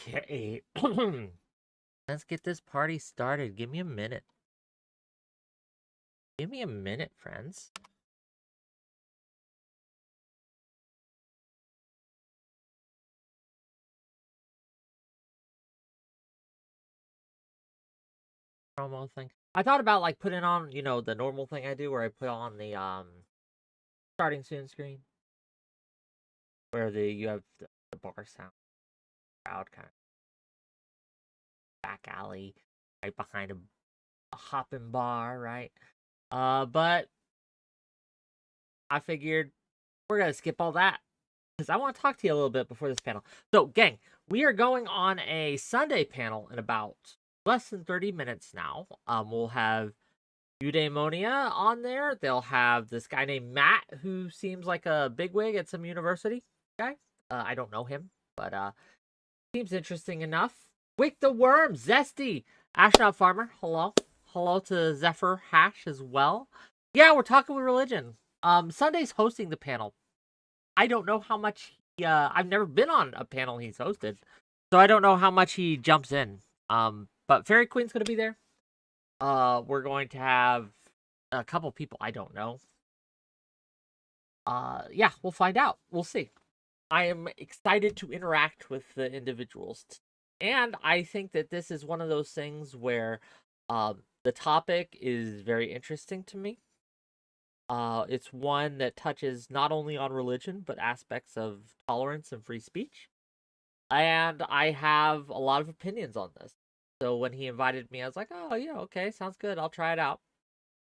Okay. Let's get this party started. Give me a minute. Give me a minute, friends. Promo thing. I thought about like putting on, the normal thing I do where I put on the starting soon screen. Where you have the bar sound crowd kind of back alley right behind a hopping bar, right? But I figured we're gonna skip all that because I want to talk to you a little bit before this panel. So, gang, we are going on a Sunday panel in about less than 30 minutes now. We'll have Eudaimonia on there. They'll have this guy named Matt, who seems like a bigwig at some university guy. I don't know him, but seems interesting enough. Whick the Worm, Zesty, Astronaut Farmer, hello. Hello to 𝕍𝖎 as well. Yeah, we're talking with religion. Sunday's hosting the panel. I don't know how much I've never been on a panel he's hosted, so I don't know how much he jumps in. But FairyQueen's gonna be there. We're going to have a couple people I don't know. Yeah, we'll find out. We'll see. I am excited to interact with the individuals. And I think that this is one of those things where the topic is very interesting to me. It's one that touches not only on religion, but aspects of tolerance and free speech. And I have a lot of opinions on this. So when he invited me, I was like, oh, yeah, okay, sounds good. I'll try it out.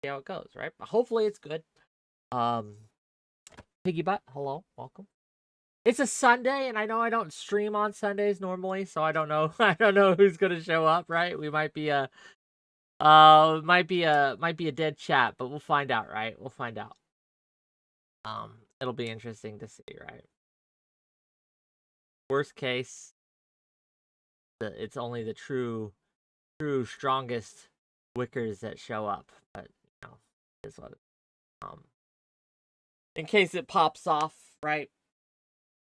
See how it goes, right? Hopefully it's good. Piggy Butt, hello, welcome. It's a Sunday, and I know I don't stream on Sundays normally, so I don't know. I don't know who's gonna show up, right? We might be a dead chat, but we'll find out, right? We'll find out. It'll be interesting to see, right? Worst case, it's only the true strongest wickers that show up, but is what. In case it pops off, right?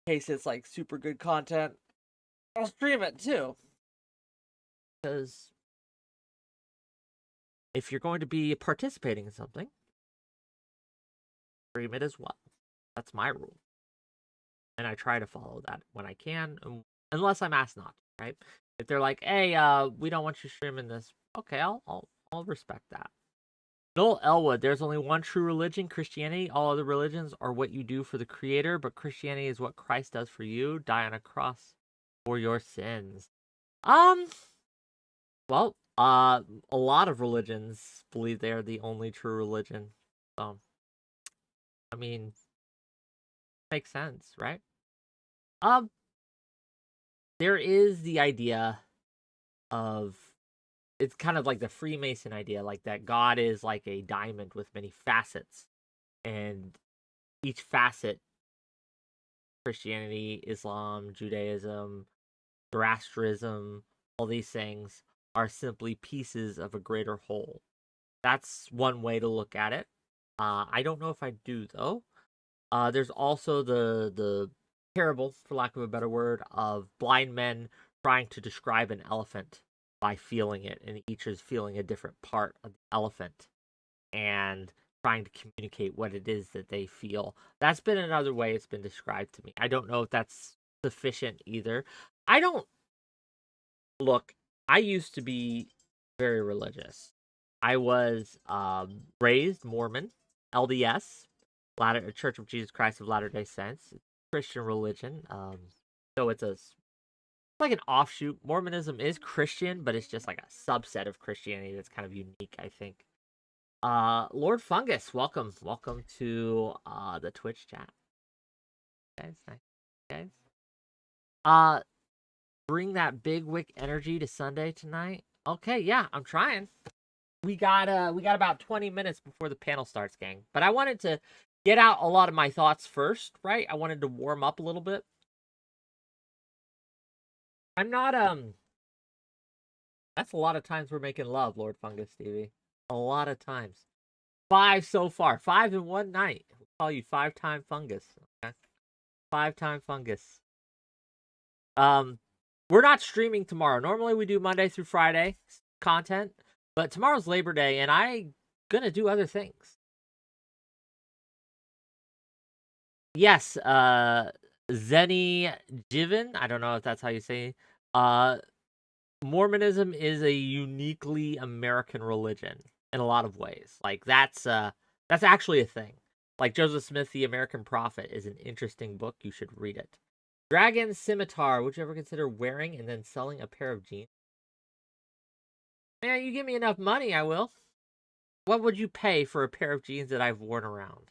In case it's like super good content, I'll stream it too. Because if you're going to be participating in something, stream it as well. That's my rule. And I try to follow that when I can, unless I'm asked not to, right? If they're like, hey, we don't want you streaming this, okay, I'll respect that. 𝕾𝖍𝖎𝖙, there's only one true religion, Christianity. All other religions are what you do for the Creator, but Christianity is what Christ does for you, die on a cross for your sins. Well, a lot of religions believe they are the only true religion. So, I mean, makes sense, right? There is the idea of, it's kind of like the Freemason idea, like that God is like a diamond with many facets, and each facet, Christianity, Islam, Judaism, Zoroastrianism, all these things are simply pieces of a greater whole. That's one way to look at it. I don't know if I do, though. There's also the parable, for lack of a better word, of blind men trying to describe an elephant by feeling it, and each is feeling a different part of the elephant and trying to communicate what it is that they feel. That's been another way it's been described to me. I don't know if that's sufficient either. I used to be very religious. I was raised Mormon, LDS, Church of Jesus Christ of Latter-day Saints, Christian religion. So it's like an offshoot. Mormonism is Christian, but it's just like a subset of Christianity that's kind of unique, I think. Lord Fungus, welcome to the Twitch chat, guys. Nice, guys. Bring that big wick energy to Sunday tonight. Okay, yeah, I'm trying. We got about 20 minutes before the panel starts, gang. But I wanted to get out a lot of my thoughts first, right? I wanted to warm up a little bit. I'm not that's a lot of times we're making love, Lord Fungus TV. A lot of times. 5 so far. 5 in one night. We'll call you 5-time fungus. Okay? 5-time fungus. we're not streaming tomorrow. Normally we do Monday through Friday content, but tomorrow's Labor Day, and I'm gonna do other things. Yes, 𝕾𝖍𝖎𝖙𝖘𝖍𝖔𝖜. I don't know if that's how you say. Mormonism is a uniquely American religion in a lot of ways. Like that's actually a thing. Like Joseph Smith, the American Prophet, is an interesting book. You should read it. Dragon scimitar. Would you ever consider wearing and then selling a pair of jeans? Man, you give me enough money, I will. What would you pay for a pair of jeans that I've worn around?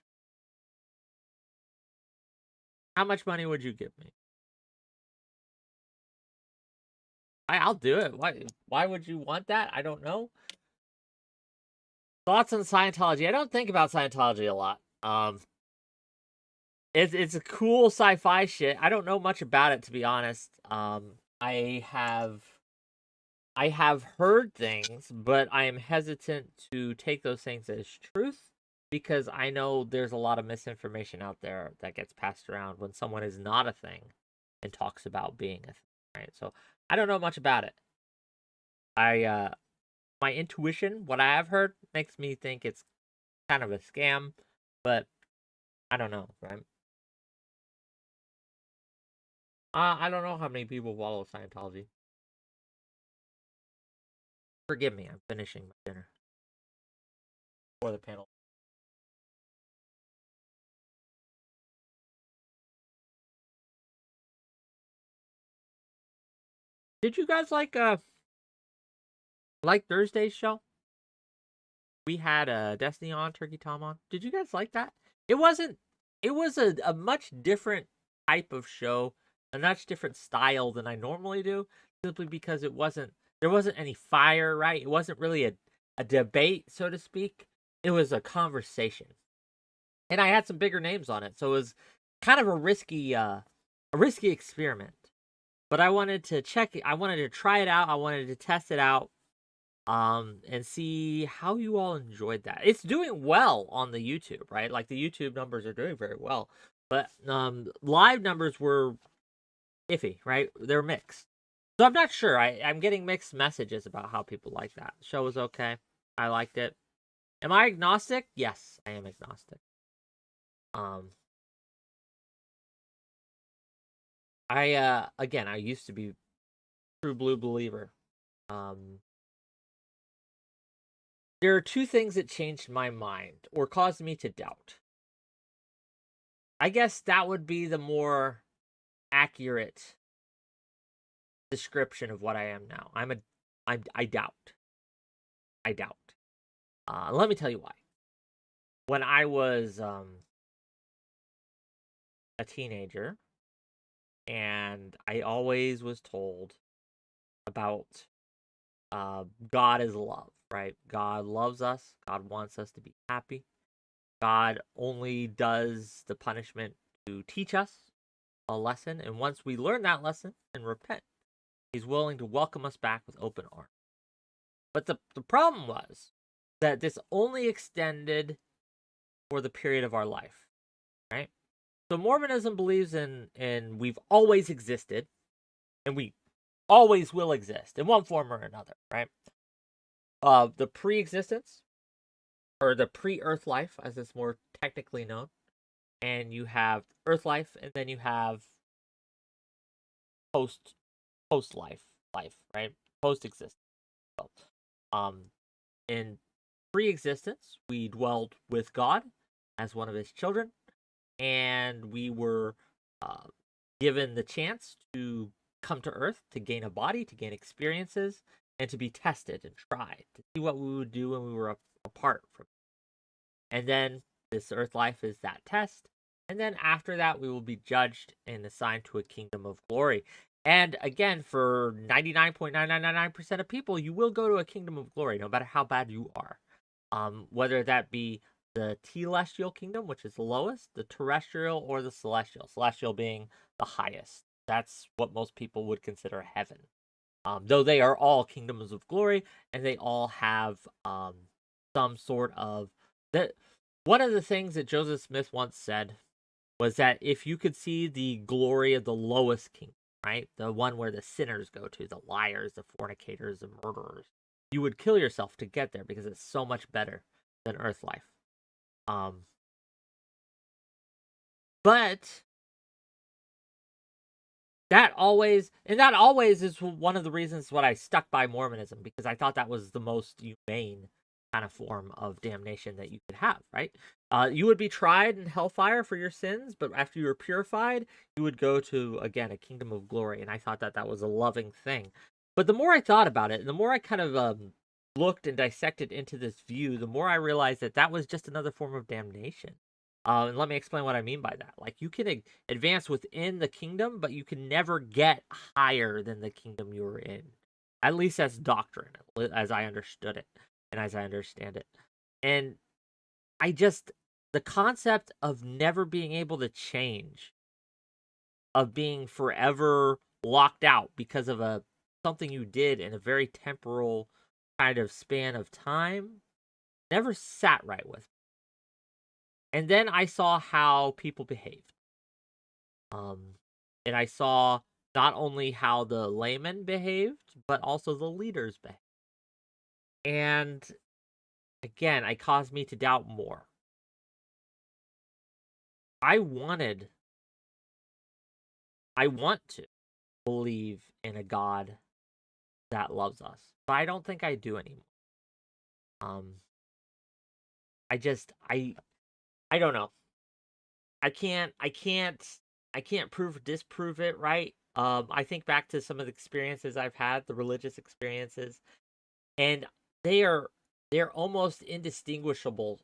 How much money would you give me? I'll do it. Why would you want that? I don't know. Thoughts on Scientology? I don't think about Scientology a lot. It's a cool sci-fi shit. I don't know much about it, to be honest. I have heard things, but I am hesitant to take those things as truth because I know there's a lot of misinformation out there that gets passed around when someone is not a thing and talks about being a thing, right? So I don't know much about it. My intuition, what I have heard, makes me think it's kind of a scam, but I don't know, right? I don't know how many people follow Scientology. Forgive me, I'm finishing my dinner for the panel. Did you guys like Thursday's show? We had Destiny on, Turkey Tom on. Did you guys like that? It was a much different type of show, a much different style than I normally do, simply because there wasn't any fire, right? It wasn't really a debate, so to speak. It was a conversation. And I had some bigger names on it, so it was kind of a risky experiment. But I wanted to check it. I wanted to try it out. I wanted to test it out. And see how you all enjoyed that. It's doing well on the YouTube, right? Like the YouTube numbers are doing very well, but live numbers were iffy, right? They're mixed. So I'm not sure. I'm getting mixed messages about how people like that. The show was okay. I liked it. Am I agnostic? Yes, I am agnostic. I used to be true blue believer. There are two things that changed my mind or caused me to doubt. I guess that would be the more accurate description of what I am now. I doubt. I doubt. Let me tell you why. When I was a teenager, and I always was told about God is love, right? God loves us. God wants us to be happy. God only does the punishment to teach us a lesson, and once we learn that lesson and repent, he's willing to welcome us back with open arms. But the problem was that this only extended for the period of our life, right? So Mormonism believes in we've always existed, and we always will exist in one form or another, right? The pre-existence, or the pre-Earth life, as it's more technically known, and you have Earth life, and then you have post life, right? Post existence. So, in pre-existence, we dwelled with God as one of his children, and we were given the chance to come to Earth to gain a body, to gain experiences, and to be tested and tried to see what we would do when we were apart from. And then this Earth life is that test. And then after that, we will be judged and assigned to a kingdom of glory. And again, for 99.9999% of people, you will go to a kingdom of glory, no matter how bad you are. Whether that be the telestial kingdom, which is the lowest, the terrestrial, or the celestial. Celestial being the highest. That's what most people would consider heaven. Though they are all kingdoms of glory, and they all have some sort of that. One of the things that Joseph Smith once said was that if you could see the glory of the lowest kingdom, right? The one where the sinners go to, the liars, the fornicators, the murderers. You would kill yourself to get there because it's so much better than Earth life. But that always is one of the reasons what I stuck by Mormonism, because I thought that was the most humane kind of form of damnation that you could have, right? You would be tried in hellfire for your sins, but after you were purified, you would go to, again, a kingdom of glory. And I thought that was a loving thing. But the more I thought about it, and the more I kind of looked and dissected into this view, the more I realized that was just another form of damnation. And let me explain what I mean by that. Like, you can advance within the kingdom, but you can never get higher than the kingdom you were in. At least that's doctrine, as I understood it, and as I understand it. And the concept of never being able to change, of being forever locked out because of something you did in a very temporal kind of span of time, never sat right with me. And then I saw how people behaved. And I saw not only how the laymen behaved, but also the leaders behaved. And again, it caused me to doubt more. I want to believe in a God that loves us, but I don't think I do anymore. I don't know. I can't prove or disprove it, right? I think back to some of the experiences I've had, the religious experiences, and they're almost indistinguishable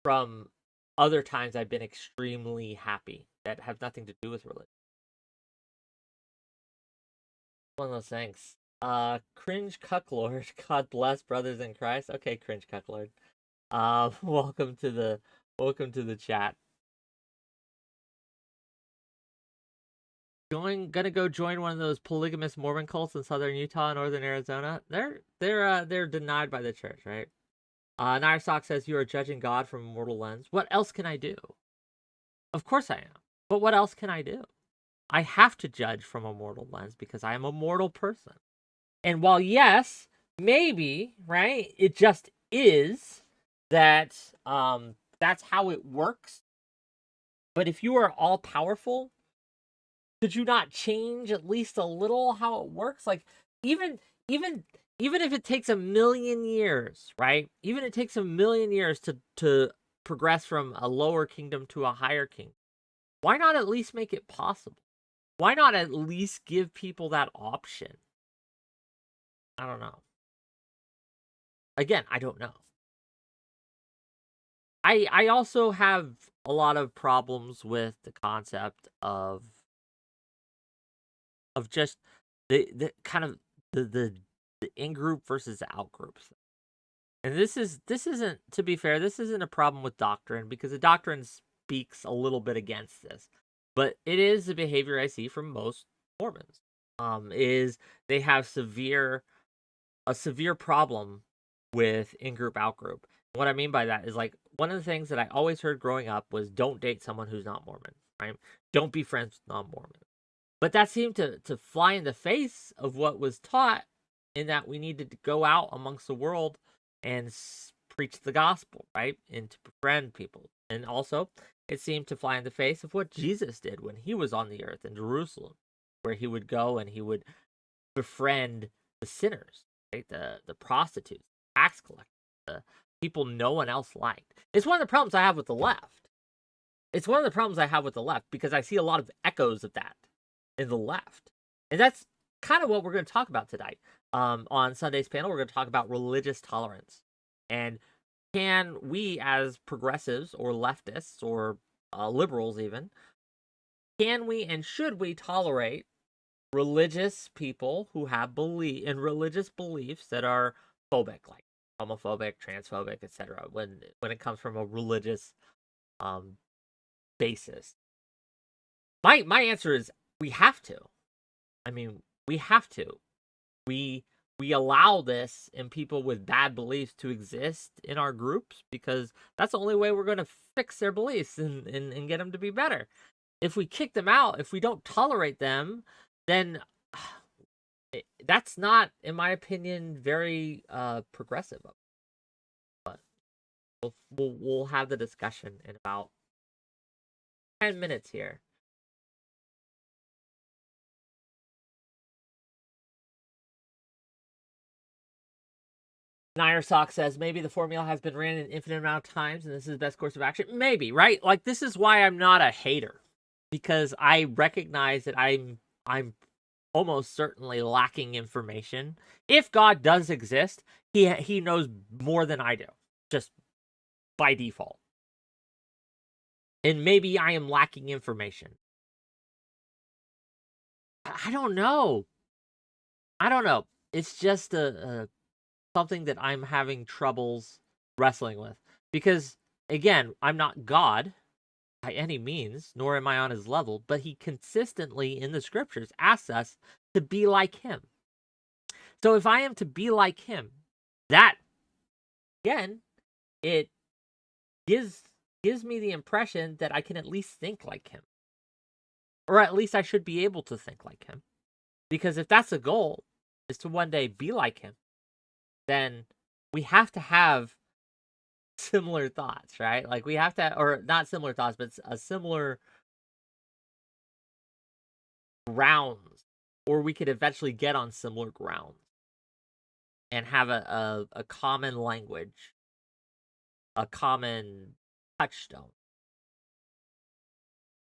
from other times I've been extremely happy that have nothing to do with religion. One of those things. Cringe Cucklord. God bless brothers in Christ. Okay, Cringe Cucklord. Welcome to the chat. Gonna go join one of those polygamous Mormon cults in southern Utah and northern Arizona. They're denied by the church, right? Nairsock says you are judging God from a mortal lens. What else can I do? Of course I am. But what else can I do? I have to judge from a mortal lens because I am a mortal person. And while yes, maybe, right, it just is that that's how it works. But if you are all powerful, could you not change at least a little how it works? Like, even if it takes 1,000,000 years, right? Even if it takes 1,000,000 years to progress from a lower kingdom to a higher kingdom, why not at least make it possible? Why not at least give people that option? I don't know. Again, I don't know. I also have a lot of problems with the concept of just the kind of the in-group versus out-groups. And this isn't, to be fair, this isn't a problem with doctrine, because the doctrine speaks a little bit against this. But it is the behavior I see from most Mormons. Is they have a severe problem with in-group, out-group. What I mean by that is, like, one of the things that I always heard growing up was don't date someone who's not Mormon, right? Don't be friends with non-Mormon. But that seemed to fly in the face of what was taught, in that we needed to go out amongst the world and preach the gospel, right? And to befriend people. And also, it seemed to fly in the face of what Jesus did when he was on the earth in Jerusalem, where he would go and he would befriend the sinners, right? The prostitutes, tax collectors, the people no one else liked. It's one of the problems I have with the left. It's one of the problems I have with the left, because I see a lot of echoes of that in the left. And that's kind of what we're going to talk about tonight. On Sunday's panel, we're going to talk about religious tolerance. And can we, as progressives or leftists or liberals even, can we and should we tolerate religious people who have religious beliefs that are phobic, like homophobic, transphobic, etc., when it comes from a religious basis? My answer is we have to. I mean, we have to. We allow this and people with bad beliefs to exist in our groups, because that's the only way we're going to fix their beliefs and get them to be better. if we kick them out, if we don't tolerate them, then that's not, in my opinion, very progressive. But we'll have the discussion in about 10 minutes here. Nair Sock says, maybe the formula has been ran an infinite amount of times and this is the best course of action. Maybe, right? Like, this is why I'm not a hater. Because I recognize that I'm almost certainly lacking information. If God does exist, he knows more than I do, just by default. And maybe I am lacking information. I don't know. It's just something that I'm having troubles wrestling with. Because, again, I'm not God by any means, nor am I on his level, but he consistently in the scriptures asks us to be like him. So if I am to be like him, that, again, it gives me the impression that I can at least think like him. Or at least I should be able to think like him. Because if that's the goal, is to one day be like him, then we have to have similar thoughts, right? Like, we have to, or not similar thoughts, but a similar grounds, or we could eventually get on similar grounds and have a common language, a common touchstone.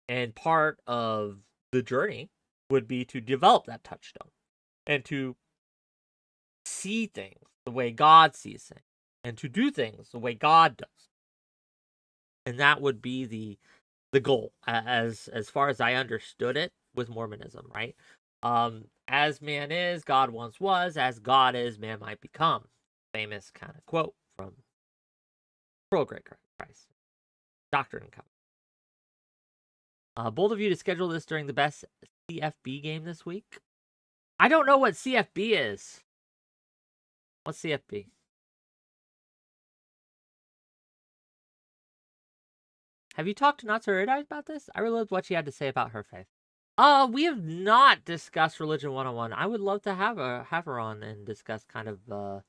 And part of the journey would be to develop that touchstone and to see things the way God sees things and to do things the way God does. And that would be the goal, as far as I understood it with Mormonism, right? As man is, God once was. As God is, man might become. Famous kind of quote from Pearl Great Christ. Doctrine and Covenants. Bold of you to schedule this during the best CFB game this week. I don't know what CFB is. What's CFB? Have you talked to 𝕾𝖍𝖎𝖙𝖘𝖍𝖔𝖜 about this? I really loved what she had to say about her faith. We have not discussed religion 101. I would love to have her on and discuss kind of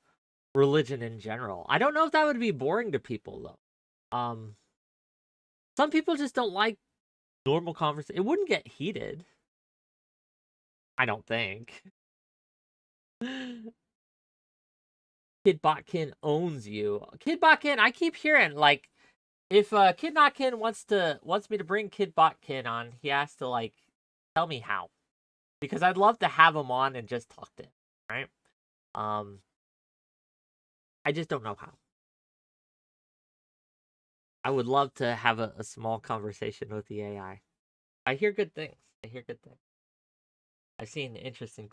religion in general. I don't know if that would be boring to people though. Some people just don't like normal conversation. It wouldn't get heated. I don't think. 𝕾𝖍𝖎𝖙𝖘𝖍𝖔𝖜 owns you. 𝕾𝖍𝖎𝖙, I keep hearing, like, if 𝕾𝖍𝖎𝖙 wants me to bring 𝕾𝖍𝖎𝖙 on, he has to, like, tell me how. Because I'd love to have him on and just talk to him, right? I just don't know how. I would love to have a small conversation with the AI. I hear good things. I've seen interesting.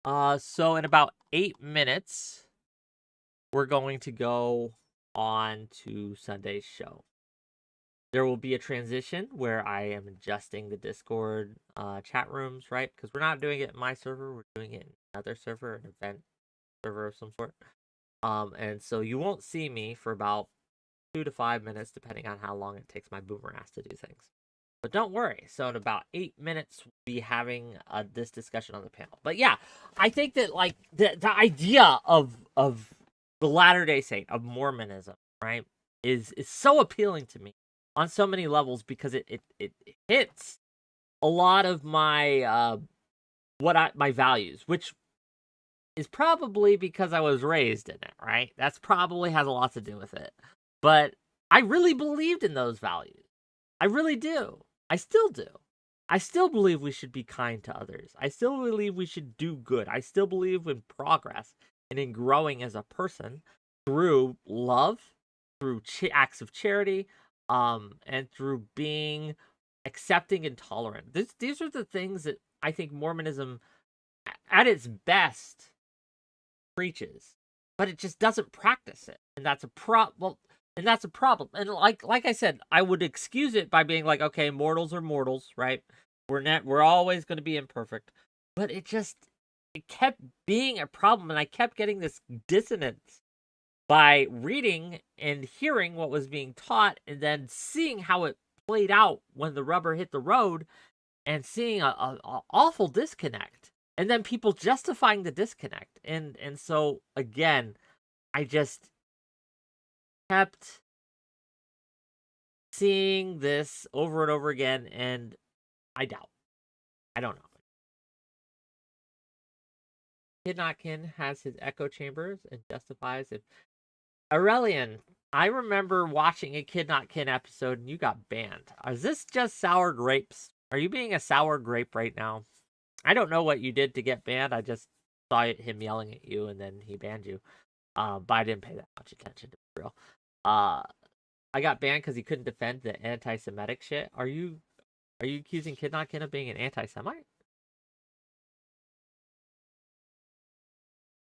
So in about 8 minutes, we're going to go on to Sunday's show. There will be a transition where I am adjusting the Discord chat rooms, right? Because we're not doing it in my server. We're doing it in another server, an event server of some sort. And so you won't see me for about 2 to 5 minutes, depending on how long it takes my boomer ass to do things. But don't worry. So in about 8 minutes, we'll be having this discussion on the panel. But yeah, I think that, like, the idea of the Latter-day Saint, of Mormonism, right, is so appealing to me on so many levels, because it hits a lot of my my values, which is probably because I was raised in it, right? That's probably has a lot to do with it. But I really believed in those values. I really do. I still do. I still believe we should be kind to others. I still believe we should do good. I still believe in progress and in growing as a person through love, through acts of charity, and through being accepting and tolerant. These are the things that I think Mormonism, at its best, preaches, but it just doesn't practice it, and that's a problem. And like I said, I would excuse it by being like, okay, mortals are mortals, right? We're always going to be imperfect, but it kept being a problem, and I kept getting this dissonance by reading and hearing what was being taught and then seeing how it played out when the rubber hit the road and seeing a awful disconnect and then people justifying the disconnect. And so again, I just kept seeing this over and over again, and I don't know. 𝕾𝖍𝖎𝖙𝖘𝖍𝖔𝖜 has his echo chambers and justifies it. Aurelian, I remember watching a 𝕾𝖍𝖎𝖙 episode and you got banned. Is this just sour grapes? Are you being a sour grape right now? I don't know what you did to get banned. I just saw him yelling at you and then he banned you. But I didn't pay that much attention to it, real. I got banned because he couldn't defend the anti-Semitic shit. Are you accusing 𝕾𝖍𝖎𝖙 of being an anti-Semite?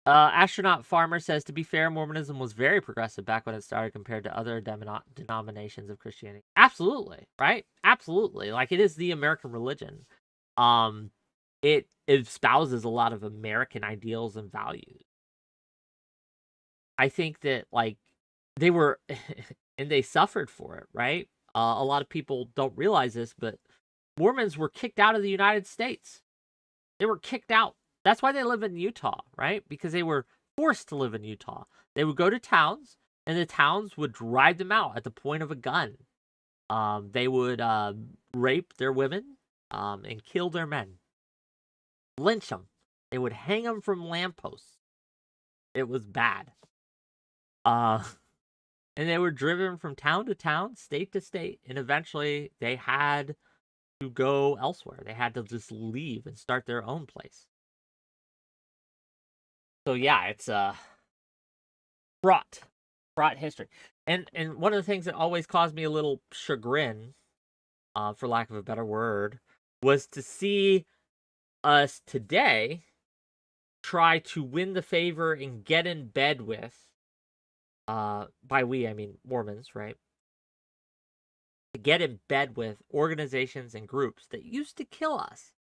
Astronaut Farmer says, to be fair, Mormonism was very progressive back when it started compared to other denominations of Christianity. Absolutely, right? Absolutely. Like, it is the American religion. It espouses a lot of American ideals and values. I think that, like, they were, and they suffered for it, right? A lot of people don't realize this, but Mormons were kicked out of the United States. They were kicked out. That's why they live in Utah, right? Because they were forced to live in Utah. They would go to towns, and the towns would drive them out at the point of a gun. They would rape their women and kill their men. Lynch them. They would hang them from lampposts. It was bad. And they were driven from town to town, state to state, and eventually they had to go elsewhere. They had to just leave and start their own place. So yeah, it's fraught history. And one of the things that always caused me a little chagrin, for lack of a better word, was to see us today try to win the favor and get in bed with, by we I mean Mormons, right? To get in bed with organizations and groups that used to kill us.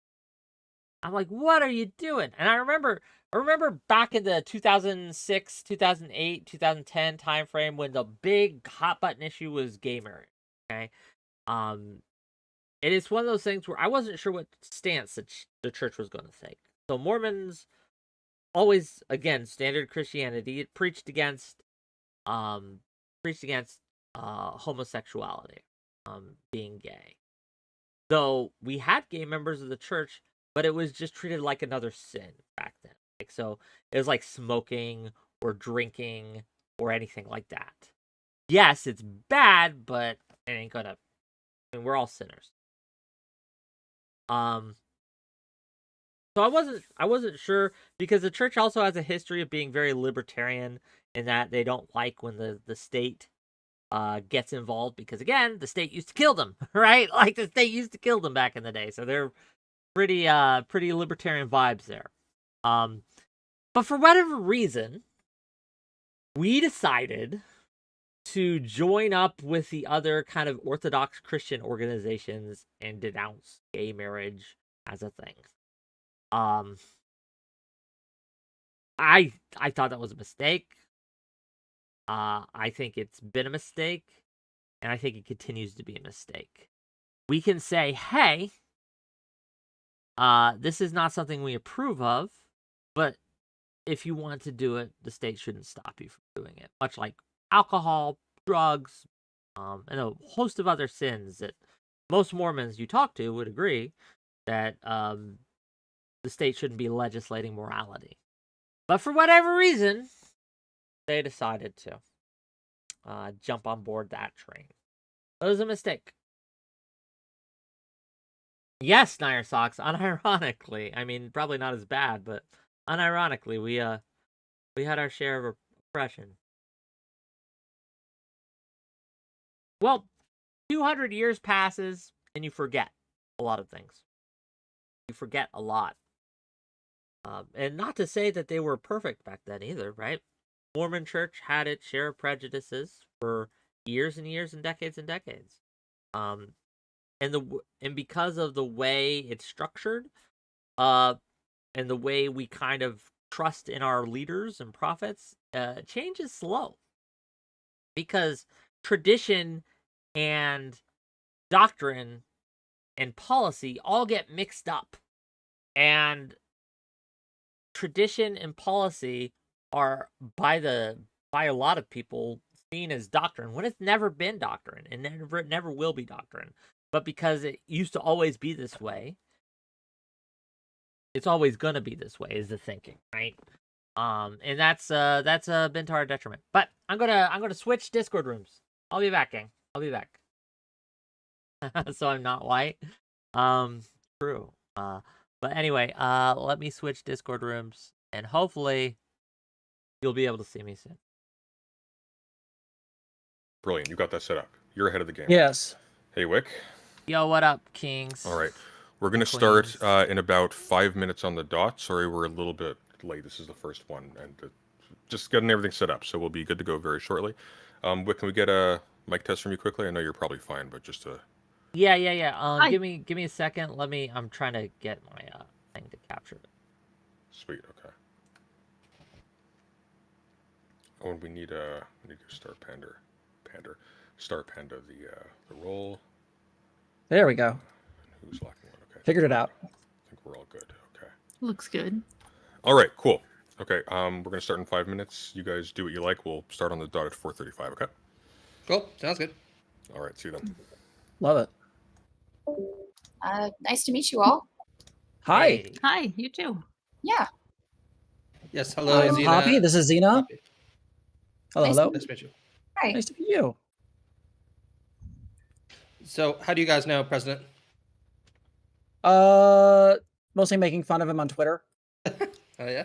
I'm like, what are you doing? And I remember back in the 2006, 2008, 2010 timeframe when the big hot button issue was gay marriage. Okay, it is one of those things where I wasn't sure what stance the church was going to take. So Mormons always, again, standard Christianity, it preached against homosexuality, being gay. Though we had gay members of the church, but it was just treated like another sin back then. Like, so it was like smoking or drinking or anything like that. Yes, it's bad, but it ain't gonna. I mean, we're all sinners. So I wasn't sure, because the church also has a history of being very libertarian in that they don't like when the state gets involved, because again, the state used to kill them, right? Like, the state used to kill them back in the day, so they're pretty libertarian vibes there. But for whatever reason, we decided to join up with the other kind of Orthodox Christian organizations and denounce gay marriage as a thing. I thought that was a mistake. I think it's been a mistake, and I think it continues to be a mistake. We can say, hey, this is not something we approve of, but if you want to do it, the state shouldn't stop you from doing it. Much like alcohol, drugs, and a host of other sins that most Mormons you talk to would agree that the state shouldn't be legislating morality. But for whatever reason, they decided to jump on board that train. It was a mistake. Yes, Nyer Socks, unironically. I mean, probably not as bad, but unironically, we had our share of oppression. Well, 200 years passes, and you forget a lot of things. You forget a lot. And not to say that they were perfect back then either, right? Mormon Church had its share of prejudices for years and years and decades and decades. And because of the way it's structured, and the way we kind of trust in our leaders and prophets, change is slow. because tradition and doctrine and policy all get mixed up, and tradition and policy are by a lot of people seen as doctrine when it's never been doctrine and never will be doctrine. But because it used to always be this way, it's always gonna be this way is the thinking, right? And that's been to our detriment. But I'm gonna switch Discord rooms. I'll be back, gang. I'll be back. So I'm not white. True. But anyway, let me switch Discord rooms, and hopefully you'll be able to see me soon. Brilliant. You got that set up. You're ahead of the game. Yes. Hey, Whick. Yo, what up, kings? All right. We're going to start in about 5 minutes on the dot. Sorry, we're a little bit late. This is the first one, and just getting everything set up, so we'll be good to go very shortly. Whick, can we get a mic test from you quickly? I know you're probably fine, but just to... Yeah. Give me a second. I'm trying to get my thing to capture it. Sweet. Okay. Oh, and we need to Star Panda the role. There we go. Who's lacking one? Okay. Figured it out. I think we're all good. Okay. Looks good. All right. Cool. Okay. We're gonna start in 5 minutes. You guys do what you like. We'll start on the dot at 4:35. Okay. Cool. Sounds good. All right. See you then. Love it. Nice to meet you all. Hi. Hey. Hi, you too. Yeah. Yes. Hello, I'm Xena. Poppy. This is Xena. Poppy. Hello, Nice hello. Nice to meet you. Hi. Nice to meet you. So, how do you guys know President? Mostly making fun of him on Twitter. Oh yeah.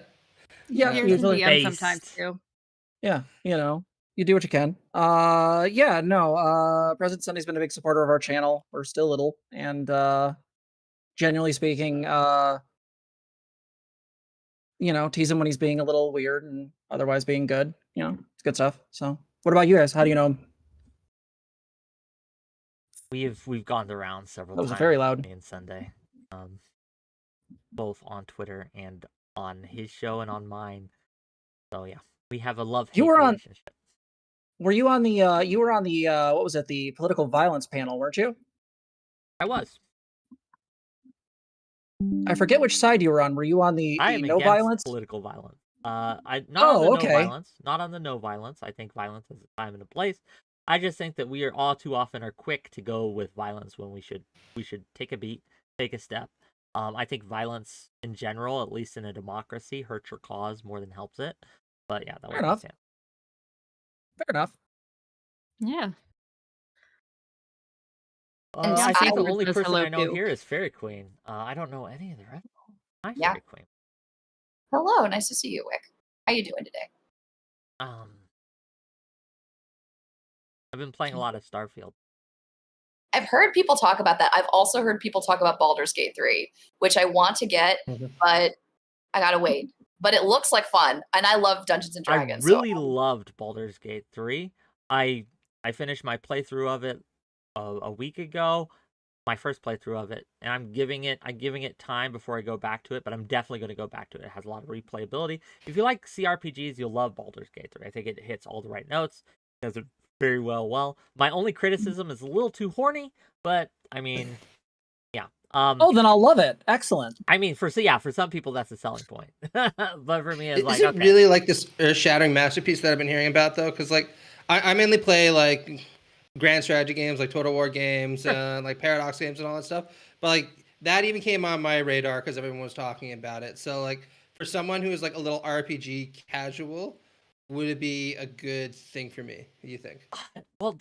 Yeah, Here's usually. in DM sometimes too. Yeah, you do what you can. President Sunny's been a big supporter of our channel. We're still little, and generally speaking, tease him when he's being a little weird and otherwise being good. It's good stuff. So, what about you guys? How do you know him? We've gone the round several That was times. very loud. Me and Sunday, both on Twitter and on his show and on mine. So yeah, we have a love-hate relationship. Were you on the what was it, the political violence panel, weren't you? I was. I forget which side you were on. Were you on the I am no against violence? political violence. Not on the okay. no violence. Not on the no violence. I think violence has a time and a place. I just think that we are all too often are quick to go with violence when we should take a beat, take a step. I think violence in general, at least in a democracy, hurts your cause more than helps it. But yeah, that Fair enough. Fair enough. Yeah. I think the Favorite only says person hello I know too. here is FairyQueen. I don't know any of the rest. Hi, Yeah. FairyQueen. Hello. Nice to see you, Wick. How you doing today? I've been playing a lot of Starfield. I've heard people talk about that. I've also heard people talk about Baldur's Gate 3, which I want to get, but I gotta wait. But it looks like fun, and I love Dungeons and Dragons. I really loved Baldur's Gate 3. I finished my playthrough of it a week ago, my first playthrough of it, and I'm giving it time before I go back to it, but I'm definitely going to go back to it. It has a lot of replayability. If you like CRPGs, you'll love Baldur's Gate 3. I think it hits all the right notes. It does it very well. My only criticism is a little too horny, but I mean, yeah. Then I'll love it. Excellent. I mean, for some people that's a selling point, but for me, it's like, is it okay. really like this earth-shattering masterpiece that I've been hearing about though? Because like I mainly play like grand strategy games, like Total War games, like Paradox games, and all that stuff. But like that even came on my radar because everyone was talking about it. So like for someone who is like a little RPG casual, would it be a good thing for me? Do you think? Well,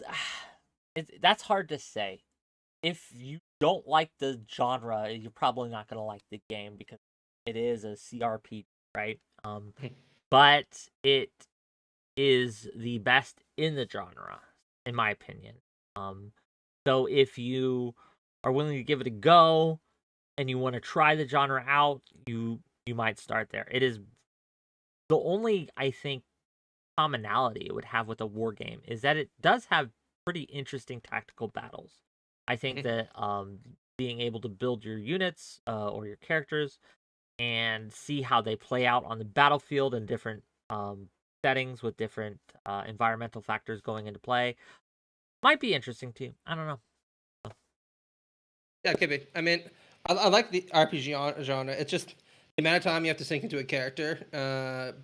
that's hard to say. If you don't like the genre, you're probably not going to like the game because it is a CRPG, right? But it is the best in the genre, in my opinion. So if you are willing to give it a go and you want to try the genre out, you might start there. It is the only, I think, commonality it would have with a war game is that it does have pretty interesting tactical battles. I think that being able to build your units or your characters and see how they play out on the battlefield in different settings with different environmental factors going into play. Might be interesting too. I don't know. Yeah, it could be. I mean, I like the RPG genre. It's just the amount of time you have to sink into a character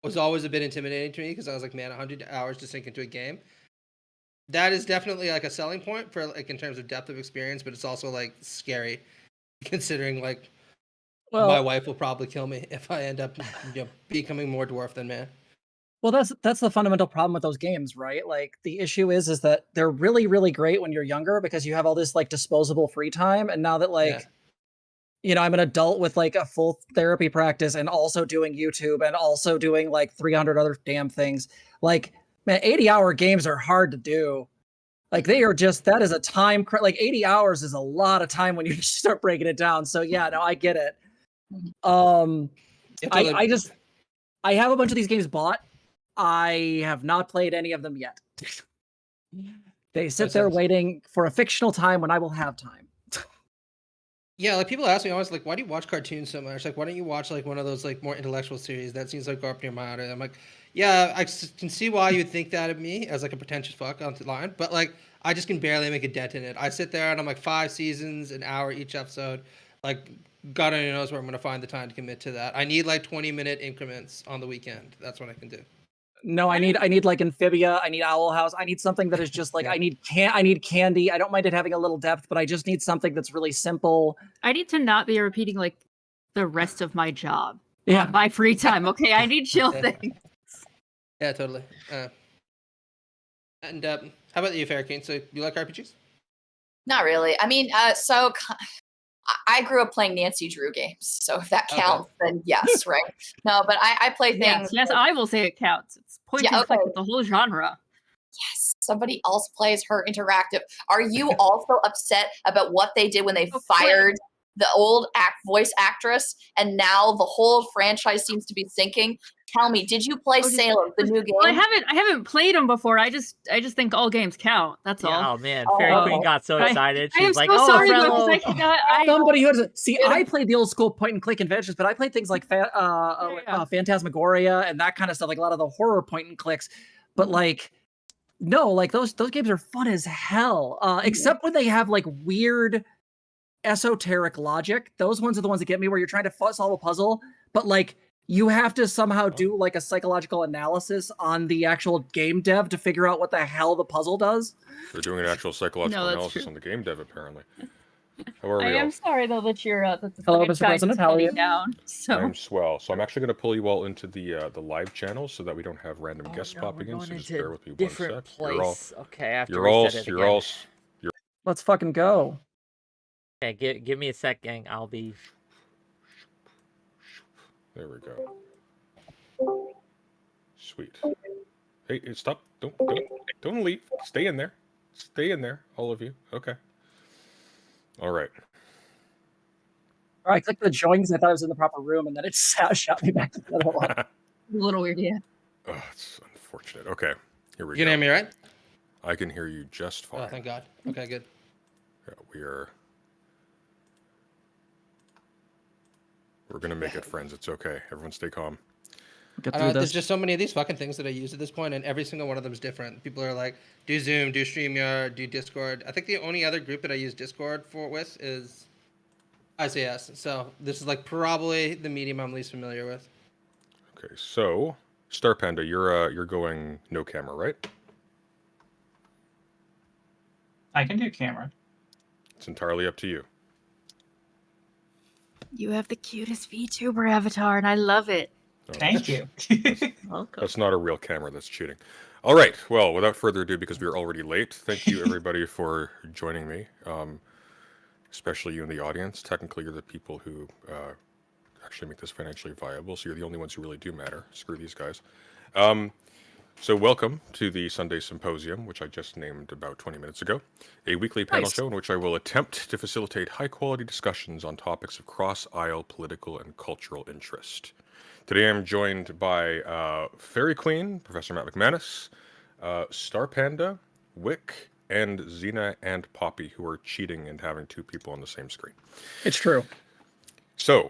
was always a bit intimidating to me because I was like, man, 100 hours to sink into a game. That is definitely like a selling point for like in terms of depth of experience, but it's also like scary considering like my wife will probably kill me if I end up becoming more dwarf than man. Well, that's the fundamental problem with those games, right? Like the issue is that they're really, really great when you're younger because you have all this like disposable free time. And now that like, I'm an adult with like a full therapy practice and also doing YouTube and also doing like 300 other damn things. Like, man, 80-hour games are hard to do. Like they are just, that is a time, like 80 hours is a lot of time when you start breaking it down. So yeah, no, I get it. I have a bunch of these games bought. I have not played any of them yet. They sit there waiting for a fictional time when I will have time. Yeah, like people ask me always like, why do you watch cartoons so much? Like, why don't you watch like one of those like more intellectual series that seems like go up near my alley? I'm like, yeah, I can see why you would think that of me as like a pretentious fuck on the line, but like I just can barely make a dent in it. I sit there and I'm like 5 seasons, an hour each episode. Like God only knows where I'm gonna find the time to commit to that. I need like 20-minute increments on the weekend. That's what I can do. No, I need like Amphibia. I need Owl House. I need something that is just like I need candy. I don't mind it having a little depth, but I just need something that's really simple. I need to not be repeating like the rest of my job. Yeah, my free time. Okay, I need chill things. Yeah, totally. And how about you, FairyQueen? So you like RPGs? Not really. I mean, so I grew up playing Nancy Drew games, so if that counts, then yes, right? No, but I play things. Yes, I will say it counts. It's point and click with the whole genre. Yes, somebody else plays her interactive. Are you also upset about what they did when they fired the old voice actress, and now the whole franchise seems to be sinking? Tell me, did you play Salem, the new game? Well, I haven't played them before. I just think all games count. That's all. Oh man, FairyQueen got so excited. She was like, so sorry, fellow... somebody who doesn't see. I played the old school point and click conventions, but I played things like Phantasmagoria and that kind of stuff, like a lot of the horror point and clicks. But like, no, like those games are fun as hell. Except when they have like weird esoteric logic. Those ones are the ones that get me, where you're trying to solve a puzzle, but like you have to somehow do like a psychological analysis on the actual game dev to figure out what the hell the puzzle does. They're doing an actual psychological analysis on the game dev, apparently. How are we? I am sorry though that you're that the Hello, Mr. President. How are you? Down, so. I'm swell. So I'm actually going to pull you all into the live channel so that we don't have random guests popping in. So just bear with me one sec. Place. Okay, I have to reset it again. Let's fucking go. Okay, give me a sec, gang. I'll be. There we go. Sweet. Hey, stop! Don't leave. Stay in there. Stay in there, all of you. Okay. All right. All right, I clicked the join because I thought I was in the proper room, and then it shot me back to the other one. A little weird, yeah. Oh, it's unfortunate. Okay, here we go. You can hear me, right? I can hear you just fine. Oh, thank God. Okay, good. Yeah, we're gonna make it, friends. It's okay. Everyone stay calm. There's just so many of these fucking things that I use at this point, and every single one of them is different. People are like, do Zoom, do StreamYard, do Discord. I think the only other group that I use Discord with is ICS. So this is like probably the medium I'm least familiar with. Okay, so Star Panda, you're going no camera, right? I can do camera. It's entirely up to you. You have the cutest VTuber avatar, and I love it. Oh, Thank you. Welcome. That's not a real camera. That's cheating. All right. Well, without further ado, because we are already late, thank you everybody for joining me. Especially you in the audience. Technically, you're the people who actually make this financially viable. So you're the only ones who really do matter. Screw these guys. So welcome to the Sunday Symposium, which I just named about 20 minutes ago, a weekly panel show in which I will attempt to facilitate high-quality discussions on topics of cross-aisle political and cultural interest. Today I'm joined by FairyQueen, Professor Matt McManus, Star Panda, Whick, and Xena and Poppy, who are cheating and having 2 people on the same screen. It's true. So,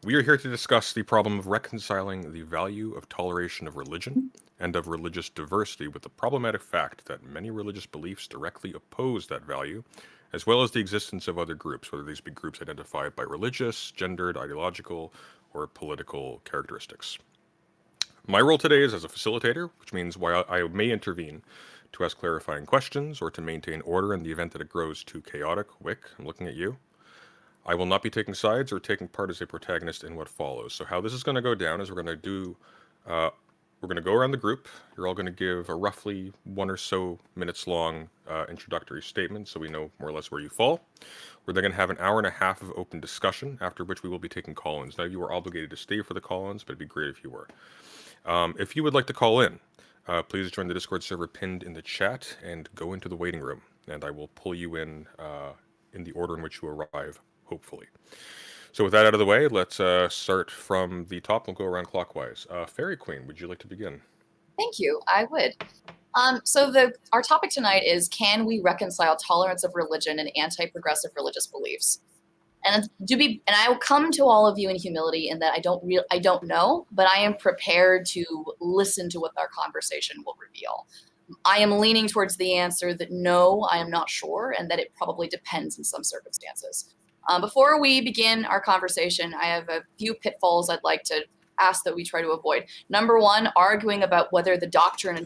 We are here to discuss the problem of reconciling the value of toleration of religion and of religious diversity with the problematic fact that many religious beliefs directly oppose that value, as well as the existence of other groups, whether these be groups identified by religious, gendered, ideological, or political characteristics. My role today is as a facilitator, which means while I may intervene to ask clarifying questions or to maintain order in the event that it grows too chaotic. Whick, I'm looking at you. I will not be taking sides or taking part as a protagonist in what follows. So how this is going to go down is we're going to go around the group. You're all going to give a roughly 1 or so minutes long introductory statement so we know more or less where you fall. We're then going to have an hour and a half of open discussion, after which we will be taking call-ins. Now, you are obligated to stay for the call-ins, but it'd be great if you were. If you would like to call in, please join the Discord server pinned in the chat and go into the waiting room, and I will pull you in the order in which you arrive, hopefully. So with that out of the way, let's start from the top. We'll go around clockwise. FairyQueen, would you like to begin? Thank you. I would. So our topic tonight is, can we reconcile tolerance of religion and anti-progressive religious beliefs? And I will come to all of you in humility in that I don't know, but I am prepared to listen to what our conversation will reveal. I am leaning towards the answer that no, I am not sure, and that it probably depends in some circumstances. Before we begin our conversation, I have a few pitfalls I'd like to ask that we try to avoid. Number one, arguing about what the doctrine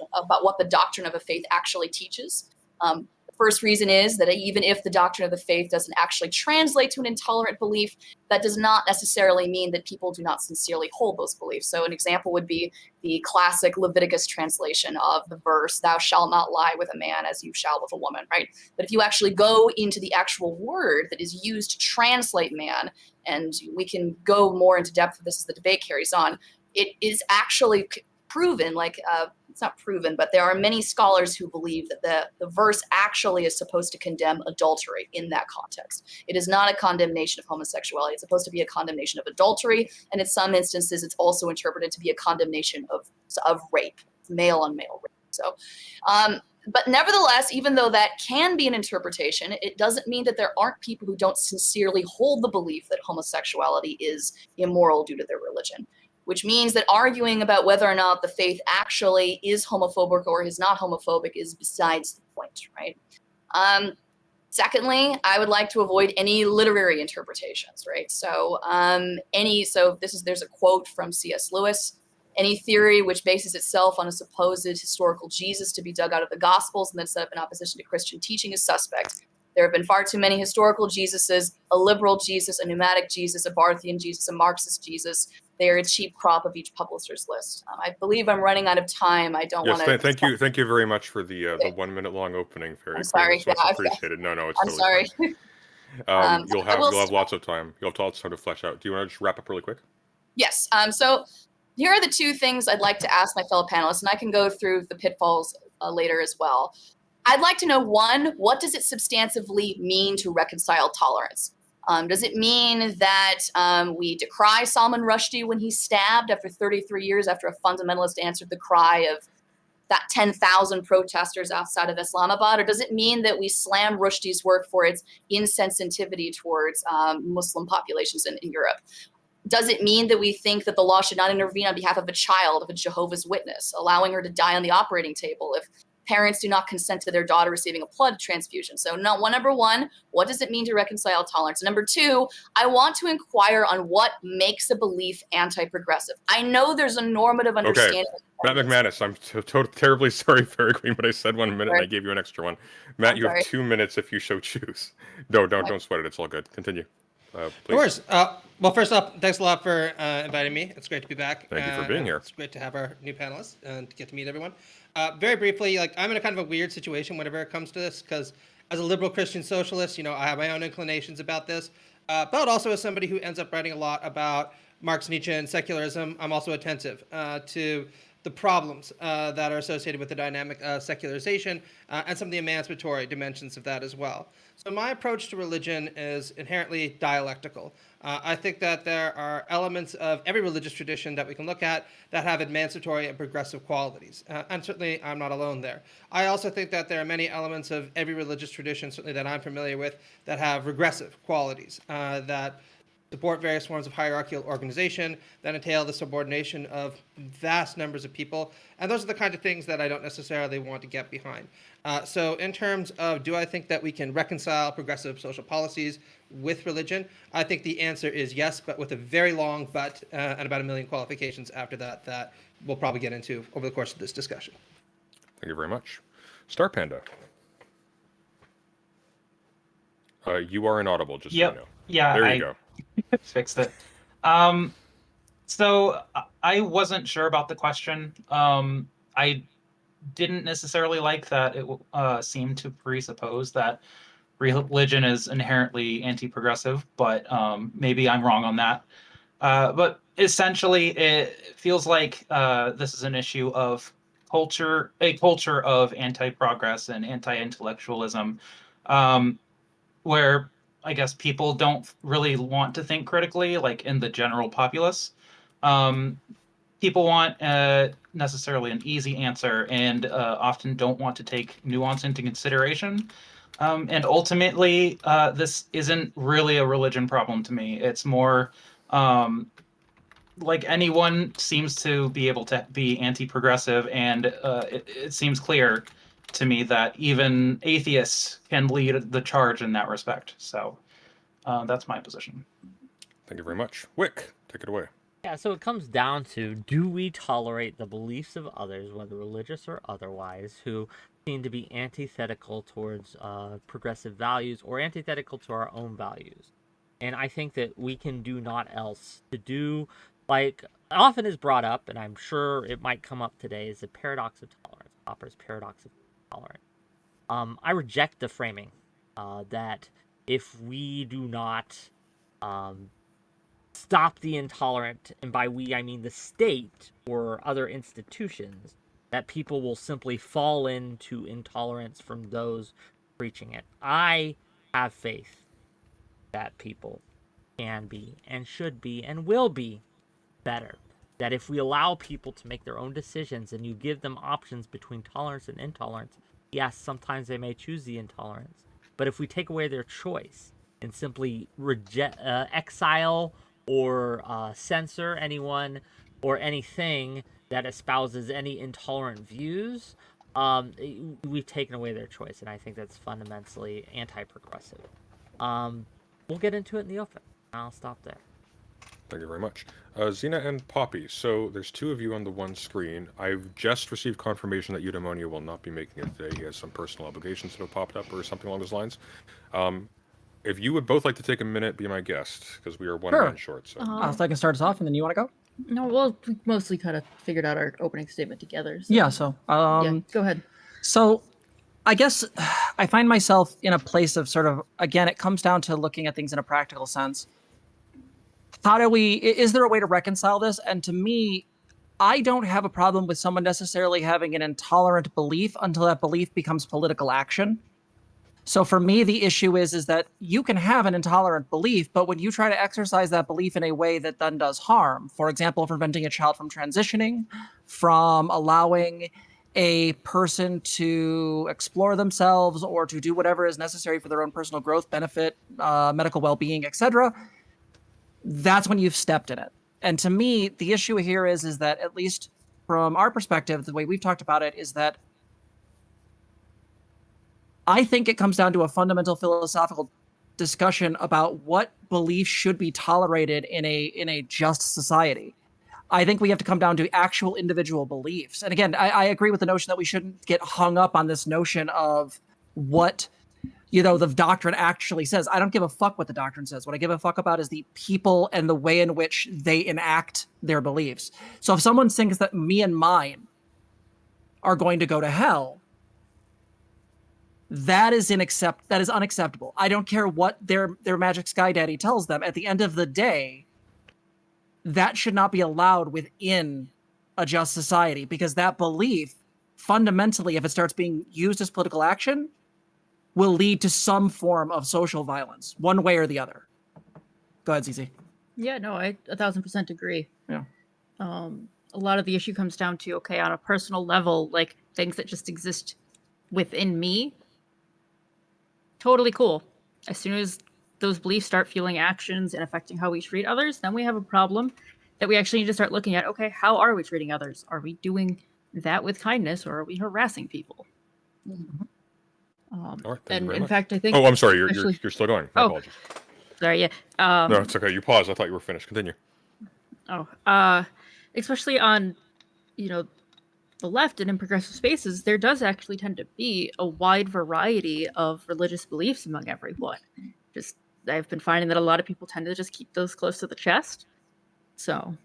of a faith actually teaches. The first reason is that even if the doctrine of the faith doesn't actually translate to an intolerant belief, that does not necessarily mean that people do not sincerely hold those beliefs. So an example would be the classic Leviticus translation of the verse, "Thou shalt not lie with a man as you shall with a woman," right? But if you actually go into the actual word that is used to translate man, and we can go more into depth of this as the debate carries on, it is actually proven, it's not proven, but there are many scholars who believe that the verse actually is supposed to condemn adultery in that context. It is not a condemnation of homosexuality. It's supposed to be a condemnation of adultery, and in some instances, it's also interpreted to be a condemnation of rape, male on male rape. So, but nevertheless, even though that can be an interpretation, it doesn't mean that there aren't people who don't sincerely hold the belief that homosexuality is immoral due to their religion. Which means that arguing about whether or not the faith actually is homophobic or is not homophobic is besides the point, right? Secondly, I would like to avoid any literary interpretations, right? So there's a quote from C.S. Lewis: "Any theory which bases itself on a supposed historical Jesus to be dug out of the Gospels and then set up in opposition to Christian teaching is suspect. There have been far too many historical Jesuses, a liberal Jesus, a pneumatic Jesus, a Barthian Jesus, a Marxist Jesus. They are a cheap crop of each publisher's list." I believe I'm running out of time. I don't want to. Thank you very much for the 1 minute long opening, FairyQueen. I'm sorry. It's much appreciated. No, it's I'm totally sorry. fine. You'll have lots of time. You'll have lots of time to flesh out. Do you want to just wrap up really quick? Yes. So here are the two things I'd like to ask my fellow panelists, and I can go through the pitfalls later as well. I'd like to know, one, what does it substantively mean to reconcile tolerance? Does it mean that we decry Salman Rushdie when he's stabbed after 33 years after a fundamentalist answered the cry of that 10,000 protesters outside of Islamabad? Or does it mean that we slam Rushdie's work for its insensitivity towards Muslim populations in Europe? Does it mean that we think that the law should not intervene on behalf of a child, of a Jehovah's Witness, allowing her to die on the operating table if parents do not consent to their daughter receiving a blood transfusion? So number one, what does it mean to reconcile tolerance? Number two, I want to inquire on what makes a belief anti-progressive. I know there's a normative understanding. Okay. Matt McManus, I'm terribly sorry, FairyQueen, but I said 1 minute and I gave you an extra one. Matt, you have 2 minutes if you so choose. No, don't sweat it. It's all good. Continue. Please. Of course. Well, first off, thanks a lot for inviting me. It's great to be back. Thank you for being here. It's great to have our new panelists and to get to meet everyone. Very briefly, I'm in a kind of a weird situation whenever it comes to this, because as a liberal Christian socialist, I have my own inclinations about this, but also as somebody who ends up writing a lot about Marx, Nietzsche, and secularism, I'm also attentive to the problems that are associated with the dynamic secularization and some of the emancipatory dimensions of that as well. So my approach to religion is inherently dialectical. I think that there are elements of every religious tradition that we can look at that have emancipatory and progressive qualities. And certainly I'm not alone there. I also think that there are many elements of every religious tradition, certainly that I'm familiar with, that have regressive qualities that support various forms of hierarchical organization that entail the subordination of vast numbers of people. And those are the kind of things that I don't necessarily want to get behind. So in terms of, do I think that we can reconcile progressive social policies with religion? I think the answer is yes, but with a very long but and about 1 million qualifications after that that we'll probably get into over the course of this discussion. Thank you very much. Star Panda. You are inaudible, just so you know. Yeah, there you go. Fixed it. So I wasn't sure about the question. I didn't necessarily like that it seemed to presuppose that religion is inherently anti-progressive, but maybe I'm wrong on that. But essentially, it feels like this is an issue of a culture of anti-progress and anti-intellectualism, where I guess people don't really want to think critically, like in the general populace. People want necessarily an easy answer and often don't want to take nuance into consideration. And ultimately, this isn't really a religion problem to me. It's more like anyone seems to be able to be anti-progressive, and it seems clear to me that even atheists can lead the charge in that respect. So that's my position. Thank you very much. Whick, take it away. Yeah, so it comes down to, do we tolerate the beliefs of others, whether religious or otherwise, who seem to be antithetical towards progressive values or antithetical to our own values? And I think that we can do naught else to do, like often is brought up, and I'm sure it might come up today, is the paradox of tolerance. Popper's paradox of tolerance. I reject the framing that if we do not stop the intolerant, and by we I mean the state or other institutions, that people will simply fall into intolerance from those preaching it. I have faith that people can be and should be and will be better. That if we allow people to make their own decisions and you give them options between tolerance and intolerance, yes, sometimes they may choose the intolerance. But if we take away their choice and simply exile or censor anyone or anything that espouses any intolerant views, we've taken away their choice, and I think that's fundamentally anti-progressive. We'll get into it in the open. I'll stop there. Thank you very much. Xena and Poppy, so there's two of you on the one screen. I've just received confirmation that Eudaimonia will not be making it today. He has some personal obligations that have popped up or something along those lines. If you would both like to take a minute, be my guest, because we are one man short. So. I can start us off, and then you want to go? No, well, we mostly kind of figured out our opening statement together. So. Yeah, so... yeah, go ahead. So, I guess I find myself in a place of sort of, again, it comes down to looking at things in a practical sense. Is there a way to reconcile this? And to me, I don't have a problem with someone necessarily having an intolerant belief until that belief becomes political action. So for me, the issue is that you can have an intolerant belief, but when you try to exercise that belief in a way that then does harm, for example, preventing a child from transitioning, from allowing a person to explore themselves or to do whatever is necessary for their own personal growth, benefit, medical well-being, etc., that's when you've stepped in it. And to me, the issue here is that, at least from our perspective, the way we've talked about it, is that I think it comes down to a fundamental philosophical discussion about what beliefs should be tolerated in a just society. I think we have to come down to actual individual beliefs. And again, I agree with the notion that we shouldn't get hung up on this notion of what, the doctrine actually says. I don't give a fuck what the doctrine says. What I give a fuck about is the people and the way in which they enact their beliefs. So if someone thinks that me and mine are going to go to hell, that is unacceptable. I don't care what their magic sky daddy tells them. At the end of the day, that should not be allowed within a just society, because that belief, fundamentally, if it starts being used as political action, will lead to some form of social violence, one way or the other. Go ahead, ZZ. Yeah, no, I 1000% agree. Yeah. A lot of the issue comes down to, okay, on a personal level, like things that just exist within me, totally cool. As soon as those beliefs start fueling actions and affecting how we treat others, then we have a problem that we actually need to start looking at. Okay, how are we treating others? Are we doing that with kindness, or are we harassing people? All right, thank you And very in much. fact, I think. Oh, I'm sorry. You're especially- still going. My Oh. apologies. Sorry, yeah. No, it's okay. You paused. I thought you were finished. Continue. Especially on, the left and in progressive spaces, there does actually tend to be a wide variety of religious beliefs among everyone. Just, I've been finding that a lot of people tend to just keep those close to the chest. So,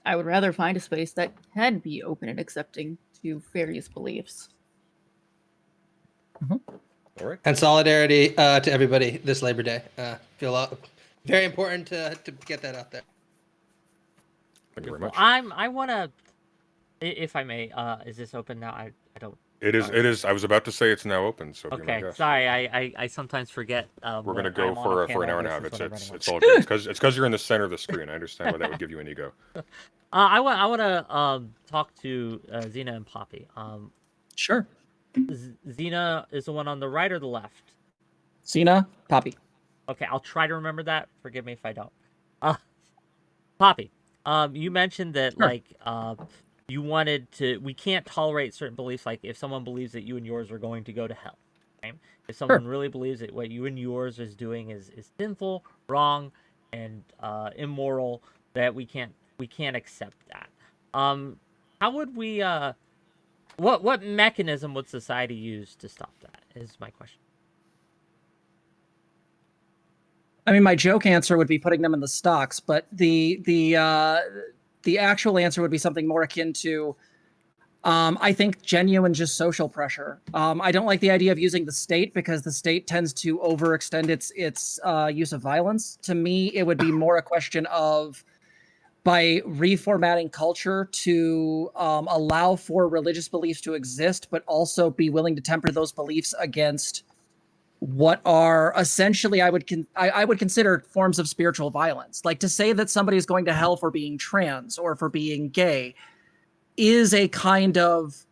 I would rather find a space that can be open and accepting to various beliefs. All right. And solidarity to everybody this Labor Day. Feel very important to get that out there. Thank you very much. I want to, if I may, is this open now? I don't. It is. I was about to say it's now open. So be my Okay, guest. sorry. I sometimes forget. We're gonna go for an hour and a half. It's It's all good. It's because you're in the center of the screen. I understand why that would give you an ego. I want to talk to Xena and Poppy. Sure. Xena is the one on the right or the left? Xena, Poppy. Okay, I'll try to remember that. Forgive me if I don't. Poppy, you mentioned that Sure. you wanted to. We can't tolerate certain beliefs. Like if someone believes that you and yours are going to go to hell, okay? If someone really believes that what you and yours is doing is sinful, wrong, and immoral, that we can't accept that. How would we? What mechanism would society use to stop that? Is my question. I mean, my joke answer would be putting them in the stocks, but the actual answer would be something more akin to, I think, genuine just social pressure. I don't like the idea of using the state because the state tends to overextend its use of violence. To me, it would be more a question of, by reformatting culture to allow for religious beliefs to exist, but also be willing to temper those beliefs against what are essentially I would consider forms of spiritual violence. Like to say that somebody is going to hell for being trans or for being gay is a kind of,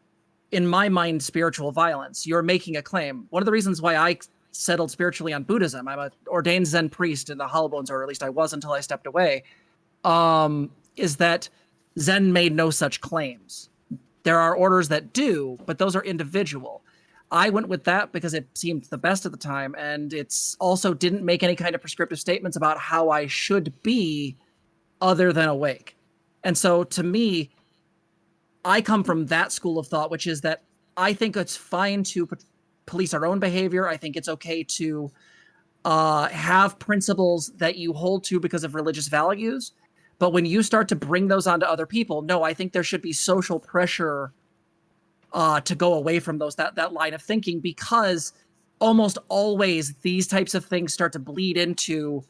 in my mind, spiritual violence. You're making a claim. One of the reasons why I settled spiritually on Buddhism, I'm an ordained Zen priest in the Hollow Bones, or at least I was until I stepped away, is that Zen made no such claims. There are orders that do, but those are individual. I went with that because it seemed the best at the time, and it's also didn't make any kind of prescriptive statements about how I should be other than awake. And so to me, I come from that school of thought, which is that I think it's fine to police our own behavior. I think it's okay to have principles that you hold to because of religious values. But when you start to bring those onto other people, no, I think there should be social pressure to go away from that line of thinking, because almost always these types of things start to bleed into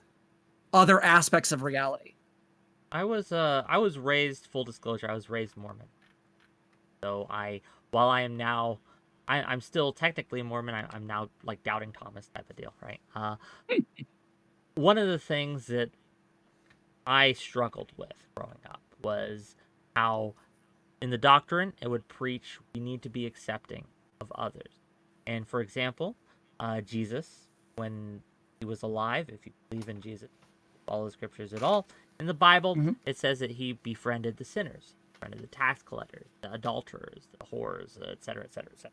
other aspects of reality. I was raised, full disclosure, I was raised Mormon. So while I am now, I'm still technically Mormon, I'm now like doubting Thomas type of deal, right? One of the things that I struggled with growing up was how in the doctrine it would preach we need to be accepting of others. And for example, Jesus, when he was alive, if you believe in Jesus, follow the scriptures at all, in the Bible, it says that he befriended the sinners, befriended the tax collectors, the adulterers, the whores, etc., etc., etc.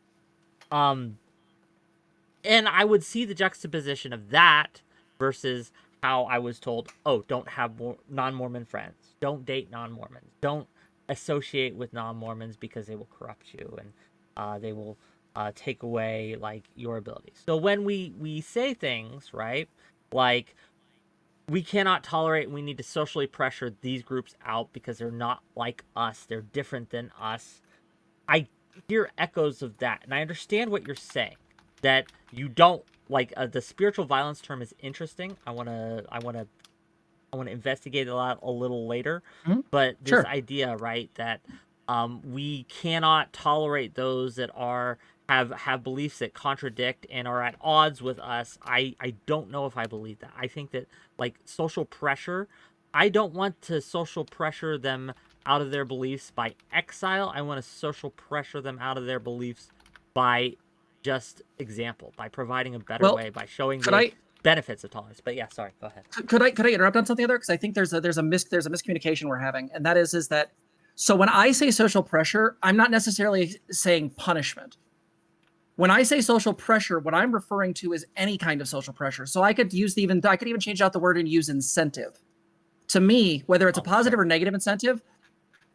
And I would see the juxtaposition of that versus how I was told, oh, don't have non-Mormon friends, don't date non-Mormons, don't associate with non-Mormons because they will corrupt you and they will take away like your abilities. So when we say things, right, like we cannot tolerate, we need to socially pressure these groups out because they're not like us, they're different than us. I hear echoes of that, and I understand what you're saying, that you don't like the spiritual violence term is interesting. I want to investigate a little later, but this idea, right, that we cannot tolerate those that have beliefs that contradict and are at odds with us. I don't know if I believe that. I think that like social pressure, I don't want to social pressure them out of their beliefs by exile. I want to social pressure them out of their beliefs by just example, by providing a better way, by showing them benefits of tolerance. But yeah, sorry, go ahead. Could I interrupt on something there? Because I think there's a miscommunication we're having, and that is that so when I say social pressure, I'm not necessarily saying punishment. When I say social pressure, what I'm referring to is any kind of social pressure. So I could even change out the word and use incentive. To me, whether it's a positive or negative incentive,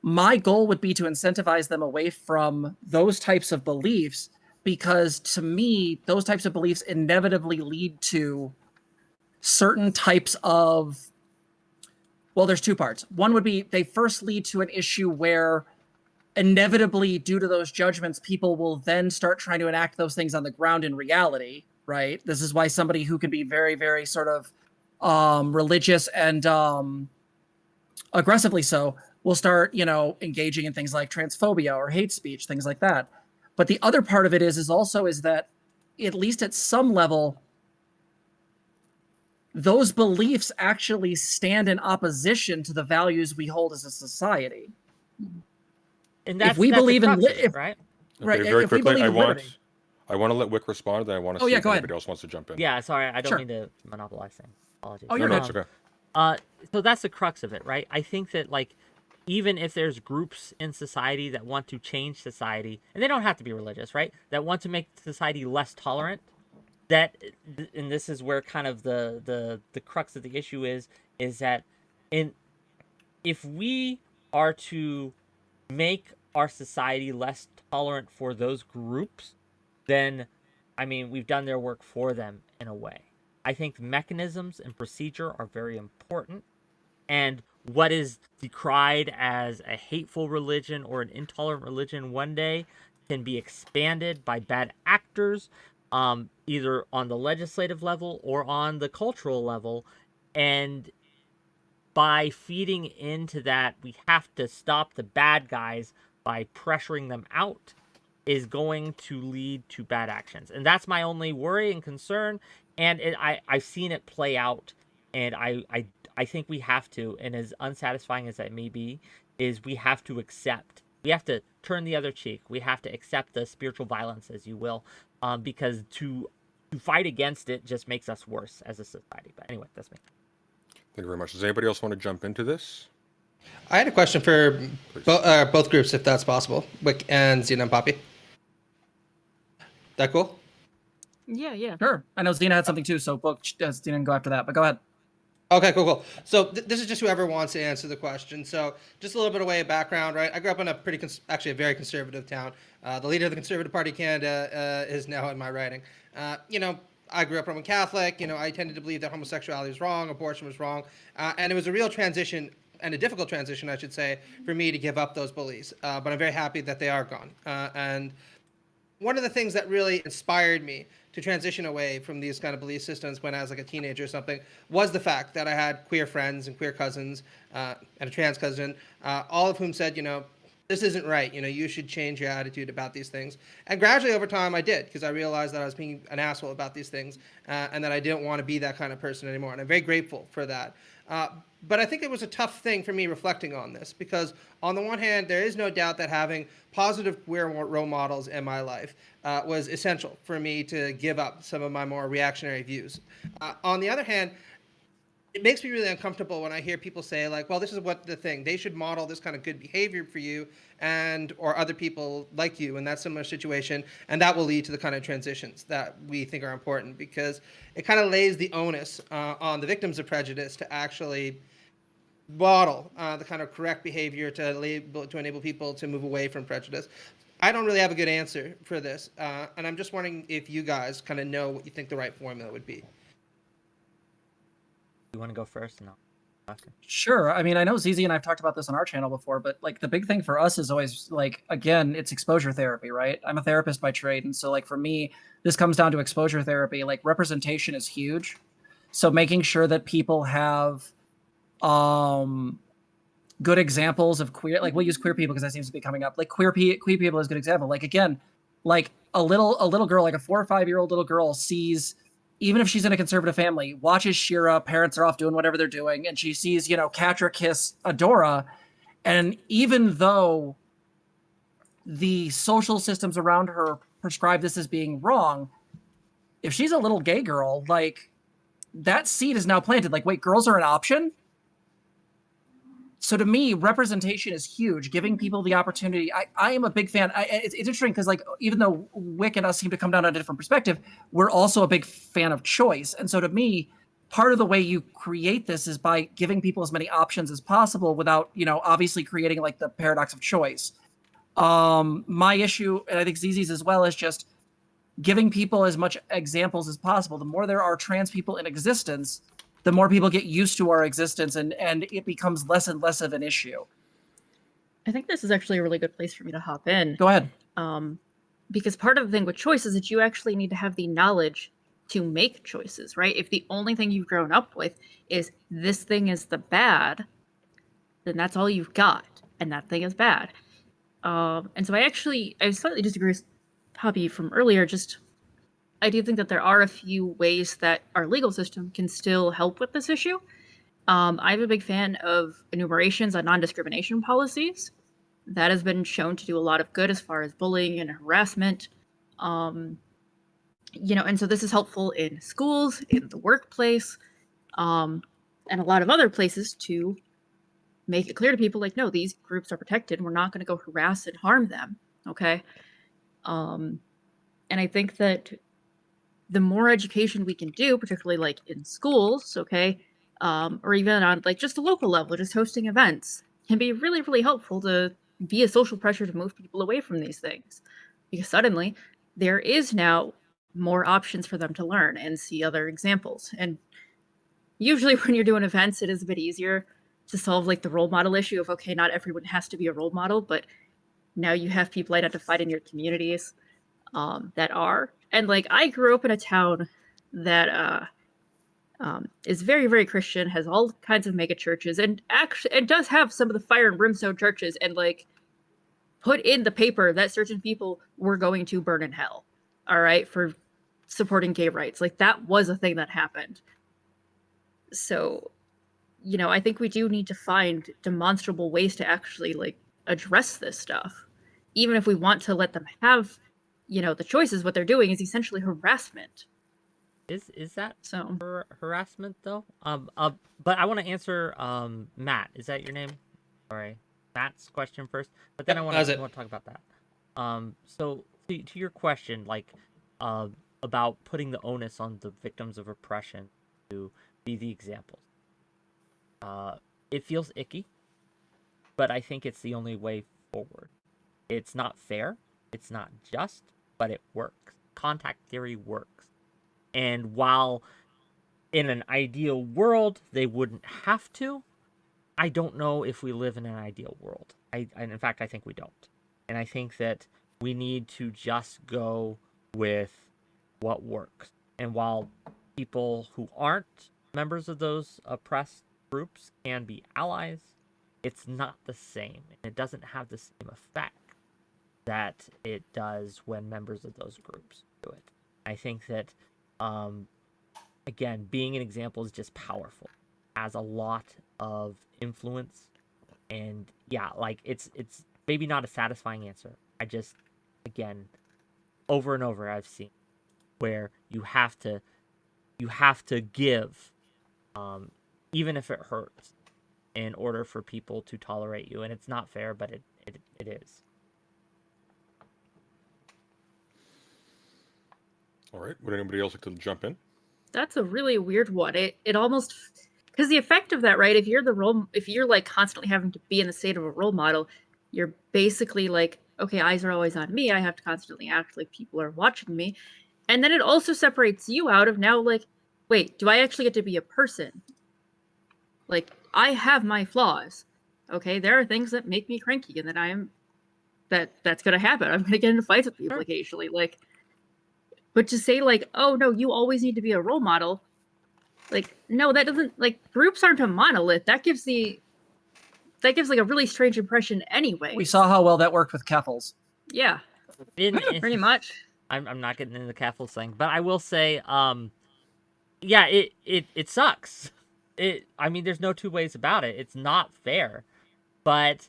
my goal would be to incentivize them away from those types of beliefs, because to me, those types of beliefs inevitably lead to certain types of, well, there's two parts. One would be they first lead to an issue where inevitably, due to those judgments, people will then start trying to enact those things on the ground in reality, right? This is why somebody who can be very, very sort of religious and aggressively so will start, engaging in things like transphobia or hate speech, things like that. But the other part of it is that at least at some level, those beliefs actually stand in opposition to the values we hold as a society. And that's, if we believe in right? Okay, very quickly, I want to let Whick respond, then I want to see if anybody else wants to jump in. Yeah, sorry, I don't mean to monopolize things. Apologies. Oh, you're no, it's okay. So that's the crux of it, right? I think that even if there's groups in society that want to change society, and they don't have to be religious, right? That want to make society less tolerant, and this is where kind of the crux of the issue is that if we are to make our society less tolerant for those groups, then, I mean, we've done their work for them in a way. I think mechanisms and procedure are very important, and what is decried as a hateful religion or an intolerant religion one day can be expanded by bad actors, either on the legislative level or on the cultural level, and by feeding into that, we have to stop the bad guys by pressuring them out, is going to lead to bad actions. And that's my only worry and concern. And I've seen it play out. And I think we have to, and as unsatisfying as that may be, is we have to accept. We have to turn the other cheek. We have to accept the spiritual violence, as you will, because to fight against it just makes us worse as a society. But anyway, that's me. Thank you very much. Does anybody else want to jump into this? I had a question for both groups, if that's possible. Whick and Xena and Poppy. That cool? Yeah. Sure. I know Xena had something too, so Xena can go after that, but go ahead. Okay, cool. So this is just whoever wants to answer the question. So just a little bit of way of background, right? I grew up in a actually a very conservative town. The leader of the Conservative Party of Canada is now in my writing. I grew up Roman Catholic. I tended to believe that homosexuality was wrong, abortion was wrong, and it was a real transition, and a difficult transition, I should say, for me to give up those beliefs. But I'm very happy that they are gone. And one of the things that really inspired me to transition away from these kind of belief systems when I was like a teenager or something was the fact that I had queer friends and queer cousins and a trans cousin, all of whom said, this isn't right. You should change your attitude about these things. And gradually over time I did, because I realized that I was being an asshole about these things and that I didn't want to be that kind of person anymore. And I'm very grateful for that. But I think it was a tough thing for me reflecting on this, because on the one hand, there is no doubt that having positive queer role models in my life was essential for me to give up some of my more reactionary views. On the other hand, it makes me really uncomfortable when I hear people say, like, well, this is what the thing, they should model this kind of good behavior for you or other people like you in that similar situation, and that will lead to the kind of transitions that we think are important, because it kind of lays the onus on the victims of prejudice to actually model the kind of correct behavior to enable people to move away from prejudice. I don't really have a good answer for this, and I'm just wondering if you guys kind of know what you think the right formula would be. You want to go first? No. Sure. I mean, I know ZZ and I've talked about this on our channel before, but the big thing for us is always again, it's exposure therapy, right? I'm a therapist by trade. And so for me, this comes down to exposure therapy. Representation is huge. So making sure that people have good examples of queer, we'll use queer people because that seems to be coming up. Queer people is a good example. Again, a little girl, a 4 or 5 year old little girl sees, even if she's in a conservative family, watches She-Ra, parents are off doing whatever they're doing, and she sees, Catra kiss Adora. And even though the social systems around her prescribe this as being wrong, if she's a little gay girl, that seed is now planted. Like, wait, girls are an option? So to me, representation is huge. Giving people the opportunity. I am a big fan. It's interesting because, like, even though Whick and us seem to come down on a different perspective, we're also a big fan of choice. And so to me, part of the way you create this is by giving people as many options as possible without, obviously creating like the paradox of choice. My issue, and I think 𝕍𝖎's as well, is just giving people as much examples as possible. The more there are trans people in existence, the more people get used to our existence, and it becomes less and less of an issue. I think this is actually a really good place for me to hop in. Go ahead. Because part of the thing with choice is that you actually need to have the knowledge to make choices, right? If the only thing you've grown up with is this thing is the bad, then that's all you've got, and that thing is bad. And so I slightly disagree with Poppy from earlier. I do think that there are a few ways that our legal system can still help with this issue. I'm a big fan of enumerations on non-discrimination policies. That has been shown to do a lot of good as far as bullying and harassment. And so this is helpful in schools, in the workplace, and a lot of other places to make it clear to people, like, no, these groups are protected. We're not going to go harass and harm them. Okay. And I think that the more education we can do, particularly like in schools, okay, or even on like just a local level, just hosting events, can be really, really helpful to be a social pressure to move people away from these things. Because suddenly there is now more options for them to learn and see other examples. And usually when you're doing events, it is a bit easier to solve like the role model issue of, okay, not everyone has to be a role model, but now you have people identified in your communities that are. And like, I grew up in a town that is very, very Christian, has all kinds of mega churches, and actually it does have some of the fire and brimstone churches, and like put in the paper that certain people were going to burn in hell, all right, for supporting gay rights. Like, that was a thing that happened. So, I think we do need to find demonstrable ways to actually like address this stuff, even if we want to let them have the choices. What they're doing is essentially harassment. Is that so harassment though? But I want to answer Matt. Is that your name? Sorry, Matt's question first. But then I want to talk about that. So to your question, like about putting the onus on the victims of oppression to be the examples. It feels icky, but I think it's the only way forward. It's not fair. It's not just, but it works. Contact theory works. And while in an ideal world they wouldn't have to, I don't know if we live in an ideal world. In fact, I think we don't. And I think that we need to just go with what works. And while people who aren't members of those oppressed groups can be allies, it's not the same. And it doesn't have the same effect that it does when members of those groups do it. I think that, again, being an example is just powerful. It has a lot of influence. And yeah, like it's maybe not a satisfying answer. I just, again, over and over I've seen where you have to give, even if it hurts, in order for people to tolerate you. And it's not fair, but it is. All right. Would anybody else like to jump in? That's a really weird one. It almost, because the effect of that, right? If you're like constantly having to be in the state of a role model, you're basically like, okay, eyes are always on me. I have to constantly act like people are watching me. And then it also separates you out of now, like, wait, do I actually get to be a person? Like, I have my flaws. Okay, there are things that make me cranky, and that's gonna happen. I'm gonna get into fights with people occasionally. Like, but to say like, oh no, you always need to be a role model, like, no, that doesn't, like, groups aren't a monolith. That gives like a really strange impression anyway. We saw how well that worked with Keffels. Yeah. Pretty much. I'm not getting into the Keffels thing, but I will say, yeah, it sucks. I mean, there's no two ways about it. It's not fair. But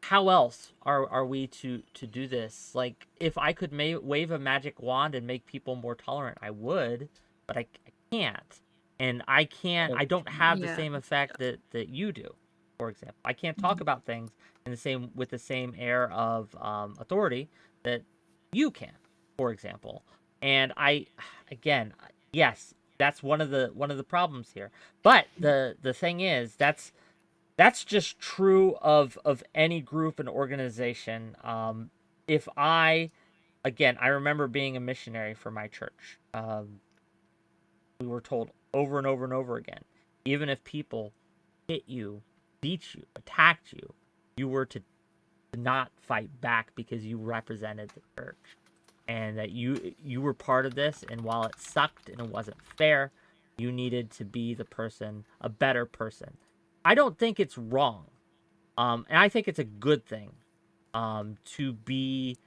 how else are we to do this? Like, if I could wave a magic wand and make people more tolerant, I would, but I can't. And I don't have the Yeah. same effect that you do, for example. I can't talk about things with the same air of authority that you can, for example. And again, yes, that's one of the problems here. But the thing is, that's just true of any group and organization. If I remember being a missionary for my church. We were told over and over and over again, even if people hit you, beat you, attacked you, you were to not fight back because you represented the church, and that you were part of this. And while it sucked and it wasn't fair, you needed to be a better person. I don't think it's wrong, and I think it's a good thing, to be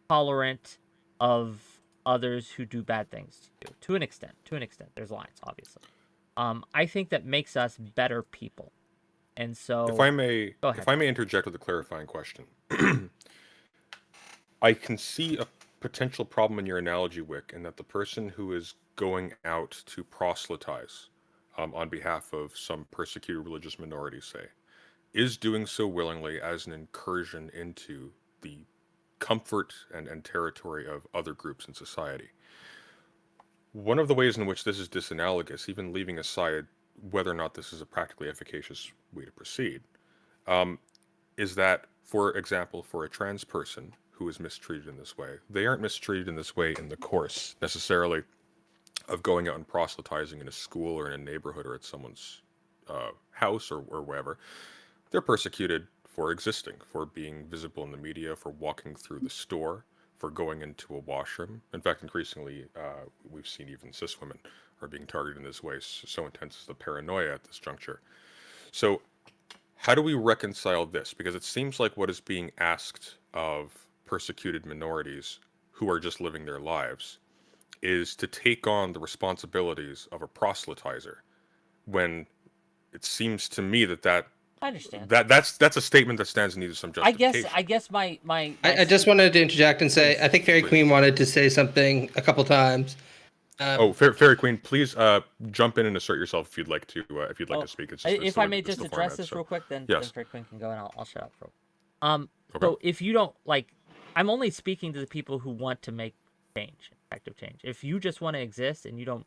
tolerant of others who do bad things to you, to an extent. There's lines, obviously. I think that makes us better people. And so, if I may interject with a clarifying question, I can see a potential problem in your analogy, Whick, in that the person who is going out to proselytize on behalf of some persecuted religious minority, say, is doing so willingly as an incursion into the comfort and territory of other groups in society. One of the ways in which this is disanalogous, even leaving aside whether or not this is a practically efficacious way to proceed, is that, for example, for a trans person who is mistreated in this way, they aren't mistreated in this way in the course, necessarily, of going out and proselytizing in a school or in a neighborhood or at someone's house or wherever. They're persecuted for existing, for being visible in the media, for walking through the store, for going into a washroom. In fact, increasingly, we've seen even cis women are being targeted in this way. So intense is the paranoia at this juncture. So how do we reconcile this? Because it seems like what is being asked of persecuted minorities who are just living their lives is to take on the responsibilities of a proselytizer, when it seems to me that I understand. That's a statement that stands in need of some justification. I guess my I just wanted to interject and say, I think FairyQueen wanted to say something a couple times. FairyQueen, please jump in and assert yourself if you'd like to speak. If I may just address this real quick, then FairyQueen can go, and I'll shut up for okay. So if you don't I'm only speaking to the people who want to make change, effective change. If you just want to exist and you don't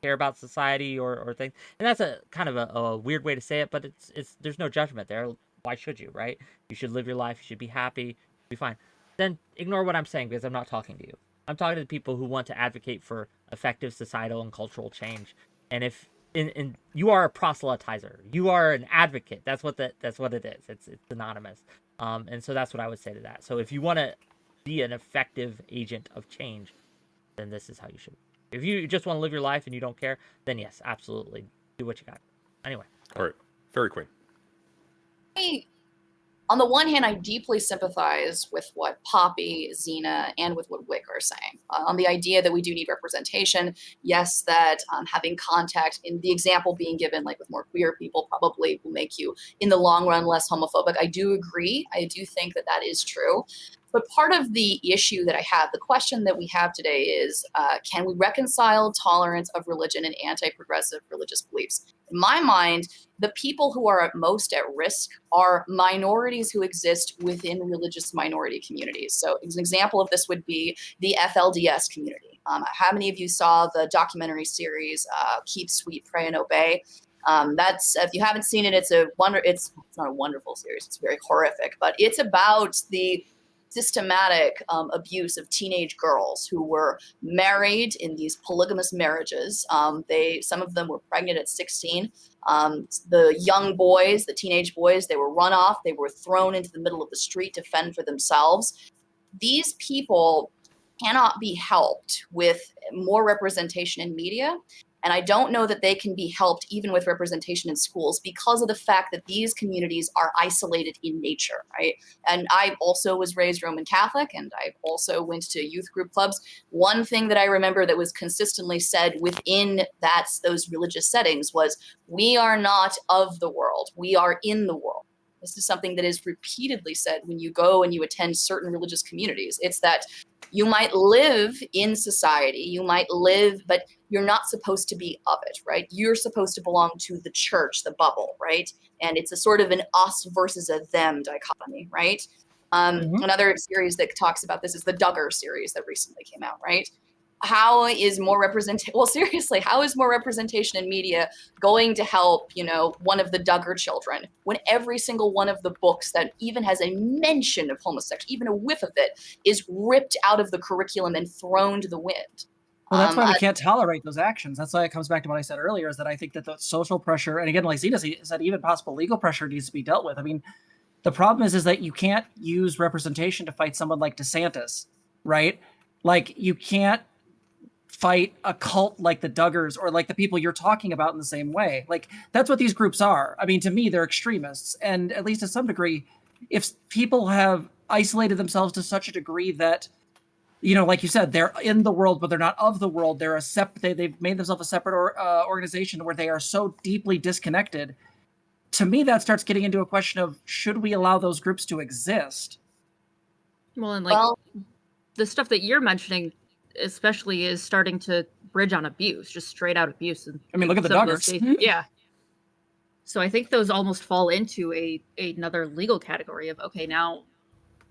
care about society or things, and that's a kind of a weird way to say it, but it's there's no judgment there. Why should you, right? You should live your life, you should be happy, be fine. Then ignore what I'm saying, because I'm not talking to you. I'm talking to the people who want to advocate for effective societal and cultural change. And if you are a proselytizer, you are an advocate. That's what it is. It's synonymous. And so that's what I would say to that. So if you want to be an effective agent of change, then this is how you should. If you just want to live your life and you don't care, then yes, absolutely, do what you got. Anyway. All right, FairyQueen. On the one hand, I deeply sympathize with what Poppy, Xena, and with what Whick are saying on the idea that we do need representation. Yes, that having contact, in the example being given, like with more queer people, probably will make you, in the long run, less homophobic. I do agree. I do think that is true. But part of the issue that I have, the question that we have today is, can we reconcile tolerance of religion and anti-progressive religious beliefs? In my mind, the people who are most at risk are minorities who exist within religious minority communities. So an example of this would be the FLDS community. How many of you saw the documentary series, Keep Sweet, Pray and Obey? That's, if you haven't seen it, it's not a wonderful series. It's very horrific, but it's about the systematic abuse of teenage girls who were married in these polygamous marriages. Some of them were pregnant at 16. The young boys, the teenage boys, they were run off. They were thrown into the middle of the street to fend for themselves. These people cannot be helped with more representation in media. And I don't know that they can be helped even with representation in schools because of the fact that these communities are isolated in nature, right? And I also was raised Roman Catholic, and I also went to youth group clubs. One thing that I remember that was consistently said within those religious settings was, we are not of the world, we are in the world. This is something that is repeatedly said when you go and you attend certain religious communities. It's that you might live in society, but you're not supposed to be of it, right? You're supposed to belong to the church, the bubble, right? And it's a sort of an us versus a them dichotomy, right? Another series that talks about this is the Duggar series that recently came out, right? How is more representation? Well, seriously, how is more representation in media going to help, you know, one of the Duggar children when every single one of the books that even has a mention of homosexuality, even a whiff of it, is ripped out of the curriculum and thrown to the wind? Well, that's why we can't tolerate those actions. That's why it comes back to what I said earlier, is that I think that the social pressure, and again, like Zena said, even possible legal pressure needs to be dealt with. I mean, the problem is that you can't use representation to fight someone like DeSantis, right? Like, you can't fight a cult like the Duggars or like the people you're talking about in the same way. Like, that's what these groups are. I mean, to me, they're extremists. And at least to some degree, if people have isolated themselves to such a degree that, you know, like you said, they're in the world, but they're not of the world. They're they've made themselves a separate organization where they are so deeply disconnected. To me, that starts getting into a question of, should we allow those groups to exist? Well, and like the stuff that you're mentioning, especially, is starting to bridge on abuse, just straight out abuse. And I mean, look at the Duggars. Yeah. So I think those almost fall into another legal category of, okay, now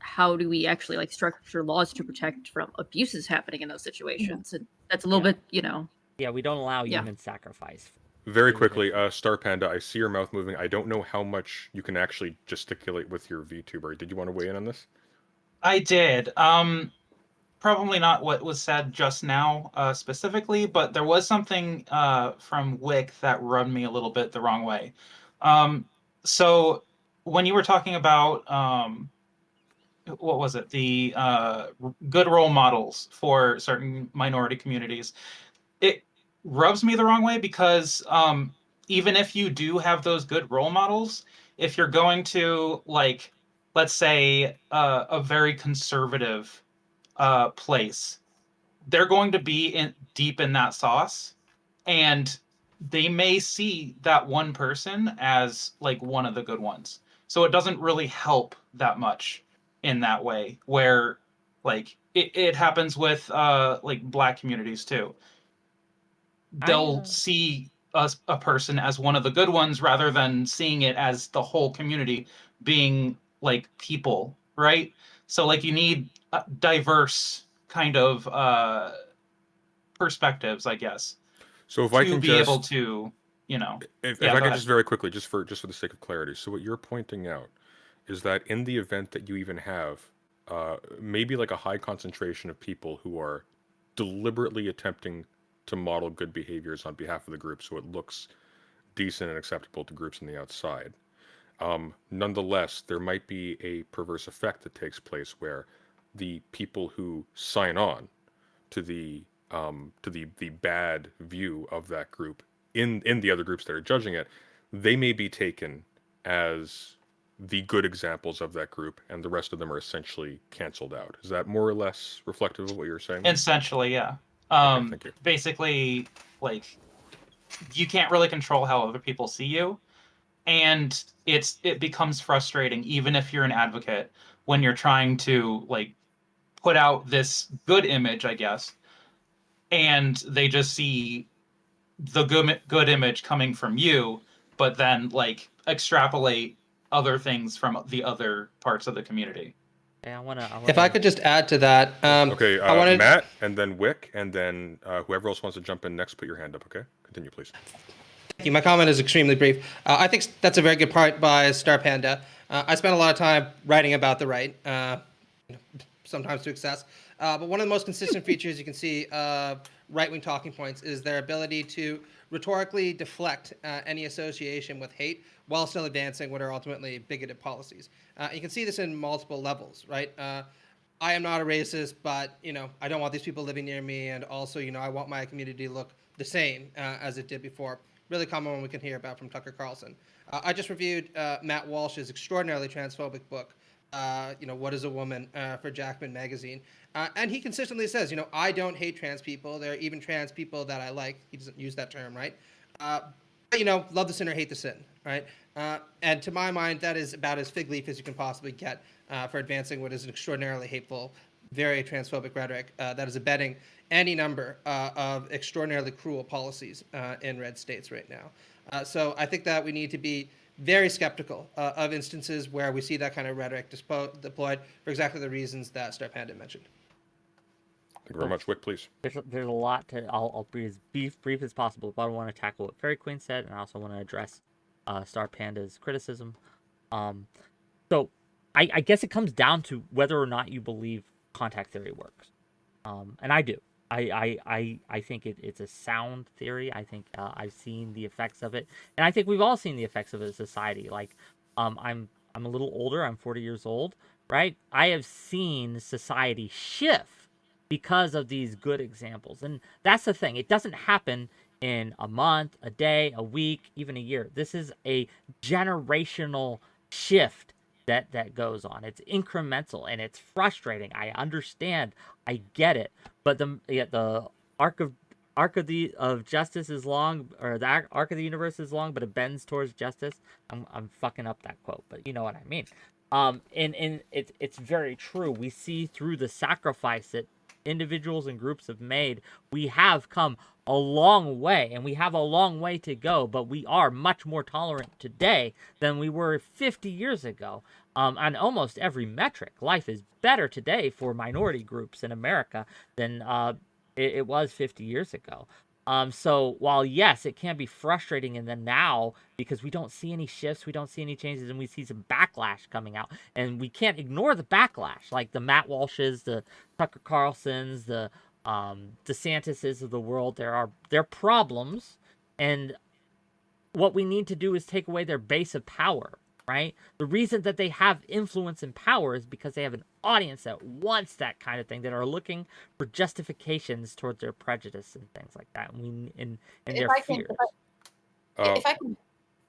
how do we actually like structure laws to protect from abuses happening in those situations? And that's a little bit, you know. Yeah, we don't allow human sacrifice. Very quickly, Star Panda, I see your mouth moving. I don't know how much you can actually gesticulate with your VTuber. Did you want to weigh in on this? I did. Probably not what was said just now specifically, but there was something from Whick that rubbed me a little bit the wrong way. So when you were talking about, what was it? The good role models for certain minority communities, it rubs me the wrong way because even if you do have those good role models, if you're going to, like, let's say a very conservative place, they're going to be deep in that sauce, and they may see that one person as like one of the good ones. So it doesn't really help that much in that way, where like it happens with like Black communities too. They'll see a person as one of the good ones rather than seeing it as the whole community being like people, right? So like you need diverse kind of perspectives, I guess. So if I can be able to, you know, if I can just very quickly, just for the sake of clarity. So what you're pointing out is that in the event that you even have maybe like a high concentration of people who are deliberately attempting to model good behaviors on behalf of the group so it looks decent and acceptable to groups on the outside. Nonetheless, there might be a perverse effect that takes place where the people who sign on to the bad view of that group in the other groups that are judging it, they may be taken as the good examples of that group, and the rest of them are essentially canceled out. Is that more or less reflective of what you're saying? Essentially, yeah. Okay, thank you. Basically, like, you can't really control how other people see you, and it becomes frustrating, even if you're an advocate, when you're trying to like put out this good image, I guess, and they just see the good image coming from you, but then like extrapolate other things from the other parts of the community. Yeah, I wanna... If I could just add to that. Okay, I wanted... Matt, and then Whick, and then whoever else wants to jump in next, put your hand up, okay? Continue, please. Thank you. My comment is extremely brief. I think that's a very good part by Star Panda. I spent a lot of time writing about the right, sometimes to excess. But one of the most consistent features you can see of right-wing talking points is their ability to rhetorically deflect any association with hate while still advancing what are ultimately bigoted policies. You can see this in multiple levels, right? I am not a racist, but, you know, I don't want these people living near me, and also, you know, I want my community to look the same as it did before. Really common one we can hear about from Tucker Carlson. I just reviewed Matt Walsh's extraordinarily transphobic book, you know, What is a Woman, for Jackman magazine. And he consistently says, you know, I don't hate trans people. There are even trans people that I like. He doesn't use that term, right? But, you know, love the sinner, hate the sin, right? And to my mind, that is about as fig leaf as you can possibly get for advancing what is an extraordinarily hateful very transphobic rhetoric that is abetting any number of extraordinarily cruel policies in red states right now. So I think that we need to be very skeptical of instances where we see that kind of rhetoric deployed for exactly the reasons that Star Panda mentioned. Thank you very much. Whick, please. There's a lot to. I'll be as brief as possible, but I want to tackle what FairyQueen said, and I also want to address Star Panda's criticism. So I guess it comes down to whether or not you believe contact theory works, and I do. I think it's a sound theory. I think I've seen the effects of it, and I think we've all seen the effects of it as society. Like, I'm a little older. I'm 40 years old, right? I have seen society shift because of these good examples, and that's the thing. It doesn't happen in a month, a day, a week, even a year. This is a generational shift that goes on. It's incremental and it's frustrating. I understand. I get it. But the arc of justice is long, or the arc of the universe is long, but it bends towards justice. I'm fucking up that quote, but you know what I mean. And it's very true. We see through the sacrifice that individuals and groups have made, we have come a long way, and we have a long way to go, but we are much more tolerant today than we were 50 years ago. On almost every metric, life is better today for minority groups in America than it was 50 years ago. So while yes, it can be frustrating in the now because we don't see any shifts, we don't see any changes, and we see some backlash coming out, and we can't ignore the backlash, like the Matt Walshes, the Tucker Carlsons, the DeSantis's of the world. There are problems, and what we need to do is take away their base of power. Right? The reason that they have influence and power is because they have an audience that wants that kind of thing, that are looking for justifications towards their prejudice and things like that, and their fears. If I can,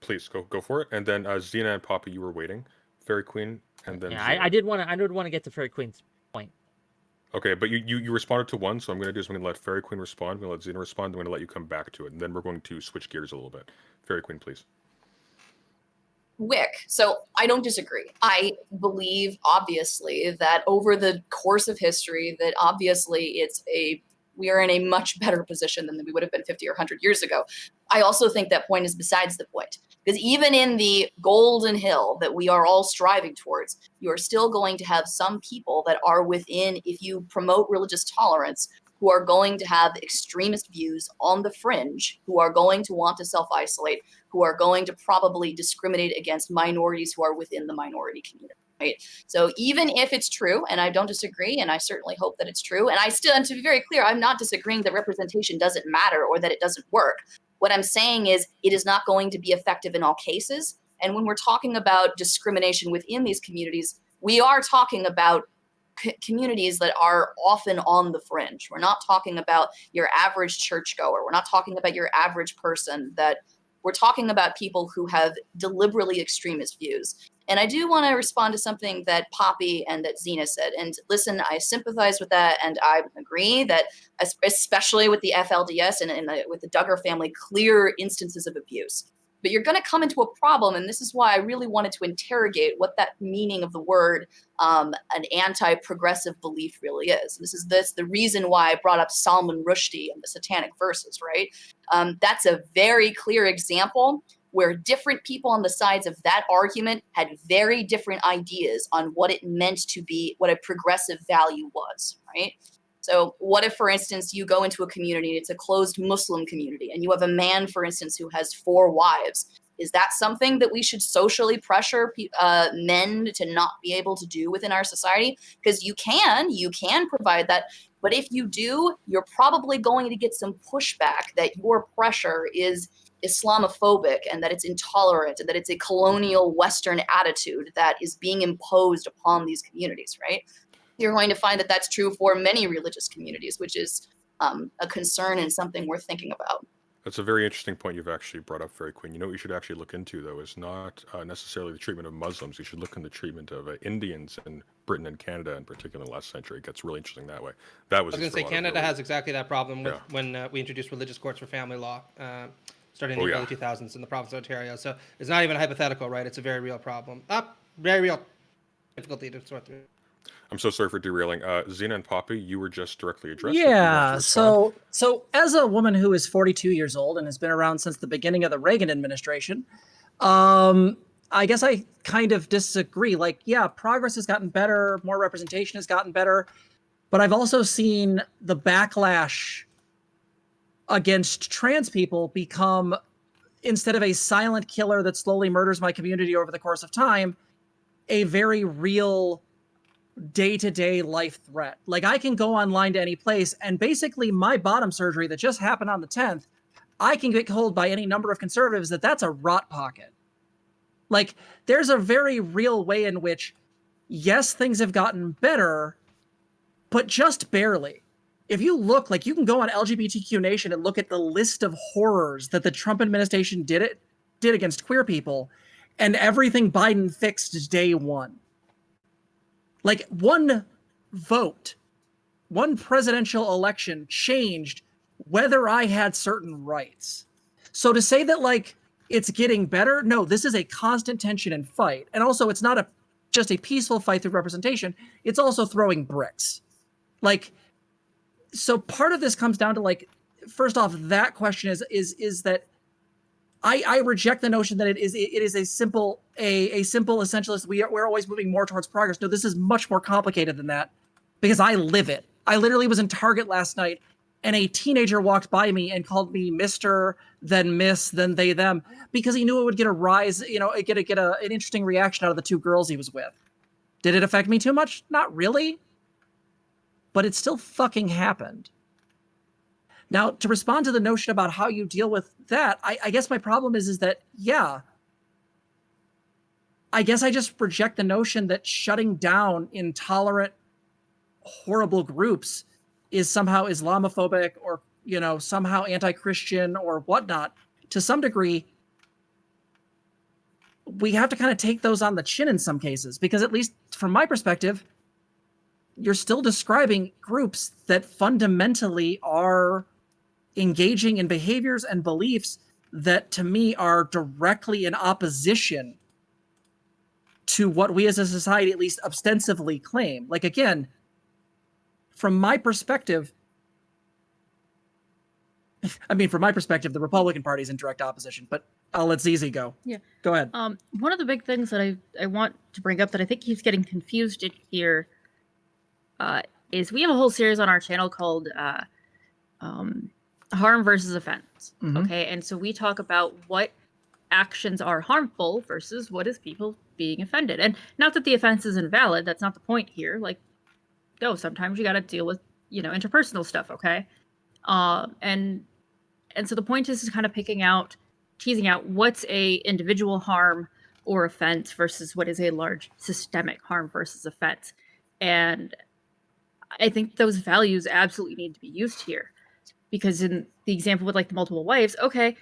please go for it. And then Xena and Poppy, you were waiting. FairyQueen, and then yeah, I did want to get to FairyQueen's point. Okay, but you responded to one, so I'm going to do is I'm going to let FairyQueen respond, I'm going to let Xena respond, I'm going to let you come back to it, and then we're going to switch gears a little bit. FairyQueen, please. Whick. So I don't disagree. I believe, obviously, that over the course of history, that obviously we are in a much better position than we would have been 50 or 100 years ago. I also think that point is besides the point. Because even in the golden hill that we are all striving towards, you are still going to have some people that are within, if you promote religious tolerance, who are going to have extremist views on the fringe, who are going to want to self-isolate, who are going to probably discriminate against minorities who are within the minority community, right? So even if it's true, and I don't disagree, and I certainly hope that it's true, and to be very clear, I'm not disagreeing that representation doesn't matter or that it doesn't work. What I'm saying is it is not going to be effective in all cases. And when we're talking about discrimination within these communities, we are talking about communities that are often on the fringe. We're not talking about your average churchgoer. We're not talking about your average person. We're talking about people who have deliberately extremist views. And I do want to respond to something that Poppy and that Xena said. And listen, I sympathize with that, and I agree that, especially with the FLDS and with the Duggar family, clear instances of abuse. But you're going to come into a problem, and this is why I really wanted to interrogate what that meaning of the word an anti-progressive belief really is. This is the reason why I brought up Salman Rushdie and the Satanic Verses, right? That's a very clear example where different people on the sides of that argument had very different ideas on what it meant to be, what a progressive value was, right? So what if, for instance, you go into a community, it's a closed Muslim community, and you have a man, for instance, who has 4 wives? Is that something that we should socially pressure men to not be able to do within our society? Because you can provide that. But if you do, you're probably going to get some pushback that your pressure is Islamophobic and that it's intolerant and that it's a colonial Western attitude that is being imposed upon these communities, right? You're going to find that that's true for many religious communities, which is a concern and something we're thinking about. That's a very interesting point you've actually brought up, FairyQueen. You know what you should actually look into, though, is not necessarily the treatment of Muslims. You should look in the treatment of Indians in Britain and Canada, in particular, in the last century. It gets really interesting that way. That was. I was going to say Canada has exactly that problem with when we introduced religious courts for family law, starting in the early 2000s in the province of Ontario. So it's not even hypothetical, right? It's a very real problem. Very real difficulty to sort through. I'm so sorry for derailing. Xena and Poppy, you were just directly addressed. If you want to Yeah. respond. So as a woman who is 42 years old and has been around since the beginning of the Reagan administration, I guess I kind of disagree. Like, yeah, progress has gotten better, more representation has gotten better, but I've also seen the backlash against trans people become, instead of a silent killer that slowly murders my community over the course of time, a very real day-to-day life threat. Like, I can go online to any place, and basically my bottom surgery that just happened on the 10th, I can get told by any number of conservatives that that's a rot pocket. Like, there's a very real way in which, yes, things have gotten better, but just barely. If you look, like, you can go on LGBTQ Nation and look at the list of horrors that the Trump administration did against queer people, and everything Biden fixed day one. Like, one vote, one presidential election changed whether I had certain rights. So to say that, like, it's getting better, no, this is a constant tension and fight. And also, it's not just a peaceful fight through representation, it's also throwing bricks. Like, so part of this comes down to, like, first off, that question is that I reject the notion that it is a simple essentialist. We're always moving more towards progress. No, this is much more complicated than that, because I live it. I literally was in Target last night, and a teenager walked by me and called me Mr., then Miss, then they, them, because he knew it would get a rise, get an interesting reaction out of the two girls he was with. Did it affect me too much? Not really. But it still fucking happened. Now, to respond to the notion about how you deal with that, I guess my problem is that, yeah, I guess I just reject the notion that shutting down intolerant, horrible groups is somehow Islamophobic or, somehow anti-Christian or whatnot. To some degree, we have to kind of take those on the chin in some cases, because at least from my perspective, you're still describing groups that fundamentally are engaging in behaviors and beliefs that, to me, are directly in opposition to what we as a society at least ostensibly claim. Like, again, from my perspective, the Republican Party is in direct opposition, but I'll let ZZ go. Yeah. Go ahead. One of the big things that I want to bring up that I think keeps getting confused in here is we have a whole series on our channel called harm versus offense. Mhm. Okay. And so we talk about what actions are harmful versus what is people being offended. And not that the offense is invalid. That's not the point here. Like, no, sometimes you got to deal with, interpersonal stuff. Okay. And so the point is kind of teasing out what's a individual harm or offense versus what is a large systemic harm versus offense. And I think those values absolutely need to be used here, because in the example with, like, the multiple wives, okay,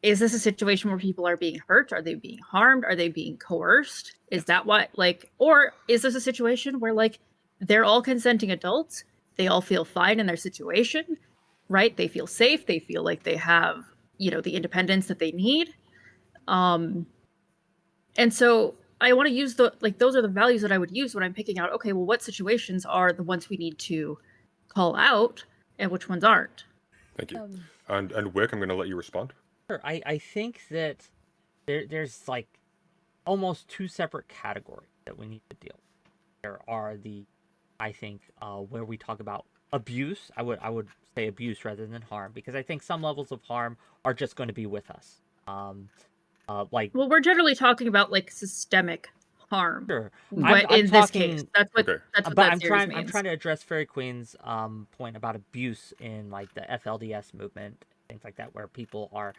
is this a situation where people are being hurt? Are they being harmed? Are they being coerced? Is that what, like, or is this a situation where, like, they're all consenting adults, they all feel fine in their situation, right? They feel safe, they feel like they have, the independence that they need. And so I want to use those are the values that I would use when I'm picking out, okay, well, what situations are the ones we need to call out and which ones aren't? Thank you. And Wick, I'm going to let you respond. Sure. I think that there's like almost two separate categories that we need to deal with. There are where we talk about abuse. I would say abuse rather than harm, because I think some levels of harm are just going to be with us. Well, we're generally talking about, like, systemic harm. Sure. But in this case, that's what but that I'm series means. trying to address FairyQueen's point about abuse in, like, the FLDS movement, things like that, where people are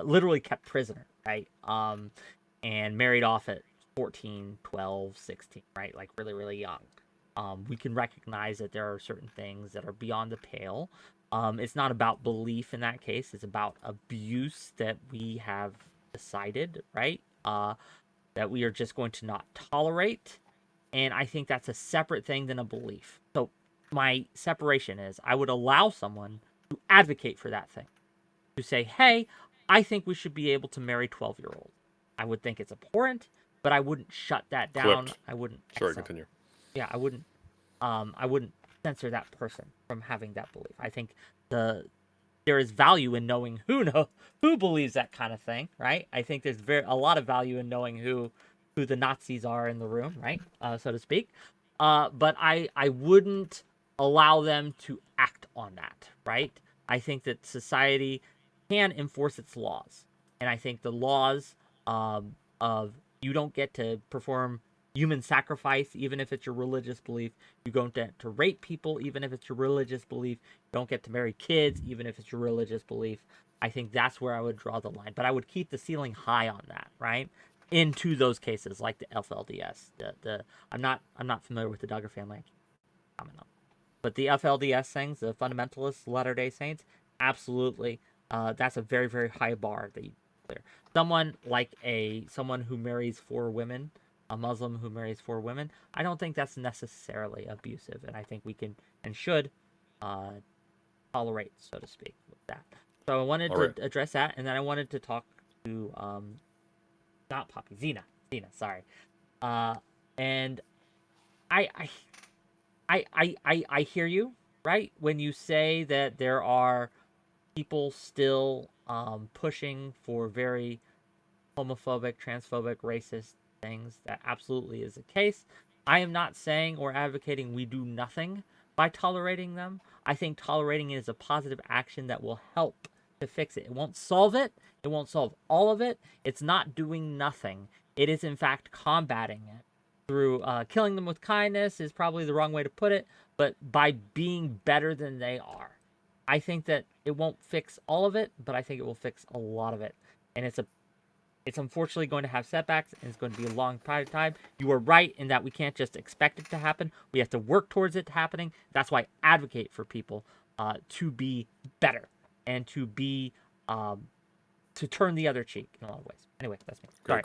literally kept prisoner, right? And married off at 14, 12, 16, right? Like, really, really young. We can recognize that there are certain things that are beyond the pale. It's not about belief in that case. It's about abuse that we have decided, right? That we are just going to not tolerate. And I think that's a separate thing than a belief. So my separation is, I would allow someone to advocate for that thing. To say, hey, I think we should be able to marry 12-year-olds. I would think it's abhorrent, but I wouldn't shut that down. Clipped. I wouldn't. Sorry, continue. Yeah, I wouldn't I wouldn't censor that person from having that belief. I think there is value in knowing who believes that kind of thing, right? I think there's a lot of value in knowing who the Nazis are in the room, right, so to speak. But I wouldn't allow them to act on that, right? I think that society can enforce its laws, and I think the laws of you don't get to perform human sacrifice even if it's your religious belief. You don't get to rape people even if it's your religious belief. You don't get to marry kids even if it's your religious belief. I think that's where I would draw the line, but I would keep the ceiling high on that, right? Into those cases like the FLDS. I'm not familiar with the Duggar family. But the FLDS things, the fundamentalist Latter-day Saints, absolutely. That's a very, very high bar that you clear. Someone who marries 4 women, a Muslim who marries 4 women, I don't think that's necessarily abusive, and I think we can and should tolerate, so to speak, with that. So I wanted to address that, and then I wanted to talk to not Poppy, Zena, sorry. And I hear you, right? When you say that there are people still pushing for very homophobic, transphobic, racist things, that absolutely is the case. I am not saying or advocating we do nothing by tolerating them. I think tolerating it is a positive action that will help to fix it. It won't solve it. It won't solve all of it. It's not doing nothing. It is, in fact, combating it. Through killing them with kindness is probably the wrong way to put it, but by being better than they are. I think that it won't fix all of it, but I think it will fix a lot of it. And it's unfortunately going to have setbacks, and it's going to be a long time. You are right in that we can't just expect it to happen. We have to work towards it happening. That's why I advocate for people to be better and to be to turn the other cheek in a lot of ways. Anyway, that's me. Sorry,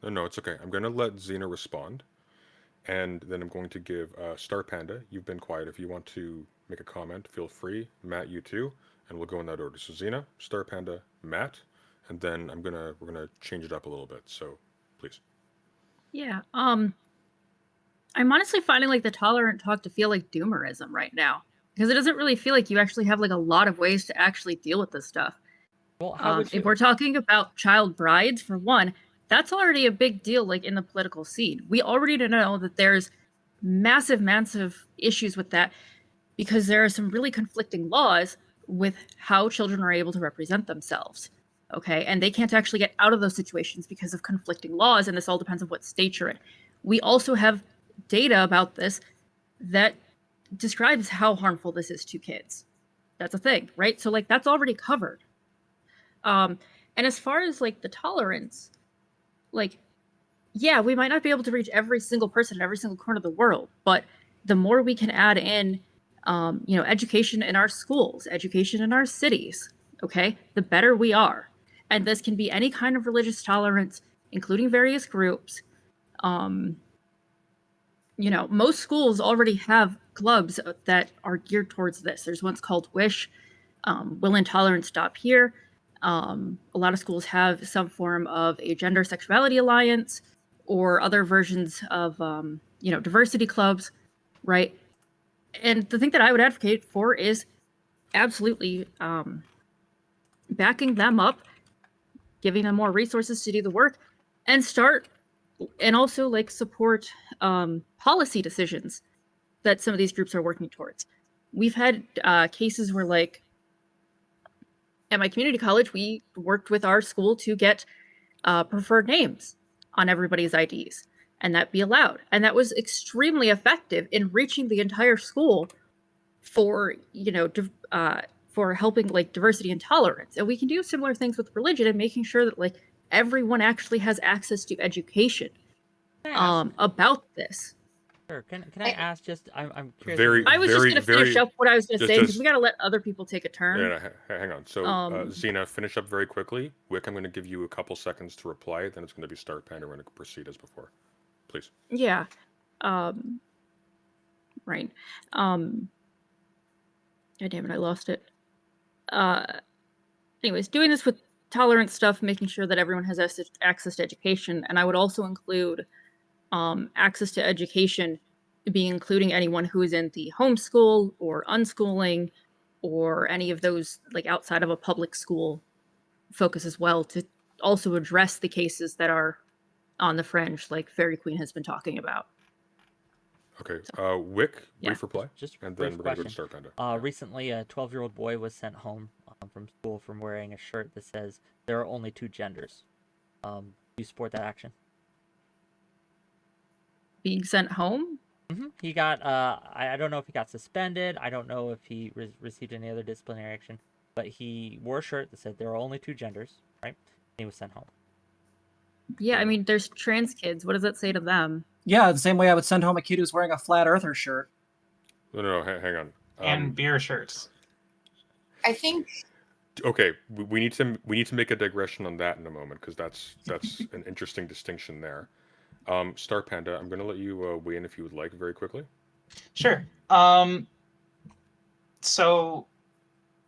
No, it's okay. I'm going to let Zena respond, and then I'm going to give Star Panda. You've been quiet. If you want to make a comment, feel free. Matt, you too, and we'll go in that order. So Zena, Star Panda, Matt, and then we're gonna change it up a little bit. So please. Yeah. I'm honestly finding like the tolerant talk to feel like doomerism right now, because it doesn't really feel like you actually have like a lot of ways to actually deal with this stuff. Well, if we're talking about child brides, for one, that's already a big deal, like in the political scene. We already know that there's massive issues with that, because there are some really conflicting laws with how children are able to represent themselves. Okay, and they can't actually get out of those situations because of conflicting laws, and this all depends on what state you're in. We also have data about this that describes how harmful this is to kids. That's a thing, right? So like that's already covered. And as far as like the tolerance, like, yeah, we might not be able to reach every single person in every single corner of the world, but the more we can add in, education in our schools, education in our cities, okay, the better we are. And this can be any kind of religious tolerance, including various groups. Most schools already have clubs that are geared towards this. There's ones called WISH, Will Intolerance Stop Here. A lot of schools have some form of a gender sexuality alliance or other versions of, diversity clubs, right? And the thing that I would advocate for is absolutely backing them up, giving them more resources to do the work, and also like support policy decisions that some of these groups are working towards. We've had cases where, like, at my community college, we worked with our school to get preferred names on everybody's IDs, and that be allowed. And that was extremely effective in reaching the entire school for, for helping like diversity and tolerance. And we can do similar things with religion and making sure that like everyone actually has access to education about this. Sure. Can I ask? Just I'm curious. I was just going to finish up what I was going to say, because we got to let other people take a turn. Yeah, hang on. So Zena, finish up very quickly. Whick, I'm going to give you a couple seconds to reply. Then it's going to be Star Panda. We're going to proceed as before. Please. Yeah. Right. God damn it, I lost it. Anyways, doing this with tolerance stuff, making sure that everyone has access to education, and I would also include access to education be including anyone who is in the homeschool or unschooling or any of those like outside of a public school focus as well, to also address the cases that are on the fringe, like FairyQueen has been talking about. Okay. Whick, Yeah. brief reply, Just a and brief then we're going to go to question. Star Panda. Recently, a 12-year-old boy was sent home from school from wearing a shirt that says there are only 2 genders. Do you support that action? Being sent home? He got, I don't know if he got suspended. I don't know if he received any other disciplinary action, but he wore a shirt that said there are only 2 genders, right? And he was sent home. Yeah, I mean, there's trans kids. What does that say to them? Yeah, the same way I would send home a kid who's wearing a flat earther shirt. No, hang on. And beer shirts. I think Okay, we need to make a digression on that in a moment, because that's an interesting distinction there. Star Panda, I'm going to let you weigh in if you would like, very quickly. Sure. So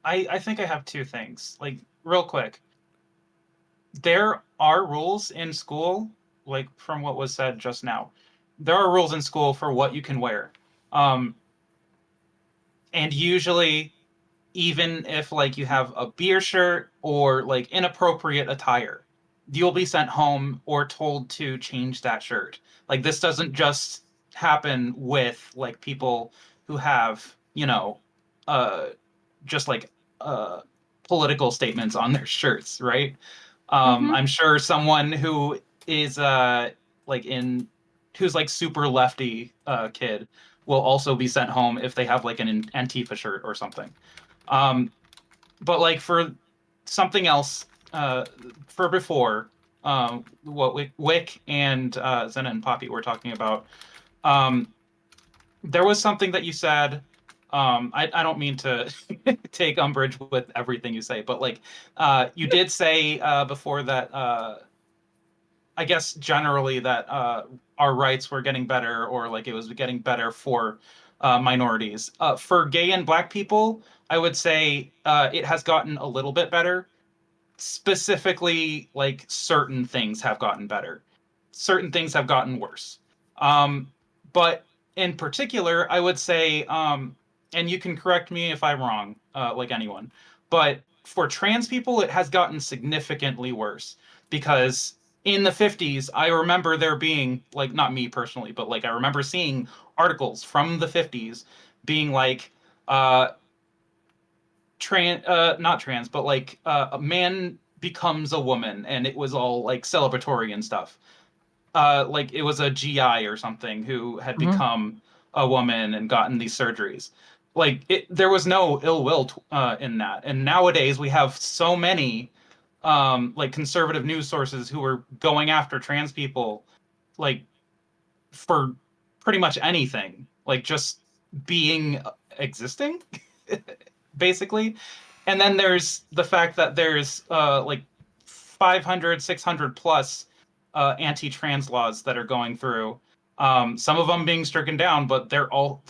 I think I have 2 things. Like, real quick. There are rules in school, like from what was said just now. There are rules in school for what you can wear. And usually, even if like you have a beer shirt or like inappropriate attire, you'll be sent home or told to change that shirt. Like, this doesn't just happen with like people who have, you know, just like political statements on their shirts, right? I'm sure someone who is who's like super lefty kid will also be sent home if they have like an Antifa shirt or something. But like for something else, for before, what Whick and Zena and Poppy were talking about, there was something that you said. I don't mean to take umbrage with everything you say, but like you did say before that I guess generally that our rights were getting better, or like it was getting better for minorities. For gay and black people, I would say it has gotten a little bit better. Specifically, like certain things have gotten better. Certain things have gotten worse. But in particular, I would say, and you can correct me if I'm wrong, like anyone, but for trans people, it has gotten significantly worse, because in the 50s, I remember there being, like, not me personally, but like I remember seeing articles from the 50s being like, not trans, but like a man becomes a woman, and it was all like celebratory and stuff. Like it was a GI or something who had become a woman and gotten these surgeries. Like there was no ill will in that. And nowadays we have so many like conservative news sources who are going after trans people, like for pretty much anything, like just being existing, basically. And then there's the fact that there's like 500, 600 plus anti-trans laws that are going through. Some of them being stricken down, but they're all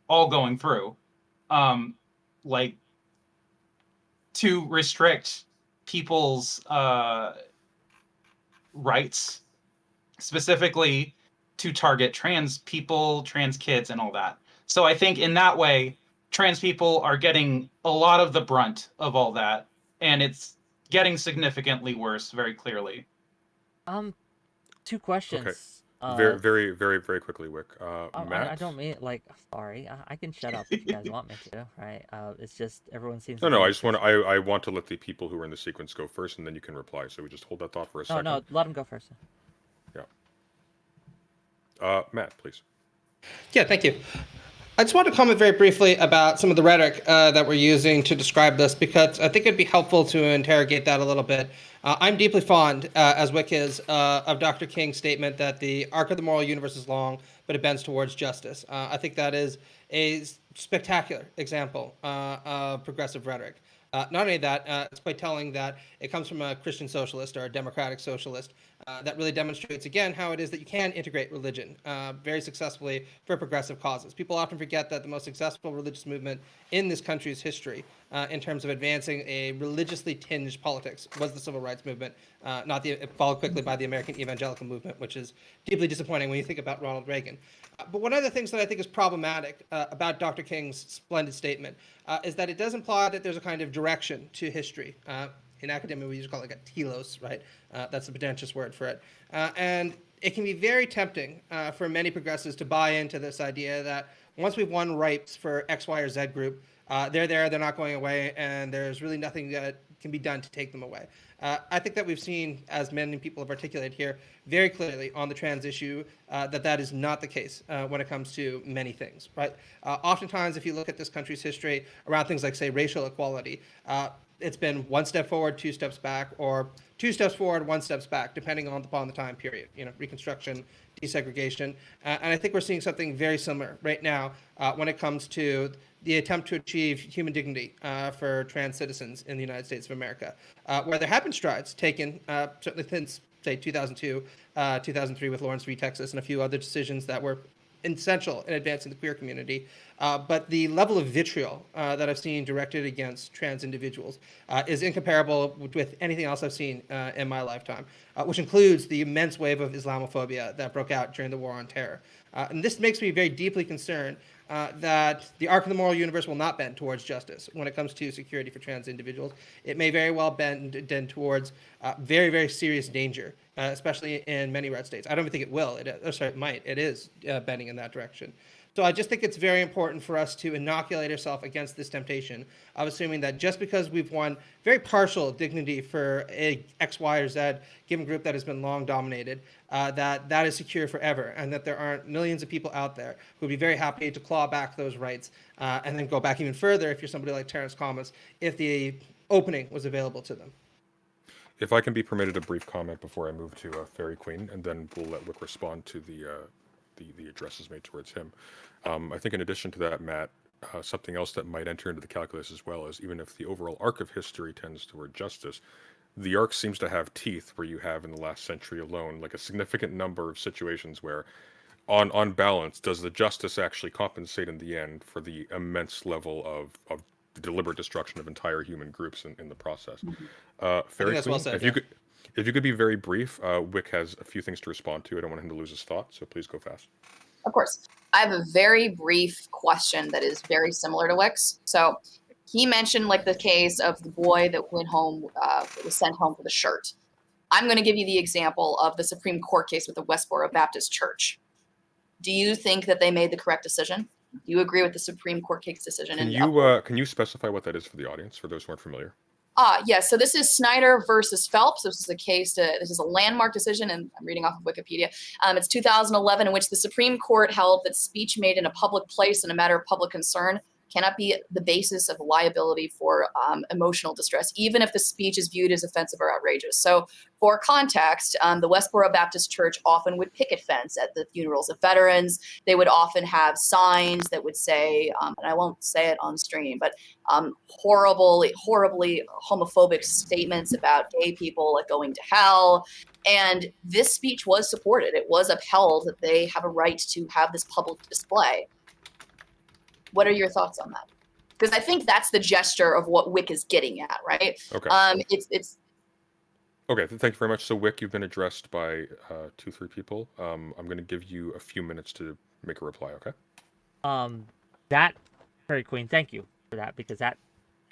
going through, like to restrict people's rights, specifically to target trans people, trans kids, and all that. So I think in that way, trans people are getting a lot of the brunt of all that, and it's getting significantly worse, very clearly. 2 questions. Okay. Very quickly, Whick. Matt? I don't mean, like, sorry. I can shut up if you guys want me to, right? It's just everyone seems. No. I want to let the people who are in the sequence go first, and then you can reply. So we just hold that thought for a second. No, let them go first. Yeah. Matt, please. Yeah, thank you. I just want to comment very briefly about some of the rhetoric that we're using to describe this, because I think it'd be helpful to interrogate that a little bit. I'm deeply fond, as Whick is, of Dr. King's statement that the arc of the moral universe is long, but it bends towards justice. I think that is a spectacular example of progressive rhetoric. Not only that, it's quite telling that it comes from a Christian socialist or a democratic socialist. That really demonstrates, again, how it is that you can integrate religion very successfully for progressive causes. People often forget that the most successful religious movement in this country's history in terms of advancing a religiously tinged politics was the civil rights movement, followed quickly by the American evangelical movement, which is deeply disappointing when you think about Ronald Reagan. But one of the things that I think is problematic about Dr. King's splendid statement is that it does imply that there's a kind of direction to history. In academia, we usually call it like a telos, right? That's the pretentious word for it. And it can be very tempting for many progressives to buy into this idea that once we've won rights for X, Y, or Z group, they're there, they're not going away, and there's really nothing that can be done to take them away. I think that we've seen, as many people have articulated here, very clearly on the trans issue, that is not the case when it comes to many things, right? Oftentimes, if you look at this country's history around things like, say, racial equality, it's been one step forward, two steps back, or two steps forward, one steps back, depending upon the time period. Reconstruction, desegregation, and I think we're seeing something very similar right now when it comes to the attempt to achieve human dignity for trans citizens in the United States of America, where there have been strides taken certainly since, say, 2002, 2003 with Lawrence v. Texas, and a few other decisions that were essential in advancing the queer community. But the level of vitriol that I've seen directed against trans individuals is incomparable with anything else I've seen in my lifetime, which includes the immense wave of Islamophobia that broke out during the War on Terror. And this makes me very deeply concerned that the arc of the moral universe will not bend towards justice when it comes to security for trans individuals. It may very well bend towards very, very serious danger, especially in many red states. I don't even think it will. It might. It is bending in that direction. So I just think it's very important for us to inoculate ourselves against this temptation of assuming that just because we've won very partial dignity for a X, Y, or Z given group that has been long dominated, that is secure forever, and that there aren't millions of people out there who would be very happy to claw back those rights and then go back even further if you're somebody like Terrence Thomas, if the opening was available to them. If I can be permitted a brief comment before I move to FairyQueen, and then we'll let Whick respond to the addresses made towards him. I think in addition to that, Matt, something else that might enter into the calculus as well is even if the overall arc of history tends toward justice, the arc seems to have teeth where you have in the last century alone, like a significant number of situations where on balance, does the justice actually compensate in the end for the immense level of deliberate destruction of entire human groups in the process? FairyQueen, if you could be very brief, Whick has a few things to respond to. I don't want him to lose his thought, so please go fast. Of course. I have a very brief question that is very similar to Wick's. So he mentioned like the case of the boy that went home, was sent home for the shirt. I'm going to give you the example of the Supreme Court case with the Westboro Baptist Church. Do you think that they made the correct decision? Do you agree with the Supreme Court case decision? Can you specify what that is for the audience, for those who aren't familiar? Yes. So this is Snyder versus Phelps. This is a case. This is a landmark decision, and I'm reading off of Wikipedia. It's 2011, in which the Supreme Court held that speech made in a public place and a matter of public concern cannot be the basis of liability for emotional distress, even if the speech is viewed as offensive or outrageous. So for context, the Westboro Baptist Church often would picket fence at the funerals of veterans. They would often have signs that would say, and I won't say it on stream, but horribly homophobic statements about gay people like going to hell. And this speech was supported. It was upheld that they have a right to have this public display. What are your thoughts on that? Because I think that's the gesture of what Whick is getting at, right? Okay. It's okay. Thank you very much. So Whick, you've been addressed by 2-3 people. I'm going to give you a few minutes to make a reply. Okay. That FairyQueen, thank you for that, because that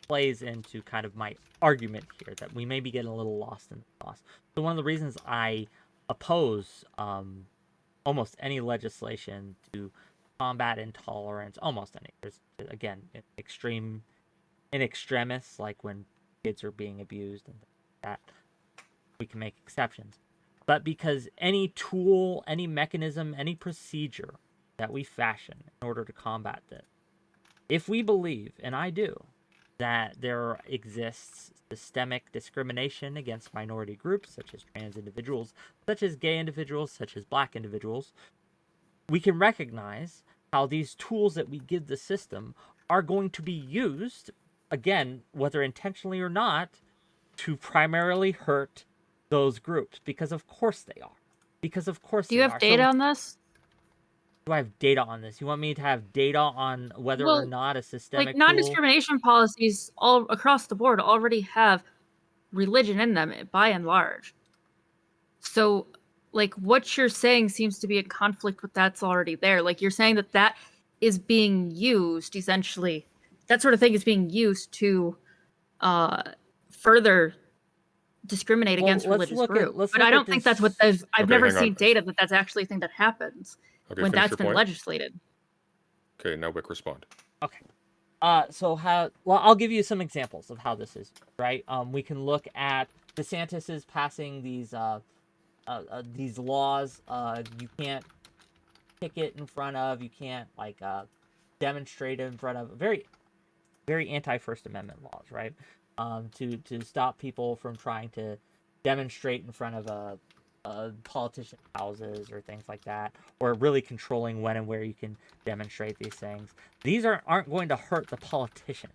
plays into kind of my argument here that we may be getting a little lost in the sauce. So one of the reasons I oppose almost any legislation to combat intolerance, almost any. There's, again, in extremis, like when kids are being abused and that, we can make exceptions. But because any tool, any mechanism, any procedure that we fashion in order to combat this, if we believe, and I do, that there exists systemic discrimination against minority groups, such as trans individuals, such as gay individuals, such as black individuals, we can recognize how these tools that we give the system are going to be used, again, whether intentionally or not, to primarily hurt those groups, because of course they are. Because of course Do you have data on this? do I have data on this? You want me to have data on whether or Well, not a systemic like tool? non-discrimination policies all across the board already have religion in them by and large. So, like, what you're saying seems to be in conflict with that's already there. Like, you're saying that that is being used, essentially. That sort of thing is being used to further discriminate Well, against let's religious look groups. at let's But look I at don't think that's what this. I've Okay, never hang on. seen data that that's actually a thing that happens Okay, when finish that's your been point. legislated. Okay, now Whick, respond. Okay. So how? Well, I'll give you some examples of how this is, right? We can look at DeSantis is passing these laws. You can't picket in front of. You can't like demonstrate in front of. Very, very anti-First Amendment laws, right? To stop people from trying to demonstrate in front of politician houses or things like that, or really controlling when and where you can demonstrate these things. These aren't going to hurt the politicians.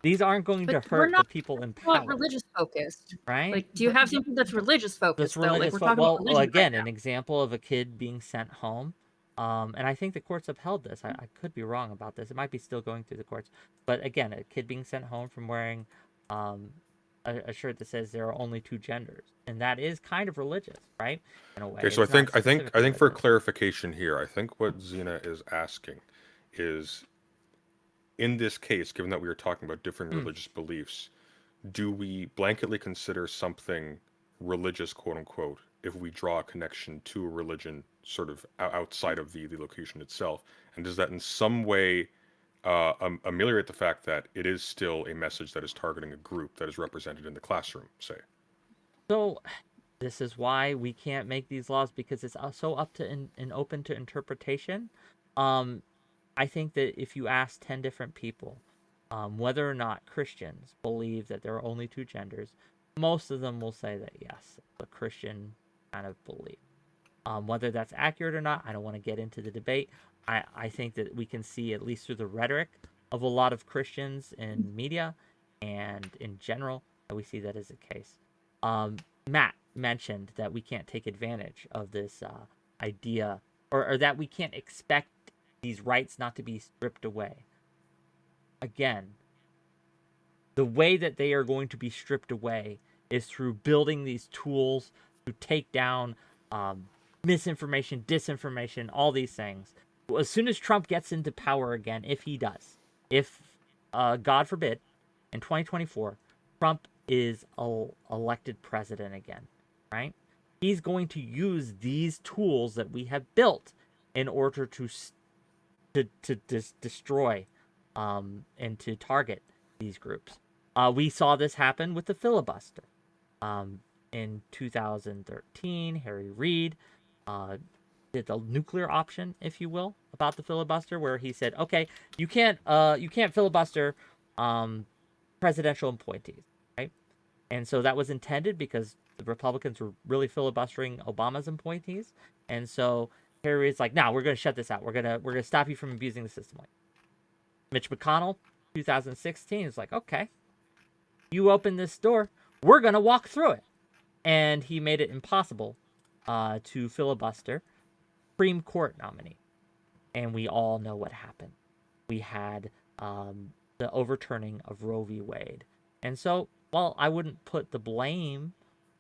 These aren't going to But we're hurt the not people in not power, religious focused. right? Like, do you have something that's religious That's focused though? Like, religious. we're talking about Well, religion again, right now. an example of a kid being sent home. And I think the courts upheld this. I could be wrong about this. It might be still going through the courts. But again, a kid being sent home from wearing a shirt that says there are only two genders, and that is kind of religious, right? In a way. Okay, so It's not I think for specifically clarification here, I think what 𝕲𝖎 is asking is, in this case, given that we are talking about different religious beliefs, do we blanketly consider something religious, quote unquote, if we draw a connection to a religion sort of outside of the location itself? And does that in some way ameliorate the fact that it is still a message that is targeting a group that is represented in the classroom, say? So this is why we can't make these laws, because it's so up to and open to interpretation. I think that if you ask 10 different people whether or not Christians believe that there are only two genders, most of them will say that yes, a Christian kind of belief. Whether that's accurate or not, I don't want to get into the debate. I think that we can see, at least through the rhetoric of a lot of Christians in media and in general, that we see that as the case. Matt mentioned that we can't take advantage of this idea, or that we can't expect these rights not to be stripped away. Again, the way that they are going to be stripped away is through building these tools to take down misinformation, disinformation, all these things. As soon as Trump gets into power again, if he does, if God forbid, in 2024, Trump is elected president again, right? He's going to use these tools that we have built in order to destroy and to target these groups. We saw this happen with the filibuster. In 2013, Harry Reid did the nuclear option, if you will, about the filibuster, where he said, "Okay, you can't filibuster presidential appointees," right? And so that was intended because the Republicans were really filibustering Obama's appointees, and so Harry Reid's like, "No, we're going to shut this out. We're gonna stop you from abusing the system." Mitch McConnell, 2016, is like, "Okay, you open this door, we're gonna walk through it," and he made it impossible to filibuster Supreme Court nominee. And we all know what happened. We had the overturning of Roe v. Wade. And so, while I wouldn't put the blame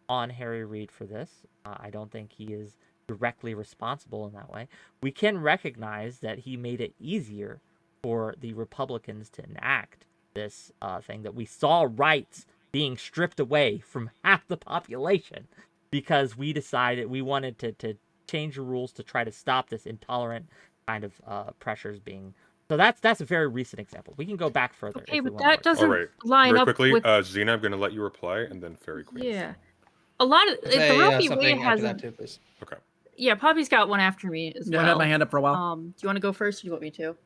on Harry Reid for this, I don't think he is directly responsible in that way. We can recognize that he made it easier for the Republicans to enact this thing, that we saw rights being stripped away from half the population because we decided we wanted to change the rules to try to stop this intolerant kind of pressures being. So that's a very recent example. We can go back further. Okay, if we but want that more. doesn't All right, line very up quickly, with 𝕲𝖎, I'm going to let you reply, and then FairyQueen. yeah. A lot of the Say Roe v. something Wade after hasn't. that too, please. Okay. Yeah, Poppy's got one after me as Yeah, well. I've had my hand up for a while. Do you want to go first, or do you want me to?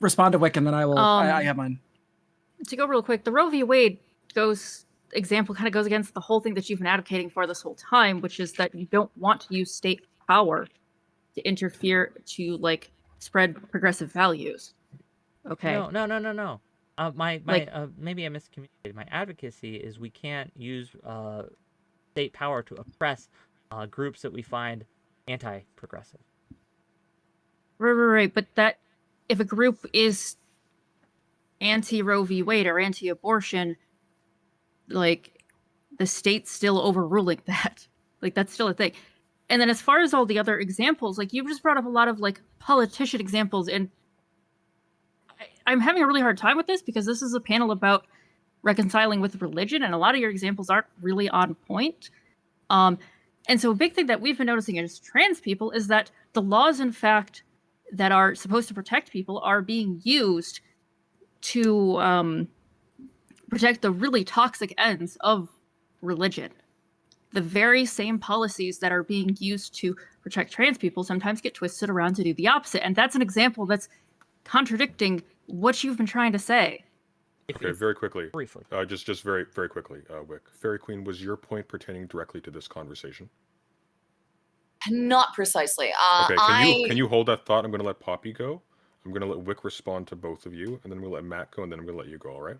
Respond to Whick, and then I will. I have mine. To go real quick, the Roe v. Wade example kind of goes against the whole thing that you've been advocating for this whole time, which is that you don't want to use state power to interfere to like spread progressive values. Okay. No. Maybe I miscommunicated. My advocacy is we can't use state power to oppress groups that we find anti-progressive. Right. But that if a group is anti-Roe v. Wade or anti-abortion, like the state's still overruling that. Like that's still a thing. And then as far as all the other examples, like you've just brought up a lot of like politician examples, and I'm having a really hard time with this because this is a panel about reconciling with religion, and a lot of your examples aren't really on point. And so a big thing that we've been noticing as trans people is that the laws, in fact, that are supposed to protect people are being used to protect the really toxic ends of religion. The very same policies that are being used to protect trans people sometimes get twisted around to do the opposite. And that's an example that's contradicting what you've been trying to say. Okay, very quickly. Briefly. Just very, very quickly, Whick. FairyQueen, was your point pertaining directly to this conversation? Not precisely. Okay, can you hold that thought? I'm going to let Poppy go. I'm going to let Whick respond to both of you, and then we'll let Matt go, and then I'm going to let you go, all right?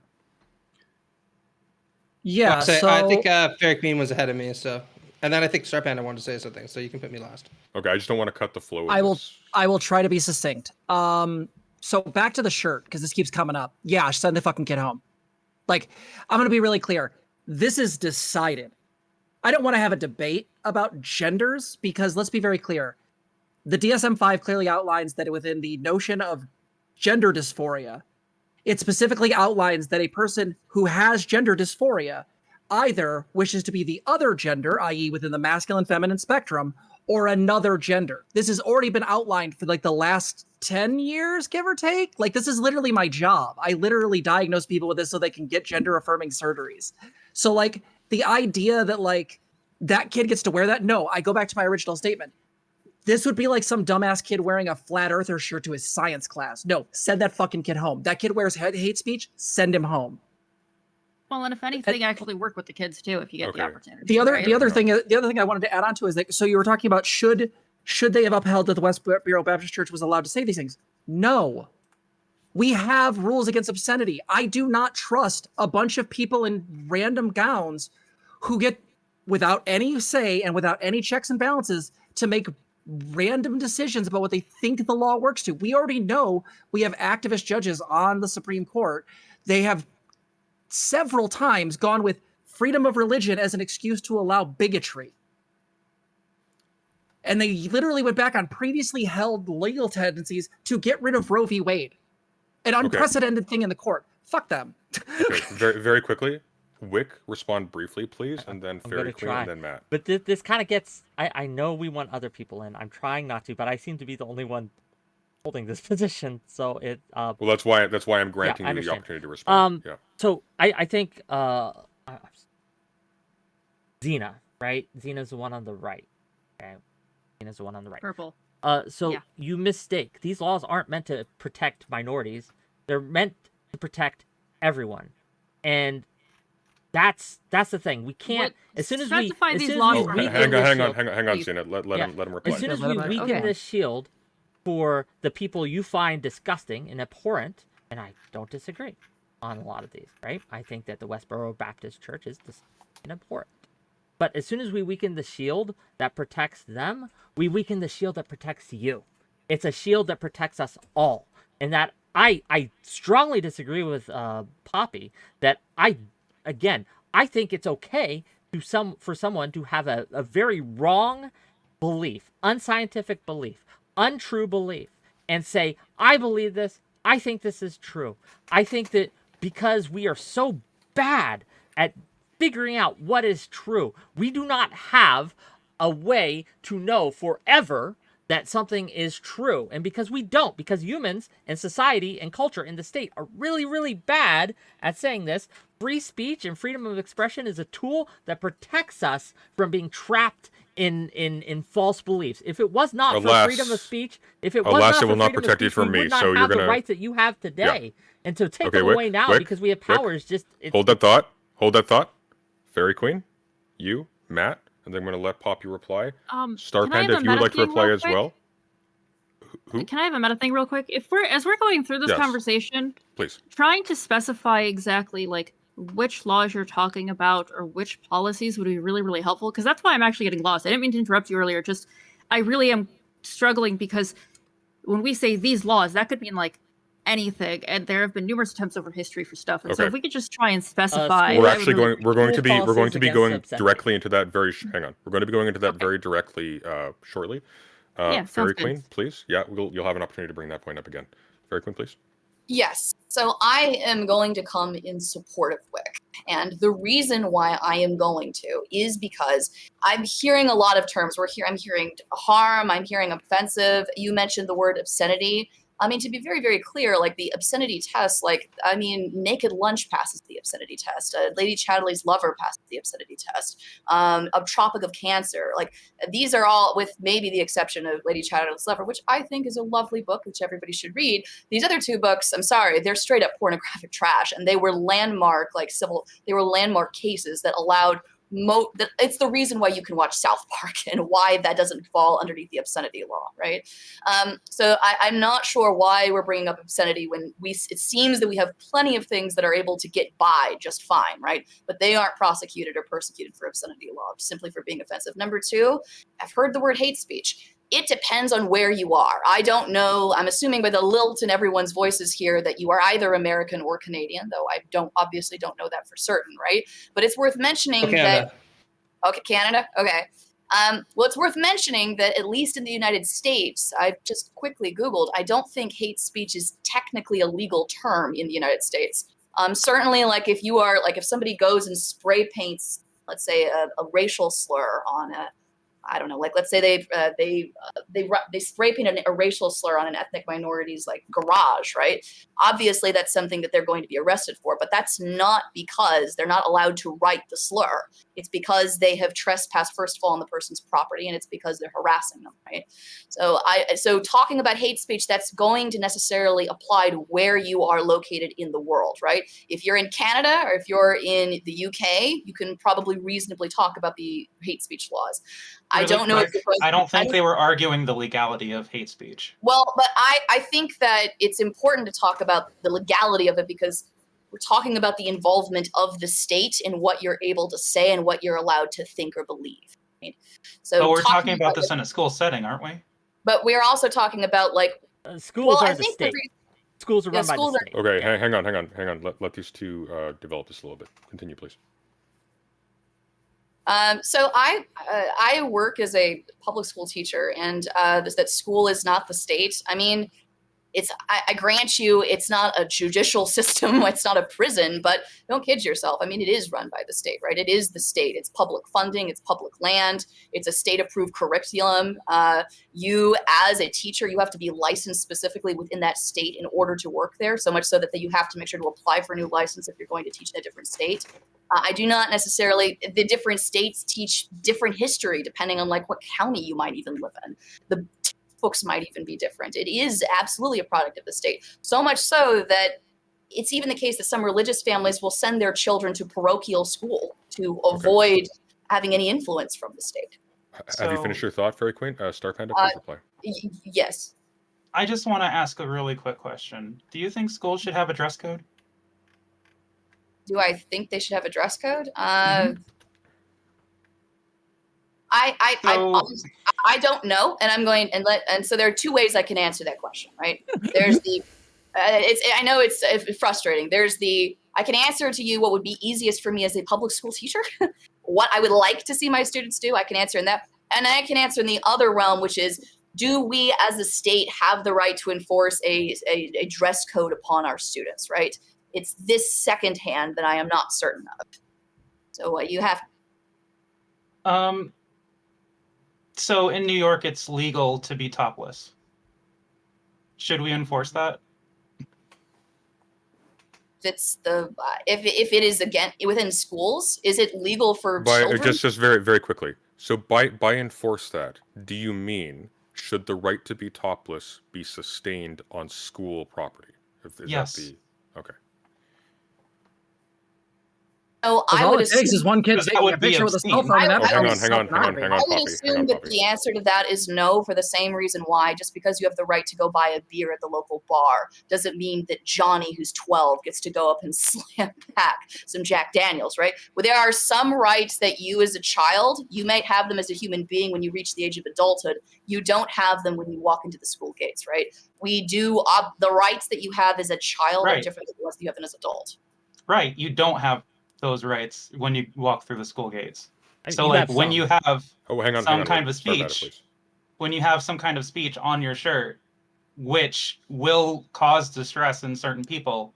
Yeah, so I think FairyQueen was ahead of me, so, and then I think Star Panda wanted to say something, so you can put me last. Okay, I just don't want to cut the flow of I will try to be succinct. So back to the shirt, because this keeps coming up. Yeah, send the fucking kid home. Like, I'm going to be really clear. This is decided. I don't want to have a debate about genders, because let's be very clear. The DSM-5 clearly outlines that within the notion of gender dysphoria, it specifically outlines that a person who has gender dysphoria either wishes to be the other gender, i.e. within the masculine-feminine spectrum, or another gender. This has already been outlined for like the last 10 years, give or take. Like, this is literally my job. I literally diagnose people with this so they can get gender-affirming surgeries. So, like, the idea that, like, that kid gets to wear that, no, I go back to my original statement. This would be like some dumbass kid wearing a flat earther shirt to his science class. No, send that fucking kid home. That kid wears hate speech, send him home. Well, and if anything, actually work with the kids too if you get the opportunity. The other thing I wanted to add on to is that, so you were talking about should they have upheld that the West Bureau Baptist Church was allowed to say these things? No. We have rules against obscenity. I do not trust a bunch of people in random gowns who get, without any say and without any checks and balances, to make random decisions about what they think the law works to. We already know we have activist judges on the Supreme Court. They have several times gone with freedom of religion as an excuse to allow bigotry. And they literally went back on previously held legal tendencies to get rid of Roe v. Wade. An unprecedented thing in the court. Fuck them. Okay, very, very quickly. Whick, respond briefly, please, and then FairyQueen, and then Matt. But this kind of gets... I know we want other people in. I'm trying not to, but I seem to be the only one holding this position, so it... well, that's why I'm granting you the opportunity to respond. So I think... Xena, right? Xena's the one on the right. Okay. Xena's the one on the right. Purple. You mistake. These laws aren't meant to protect minorities. They're meant to protect everyone. And that's the thing. We can't. As soon as we hang on, Xena. Let him reply. As soon as we weaken this shield for the people you find disgusting and abhorrent, and I don't disagree on a lot of these, right? I think that the Westboro Baptist Church is abhorrent. But as soon as we weaken the shield that protects them, we weaken the shield that protects you. It's a shield that protects us all. And that I strongly disagree with Poppy that I think it's okay for someone to have a very wrong belief, unscientific belief, untrue belief, and say, I believe this, I think this is true. I think that because we are so bad at figuring out what is true, we do not have a way to know forever that something is true. And because we don't, because humans and society and culture and the state are really, really bad at saying this, free speech and freedom of expression is a tool that protects us from being trapped in false beliefs. If it was not for freedom of speech, if it was not for freedom of speech, we would not have the rights that you have today. And so take them away now because we have powers. Hold that thought. FairyQueen, you, Matt, and then I'm going to let Poppy reply. Star Panda, if you would like to reply as well. Who? Can I have a meta thing real quick? As we're going through this conversation, please, trying to specify exactly like which laws you're talking about or which policies would be really, really helpful, because that's why I'm actually getting lost. I didn't mean to interrupt you earlier. Just I really am struggling because when we say these laws, that could mean like anything, and there have been numerous attempts over history for stuff. And so Okay. if we could just try and specify, We're School- actually going. We're going to be. We're going policies to be against going obscenity. directly into that very. Hang on. We're going to be going into that Okay. very directly shortly. Yeah, sounds good. FairyQueen, please. Yeah, you'll have an opportunity to bring that point up again. FairyQueen, please. Yes. So I am going to come in support of Whick. And the reason why I am going to is because I'm hearing a lot of terms. I'm hearing harm, I'm hearing offensive. You mentioned the word obscenity. I mean, to be very, very clear, like the obscenity test, like, I mean, Naked Lunch passes the obscenity test. 𝕾𝖍𝖎𝖙𝖘𝖍𝖔𝖫 passes the obscenity test. A Tropic of Cancer. Like, these are all, with maybe the exception of 𝕾𝖍𝖎𝖙𝖘𝖍𝖔𝖫, which I think is a lovely book, which everybody should read. These other two books, I'm sorry, they're straight up pornographic trash. And they were landmark, they were landmark cases that allowed it's the reason why you can watch South Park and why that doesn't fall underneath the obscenity law, right? So I'm not sure why we're bringing up obscenity when it seems that we have plenty of things that are able to get by just fine, right? But they aren't prosecuted or persecuted for obscenity law, simply for being offensive. Number two, I've heard the word hate speech. It depends on where you are. I don't know. I'm assuming by the lilt in everyone's voices here that you are either American or Canadian, though I obviously don't know that for certain, right? But it's worth mentioning Canada. Okay, Canada? Okay. Well, it's worth mentioning that at least in the United States, I've just quickly Googled, I don't think hate speech is technically a legal term in the United States. Certainly, like if somebody goes and spray paints, let's say a racial slur on I don't know, like let's say they spray paint a racial slur on an ethnic minority's like garage, right? Obviously, that's something that they're going to be arrested for, but that's not because they're not allowed to write the slur. It's because they have trespassed, first of all, on the person's property, and it's because they're harassing them, right? So talking about hate speech, that's going to necessarily apply to where you are located in the world, right? If you're in Canada or if you're in the UK, you can probably reasonably talk about the hate speech laws. I don't know if I don't think they were arguing the legality of hate speech. Well, but I think that it's important to talk about the legality of it because we're talking about the involvement of the state in what you're able to say and what you're allowed to think or believe. Right? So But we're talking about this in a school setting, aren't we? But we're also talking about like schools well, are I the think state. Schools are run by the schools are- state. Okay, Yeah. hang on. Let these two develop this a little bit. Continue, please. So I work as a public school teacher, and that school is not the state. I mean, I grant you, it's not a judicial system, it's not a prison, but don't kid yourself. I mean, it is run by the state, right? It is the state. It's public funding, it's public land, it's a state-approved curriculum. You, as a teacher, you have to be licensed specifically within that state in order to work there, so much so that you have to make sure to apply for a new license if you're going to teach in a different state. I do not necessarily, the different states teach different history depending on like what county you might even live in. The books might even be different. It is absolutely a product of the state. So much so that it's even the case that some religious families will send their children to parochial school to avoid having any influence from the state. Have you finished your thought, FairyQueen? Star Panda, please reply. Yes. I just want to ask a really quick question. Do you think schools should have a dress code? Do I think they should have a dress code? I don't know, and I'm going and so there are two ways I can answer that question, right? There's the I know it's frustrating. There's the I can answer to you what would be easiest for me as a public school teacher, what I would like to see my students do. I can answer in that, and I can answer in the other realm, which is do we as a state have the right to enforce a dress code upon our students, right? It's this second hand that I am not certain of. So you have. So in New York, it's legal to be topless. Should we enforce that? It's the if it is again within schools, is it legal for children? Just very very quickly. So by enforce that, do you mean should the right to be topless be sustained on school property? Is yes. That the okay? So I all would it takes is assume, one kid Because that taking would a be picture with a cell obscene. phone and I- that Oh, hang becomes on, pornography. I would Poppy. Hang assume on, that Poppy. the answer to that is no, for the same reason why, just because you have the right to go buy a beer at the local bar doesn't mean that Johnny, who's 12, gets to go up and slam back some Jack Daniels, right? Well, there are some rights that you as a child, you may have them as a human being when you reach the age of adulthood. You don't have them when you walk into the school gates, right? We do, the rights that you have as a child are Right. different than the ones that you have as an adult. Right. You don't have those rights when you walk through the school gates. I mean, So you like got when some. you have Oh, hang on. some kind Whick. of a Start about it, speech, please. when you have some kind of speech on your shirt, which will cause distress in certain people,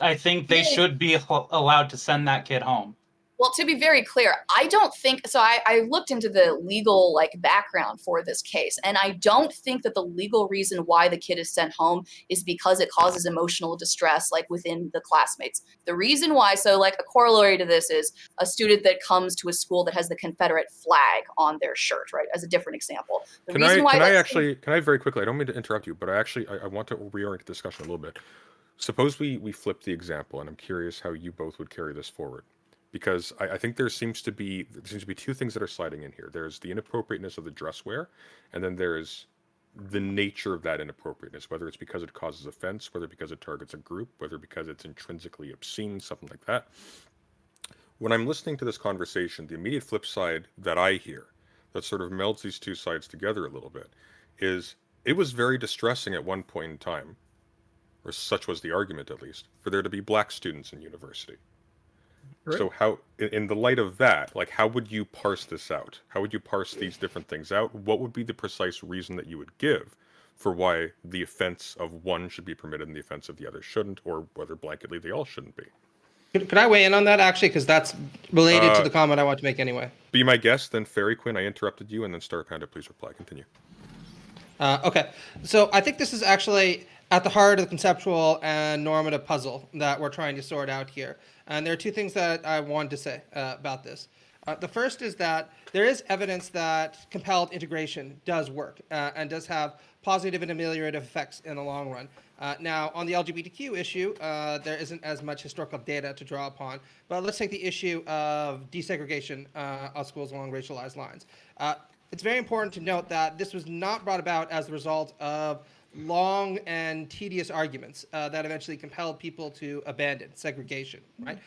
I think they should be allowed to send that kid home. Well, to be very clear, I don't think so. I looked into the legal background for this case, and I don't think that the legal reason why the kid is sent home is because it causes emotional distress within the classmates. The reason why, so a corollary to this is a student that comes to a school that has the Confederate flag on their shirt, right? As a different example. The Can reason why I very quickly, I don't mean to interrupt you, but I want to reorient the discussion a little bit. Suppose we flip the example, and I'm curious how you both would carry this forward. Because I think there seems to be two things that are sliding in here. There's the inappropriateness of the dress wear, and then there's the nature of that inappropriateness, whether it's because it causes offense, whether because it targets a group, whether because it's intrinsically obscene, something like that. When I'm listening to this conversation, the immediate flip side that I hear, that sort of melds these two sides together a little bit, is it was very distressing at one point in time, or such was the argument at least, for there to be black students in university. Right. So how, in the light of that, how would you parse this out? How would you parse these different things out? What would be the precise reason that you would give for why the offense of one should be permitted and the offense of the other shouldn't, or whether blanketly they all shouldn't be? Could I weigh in on that, actually? Because that's related to the comment I want to make anyway. Be my guest, then FairyQueen, I interrupted you, and then Star Panda, please reply. Continue. Okay. So I think this is actually at the heart of the conceptual and normative puzzle that we're trying to sort out here. And there are two things that I wanted to say about this. The first is that there is evidence that compelled integration does work and does have positive and ameliorative effects in the long run. Now, on the LGBTQ issue, there isn't as much historical data to draw upon, but let's take the issue of desegregation of schools along racialized lines. It's very important to note that this was not brought about as a result of long and tedious arguments that eventually compelled people to abandon segregation, right?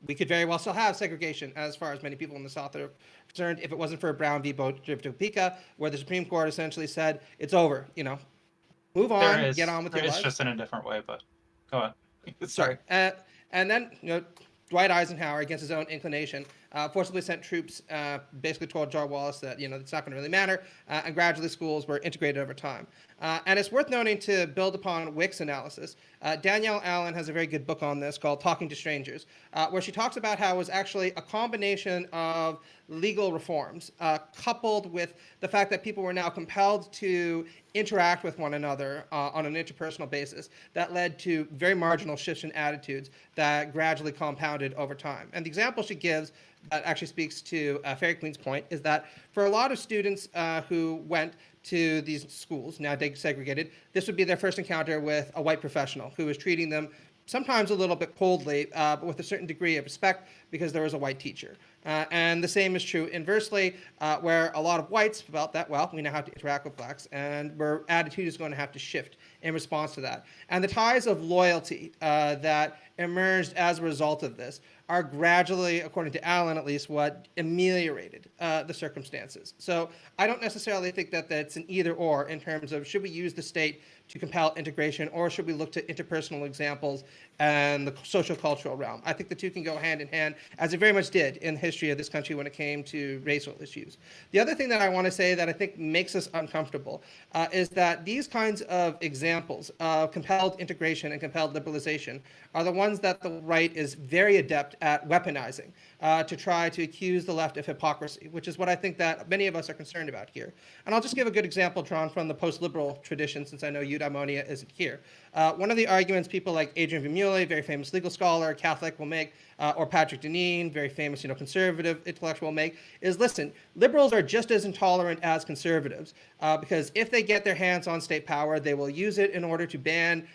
We could very well still have segregation as far as many people in the South are concerned if it wasn't for Brown v. Topeka, where the Supreme Court essentially said, it's over, move on, get on with your life. It's just in a different way, but go on. Sorry. And then, Dwight Eisenhower, against his own inclination, forcibly sent troops, basically told George Wallace that, it's not going to really matter, and gradually schools were integrated over time. And it's worth noting, to build upon Whick's analysis, Danielle Allen has a very good book on this called Talking to Strangers, where she talks about how it was actually a combination of legal reforms coupled with the fact that people were now compelled to interact with one another on an interpersonal basis that led to very marginal shifts in attitudes that gradually compounded over time. And the example she gives that actually speaks to FairyQueen's point is that for a lot of students who went to these schools, now desegregated, this would be their first encounter with a white professional who was treating them sometimes a little bit coldly, but with a certain degree of respect because there was a white teacher. And the same is true inversely, where a lot of whites felt that, well, we now have to interact with blacks, and our attitude is going to have to shift in response to that. And the ties of loyalty that emerged as a result of this are gradually, according to Allen at least, what ameliorated the circumstances. So I don't necessarily think that that's an either or in terms of should we use the state to compel integration, or should we look to interpersonal examples and the social cultural realm? I think the two can go hand in hand, as it very much did in the history of this country when it came to racial issues. The other thing that I want to say that I think makes us uncomfortable is that these kinds of examples of compelled integration and compelled liberalization are the ones that the right is very adept at weaponizing to try to accuse the left of hypocrisy, which is what I think that many of us are concerned about here. And I'll just give a good example drawn from the post-liberal tradition, since I know Eudaimonia isn't here. One of the arguments people like 𝕾𝖎𝖎𝖙, very famous legal scholar, Catholic, will make, or Patrick Deneen, very famous, conservative intellectual, will make, is listen, liberals are just as intolerant as conservatives, because if they get their hands on state power, they will use it in order to ban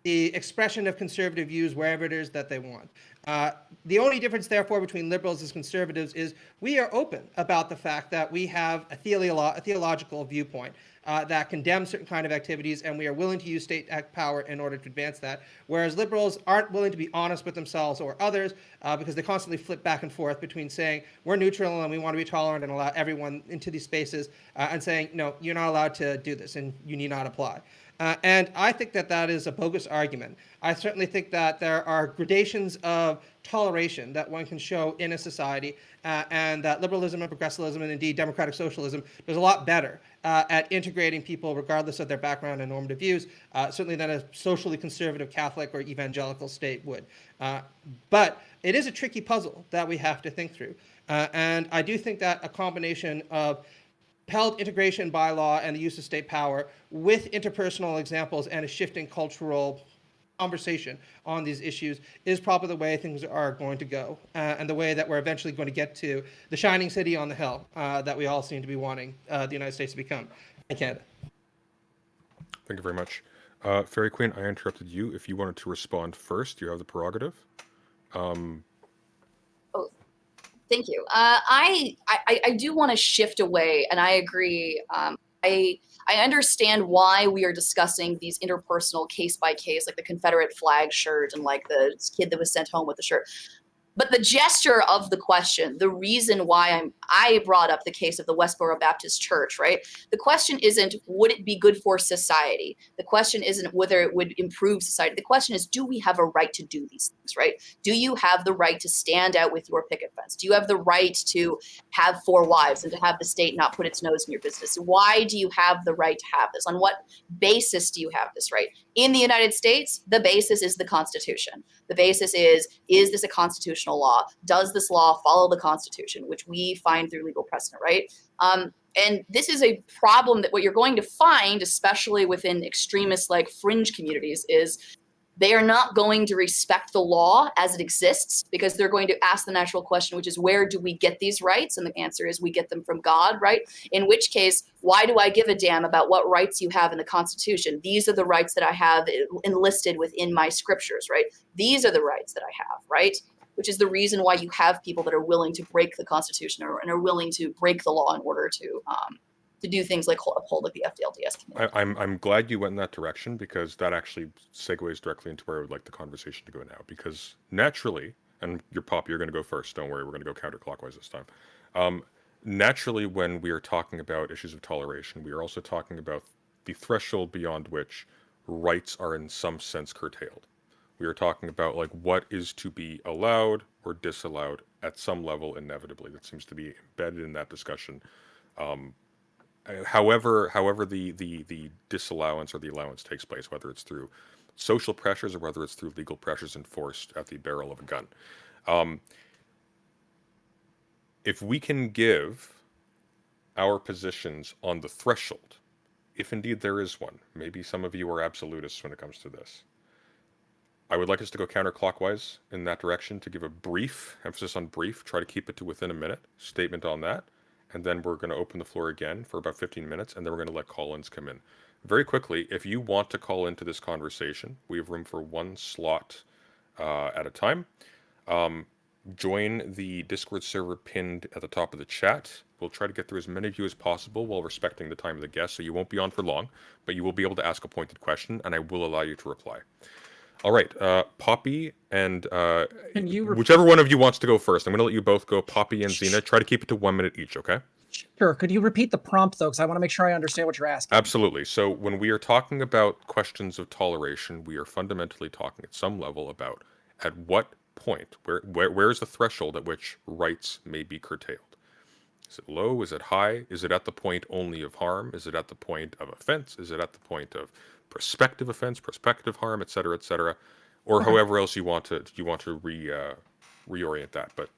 the expression of conservative views wherever it is that they want. The only difference, therefore, between liberals and conservatives is we are open about the fact that we have a theological viewpoint that condemns certain kind of activities, and we are willing to use state power in order to advance that, whereas liberals aren't willing to be honest with themselves or others because they constantly flip back and forth between saying we're neutral and we want to be tolerant and allow everyone into these spaces and saying, no, you're not allowed to do this and you need not apply. And I think that that is a bogus argument. I certainly think that there are gradations of toleration that one can show in a society, and that liberalism and progressivism and indeed democratic socialism does a lot better at integrating people regardless of their background and normative views, certainly than a socially conservative Catholic or evangelical state would. But it is a tricky puzzle that we have to think through. And I do think that a combination of Pelled integration by law and the use of state power with interpersonal examples and a shifting cultural conversation on these issues is probably the way things are going to go, and the way that we're eventually going to get to the shining city on the hill that we all seem to be wanting the United States to become in Canada. Thank you very much. FairyQueen, I interrupted you. If you wanted to respond first, you have the prerogative. Thank you. I do want to shift away, and I agree. I understand why we are discussing these interpersonal case by case, like the Confederate flag shirt and like the kid that was sent home with the shirt. But the gesture of the question, the reason why I brought up the case of the Westboro Baptist Church, right? The question isn't, would it be good for society? The question isn't whether it would improve society. The question is, do we have a right to do these things, right? Do you have the right to stand out with your picket fence? Do you have the right to have 4 wives and to have the state not put its nose in your business? Why do you have the right to have this? On what basis do you have this right? In the United States, the basis is the Constitution. The basis is this a constitutional law? Does this law follow the Constitution, which we find through legal precedent, right? And this is a problem that what you're going to find, especially within extremist like fringe communities, is they are not going to respect the law as it exists, because they're going to ask the natural question, which is, where do we get these rights? And the answer is, we get them from God, right? In which case, why do I give a damn about what rights you have in the Constitution? These are the rights that I have enlisted within my scriptures, right? These are the rights that I have, right? Which is the reason why you have people that are willing to break the Constitution and are willing to break the law in order to do things like uphold like the FDLDS community. I'm glad you went in that direction, because that actually segues directly into where I would like the conversation to go now. Because naturally, and you're going to go first. Don't worry, we're going to go counterclockwise this time. Naturally, when we are talking about issues of toleration, we are also talking about the threshold beyond which rights are in some sense curtailed. We are talking about like what is to be allowed or disallowed at some level inevitably. That seems to be embedded in that discussion. However the disallowance or the allowance takes place, whether it's through social pressures or whether it's through legal pressures enforced at the barrel of a gun. If we can give our positions on the threshold, if indeed there is one, maybe some of you are absolutists when it comes to this, I would like us to go counterclockwise in that direction, to give a brief, emphasis on brief, try to keep it to within a minute, statement on that. And then we're going to open the floor again for about 15 minutes, and then we're going to let call-ins come in. Very quickly, if you want to call into this conversation, we have room for 1 slot at a time. Join the Discord server pinned at the top of the chat. We'll try to get through as many of you as possible while respecting the time of the guest, so you won't be on for long, but you will be able to ask a pointed question, and I will allow you to reply. All right, Poppy and whichever one of you wants to go first. I'm going to let you both go, Poppy and Xena. Try to keep it to 1 minute each, okay? Sure. Could you repeat the prompt, though, because I want to make sure I understand what you're asking. Absolutely. So when we are talking about questions of toleration, we are fundamentally talking at some level about at what point, where is the threshold at which rights may be curtailed? Is it low? Is it high? Is it at the point only of harm? Is it at the point of offense? Is it at the point of prospective offense, prospective harm, et cetera, or however else you want to reorient that. But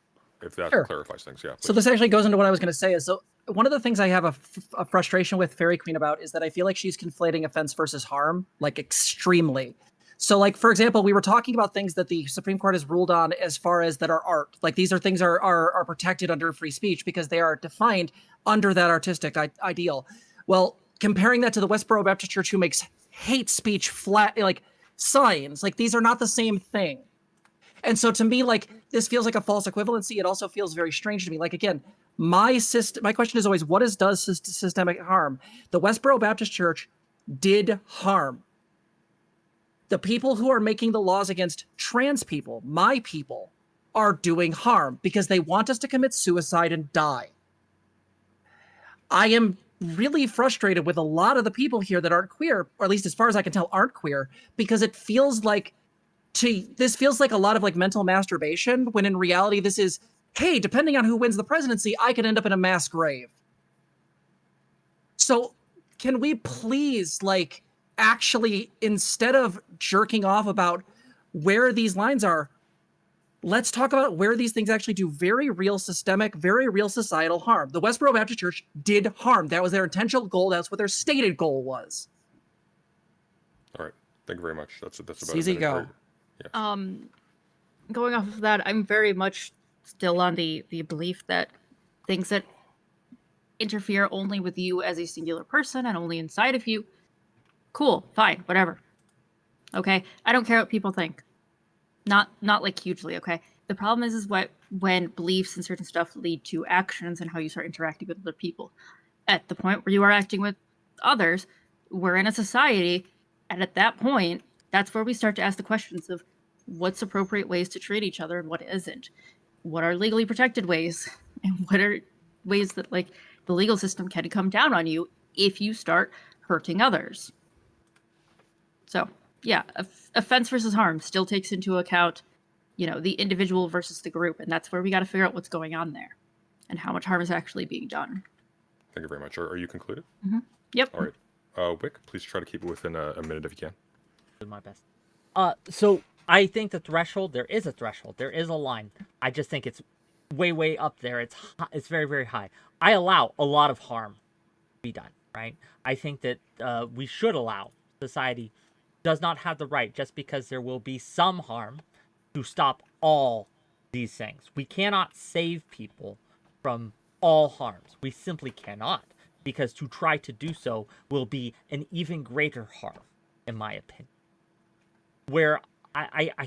if that clarifies things, yeah. Please. So this actually goes into what I was going to say. Is so one of the things I have a frustration with FairyQueen about is that I feel like she's conflating offense versus harm, like extremely. So like, for example, we were talking about things that the Supreme Court has ruled on as far as that are art. Like these are things are protected under free speech because they are defined under that artistic ideal. Well, comparing that to the Westboro Baptist Church, who makes hate speech flat, like signs. Like, these are not the same thing. And so to me, like, this feels like a false equivalency. It also feels very strange to me. Like, again, my question is always, what does systemic harm? The Westboro Baptist Church did harm. The people who are making the laws against trans people, my people, are doing harm because they want us to commit suicide and die. I am really frustrated with a lot of the people here that aren't queer, or at least as far as I can tell, aren't queer, because it feels like this feels like a lot of like mental masturbation, when in reality this is, hey, depending on who wins the presidency, I could end up in a mass grave. So can we please, like, actually, instead of jerking off about where these lines are, let's talk about where these things actually do very real systemic, very real societal harm. The Westboro Baptist Church did harm. That was their intentional goal. That's what their stated goal was. All right. Thank you very much. That's about Easy go. Yeah. Going off of that, I'm very much still on the belief that things that interfere only with you as a singular person and only inside of you, cool, fine, whatever. Okay, I don't care what people think. Not like hugely. Okay, the problem is when beliefs and certain stuff lead to actions and how you start interacting with other people. At the point where you are acting with others, we're in a society, and at that point, that's where we start to ask the questions of what's appropriate ways to treat each other and what isn't. What are legally protected ways, and what are ways that, like, the legal system can come down on you if you start hurting others. So, yeah, offense versus harm still takes into account, you know, the individual versus the group, and that's where we got to figure out what's going on there and how much harm is actually being done. Thank you very much. Are you concluded? Mm-hmm. Yep. All right. Whick, please try to keep it within a minute if you can. Do my best. So I think the threshold, there is a threshold. There is a line. I just think it's way up there. It's very, very high. I allow a lot of harm to be done, right? I think that we should allow. Society does not have the right, just because there will be some harm, to stop all these things. We cannot save people from all harms. We simply cannot, because to try to do so will be an even greater harm, in my opinion. Where I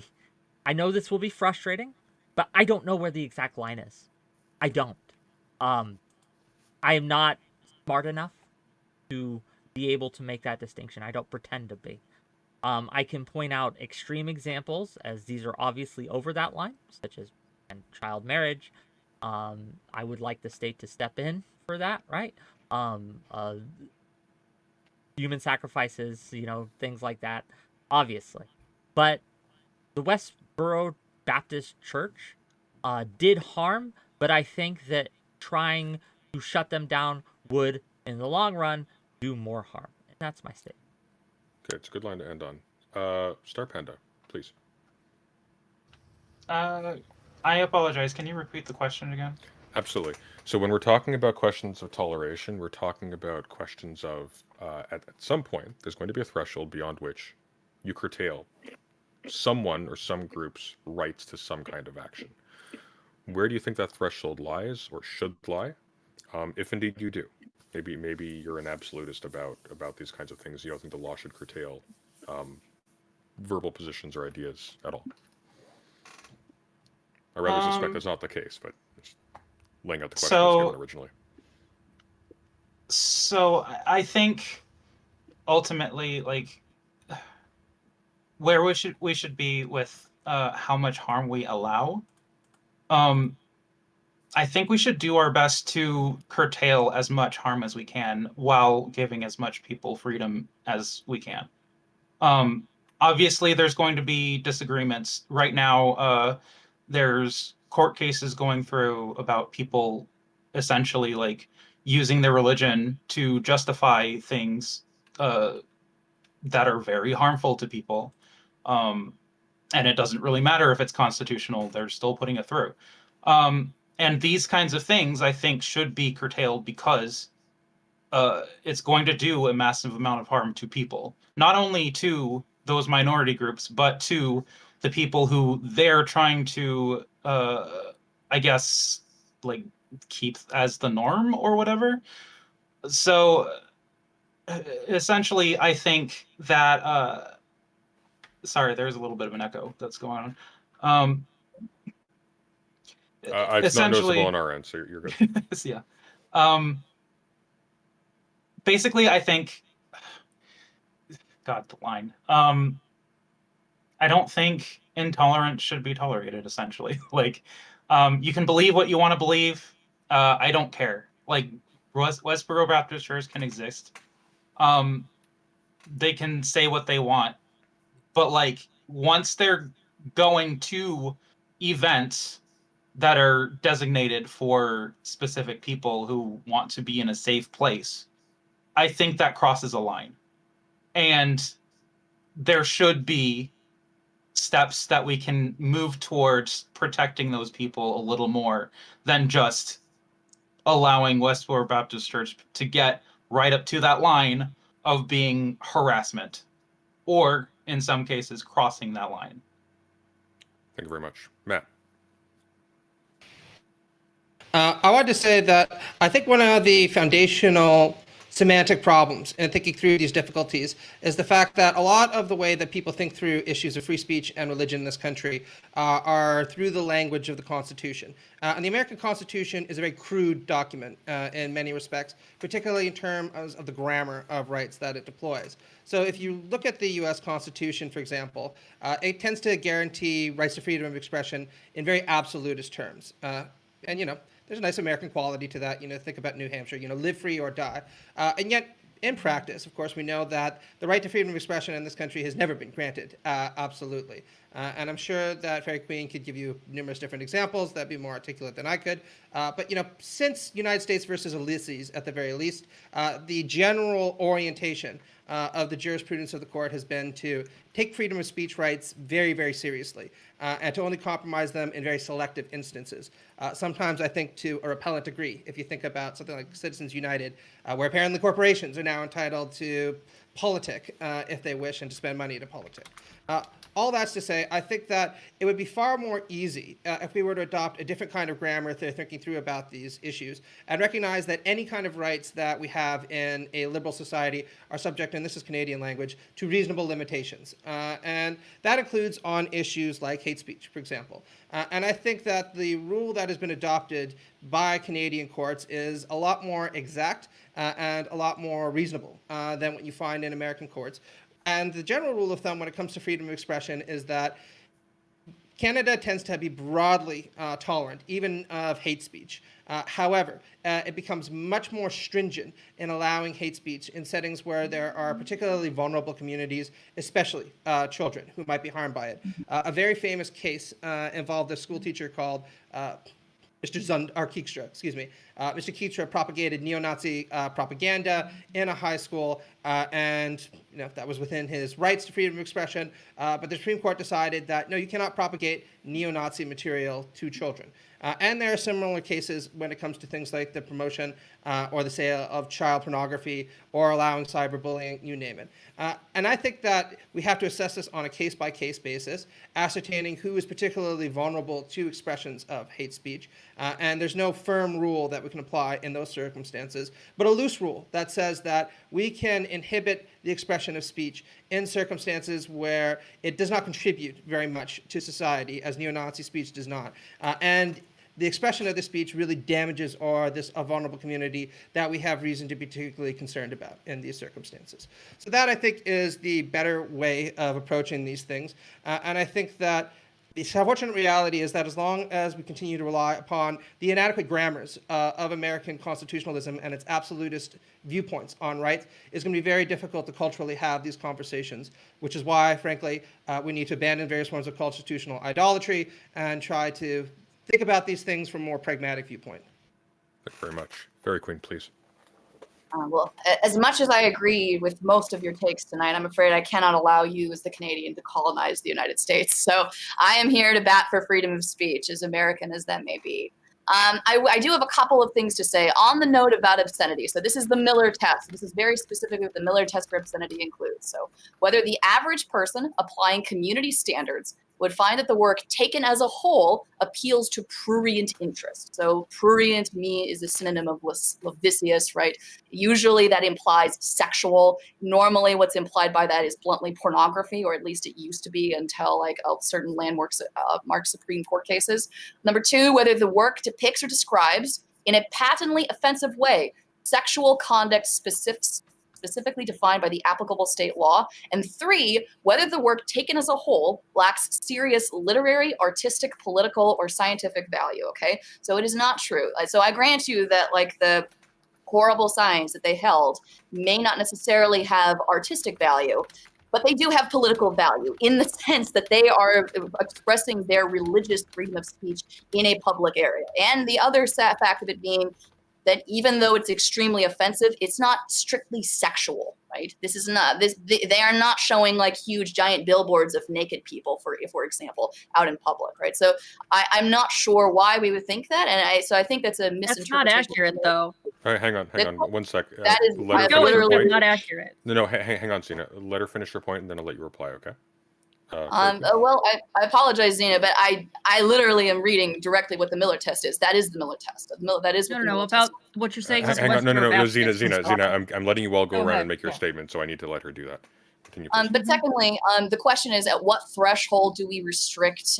know this will be frustrating, but I don't know where the exact line is. I don't. I am not smart enough to be able to make that distinction. I don't pretend to be. I can point out extreme examples, as these are obviously over that line, such as child marriage. I would like the state to step in for that, right? Human sacrifices, you know, things like that, obviously. But the Westboro Baptist Church did harm, but I think that trying to shut them down would, in the long run, do more harm. And that's my statement. Okay, it's a good line to end on. Star Panda, please. I apologize. Can you repeat the question again? Absolutely. So when we're talking about questions of toleration, we're talking about questions of, at some point, there's going to be a threshold beyond which you curtail someone or some group's rights to some kind of action. Where do you think that threshold lies, or should lie? If indeed you do. Maybe you're an absolutist about these kinds of things. You don't think the law should curtail verbal positions or ideas at all. I rather suspect that's not the case, but just laying out the question as given originally. So I think ultimately, like, where we should be with how much harm we allow. I think we should do our best to curtail as much harm as we can while giving as much people freedom as we can. Obviously, there's going to be disagreements. Right now, there's court cases going through about people essentially, like, using their religion to justify things that are very harmful to people. And it doesn't really matter if it's constitutional, they're still putting it through. And these kinds of things, I think, should be curtailed because it's going to do a massive amount of harm to people. Not only to those minority groups, but to the people who they're trying to, I guess, like, keep as the norm or whatever. So essentially, I think that Sorry, there's a little bit of an echo that's going on. It's not noticeable on our end, so you're good. Yeah. Basically, I think, God, the line. I don't think intolerance should be tolerated, essentially. Like, you can believe what you want to believe. I don't care. Like, Westboro Baptist Church can exist. They can say what they want. But, like, once they're going to events that are designated for specific people who want to be in a safe place, I think that crosses a line. And there should be steps that we can move towards protecting those people a little more than just allowing Westboro Baptist Church to get right up to that line of being harassment, or in some cases crossing that line. Thank you very much. Matt. I wanted to say that I think one of the foundational semantic problems in thinking through these difficulties is the fact that a lot of the way that people think through issues of free speech and religion in this country are through the language of the Constitution. And the American Constitution is a very crude document in many respects, particularly in terms of the grammar of rights that it deploys. So if you look at the U.S. Constitution, for example, it tends to guarantee rights to freedom of expression in very absolutist terms. And, you know, there's a nice American quality to that. You know, think about New Hampshire, you know, live free or die. And yet, in practice, of course, we know that the right to freedom of expression in this country has never been granted, absolutely. And I'm sure that FairyQueen could give you numerous different examples that'd be more articulate than I could. But, you know, since United States versus Ulysses, at the very least, the general orientation of the jurisprudence of the court has been to take freedom of speech rights very, very seriously, and to only compromise them in very selective instances. Sometimes I think to a repellent degree, if you think about something like Citizens United, where apparently corporations are now entitled to politic if they wish, and to spend money to politic. All that's to say, I think that it would be far more easy if we were to adopt a different kind of grammar if they're thinking through about these issues, and recognize that any kind of rights that we have in a liberal society are subject, and this is Canadian language, to reasonable limitations. And that includes on issues like hate speech, for example. And I think that the rule that has been adopted by Canadian courts is a lot more exact and a lot more reasonable than what you find in American courts. And the general rule of thumb when it comes to freedom of expression is that Canada tends to be broadly tolerant, even of hate speech. However, it becomes much more stringent in allowing hate speech in settings where there are particularly vulnerable communities, especially children who might be harmed by it. A very famous case involved a school teacher called Mr. 𝕾𝖍𝖎𝖙, Mr. Keitra propagated neo-Nazi propaganda in a high school, and you know that was within his rights to freedom of expression. But the Supreme Court decided that no, you cannot propagate neo-Nazi material to children. And there are similar cases when it comes to things like the promotion or the sale of child pornography or allowing cyberbullying, you name it. And I think that we have to assess this on a case-by-case basis, ascertaining who is particularly vulnerable to expressions of hate speech. And there's no firm rule that we can apply in those circumstances, but a loose rule that says that we can inhibit the expression of speech in circumstances where it does not contribute very much to society, as neo-Nazi speech does not. And the expression of this speech really damages a vulnerable community that we have reason to be particularly concerned about in these circumstances. So that, I think, is the better way of approaching these things. And I think that the unfortunate reality is that as long as we continue to rely upon the inadequate grammars of American constitutionalism and its absolutist viewpoints on rights, it's going to be very difficult to culturally have these conversations, which is why, frankly, we need to abandon various forms of constitutional idolatry and try to think about these things from a more pragmatic viewpoint. Thank you very much. FairyQueen, please. Well, as much as I agree with most of your takes tonight, I'm afraid I cannot allow you as the Canadian to colonize the United States. So I am here to bat for freedom of speech, as American as that may be. I do have a couple of things to say on the note about obscenity. So this is the Miller test. This is very specific what the Miller test for obscenity includes. So whether the average person applying community standards would find that the work taken as a whole appeals to prurient interest. So prurient is a synonym of lascivious, right? Usually that implies sexual. Normally what's implied by that is bluntly pornography, or at least it used to be until like certain landmark Supreme Court cases. Number 2, whether the work depicts or describes in a patently offensive way sexual conduct specifically defined by the applicable state law. And 3, whether the work taken as a whole lacks serious literary, artistic, political, or scientific value, okay? So it is not true. So I grant you that like the horrible signs that they held may not necessarily have artistic value, but they do have political value in the sense that they are expressing their religious freedom of speech in a public area. And the other fact of it being that even though it's extremely offensive, it's not strictly sexual, right? This is not they are not showing like huge giant billboards of naked people, for example, out in public, right? So I'm not sure why we would think that, and I think that's a misinterpretation. That's not accurate, though. All right, hang on 1 sec. That is literally not accurate. No, hang on, Zena. Let her finish her point, and then I'll let you reply. Okay. Well, I apologize, Zena, but I literally am reading directly what the Miller test is. That is the Miller test. That is what about test what you're saying. Hang on, no, Zena. I'm letting you all go around and make your statement, so I need to let her do that. Continue. But secondly, the question is, at what threshold do we restrict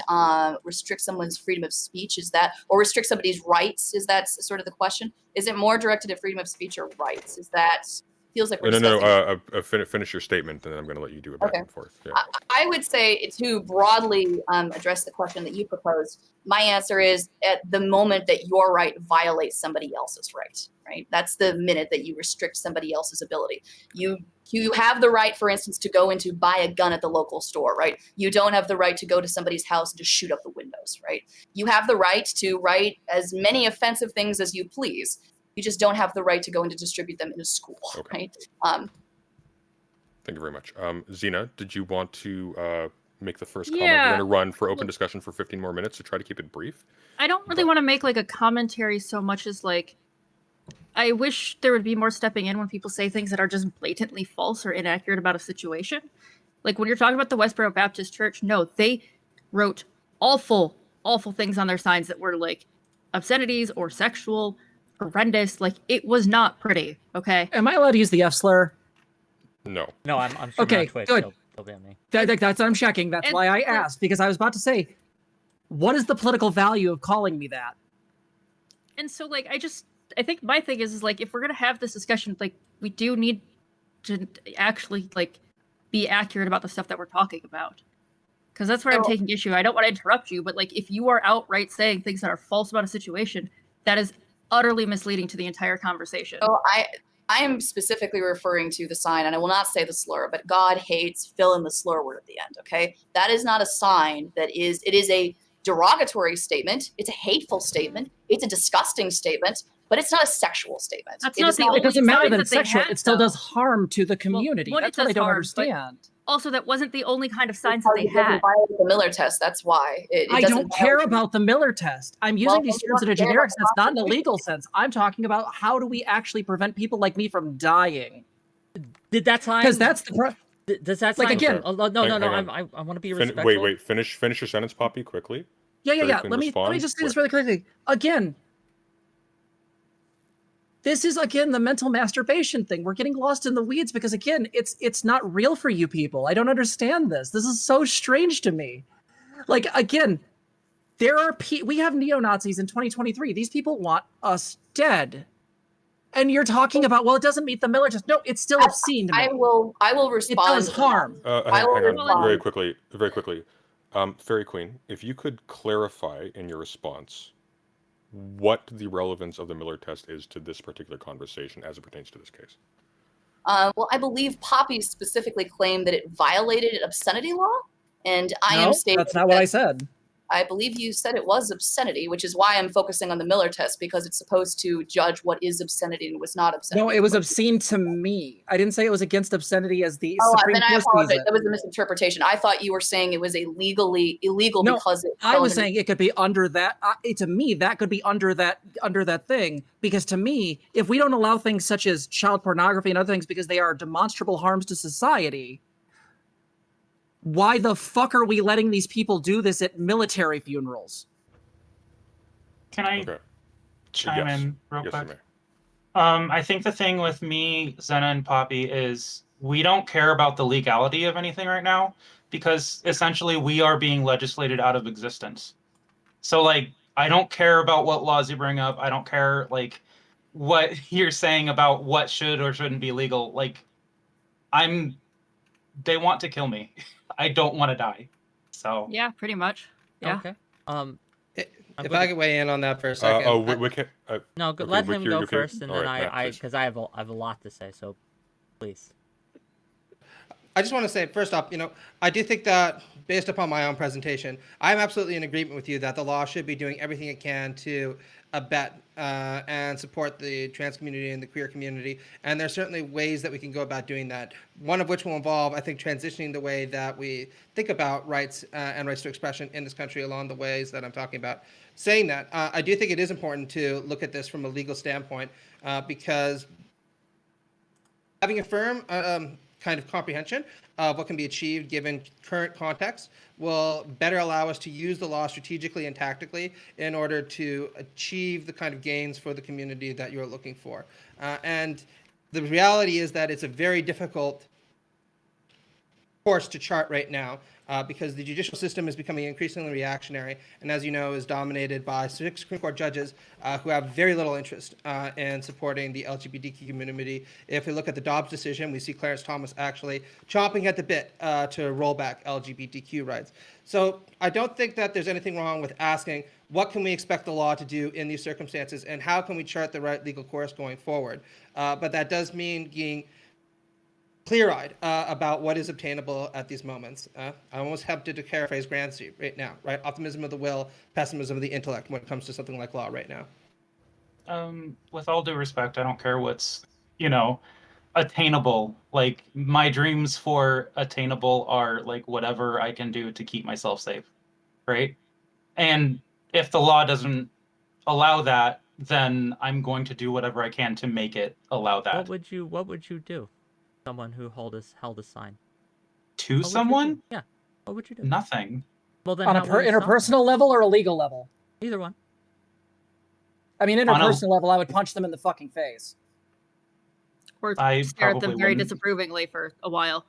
someone's freedom of speech? Is that, or restrict somebody's rights? Is that sort of the question? Is it more directed at freedom of speech or rights? Is that feels like we're finish your statement, and then I'm going to let you do it back and forth. Yeah. I would say, to broadly address the question that you proposed, my answer is at the moment that your right violates somebody else's right? That's the minute that you restrict somebody else's ability. You have the right, for instance, to go in to buy a gun at the local store, right? You don't have the right to go to somebody's house and just shoot up the windows, right? You have the right to write as many offensive things as you please. You just don't have the right to go and to distribute them in a school, right? Thank you very much. Zena, did you want to make the first comment? We're going to run for open discussion for 15 more minutes to try to keep it brief. I don't really want to make like a commentary so much as like, I wish there would be more stepping in when people say things that are just blatantly false or inaccurate about a situation. Like when you're talking about the Westboro Baptist Church, no, they wrote awful things on their signs that were like obscenities or sexual, horrendous. Like it was not pretty. Okay. Am I allowed to use the F slur? No. No, I'm sure okay, on Twitch. good. They'll ban me. That's what I'm checking. That's why I asked, because I was about to say, what is the political value of calling me that? And so like I think my thing is like, if we're gonna have this discussion, like we do need to actually like be accurate about the stuff that we're talking about, because that's where I'm taking issue. I don't want to interrupt you, but like if you are outright saying things that are false about a situation, that is utterly misleading to the entire conversation. So I am specifically referring to the sign, and I will not say the slur, but God hates, fill in the slur word at the end. Okay, that is not a sign. It is a derogatory statement. It's a hateful statement. It's a disgusting statement. But it's not a sexual statement. It doesn't matter that it's sexual. It still does harm to the community. That's what I don't understand. Also, that wasn't the only kind of signs that they had. The Miller test. That's why. I don't care about the Miller test. I'm using these terms in a generic sense, not in a legal sense. I'm talking about how do we actually prevent people like me from dying? Did that sign? Because that's the. Does that like sign? Again? No. I want to be respectful. Wait. Finish your sentence, Poppy, quickly. Yeah. Let me just say this really quickly. Again. This is, again, the mental masturbation thing. We're getting lost in the weeds because, again, it's not real for you people. I don't understand this. This is so strange to me. Like, again, we have neo-Nazis in 2023. These people want us dead. And you're talking about, well, it doesn't meet the Miller test. No, it's still obscene to me. I will respond. It does harm. Hang on, very quickly. FairyQueen, if you could clarify in your response what the relevance of the Miller test is to this particular conversation as it pertains to this case. Well, I believe Poppy specifically claimed that it violated obscenity law, and I am stating that's not what I said. I believe you said it was obscenity, which is why I'm focusing on the Miller test, because it's supposed to judge what is obscenity and was not obscenity. No, it was obscene to me. I didn't say it was against obscenity as the Supreme Court. I apologize. That was a misinterpretation. I thought you were saying it was illegal because I was saying it could be under that. To me, that could be under that thing, because to me, if we don't allow things such as child pornography and other things because they are demonstrable harms to society, why the fuck are we letting these people do this at military funerals? Can I Okay. chime Yes. in real Yes, you quick? may. I think the thing with me, Zena, and Poppy is we don't care about the legality of anything right now because essentially we are being legislated out of existence. So, like, I don't care about what laws you bring up. I don't care, like, what you're saying about what should or shouldn't be legal. Like, they want to kill me. I don't want to die. So, Yeah, pretty much. Yeah. Okay. If I could weigh in on that for a second. No, okay, let Whick, him you're go okay? first, and All then right, Matt, I please. because I have a lot to say. So, please. I just want to say, first off, I do think that based upon my own presentation, I'm absolutely in agreement with you that the law should be doing everything it can to abet and support the trans community and the queer community. And there's certainly ways that we can go about doing that. One of which will involve, I think, transitioning the way that we think about rights and rights to expression in this country along the ways that I'm talking about. Saying that, I do think it is important to look at this from a legal standpoint because having a firm kind of comprehension of what can be achieved given current context will better allow us to use the law strategically and tactically in order to achieve the kind of gains for the community that you're looking for. And the reality is that it's a very difficult course to chart right now because the judicial system is becoming increasingly reactionary and, as you know, is dominated by 6 Supreme Court judges who have very little interest in supporting the LGBTQ community. If we look at the Dobbs decision, we see Clarence Thomas actually chomping at the bit to roll back LGBTQ rights. So I don't think that there's anything wrong with asking what can we expect the law to do in these circumstances and how can we chart the right legal course going forward. But that does mean being clear-eyed about what is obtainable at these moments. I almost have to paraphrase Gramsci right now, right? Optimism of the will, pessimism of the intellect when it comes to something like law right now. with all due respect, I don't care what's, attainable. Like, my dreams for attainable are, like, whatever I can do to keep myself safe, right? And if the law doesn't allow that, then I'm going to do whatever I can to make it allow that. What would you do? Someone who held a sign. To What would you someone? do? Yeah. What would you do? Nothing. Well, then On how a will you stop them? interpersonal level or a legal level? Either one. I mean, interpersonal level, I would punch them in the fucking face. Or I stare at them probably very wouldn't. disapprovingly for a while.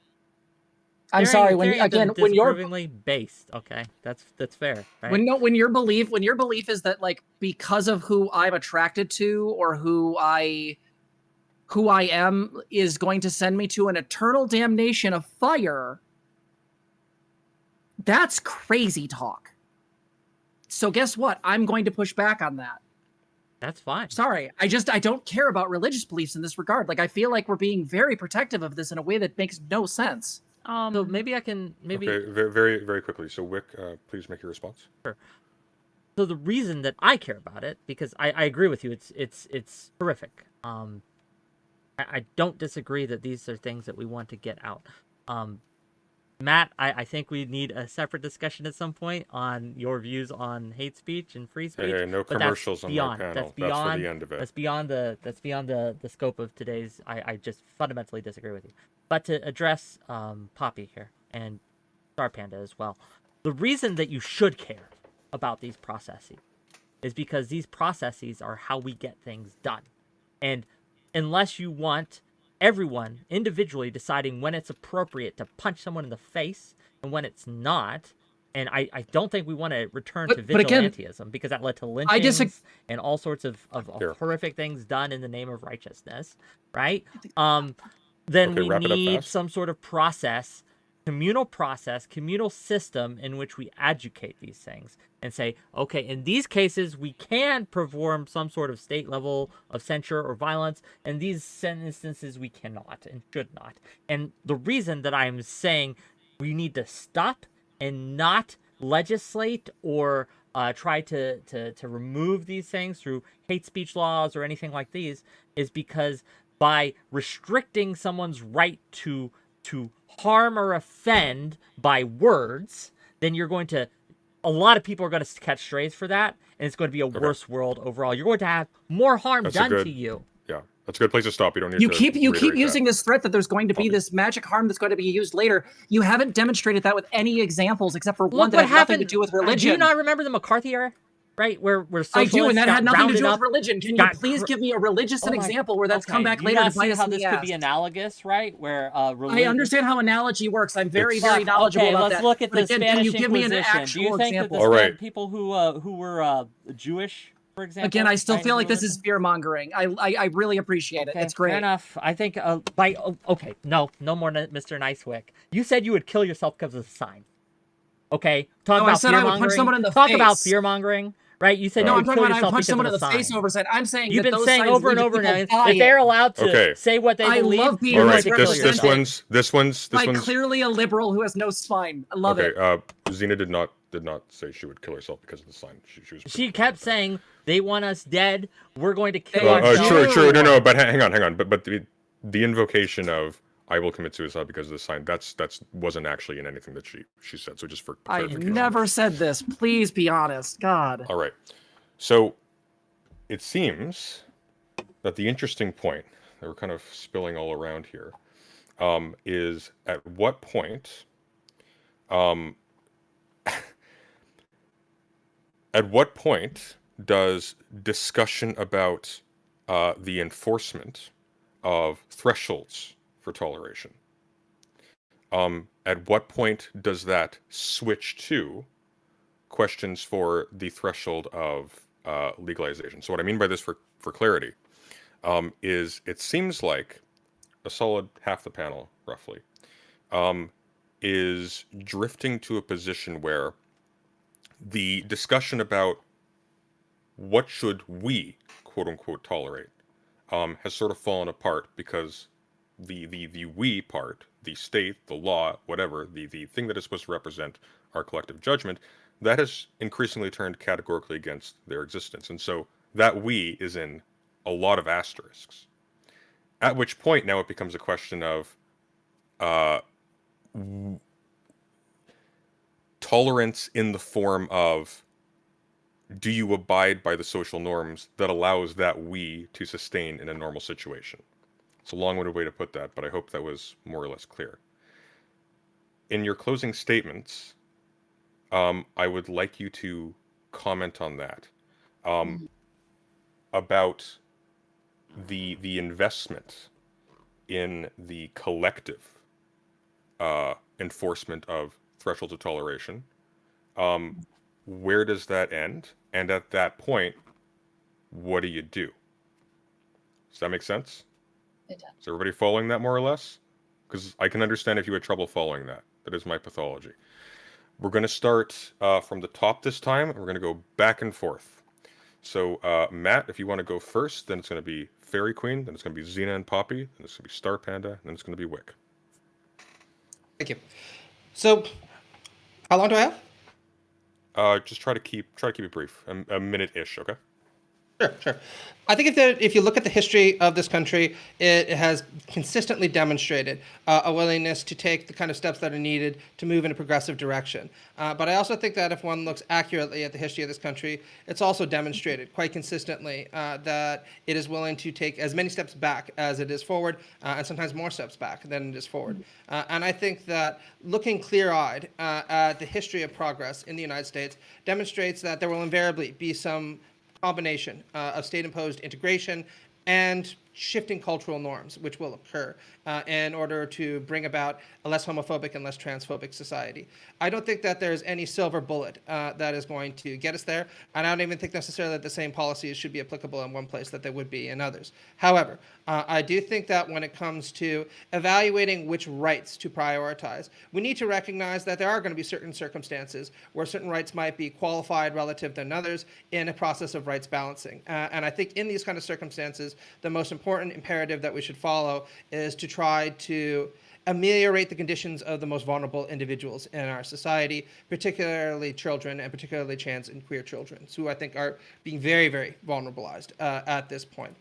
I'm sorry. When you're disapprovingly based, okay, that's fair, right? when your belief is that, like, because of who I'm attracted to or who I am is going to send me to an eternal damnation of fire, that's crazy talk. So guess what? I'm going to push back on that. That's fine. Sorry, I don't care about religious beliefs in this regard. Like, I feel like we're being very protective of this in a way that makes no sense. So maybe I can Okay, very, very quickly. So, Whick, please make your response. Sure. So the reason that I care about it, because I agree with you, it's horrific. I don't disagree that these are things that we want to get out. Matt, I think we need a separate discussion at some point on your views on hate speech and free speech. Hey, no commercials on my panel. That's for the end of it. That's beyond the scope of today's. I just fundamentally disagree with you. But to address Poppy here and Star Panda as well, the reason that you should care about these processes is because these processes are how we get things done. And unless you want everyone individually deciding when it's appropriate to punch someone in the face and when it's not, and I don't think we want to return to vigilantism because that led to lynchings and all sorts of horrific things done in the name of righteousness, right? Then we need some sort of process, communal system in which we educate these things and say, okay, in these cases, we can perform some sort of state level of censure or violence. In these instances, we cannot and should not. And the reason that I'm saying we need to stop and not legislate or try to remove these things through hate speech laws or anything like these is because by restricting someone's right to harm or offend by words, then a lot of people are going to catch strays for that, and it's going to be a worse world overall. You're going to have more harm done to you. Yeah. That's a good place to stop. You don't need You to keep reiterate using that. this threat that there's going to be this magic harm that's going to be used later. You haven't demonstrated that with any examples except for one that had nothing to do with religion. Do you not remember the McCarthy era? Right, where I do, and that had nothing to do up, with religion. Can you please give me a religious example where that's come back later to bite us in the ass? How this could be analogous, right? Where I understand how analogy works. I'm very knowledgeable about that. Let's look at the Spanish can you give me an Inquisition. actual Do you think example? that the Spanish people who were Jewish, for example? Again, I still feel like this is fear mongering. I really appreciate it. It's great. Fair enough. I think okay, no more Mr. Nicewick. You said you would kill yourself because of the sign. Okay, talk about fear mongering. I would punch someone in the face. Talk about fear mongering. Right, you said no. you I'm would talking kill about I yourself punch someone in because the of the face sign. over sign. I'm saying You've that been those saying signs over and lead over to again people if they're allowed to Okay. say what they believe. I love being All right, represented. this one's clearly a liberal who has no spine. I love it. 𝕲 did not say she would kill herself because of the sign. She kept saying they want us dead. We're going to kill ourselves. True. No, but hang on. But the invocation of I will commit suicide because of the sign. That's wasn't actually in anything that she said. So just for clarification. I never said this. Please be honest. God. All right. So it seems that the interesting point that we're kind of spilling all around here is at what point does discussion about the enforcement of thresholds for toleration, at what point does that switch to questions for the threshold of legalization? So what I mean by this for clarity is it seems like a solid half the panel, roughly, is drifting to a position where the discussion about what should we, quote unquote, tolerate, has sort of fallen apart because the we part, the state, the law, whatever, the thing that is supposed to represent our collective judgment, that has increasingly turned categorically against their existence. And so that we is in a lot of asterisks. At which point now it becomes a question of tolerance in the form of, do you abide by the social norms that allows that we to sustain in a normal situation? It's a long-winded way to put that, but I hope that was more or less clear. In your closing statements, I would like you to comment on that, about the investment in the collective enforcement of thresholds of toleration. Where does that end? And at that point, what do you do? Does that make sense? It does. Is everybody following that more or less? Because I can understand if you had trouble following that. That is my pathology. We're going to start from the top this time, and we're going to go back and forth. So, Matt, if you want to go first, then it's going to be FairyQueen, then it's going to be Xena and Poppy, then it's going to be Star Panda, and then it's going to be Whick. Thank you. So, how long do I have? Just try to keep it brief, a minute-ish, okay? Sure. I think if you look at the history of this country, it has consistently demonstrated a willingness to take the kind of steps that are needed to move in a progressive direction. But I also think that if one looks accurately at the history of this country, it's also demonstrated quite consistently that it is willing to take as many steps back as it is forward, and sometimes more steps back than it is forward. And I think that looking clear-eyed at the history of progress in the United States demonstrates that there will invariably be some combination of state-imposed integration and shifting cultural norms, which will occur in order to bring about a less homophobic and less transphobic society. I don't think that there's any silver bullet that is going to get us there, and I don't even think necessarily that the same policies should be applicable in one place that they would be in others. However, I do think that when it comes to evaluating which rights to prioritize, we need to recognize that there are going to be certain circumstances where certain rights might be qualified relative than others in a process of rights balancing. And I think in these kind of circumstances, the most important imperative that we should follow is to try to ameliorate the conditions of the most vulnerable individuals in our society, particularly children, and particularly trans and queer children, who I think are being very, very vulnerabilized at this point.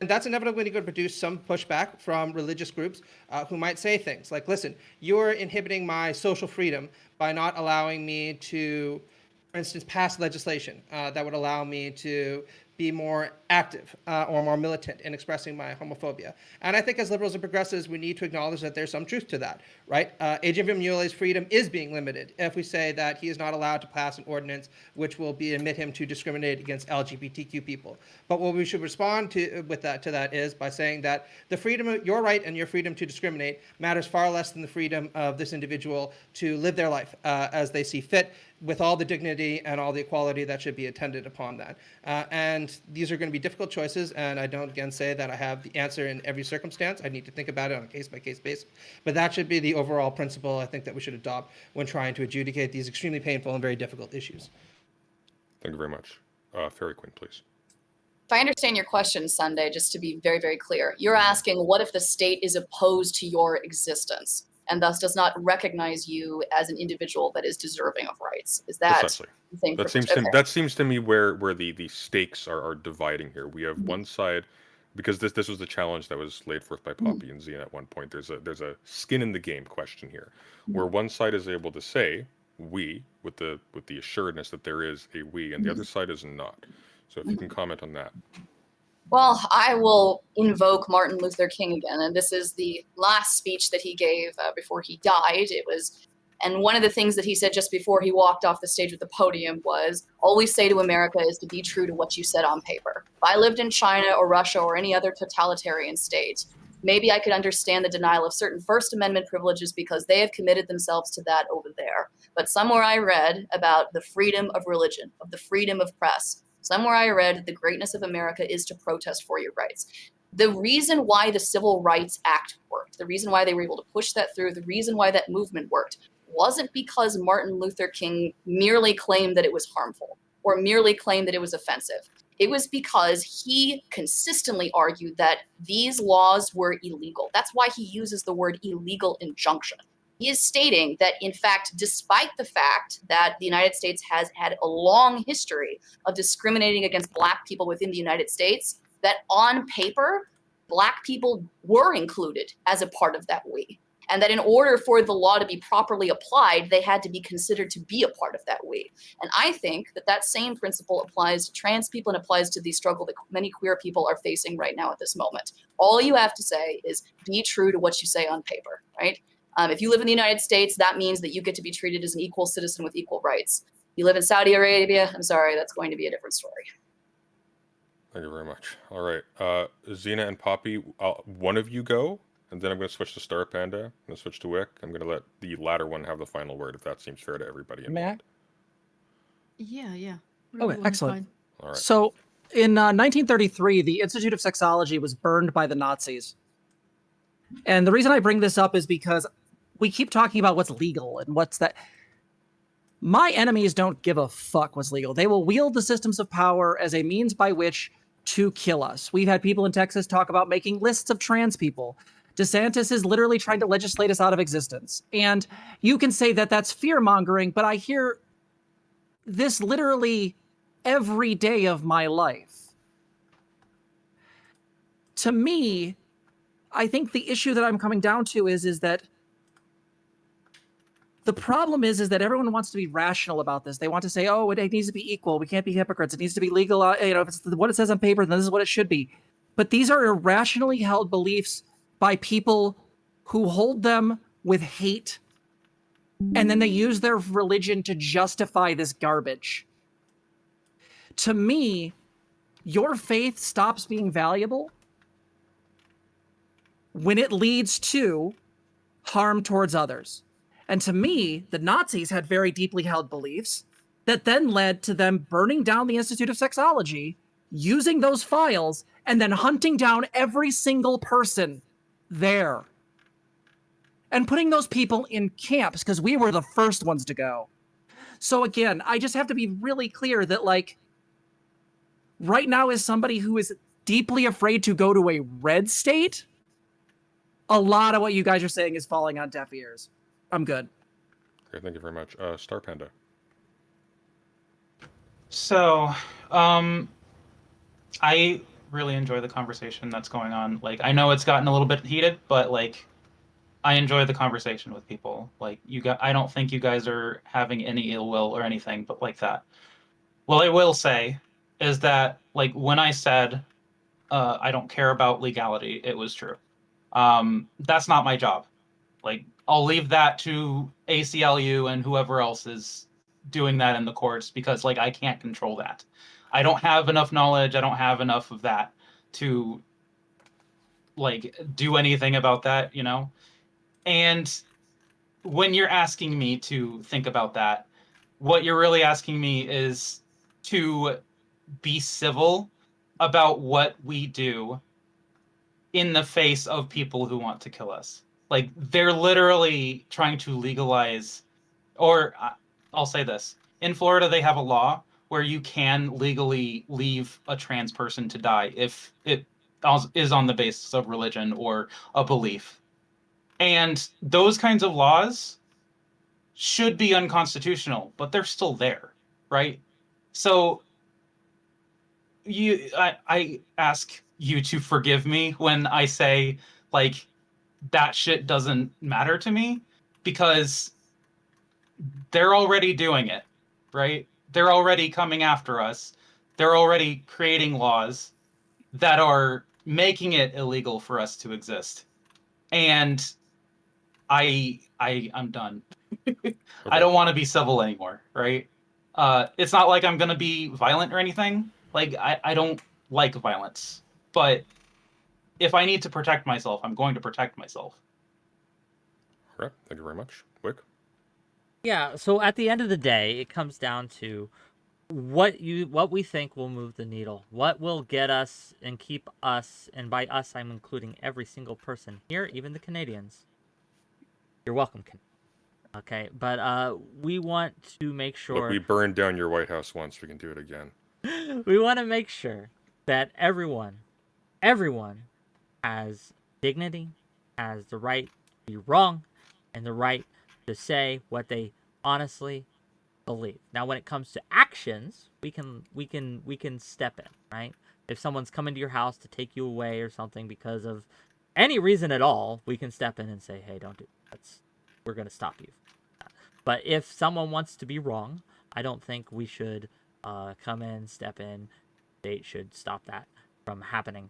And that's inevitably going to produce some pushback from religious groups who might say things like, listen, you're inhibiting my social freedom by not allowing me to, for instance, pass legislation that would allow me to be more active or more militant in expressing my homophobia. And I think as liberals and progressives, we need to acknowledge that there's some truth to that, right? 𝕵𝖎𝖎𝖙𝖘𝖍𝖔𝖜's freedom is being limited if we say that he is not allowed to pass an ordinance which will admit him to discriminate against LGBTQ people. But what we should respond to that is by saying that the freedom, your right and your freedom to discriminate matters far less than the freedom of this individual to live their life as they see fit, with all the dignity and all the equality that should be attended upon that. And these are going to be difficult choices, and I don't again say that I have the answer in every circumstance. I need to think about it on a case-by-case basis. But that should be the overall principle I think that we should adopt when trying to adjudicate these extremely painful and very difficult issues. Thank you very much. FairyQueen, please. If I understand your question, Sunday, just to be very, very clear, you're asking what if the state is opposed to your existence and thus does not recognize you as an individual that is deserving of rights? Is that Precisely. the thing? That seems to me where the stakes are dividing here. We have one side, because this was the challenge that was laid forth by Poppy and Zena at one point. There's a skin in the game question here, where one side is able to say we with the assuredness that there is a we, and the other side is not. So if you can comment on that. Well, I will invoke Martin Luther King again, and this is the last speech that he gave before he died. And one of the things that he said just before he walked off the stage with the podium was, all we say to America is to be true to what you said on paper. If I lived in China or Russia or any other totalitarian state, maybe I could understand the denial of certain First Amendment privileges because they have committed themselves to that over there. But somewhere I read about the freedom of religion, of the freedom of press. Somewhere I read the greatness of America is to protest for your rights. The reason why the Civil Rights Act worked, the reason why they were able to push that through, the reason why that movement worked, wasn't because Martin Luther King merely claimed that it was harmful or merely claimed that it was offensive. It was because he consistently argued that these laws were illegal. That's why he uses the word illegal injunction. He is stating that, in fact, despite the fact that the United States has had a long history of discriminating against Black people within the United States, that on paper, Black people were included as a part of that we. And that in order for the law to be properly applied, they had to be considered to be a part of that we. And I think that that same principle applies to trans people and applies to the struggle that many queer people are facing right now at this moment. All you have to say is be true to what you say on paper, right? If you live in the United States, that means that you get to be treated as an equal citizen with equal rights. You live in Saudi Arabia, I'm sorry, that's going to be a different story. Thank you very much. All right. Zena and Poppy, one of you go, and then I'm going to switch to Star Panda. I'm going to switch to Whick. I'm going to let the latter one have the final word, if that seems fair to everybody involved. Yeah. Okay, excellent. All right. So in 1933, the Institute of Sexology was burned by the Nazis. And the reason I bring this up is because we keep talking about what's legal and what's that. My enemies don't give a fuck what's legal. They will wield the systems of power as a means by which to kill us. We've had people in Texas talk about making lists of trans people. DeSantis is literally trying to legislate us out of existence. And you can say that that's fear-mongering, but I hear this literally every day of my life. To me, I think the issue that I'm coming down to is that the problem is that everyone wants to be rational about this. They want to say, oh, it needs to be equal. We can't be hypocrites. It needs to be legal. If it's what it says on paper, then this is what it should be. But these are irrationally held beliefs by people who hold them with hate, and then they use their religion to justify this garbage. To me, your faith stops being valuable when it leads to harm towards others. And to me, the Nazis had very deeply held beliefs that then led to them burning down the Institute of Sexology, using those files, and then hunting down every single person there. And putting those people in camps, because we were the first ones to go. So again, I just have to be really clear that, like, right now as somebody who is deeply afraid to go to a red state, a lot of what you guys are saying is falling on deaf ears. I'm good. Okay, thank you very much. Star Panda. So, I really enjoy the conversation that's going on. Like, I know it's gotten a little bit heated, but like, I enjoy the conversation with people. Like, I don't think you guys are having any ill will or anything, but like that. Well, I will say is that, like, when I said I don't care about legality, it was true. That's not my job. Like, I'll leave that to ACLU and whoever else is doing that in the courts, because, like, I can't control that. I don't have enough knowledge. I don't have enough of that to, like, do anything about that, you know? And when you're asking me to think about that, what you're really asking me is to be civil about what we do in the face of people who want to kill us. Like, they're literally trying to legalize, or I'll say this. In Florida, they have a law where you can legally leave a trans person to die if it is on the basis of religion or a belief. And those kinds of laws should be unconstitutional, but they're still there, right? So I ask you to forgive me when I say, like, that shit doesn't matter to me, because they're already doing it, right? They're already coming after us. They're already creating laws that are making it illegal for us to exist. And I'm done. Okay. I don't want to be civil anymore, right? It's not like I'm gonna be violent or anything. Like, I don't like violence, but if I need to protect myself, I'm going to protect myself. All right. Thank you very much. Whick? Yeah, so at the end of the day, it comes down to what we think will move the needle. What will get us and keep us, and by us I'm including every single person here, even the Canadians. You're welcome, okay? But we want to make sure... Look, we burned down your White House once. We can do it again. We want to make sure that everyone has dignity, has the right to be wrong, and the right to say what they honestly believe. Now, when it comes to actions, we can step in, right? If someone's coming to your house to take you away or something because of any reason at all, we can step in and say, "Hey, don't do that. We're going to stop you." But if someone wants to be wrong, I don't think we should come in, step in. They should stop that from happening.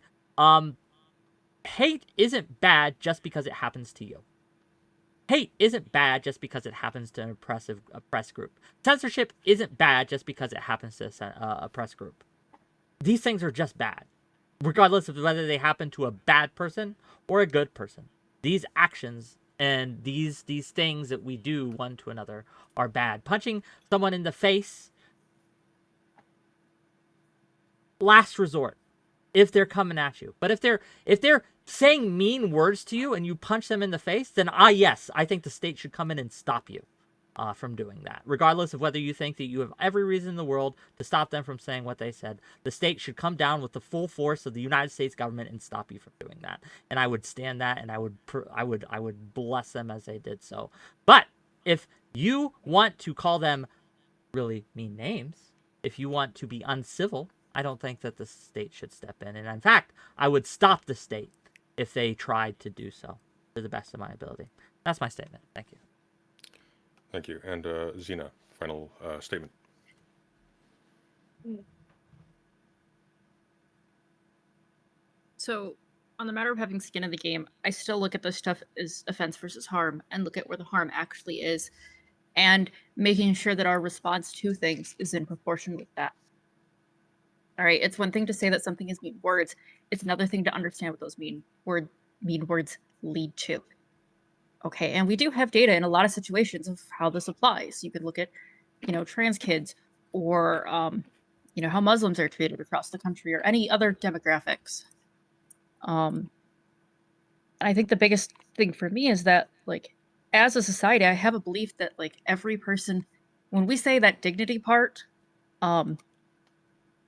Hate isn't bad just because it happens to you. Hate isn't bad just because it happens to an oppressed group. Censorship isn't bad just because it happens to a oppressed group. These things are just bad, regardless of whether they happen to a bad person or a good person. These actions and these things that we do one to another are bad. Punching someone in the face, last resort, if they're coming at you. But if they're saying mean words to you and you punch them in the face, then yes, I think the state should come in and stop you from doing that. Regardless of whether you think that you have every reason in the world to stop them from saying what they said, the state should come down with the full force of the United States government and stop you from doing that. And I would stand that, and I would bless them as they did so. But if you want to call them really mean names, if you want to be uncivil, I don't think that the state should step in. And in fact, I would stop the state if they tried to do so to the best of my ability. That's my statement. Thank you. Thank you. And Zena, final statement. So, on the matter of having skin in the game, I still look at this stuff as offense versus harm and look at where the harm actually is, and making sure that our response to things is in proportion with that. All right, it's one thing to say that something is mean words. It's another thing to understand what those mean words lead to. Okay, and we do have data in a lot of situations of how this applies. You could look at, trans kids, or, how Muslims are treated across the country, or any other demographics. And I think the biggest thing for me is that, like, as a society, I have a belief that, like, every person, when we say that dignity part,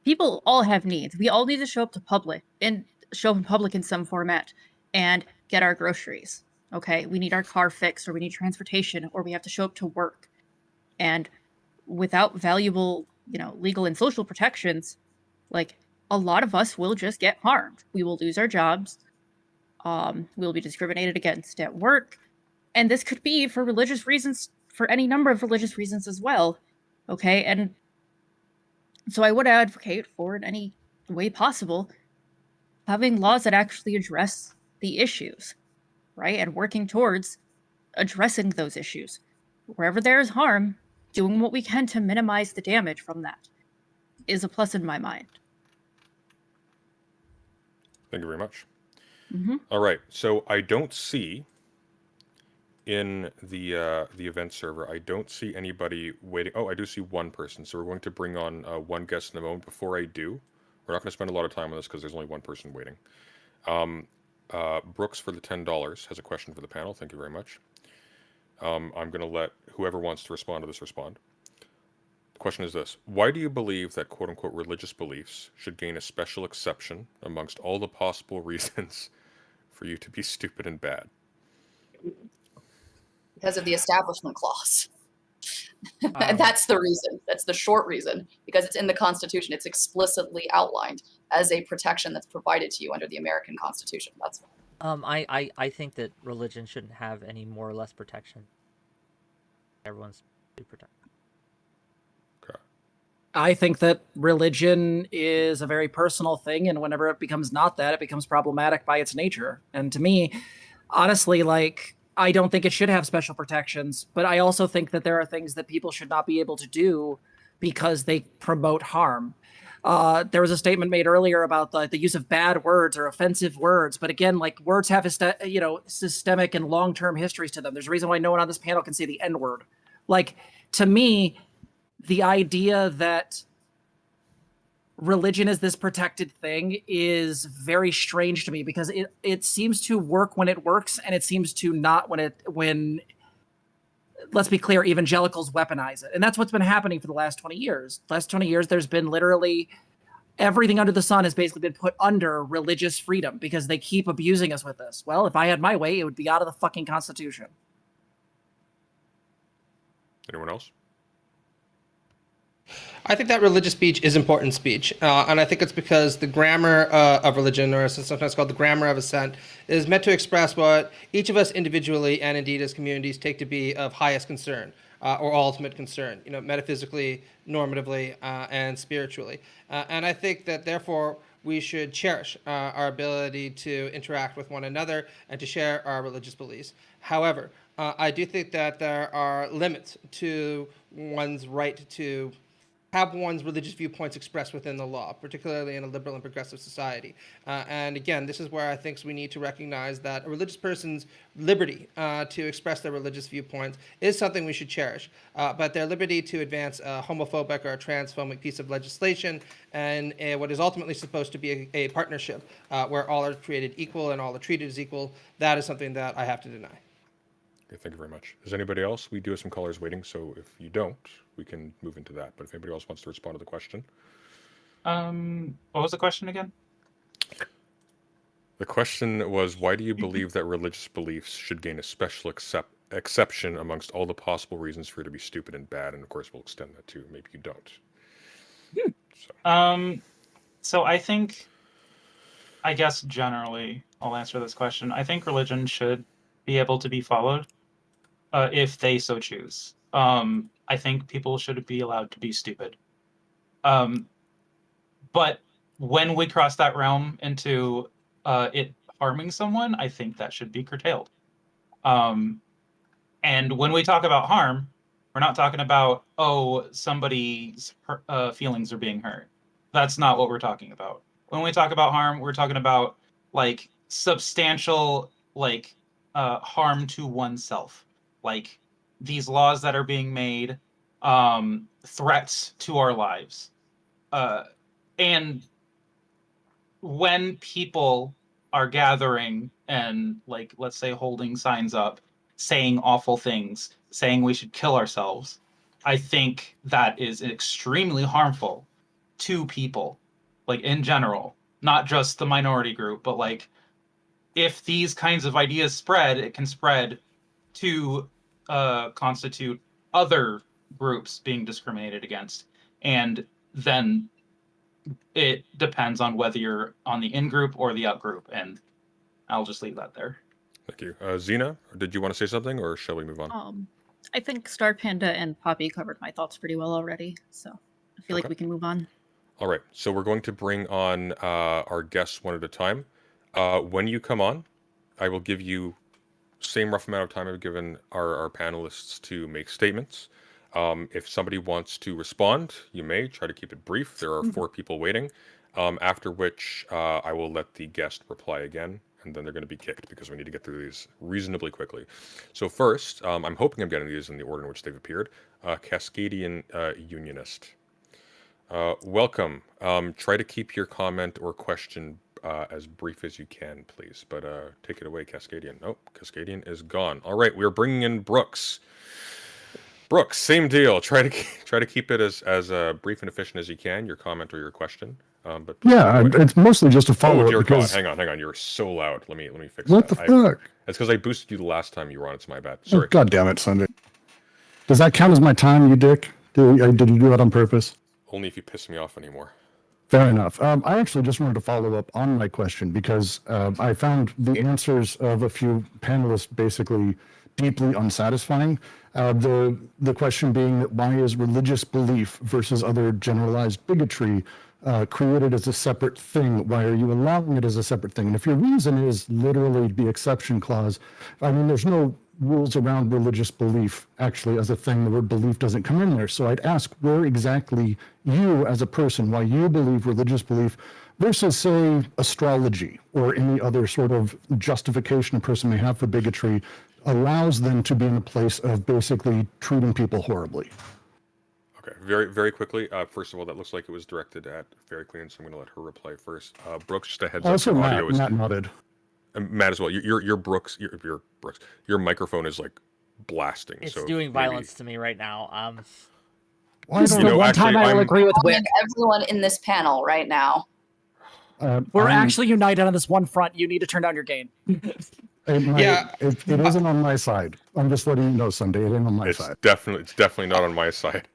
people all have needs. We all need to show up in public in some format and get our groceries. Okay, we need our car fixed, or we need transportation, or we have to show up to work. And without valuable, legal and social protections, like, a lot of us will just get harmed. We will lose our jobs. We'll be discriminated against at work. And this could be for religious reasons, for any number of religious reasons as well. Okay, and So I would advocate for, in any way possible, having laws that actually address the issues, right? And working towards addressing those issues. Wherever there is harm, doing what we can to minimize the damage from that is a plus in my mind. Thank you very much. Mm-hmm. All right, so I don't see in the event server, I don't see anybody waiting. Oh, I do see one person. So we're going to bring on one guest in a moment. Before I do, we're not going to spend a lot of time on this because there's only one person waiting. Brooks for the $10 has a question for the panel. Thank you very much. I'm going to let whoever wants to respond to this respond. The question is this: why do you believe that quote-unquote religious beliefs should gain a special exception amongst all the possible reasons for you to be stupid and bad? Because of the establishment clause. Um, And that's the reason. That's the short reason. Because it's in the Constitution. It's explicitly outlined as a protection that's provided to you under the American Constitution. That's I think that religion shouldn't have any more or less protection. Everyone's to protect. Okay. I think that religion is a very personal thing, and whenever it becomes not that, it becomes problematic by its nature. And to me, honestly, like, I don't think it should have special protections, but I also think that there are things that people should not be able to do because they promote harm. There was a statement made earlier about the use of bad words or offensive words, but again, like, words have systemic and long-term histories to them. There's a reason why no one on this panel can say the N-word. Like, to me, the idea that religion is this protected thing is very strange to me, because it seems to work when it works, and it seems to not when let's be clear, evangelicals weaponize it. And that's what's been happening for the last 20 years. Last 20 years, there's been literally everything under the sun has basically been put under religious freedom because they keep abusing us with this. Well, if I had my way, it would be out of the fucking Constitution. Anyone else? I think that religious speech is important speech, and I think it's because the grammar of religion, or sometimes called the grammar of assent, is meant to express what each of us individually and indeed as communities take to be of highest concern or ultimate concern, metaphysically, normatively, and spiritually. And I think that therefore we should cherish our ability to interact with one another and to share our religious beliefs. However, I do think that there are limits to one's right to have one's religious viewpoints expressed within the law, particularly in a liberal and progressive society. And again, this is where I think we need to recognize that a religious person's liberty to express their religious viewpoints is something we should cherish. But their liberty to advance a homophobic or a transphobic piece of legislation and what is ultimately supposed to be a partnership where all are created equal and all are treated as equal, that is something that I have to deny. Okay, thank you very much. Is anybody else? We do have some callers waiting, so if you don't, we can move into that. But if anybody else wants to respond to the question. What was the question again? The question was, why do you believe that religious beliefs should gain a special exception amongst all the possible reasons for you to be stupid and bad? And of course, we'll extend that to maybe you don't. So I guess generally, I'll answer this question. I think religion should be able to be followed if they so choose. I think people should be allowed to be stupid. But when we cross that realm into it harming someone, I think that should be curtailed. And when we talk about harm, we're not talking about, somebody's feelings are being hurt. That's not what we're talking about. When we talk about harm, we're talking about like substantial harm to oneself, like these laws that are being made, threats to our lives. And when people are gathering and, like, let's say holding signs up, saying awful things, saying we should kill ourselves, I think that is extremely harmful to people, like, in general, not just the minority group, but like, if these kinds of ideas spread, it can spread to constitute other groups being discriminated against. And then it depends on whether you're on the in-group or the out-group. And I'll just leave that there. Thank you. Xena, did you want to say something, or shall we move on? I think Star Panda and Poppy covered my thoughts pretty well already, so I feel like we can move on. All right, so we're going to bring on our guests one at a time. When you come on, I will give you same rough amount of time I've given our panelists to make statements. If somebody wants to respond, you may try to keep it brief. There are 4 people waiting, after which I will let the guest reply again, and then they're going to be kicked because we need to get through these reasonably quickly. So first, I'm hoping I'm getting these in the order in which they've appeared. Cascadian Unionist. Welcome. Try to keep your comment or question as brief as you can, please. But take it away, Cascadian. Nope, Cascadian is gone. All right, we're bringing in Brooks. Brooks, same deal. Try to keep it as brief and efficient as you can. Your comment or your question. But yeah, it's mostly just a follow-up. Oh dear because... God! Hang on. You're so loud. Let me fix what that. What the fuck? It's because I boosted you the last time you were on. It's my bad. Sorry. Oh, God damn it, Sunday. Does that count as my time, you dick? Did you do that on purpose? Only if you piss me off anymore. Fair enough. I actually just wanted to follow up on my question because I found the answers of a few panelists basically deeply unsatisfying. The question being that why is religious belief versus other generalized bigotry created as a separate thing? Why are you allowing it as a separate thing? And if your reason is literally the exception clause, I mean, there's no rules around religious belief actually as a thing. The word belief doesn't come in there. So I'd ask where exactly you as a person, why you believe religious belief versus say astrology or any other sort of justification a person may have for bigotry allows them to be in a place of basically treating people horribly. Okay, very quickly. First of all, that looks like it was directed at FairyQueen, so I'm going to let her reply first. Brooks, just a heads up. Also, your audio Matt nodded. Matt as well. Your Brooks, your microphone is like blasting. It's so doing violence to me right now. This is the one time I will agree with Whick. Everyone in this panel right now. We're actually united on this one front. You need to turn down your gain. It isn't on my side. I'm just letting you know, Sunday. It ain't on my side. It's definitely not on my side.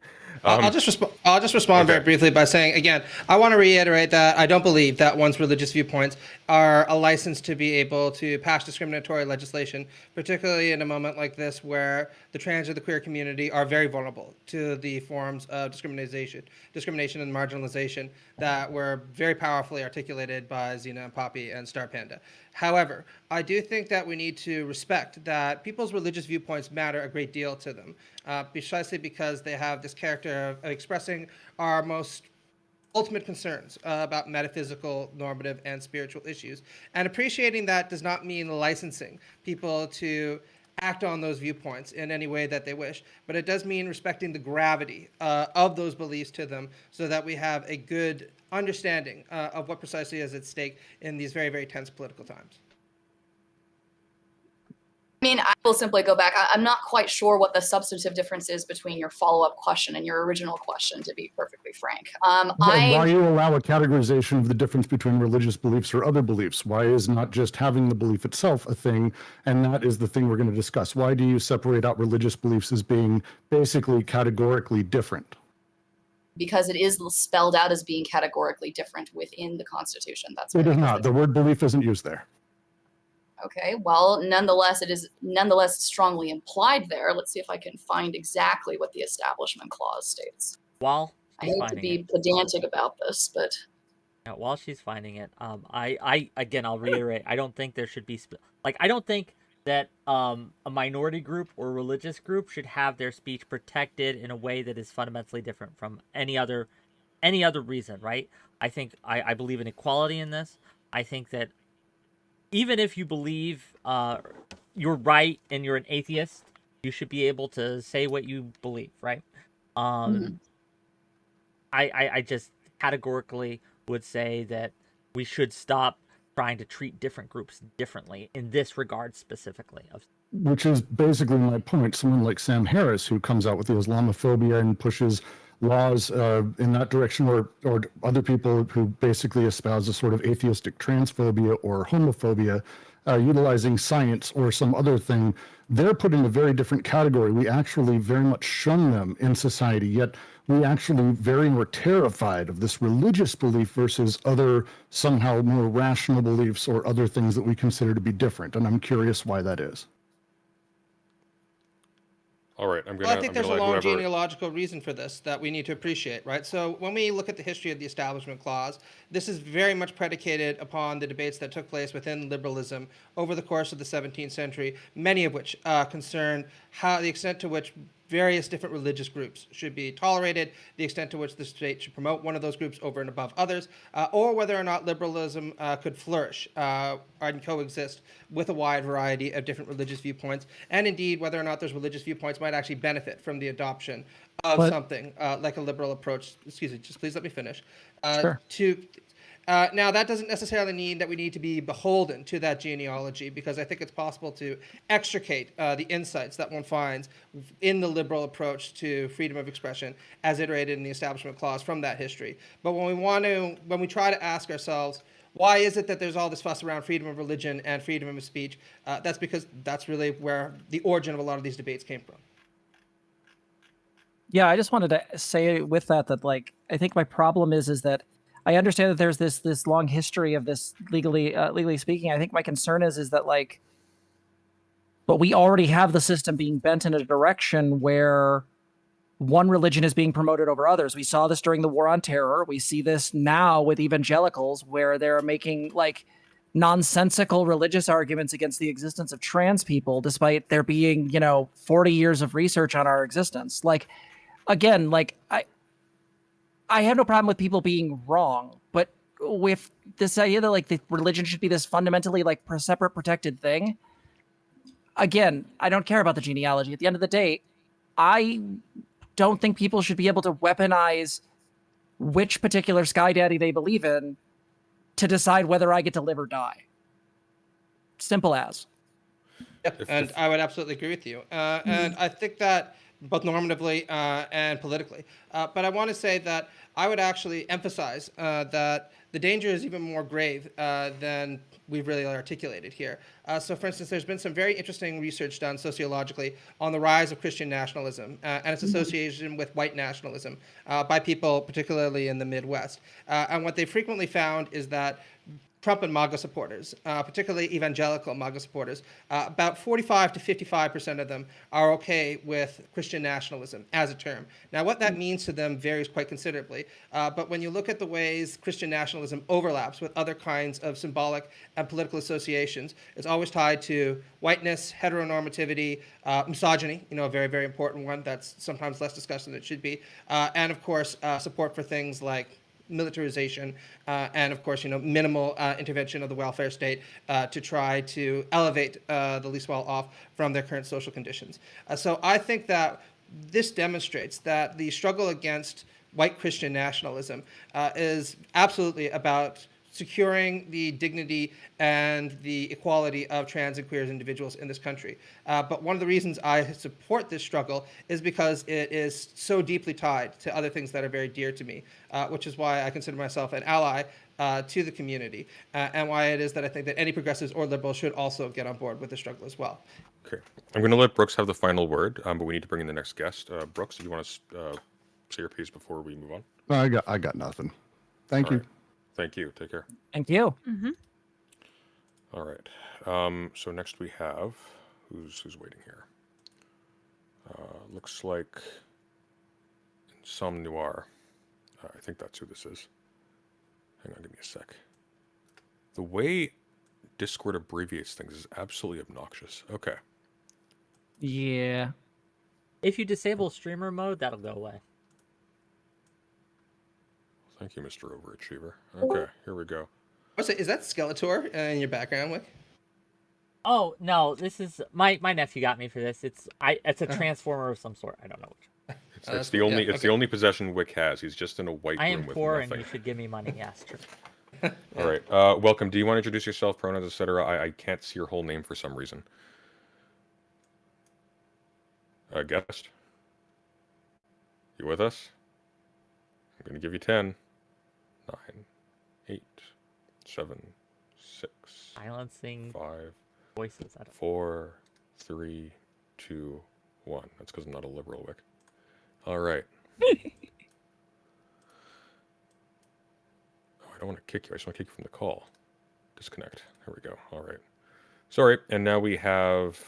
I'll just respond very briefly by saying, again, I want to reiterate that I don't believe that one's religious viewpoints are a license to be able to pass discriminatory legislation, particularly in a moment like this where the trans or the queer community are very vulnerable to the forms of discrimination and marginalization that were very powerfully articulated by Xena and Poppy and Star Panda. However, I do think that we need to respect that people's religious viewpoints matter a great deal to them, precisely because they have this character of expressing our most ultimate concerns about metaphysical, normative, and spiritual issues. And appreciating that does not mean licensing people to act on those viewpoints in any way that they wish, but it does mean respecting the gravity of those beliefs to them so that we have a good understanding of what precisely is at stake in these very, very tense political times. I mean, I will simply go back. I'm not quite sure what the substantive difference is between your follow-up question and your original question, to be perfectly frank. Why do you allow a categorization of the difference between religious beliefs or other beliefs? Why is not just having the belief itself a thing, and that is the thing we're going to discuss? Why do you separate out religious beliefs as being basically categorically different? Because it is spelled out as being categorically different within the Constitution. That's it is not. The word belief isn't used there. Okay, well, nonetheless, it is strongly implied there. Let's see if I can find exactly what the Establishment Clause states. While I hate to be pedantic about this, but while she's finding it, I'll reiterate. I don't think there should be I don't think that a minority group or religious group should have their speech protected in a way that is fundamentally different from any other reason, right? I think I believe in equality in this. I think that even if you believe you're right and you're an atheist, you should be able to say what you believe, right? I just categorically would say that we should stop trying to treat different groups differently in this regard specifically. Which is basically my point. Someone like Sam Harris, who comes out with the Islamophobia and pushes laws in that direction, or other people who basically espouse a sort of atheistic transphobia or homophobia, utilizing science or some other thing, they're put in a very different category. We actually very much shun them in society, yet we actually very much terrified of this religious belief versus other somehow more rational beliefs or other things that we consider to be different. And I'm curious why that is. All right, I'm Well, I think there's a let long whoever... genealogical reason for this that we need to appreciate, right? So when we look at the history of the Establishment Clause, this is very much predicated upon the debates that took place within liberalism over the course of the 17th century, many of which concerned the extent to which various different religious groups should be tolerated, the extent to which the state should promote one of those groups over and above others, or whether or not liberalism could flourish and coexist with a wide variety of different religious viewpoints, and indeed whether or not those religious viewpoints might actually benefit from the adoption of something like a liberal approach. Excuse me, just please let me finish. Sure. Now, that doesn't necessarily mean that we need to be beholden to that genealogy, because I think it's possible to extricate the insights that one finds in the liberal approach to freedom of expression as iterated in the Establishment Clause from that history. But when we try to ask ourselves, why is it that there's all this fuss around freedom of religion and freedom of speech? That's because that's really where the origin of a lot of these debates came from. Yeah, I just wanted to say with that like I think my problem is that I understand that there's this long history of this legally speaking. I think my concern is that like, but we already have the system being bent in a direction where one religion is being promoted over others. We saw this during the War on Terror. We see this now with evangelicals, where they're making like nonsensical religious arguments against the existence of trans people, despite there being 40 years of research on our existence. Like, again, like I have no problem with people being wrong, but with this idea that like the religion should be this fundamentally like separate protected thing, again, I don't care about the genealogy. At the end of the day, I don't think people should be able to weaponize which particular sky daddy they believe in to decide whether I get to live or die. Simple as. Yep, and I would absolutely agree with you. And I think that both normatively and politically. But I want to say that I would actually emphasize that the danger is even more grave than we've really articulated here. So for instance, there's been some very interesting research done sociologically on the rise of Christian nationalism and its association with white nationalism by people particularly in the Midwest. And what they frequently found is that Trump and MAGA supporters, particularly evangelical MAGA supporters, about 45 to 55% of them are okay with Christian nationalism as a term. Now, what that means to them varies quite considerably. But when you look at the ways Christian nationalism overlaps with other kinds of symbolic and political associations, it's always tied to whiteness, heteronormativity, misogyny, a very, very important one that's sometimes less discussed than it should be, and of course, support for things like militarization, and of course, minimal intervention of the welfare state to try to elevate the least well off from their current social conditions. So I think that this demonstrates that the struggle against white Christian nationalism is absolutely about securing the dignity and the equality of trans and queer individuals in this country. But one of the reasons I support this struggle is because it is so deeply tied to other things that are very dear to me, which is why I consider myself an ally to the community, and why it is that I think that any progressives or liberals should also get on board with the struggle as well. Okay. I'm going to let Brooks have the final word, but we need to bring in the next guest. Brooks, do you want to say your piece before we move on? I got nothing. Thank you. Right. Thank you. Take care. Thank you. Mm-hmm. All right. So next we have who's waiting here. Looks like 𝕾𝖍𝖎𝖙. I think that's who this is. Hang on, give me a sec. The way Discord abbreviates things is absolutely obnoxious. Okay. Yeah. If you disable streamer mode, that'll go away. Thank you, Mr. Overachiever. Okay, here we go. Is that Skeletor in your background, Wick? Oh no, this is my nephew got me for this. It's a transformer of some sort. I don't know which. It's the only the only possession Whick has. He's just in a white I room am with poor nothing. and you should give me money. Yes, true. All right. Welcome. Do you want to introduce yourself, pronouns, etc.? I can't see your whole name for some reason. Guest? You with us? I'm going to give you 10. 9, 8, 7, 6, Silencing 5, voices. I don't 4, 3, 2, 1. That's because I'm not a liberal, Wick. All right. Oh, I don't want to kick you. I just want to kick you from the call. Disconnect. There we go. All right. Sorry. And now we have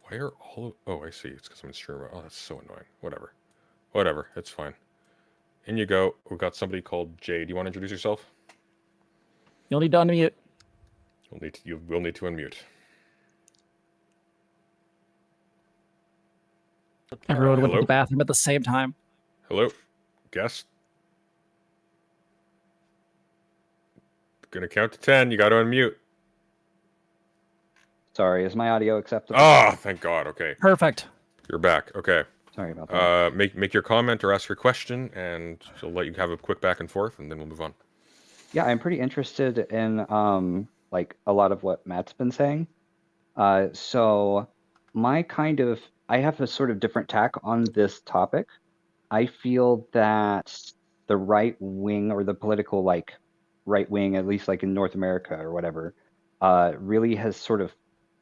Why are all... Oh, I see. It's because I'm in stream. Oh, that's so annoying. Whatever. It's fine. In you go. We've got somebody called Jay. Do you want to introduce yourself? You'll need to unmute. You will need to unmute. Everyone went to Hello? the bathroom at the same time. Hello? Guest? Gonna count to 10. You got to unmute. Sorry, is my audio acceptable? Ah, thank God. Okay. Perfect. You're back. Okay. Sorry about that. Make your comment or ask your question, and she'll let you have a quick back and forth, and then we'll move on. Yeah, I'm pretty interested in like a lot of what Matt's been saying. So I have a sort of different tack on this topic. I feel that the right wing, or the political like right wing, at least like in North America or whatever, really has sort of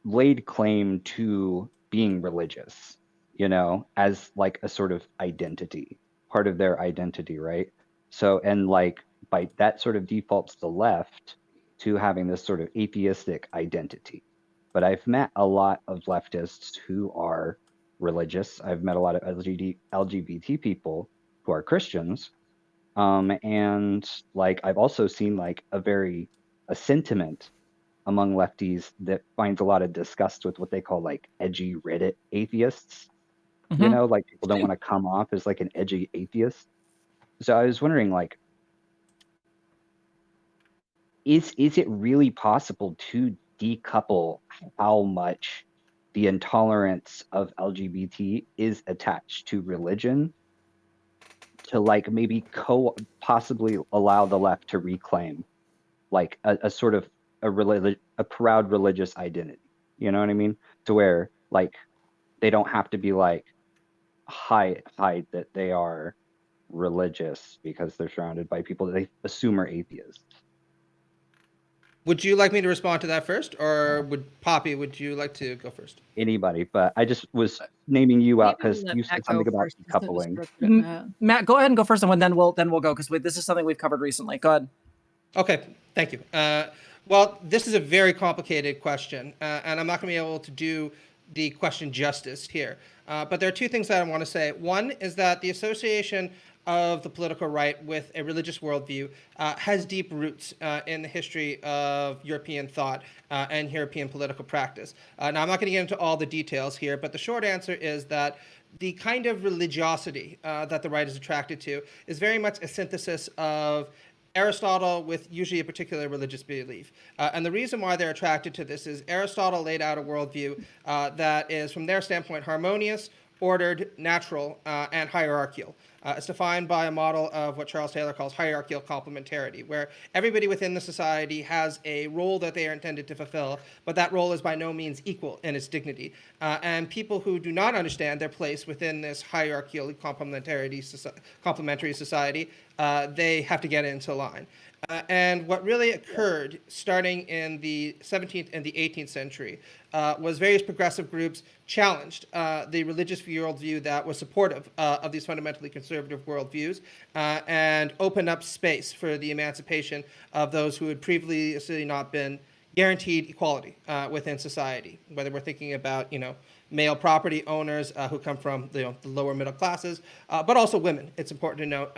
laid claim to being religious, you know, as like a sort of identity, part of their identity, right? So, and like by that sort of defaults the left to having this sort of atheistic identity. But I've met a lot of leftists who are religious. I've met a lot of LGBT people who are Christians. And like I've also seen like a sentiment among lefties that finds a lot of disgust with what they call like edgy Reddit atheists. You know, like people don't want to come off as like an edgy atheist. So I was wondering, like, is it really possible to decouple how much the intolerance of LGBT is attached to religion, to like maybe possibly allow the left to reclaim like a sort of a proud religious identity? You know what I mean? To where like they don't have to be like hide that they are religious because they're surrounded by people that they assume are atheists. Would you like me to respond to that first, or would you like to go first? Anybody, but I just was naming you out Maybe because let you Matt said go something about first, since it was decoupling. directed at Matt. Matt, go ahead and go first, and then we'll go because this is something we've covered recently. Go ahead. Okay, thank you. Well, this is a very complicated question, and I'm not going to be able to do the question justice here. But there are two things that I want to say. One is that the association of the political right with a religious worldview has deep roots in the history of European thought and European political practice. Now, I'm not going to get into all the details here, but the short answer is that the kind of religiosity that the right is attracted to is very much a synthesis of Aristotle with usually a particular religious belief. And the reason why they're attracted to this is Aristotle laid out a worldview that is, from their standpoint, harmonious, ordered, natural, and hierarchical. It's defined by a model of what Charles Taylor calls hierarchical complementarity, where everybody within the society has a role that they are intended to fulfill, but that role is by no means equal in its dignity. And people who do not understand their place within this hierarchically complementary society, they have to get into line. And what really occurred starting in the 17th and the 18th century was various progressive groups challenged the religious worldview that was supportive of these fundamentally conservative worldviews and opened up space for the emancipation of those who had previously not been guaranteed equality within society, whether we're thinking about, male property owners who come from the lower middle classes, but also women. It's important to note,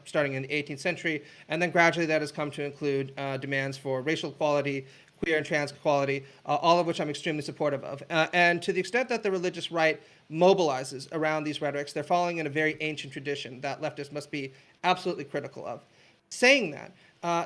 starting in the 18th century, and then gradually that has come to include demands for racial equality, queer and trans equality, all of which I'm extremely supportive of. And to the extent that the religious right mobilizes around these rhetorics, they're following in a very ancient tradition that leftists must be absolutely critical of. Saying that,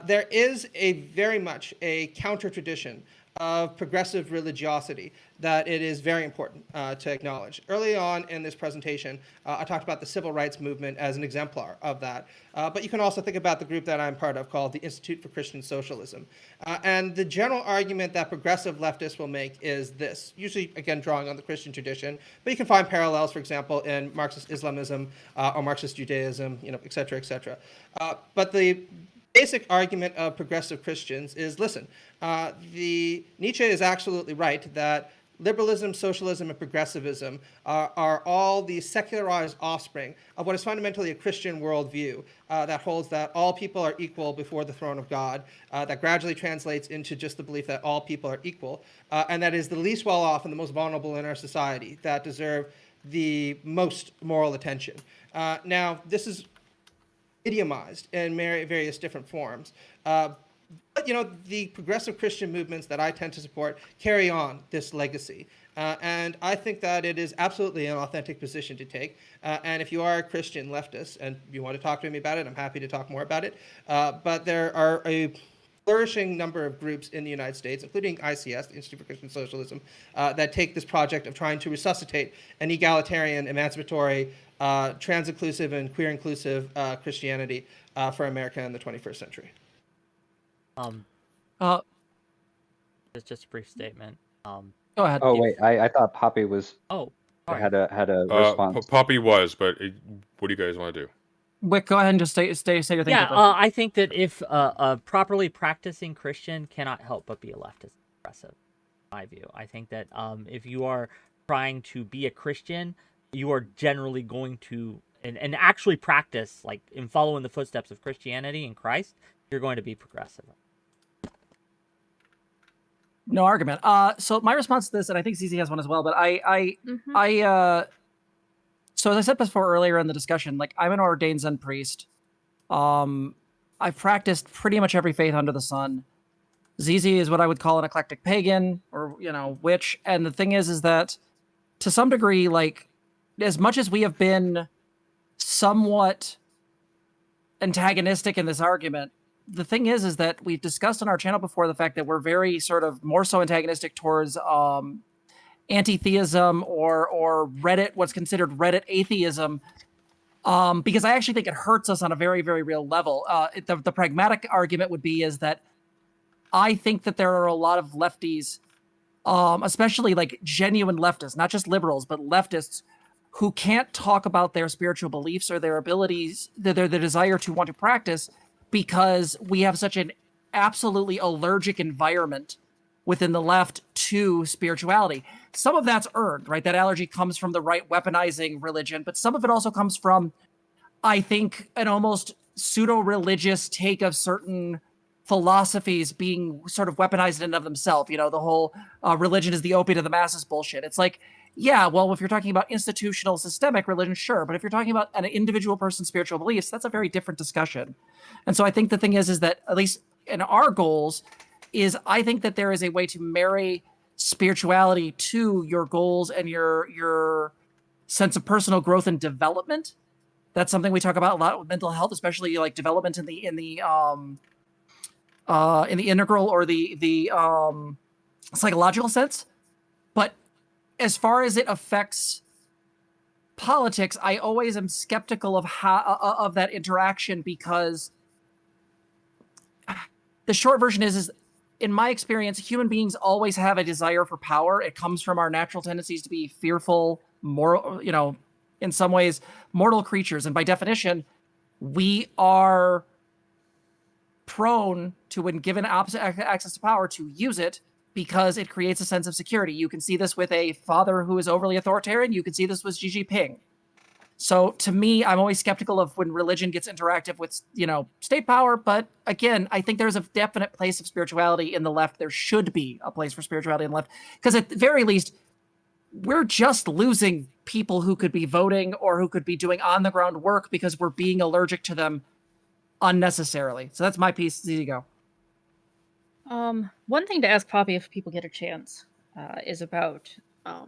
there is very much a counter tradition of progressive religiosity that it is very important to acknowledge. Early on in this presentation, I talked about the civil rights movement as an exemplar of that. But you can also think about the group that I'm part of called the Institute for Christian Socialism. And the general argument that progressive leftists will make is this, usually, again, drawing on the Christian tradition, but you can find parallels, for example, in Marxist Islamism or Marxist Judaism, et cetera, et cetera. But the basic argument of progressive Christians is, listen, Nietzsche is absolutely right that liberalism, socialism, and progressivism are all the secularized offspring of what is fundamentally a Christian worldview that holds that all people are equal before the throne of God, that gradually translates into just the belief that all people are equal, and that is the least well off and the most vulnerable in our society that deserve the most moral attention. Now, this is idiomized in various different forms. But, the progressive Christian movements that I tend to support carry on this legacy. And I think that it is absolutely an authentic position to take. And if you are a Christian leftist and you want to talk to me about it, I'm happy to talk more about it. But there are a flourishing number of groups in the United States, including ICS, the Institute for Christian Socialism, that take this project of trying to resuscitate an egalitarian, emancipatory, trans-inclusive, and queer-inclusive Christianity for America in the 21st century. It's just a brief statement. Go ahead. Oh wait, I thought Poppy was had a response. Poppy was, but what do you guys want to do? Whick, go ahead and just say your thing. Yeah, I think that if a properly practicing Christian cannot help but be a leftist progressive, in my view. I think that if you are trying to be a Christian, you are generally going to and actually practice, like, in following the footsteps of Christianity and Christ, you're going to be progressive. No argument. So my response to this, and I think ZZ has one as well, but so as I said before earlier in the discussion, like, I'm an ordained Zen priest. I've practiced pretty much every faith under the sun. ZZ is what I would call an eclectic pagan, or, witch. And the thing is that to some degree, like, as much as we have been somewhat antagonistic in this argument, the thing is that we've discussed on our channel before the fact that we're very sort of more so antagonistic towards anti-theism or Reddit, what's considered Reddit atheism, because I actually think it hurts us on a very, very real level. The pragmatic argument would be is that I think that there are a lot of lefties, especially like genuine leftists, not just liberals, but leftists who can't talk about their spiritual beliefs or their abilities, their desire to want to practice, because we have such an absolutely allergic environment within the left to spirituality. Some of that's earned, right? That allergy comes from the right weaponizing religion, but some of it also comes from, I think, an almost pseudo-religious take of certain philosophies being sort of weaponized in and of themselves. The whole religion is the opiate of the masses bullshit. It's like, yeah, well, if you're talking about institutional systemic religion, sure. But if you're talking about an individual person's spiritual beliefs, that's a very different discussion. And so I think the thing is that, at least in our goals, is I think that there is a way to marry spirituality to your goals and your sense of personal growth and development. That's something we talk about a lot with mental health, especially like development in the integral or the psychological sense. But as far as it affects politics, I always am skeptical of of that interaction, because the short version is in my experience, human beings always have a desire for power. It comes from our natural tendencies to be fearful, moral, in some ways, mortal creatures. And by definition, we are prone to, when given access to power, to use it because it creates a sense of security. You can see this with a father who is overly authoritarian. You can see this with Xi Jinping. So to me, I'm always skeptical of when religion gets interactive with, state power. But again, I think there's a definite place of spirituality in the left. There should be a place for spirituality in the left, because at the very least, we're just losing people who could be voting or who could be doing on the ground work because we're being allergic to them unnecessarily. So that's my piece. There you go. One thing to ask Poppy if people get a chance is about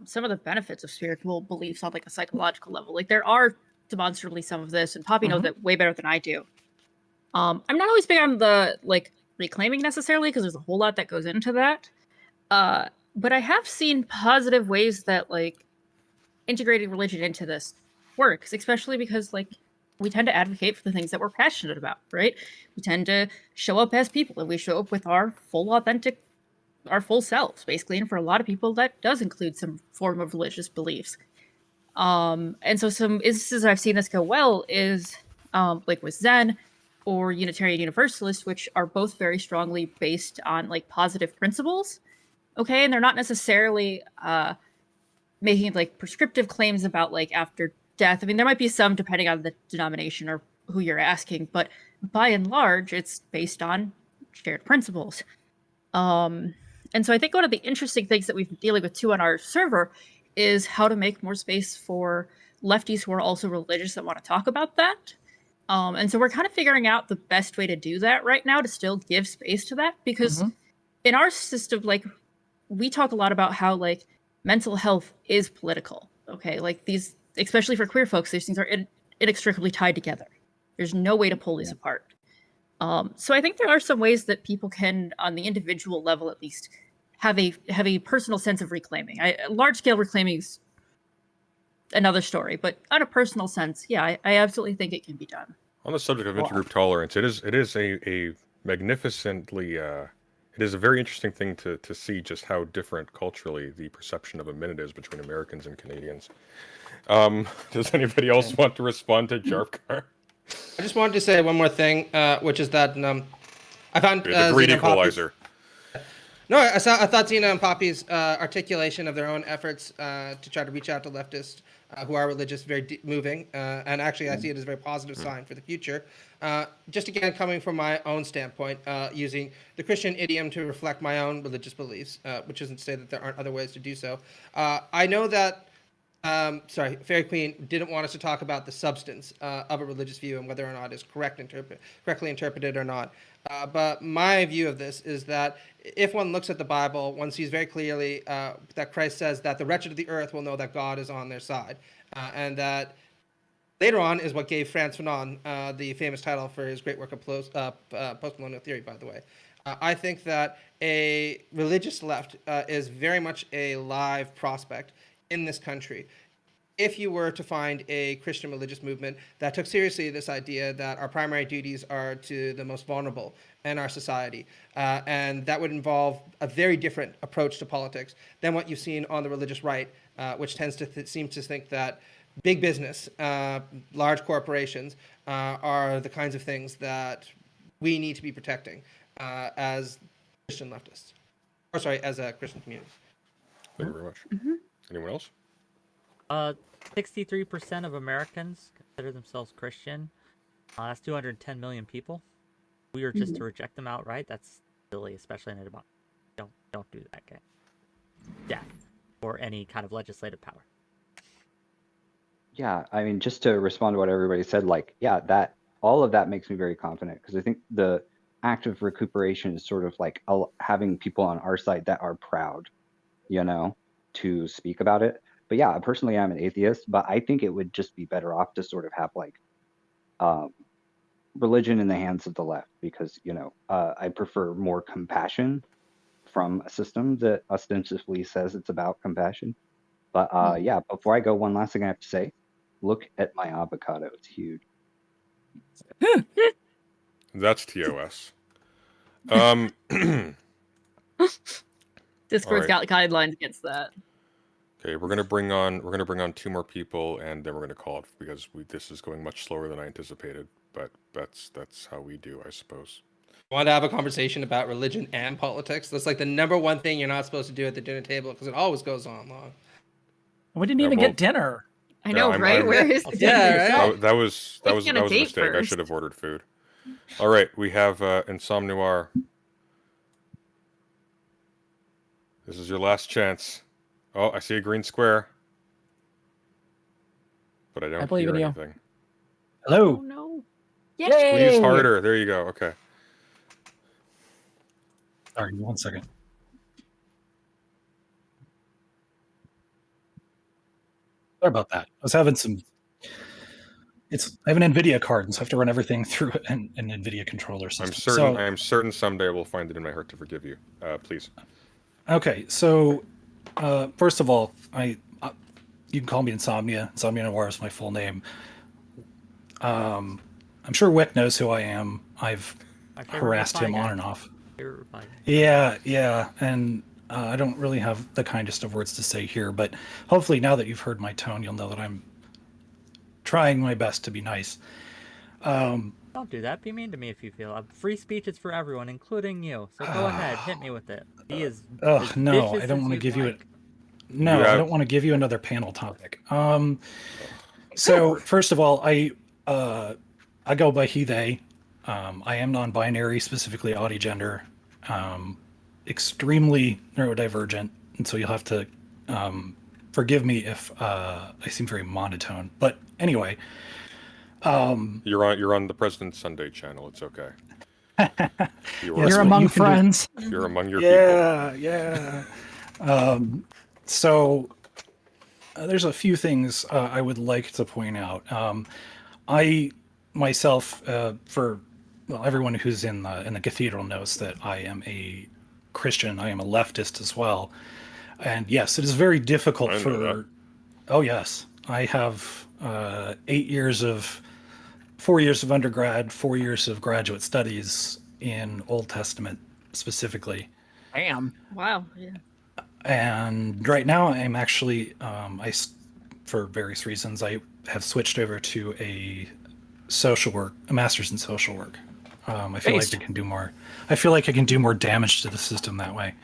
some of the benefits of spiritual beliefs on like a psychological level. Like, there are demonstrably some of this, and Poppy knows that way better than I do. I'm not always big on the like reclaiming necessarily, because there's a whole lot that goes into that. But I have seen positive ways that like integrating religion into this works, especially because like we tend to advocate for the things that we're passionate about, right? We tend to show up as people, and we show up with our full authentic, our full selves, basically. And for a lot of people, that does include some form of religious beliefs. And so some instances I've seen this go well is like with Zen or Unitarian Universalists, which are both very strongly based on like positive principles. Okay, and they're not necessarily making like prescriptive claims about like after death. I mean, there might be some depending on the denomination or who you're asking, but by and large, it's based on shared principles. And so I think one of the interesting things that we've been dealing with too on our server is how to make more space for lefties who are also religious that want to talk about that. And so we're kind of figuring out the best way to do that right now to still give space to that, because in our system, like, we talk a lot about how like mental health is political. Okay, like these, especially for queer folks, these things are inextricably tied together. There's no way to pull these apart. So I think there are some ways that people can, on the individual level at least, have a personal sense of reclaiming. Large scale reclaiming is another story, but on a personal sense, yeah, I absolutely think it can be done. On the subject of intergroup tolerance, it is a magnificently it is a very interesting thing to see just how different culturally the perception of a minute is between Americans and Canadians. Does anybody else want to respond to Jarvkar? I just wanted to say one more thing, which is that I found the great equalizer. No, I thought Zena and Poppy's articulation of their own efforts to try to reach out to leftists who are religious very moving, and actually I see it as a very positive sign for the future. Just again, coming from my own standpoint, using the Christian idiom to reflect my own religious beliefs, which isn't to say that there aren't other ways to do so. I know that, FairyQueen didn't want us to talk about the substance of a religious view and whether or not it's correctly interpreted or not. But my view of this is that if one looks at the Bible, one sees very clearly that Christ says that the wretched of the earth will know that God is on their side, and that later on is what gave Frantz Fanon the famous title for his great work of post-colonial theory, by the way. I think that a religious left is very much a live prospect in this country. If you were to find a Christian religious movement that took seriously this idea that our primary duties are to the most vulnerable in our society, and that would involve a very different approach to politics than what you've seen on the religious right, which tends to seem to think that big business, large corporations are the kinds of things that we need to be protecting as Christian leftists, or sorry, as a Christian community. Thank you very much. Anyone else? 63% of Americans consider themselves Christian. That's 210 million people. We were just to reject them outright. That's silly, especially in a democracy. Don't do that, okay? Death or any kind of legislative power. Yeah, I mean, just to respond to what everybody said, like, yeah, that all of that makes me very confident, because I think the act of recuperation is sort of like having people on our side that are proud, to speak about it. But yeah, personally, I'm an atheist, but I think it would just be better off to sort of have like religion in the hands of the left, because, I prefer more compassion from a system that ostensibly says it's about compassion. But yeah, before I go, one last thing I have to say, look at my avocado. It's huge. That's TOS. Discord's got guidelines against that. Okay, we're gonna bring on 2 more people, and then we're gonna call it, because this is going much slower than I anticipated. But that's how we do, I suppose. I want to have a conversation about religion and politics. That's like the number one thing you're not supposed to do at the dinner table, because it always goes on long. We didn't even get dinner. I know, right? Where is the dinner? Yeah, right? That was a mistake. I should have ordered food. All right, we have Insomnoir. This is your last chance. Oh, I see a green square, but I don't believe hear in you. anything. Hello. Oh no! Yay! Squeeze harder. There you go. Okay. Sorry, 1 second. Sorry about that. I was having some. I have an NVIDIA card, and so I have to run everything through an NVIDIA controller system. I am certain someday I will find it in my heart to forgive you. Please. Okay, so first of all, you can call me Insomnia. Insomnia Noir is my full name. I'm sure Whick knows who I am. I've harassed him on and off. Yeah, and I don't really have the kindest of words to say here, but hopefully now that you've heard my tone, you'll know that I'm trying my best to be nice. Don't do that. Be mean to me if you feel. Free speech is for everyone, including you. So go ahead, hit me with it. Be as no, vicious I don't as want to you'd give you like. it. No, I don't want to give you another panel topic. So first of all, I go by he, they. I am non-binary, specifically gender, extremely neurodivergent, and so you'll have to forgive me if I seem very monotone. But anyway, you're on the President Sunday channel. It's okay. You're among friends. You're among your people. Yeah. So there's a few things I would like to point out. I myself, everyone who's in the cathedral knows that I am a Christian. I am a leftist as well, and yes, it is very difficult for. Oh yes, I have 4 years of undergrad, 4 years of graduate studies in Old Testament specifically. Damn. Wow. Yeah. And right now I'm actually, for various reasons, I have switched over to a master's in social work. I feel like I can do more. I feel like I can do more damage to the system that way.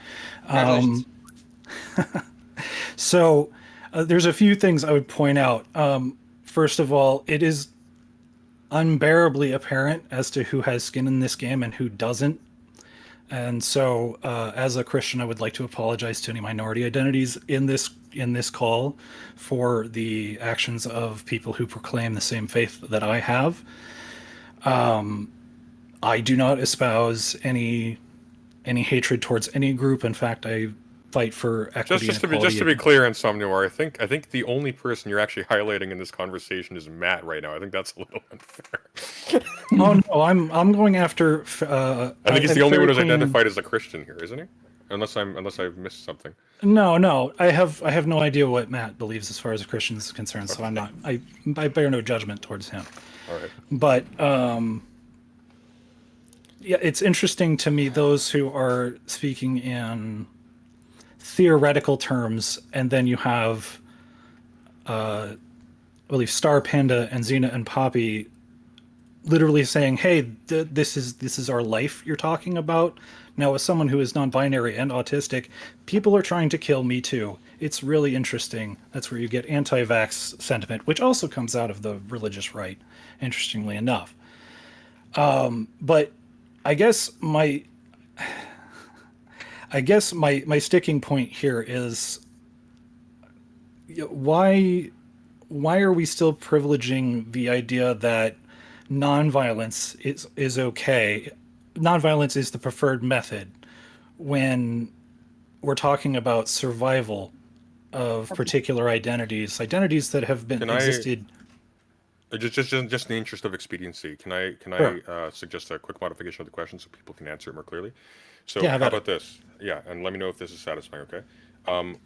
So there's a few things I would point out. First of all, it is unbearably apparent as to who has skin in this game and who doesn't. And so, as a Christian, I would like to apologize to any minority identities in this call for the actions of people who proclaim the same faith that I have. I do not espouse any hatred towards any group. In fact, I fight for equity. Just to be clear, Insomniar, I think the only person you're actually highlighting in this conversation is Matt right now. I think that's a little unfair. Oh no, I'm going after. I think he's the only one who's identified as a Christian here, isn't he? Unless I've missed something. No, I have no idea what Matt believes as far as a Christian is concerned, so I'm not. I bear no judgment towards him. All right. But yeah, it's interesting to me those who are speaking in theoretical terms, and then you have, I believe, Star Panda and Xena and Poppy literally saying, "Hey, this is our life you're talking about." Now, as someone who is non-binary and autistic, people are trying to kill me too. It's really interesting. That's where you get anti-vax sentiment, which also comes out of the religious right, interestingly enough. But I guess my sticking point here is why are we still privileging the idea that nonviolence is okay? Nonviolence is the preferred method when we're talking about survival of particular identities that have been existed. Just in the interest of expediency, can I suggest a quick modification of the question so people can answer it more clearly? So how about this? Yeah, and let me know if this is satisfying, okay?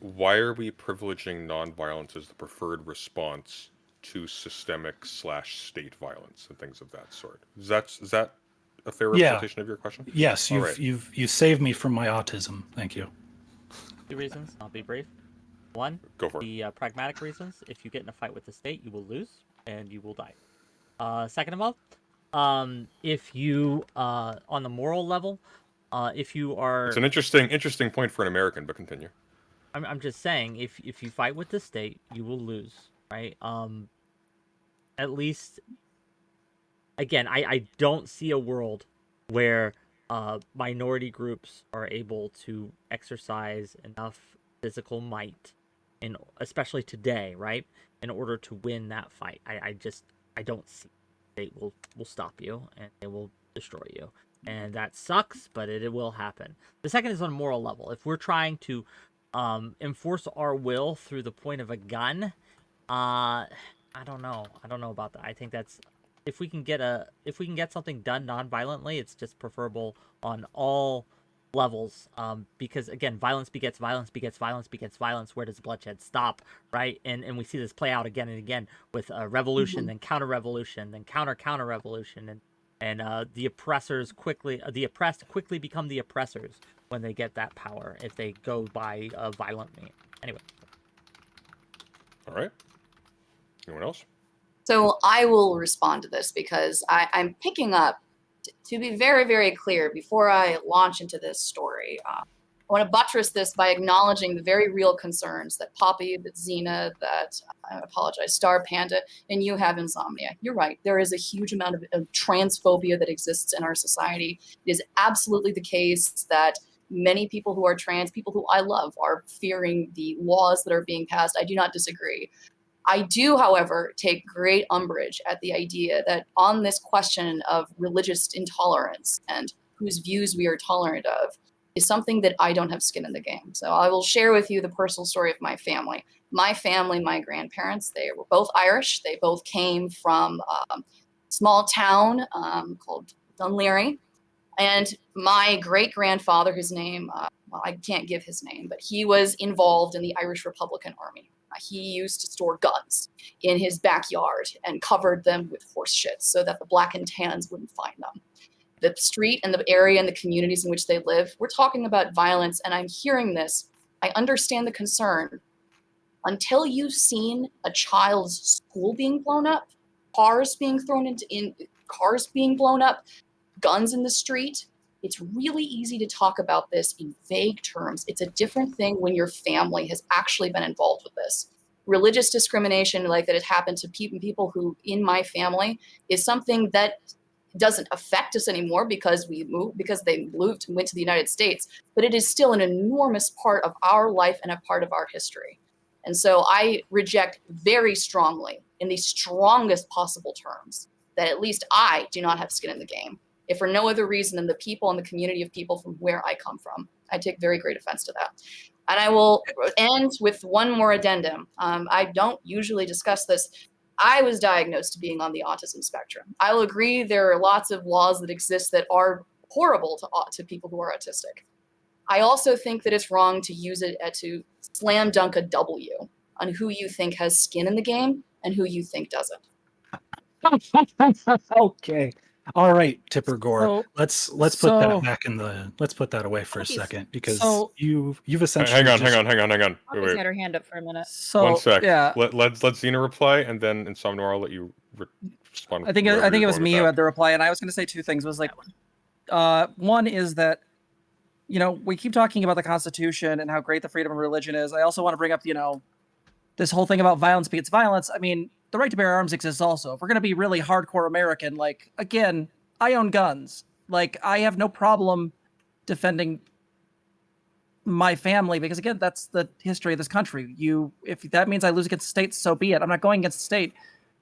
Why are we privileging nonviolence as the preferred response to systemic/state violence and things of that sort? Is that a fair representation of your question? Yes, you've saved me from my autism. Thank you. 2 reasons. I'll be brief. 1, go for it. The pragmatic reasons. If you get in a fight with the state, you will lose and you will die. Second of all, if you on the moral level, if you are, it's an interesting point for an American, but continue. I'm just saying, if you fight with the state, you will lose, right? At least, again, I don't see a world where minority groups are able to exercise enough physical might, especially today, right, in order to win that fight. I don't see they will stop you and they will destroy you, and that sucks, but it will happen. The second is on a moral level. If we're trying to enforce our will through the point of a gun, I don't know about that. I think that's, if we can get something done non-violently, it's just preferable on all levels, because again, violence begets violence begets violence begets violence. Where does bloodshed stop, right? And we see this play out again and again with revolution, then counter-revolution, then counter-revolution, and the oppressed quickly become the oppressors when they get that power, if they go by violent means. Anyway. All right. Anyone else? So I will respond to this because I'm picking up, to be very, very clear, before I launch into this story, I want to buttress this by acknowledging the very real concerns that Poppy, that Xena, that, I apologize, Star Panda, and you have insomnia. You're right. There is a huge amount of transphobia that exists in our society. It is absolutely the case that many people who are trans, people who I love, are fearing the laws that are being passed. I do not disagree. I do, however, take great umbrage at the idea that on this question of religious intolerance and whose views we are tolerant of is something that I don't have skin in the game. So I will share with you the personal story of my family. My family, my grandparents, they were both Irish. They both came from a small town called 𝕾𝖍𝖎𝖙. And my great-grandfather, his name, well, I can't give his name, but he was involved in the Irish Republican Army. He used to store guns in his backyard and covered them with horse shit so that the black and tans wouldn't find them. The street and the area and the communities in which they live, we're talking about violence, and I'm hearing this. I understand the concern. Until you've seen a child's school being blown up, cars being thrown into cars being blown up, guns in the street, it's really easy to talk about this in vague terms. It's a different thing when your family has actually been involved with this. Religious discrimination, like that it happened to people who in my family, is something that doesn't affect us anymore because they moved and went to the United States, but it is still an enormous part of our life and a part of our history. And so I reject very strongly, in the strongest possible terms, that at least I do not have skin in the game, if for no other reason than the people and the community of people from where I come from. I take very great offense to that. And I will end with one more addendum. I don't usually discuss this. I was diagnosed to being on the autism spectrum. I will agree there are lots of laws that exist that are horrible to people who are autistic. I also think that it's wrong to use it to slam dunk a W on who you think has skin in the game and who you think doesn't. Okay. All right, Tipper Gore. So- let's put that back in the. Let's put that away for a second because you've essentially. Hang on. Poppy's Wait. had her hand up for a minute. So, One sec. yeah, Let's Xena reply, and then Insomnoir, I'll let you respond. I think wherever it you're was going me with who that. had the reply, and I was going to say two things. Was like, one is that, we keep talking about the Constitution and how great the freedom of religion is. I also want to bring up, this whole thing about violence begets violence. I mean, the right to bear arms exists also. If we're going to be really hardcore American, like, again, I own guns. Like, I have no problem defending my family because, again, that's the history of this country. If that means I lose against the state, so be it. I'm not going against the state.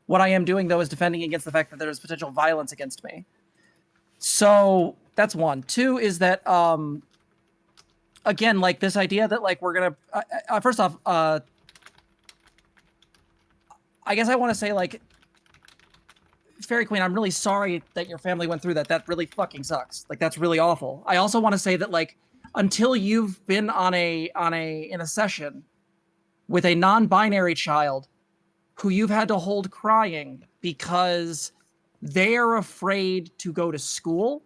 What I am doing, though, is defending against the fact that there's potential violence against me. So that's one. Two is that, again, like this idea that like we're going to, first off, I guess I want to say, like, FairyQueen, I'm really sorry that your family went through that. That really fucking sucks. Like, that's really awful. I also want to say that, like, until you've been in a session with a non-binary child who you've had to hold crying because they're afraid to go to school,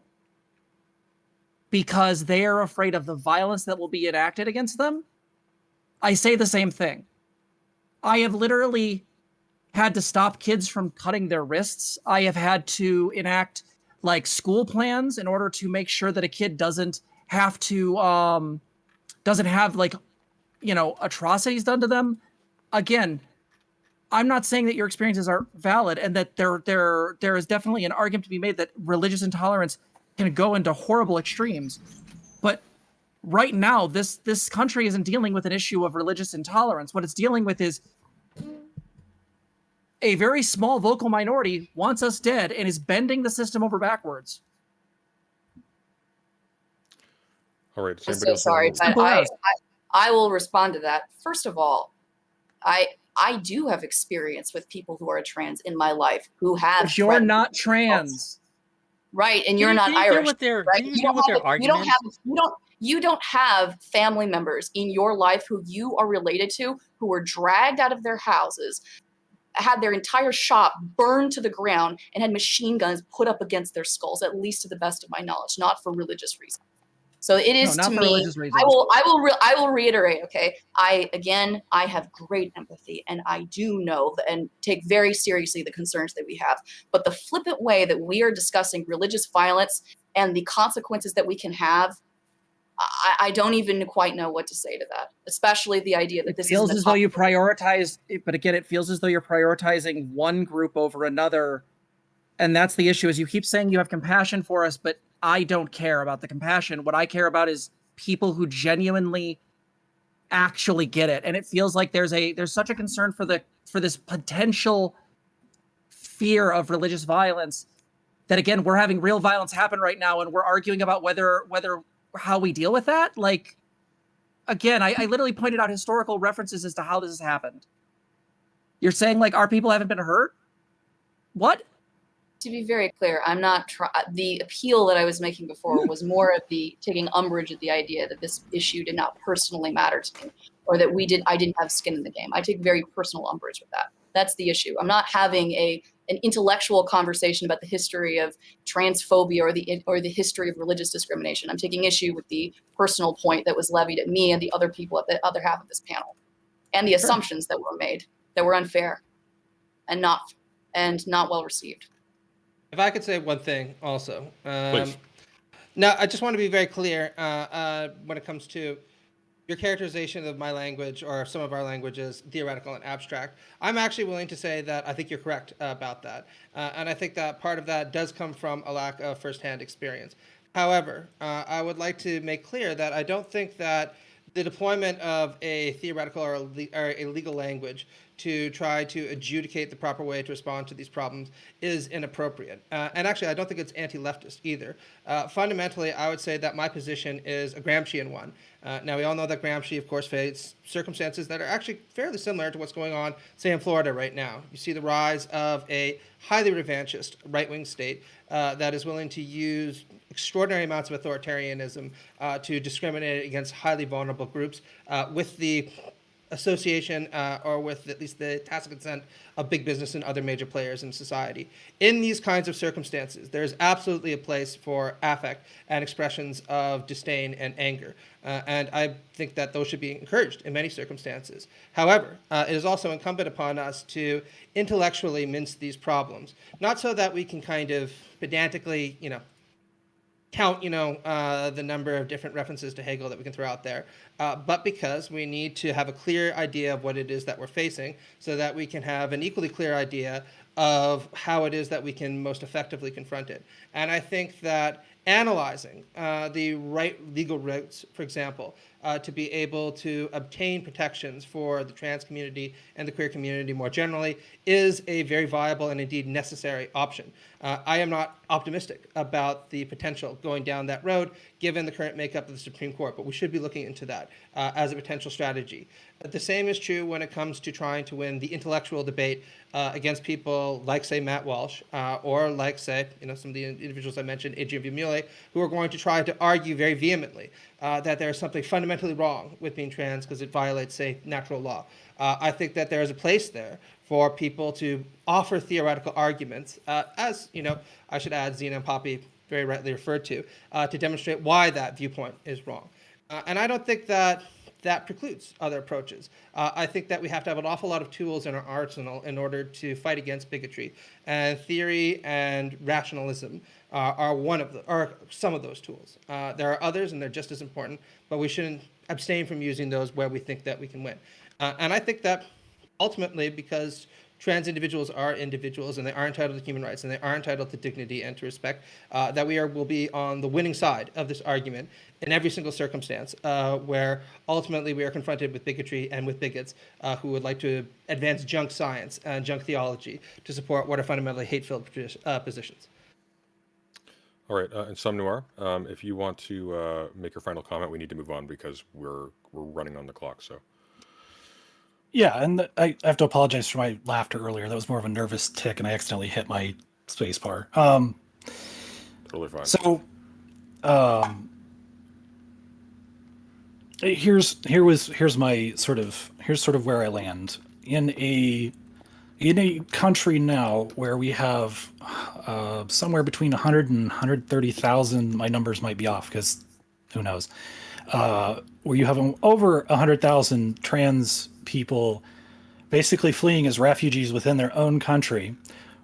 because they're afraid of the violence that will be enacted against them, I say the same thing. I have literally had to stop kids from cutting their wrists. I have had to enact like school plans in order to make sure that a kid doesn't have to doesn't have like atrocities done to them. Again, I'm not saying that your experiences are valid and that there is definitely an argument to be made that religious intolerance can go into horrible extremes. But right now, this country isn't dealing with an issue of religious intolerance. What it's dealing with is a very small vocal minority wants us dead and is bending the system over backwards. All right. I'm so sorry, but I will respond to that. First of all, I do have experience with people who are trans in my life who have. But you're not trans, right? And you're not Irish. You don't have family members in your life who you are related to who were dragged out of their houses, had their entire shop burned to the ground, and had machine guns put up against their skulls, at least to the best of my knowledge, not for religious reasons. So it is not to for me. religious reasons. I will reiterate. Okay, I have great empathy, and I do know and take very seriously the concerns that we have. But the flippant way that we are discussing religious violence and the consequences that we can have, I don't even quite know what to say to that. Especially the idea that this feels as though you prioritize. But again, it feels as though you're prioritizing one group over another, and that's the issue. Is you keep saying you have compassion for us, but I don't care about the compassion. What I care about is people who genuinely actually get it. And it feels like there's such a concern for this potential fear of religious violence that, again, we're having real violence happen right now, and we're arguing about whether how we deal with that. Like, again, I literally pointed out historical references as to how this has happened. You're saying like our people haven't been hurt? What? To be very clear, I'm not the appeal that I was making before was more of the taking umbrage at the idea that this issue did not personally matter to me, or that I didn't have skin in the game. I take very personal umbrage with that. That's the issue. I'm not having an intellectual conversation about the history of transphobia or the history of religious discrimination. I'm taking issue with the personal point that was levied at me and the other people at the other half of this panel, and the assumptions that were made that were unfair and not well received. If I could say one thing also. Please. Now, I just want to be very clear when it comes to your characterization of my language or some of our languages, theoretical and abstract. I'm actually willing to say that I think you're correct about that. And I think that part of that does come from a lack of firsthand experience. However, I would like to make clear that I don't think that the deployment of a theoretical or a legal language to try to adjudicate the proper way to respond to these problems is inappropriate. And actually, I don't think it's anti-leftist either. Fundamentally, I would say that my position is a Gramscian one. Now, we all know that Gramsci, of course, faced circumstances that are actually fairly similar to what's going on, say, in Florida right now. You see the rise of a highly revanchist right-wing state that is willing to use extraordinary amounts of authoritarianism to discriminate against highly vulnerable groups with the association or with at least the tacit consent of big business and other major players in society. In these kinds of circumstances, there's absolutely a place for affect and expressions of disdain and anger. And I think that those should be encouraged in many circumstances. However, it is also incumbent upon us to intellectually mince these problems, not so that we can kind of pedantically, count, the number of different references to Hegel that we can throw out there, but because we need to have a clear idea of what it is that we're facing so that we can have an equally clear idea of how it is that we can most effectively confront it. And I think that analyzing the right legal routes, for example, to be able to obtain protections for the trans community and the queer community more generally is a very viable and indeed necessary option. I am not optimistic about the potential going down that road given the current makeup of the Supreme Court, but we should be looking into that as a potential strategy. The same is true when it comes to trying to win the intellectual debate against people like, say, Matt Walsh, or like, say, some of the individuals I mentioned, 𝕾𝖍𝖎𝖙, who are going to try to argue very vehemently that there is something fundamentally wrong with being trans because it violates, say, natural law. I think that there is a place there for people to offer theoretical arguments, as, I should add, Zena and Poppy very rightly referred to demonstrate why that viewpoint is wrong. And I don't think that precludes other approaches. I think that we have to have an awful lot of tools in our arsenal in order to fight against bigotry. And theory and rationalism are some of those tools. There are others, and they're just as important, but we shouldn't abstain from using those where we think that we can win. And I think that ultimately, because trans individuals are individuals and they are entitled to human rights and they are entitled to dignity and to respect, that will be on the winning side of this argument in every single circumstance where ultimately we are confronted with bigotry and with bigots who would like to advance junk science and junk theology to support what are fundamentally hate-filled positions. All right, and 𝕻𝖎, if you want to make your final comment, we need to move on because we're running on the clock. So. Yeah, and I have to apologize for my laughter earlier. That was more of a nervous tick, and I accidentally hit my space bar. Totally fine. So, here's my sort of where I land in a country now where we have somewhere between 100 and 130,000. My numbers might be off because who knows, where you have over 100,000 trans people basically fleeing as refugees within their own country,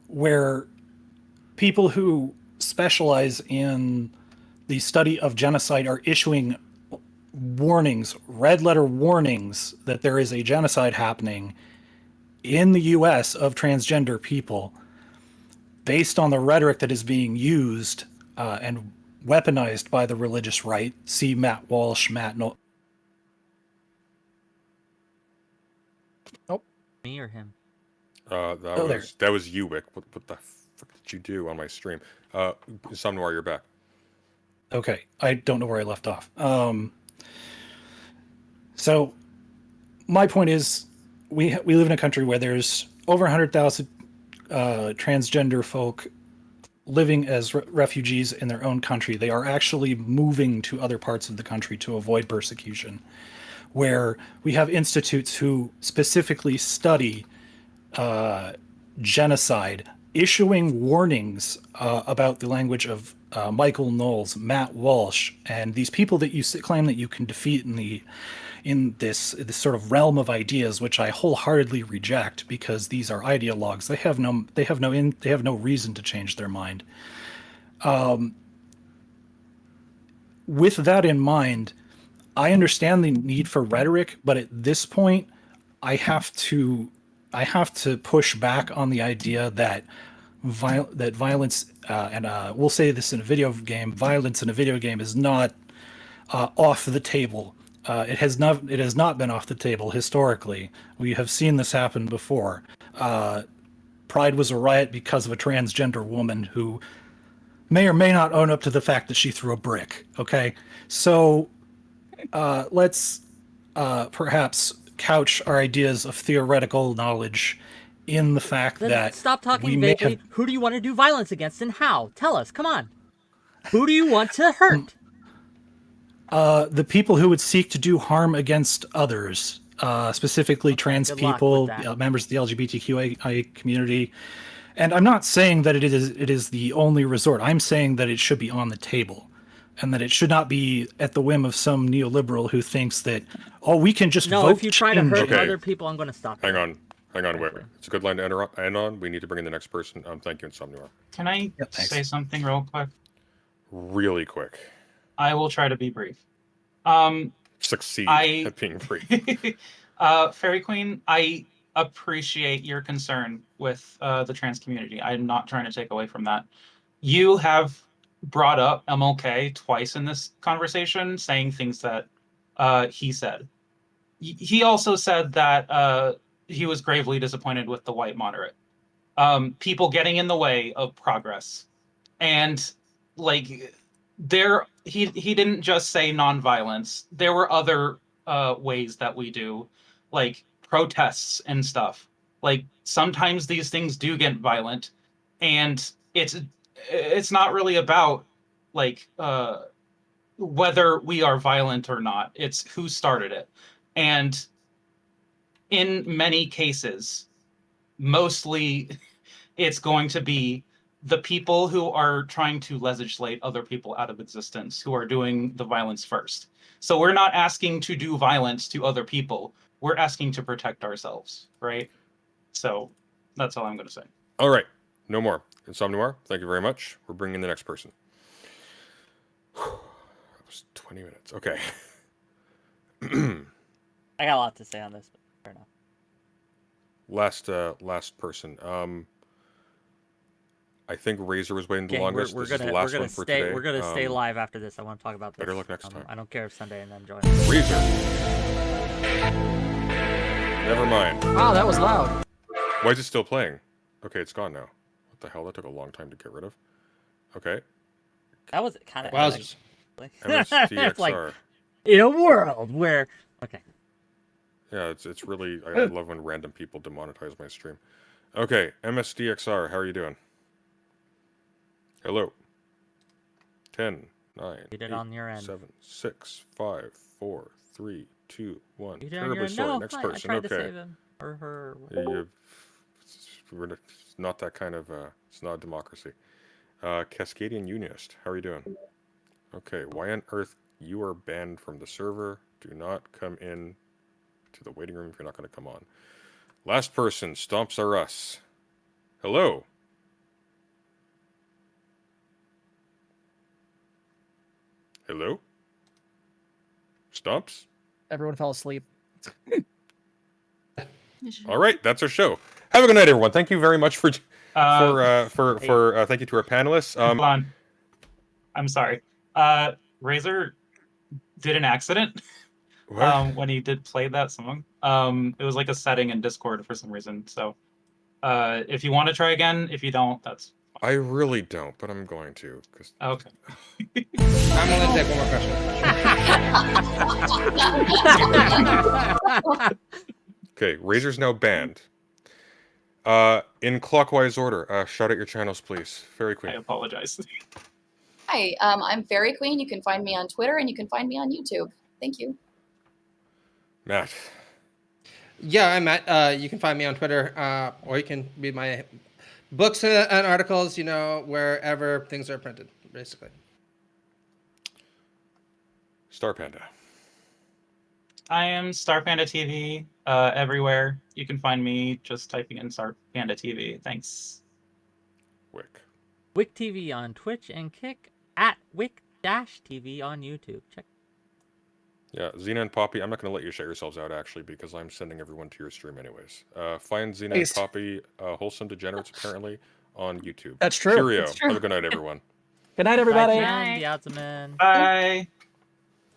where people who specialize in the study of genocide are issuing warnings, red letter warnings, that there is a genocide happening in the US of transgender people based on the rhetoric that is being used and weaponized by the religious right. See Matt Walsh, Me or him? That was you, Whick. What the frick did you do on my stream? 𝕻𝖎𝖏, you're back. Okay, I don't know where I left off. So my point is, we live in a country where there's over 100,000 transgender folk living as refugees in their own country. They are actually moving to other parts of the country to avoid persecution, where we have institutes who specifically study genocide, issuing warnings about the language of Michael Knowles, Matt Walsh, and these people that you claim that you can defeat in this sort of realm of ideas, which I wholeheartedly reject, because these are ideologues. They have no reason to change their mind. With that in mind, I understand the need for rhetoric, but at this point, I have to push back on the idea that violence and we'll say this in a video game, violence in a video game is not off the table. It has not been off the table historically. We have seen this happen before. Pride was a riot because of a transgender woman who may or may not own up to the fact that she threw a brick. Okay, so let's perhaps couch our ideas of theoretical knowledge in the fact Then that stop talking vaguely. Who do you want to do violence against and how? Tell us. Come on. Who do you want to hurt? The people who would seek to do harm against others, specifically trans people, members of the LGBTQI community. And I'm not saying that it is the only resort. I'm saying that it should be on the table, and that it should not be at the whim of some neoliberal who thinks that, oh, we can just vote. No, if you try to hurt Okay. other people, I'm going to stop. Hang on, Whick. It's a good line to end on. We need to bring in the next person. Thank you, 𝕻𝖎𝖏. Can I say something real quick? Really quick. I will try to be brief. Succeed at being brief. FairyQueen, I appreciate your concern with the trans community. I'm not trying to take away from that. You have brought up MLK twice in this conversation, saying things that he said. He also said that he was gravely disappointed with the white moderate. People getting in the way of progress. And like he didn't just say nonviolence. There were other ways that we do, like protests and stuff. Like sometimes these things do get violent, and it's not really about like whether we are violent or not. It's who started it. And in many cases, mostly it's going to be the people who are trying to legislate other people out of existence who are doing the violence first. So we're not asking to do violence to other people. We're asking to protect ourselves, right? So that's all I'm going to say. All right. No more. 𝕻𝖎𝖏, thank you very much. We're bringing in the next person. That was 20 minutes. Okay. I got a lot to say on this, but fair enough. Last person. I think Razor was waiting the longest. We're This is the last one for today. We're gonna stay live after this. I want to talk about this. Better luck next time. I don't care if Sunday and them join. Razor. Never mind. Wow, that was loud. Why is it still playing? Okay, it's gone now. What the hell? That took a long time to get rid of. Okay. That was kind of Wowzers. MSTXR. like in a world where Yeah, it's really I love when random people demonetize my stream. Okay, MSDXR, how are you doing? Hello. 10, 9, you did 8, on your end. 7, 6, 5, 4, 3, 2, 1. You did on Terribly your end. sorry. No, Next fine. person. I tried Okay. to save him or her. We're not that kind of. It's not a democracy. Cascadian Unionist, how are you doing? Okay, why on earth you are banned from the server. Do not come in to the waiting room if you're not going to come on. Last person, Stomps Are Us. Hello. Hello? Stomps? Everyone fell asleep. All right, that's our show. Have a good night, everyone. Thank you very much for thank you to our panelists. Hold on. I'm sorry. Razor did an accident when he did play that song. It was like a setting in Discord for some reason. So if you want to try again, if you don't, that's fine. I really don't, but I'm going to. Cause... Okay. I'm going to take one more question. Okay, Razor's now banned. In clockwise order, shout out your channels, please. FairyQueen. I apologize. Hi, I'm FairyQueen. You can find me on Twitter and you can find me on YouTube. Thank you. Matt. Yeah, I'm Matt. You can find me on Twitter, or you can read my books and articles, you know, wherever things are printed, basically. Star Panda. I am Star Panda TV everywhere. You can find me just typing in Star Panda TV. Thanks. Whick. WhickTV on Twitch and Kick at Whick-TV on YouTube. Check. Yeah, Xena and Poppy, I'm not going to let you shut yourselves out, actually, because I'm sending everyone to your stream anyways. Find Xena and Poppy, Wholesome Degenerates, apparently, on YouTube. That's true. Cheerio. That's true. Have a good night, everyone. Good night, everybody. Bye, 𝕵𝖎𝖙. Bye.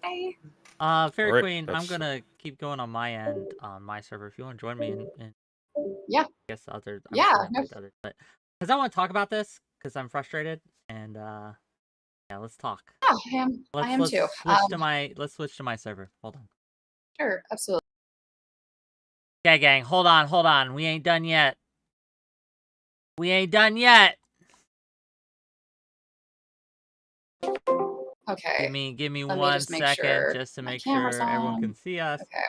Bye. FairyQueen, Right, I'm gonna keep going on my end on my server. If you want to join me in Yeah. I guess other Yeah, other, but because I want to talk about this because I'm frustrated and yeah, let's talk. Yeah, I am too. Let's switch to my server. Hold on. Sure, absolutely. Okay, gang, hold on. We ain't done yet. Okay. Give me Let me 1 just make second sure just to my make sure camera's everyone on. can see us. Okay.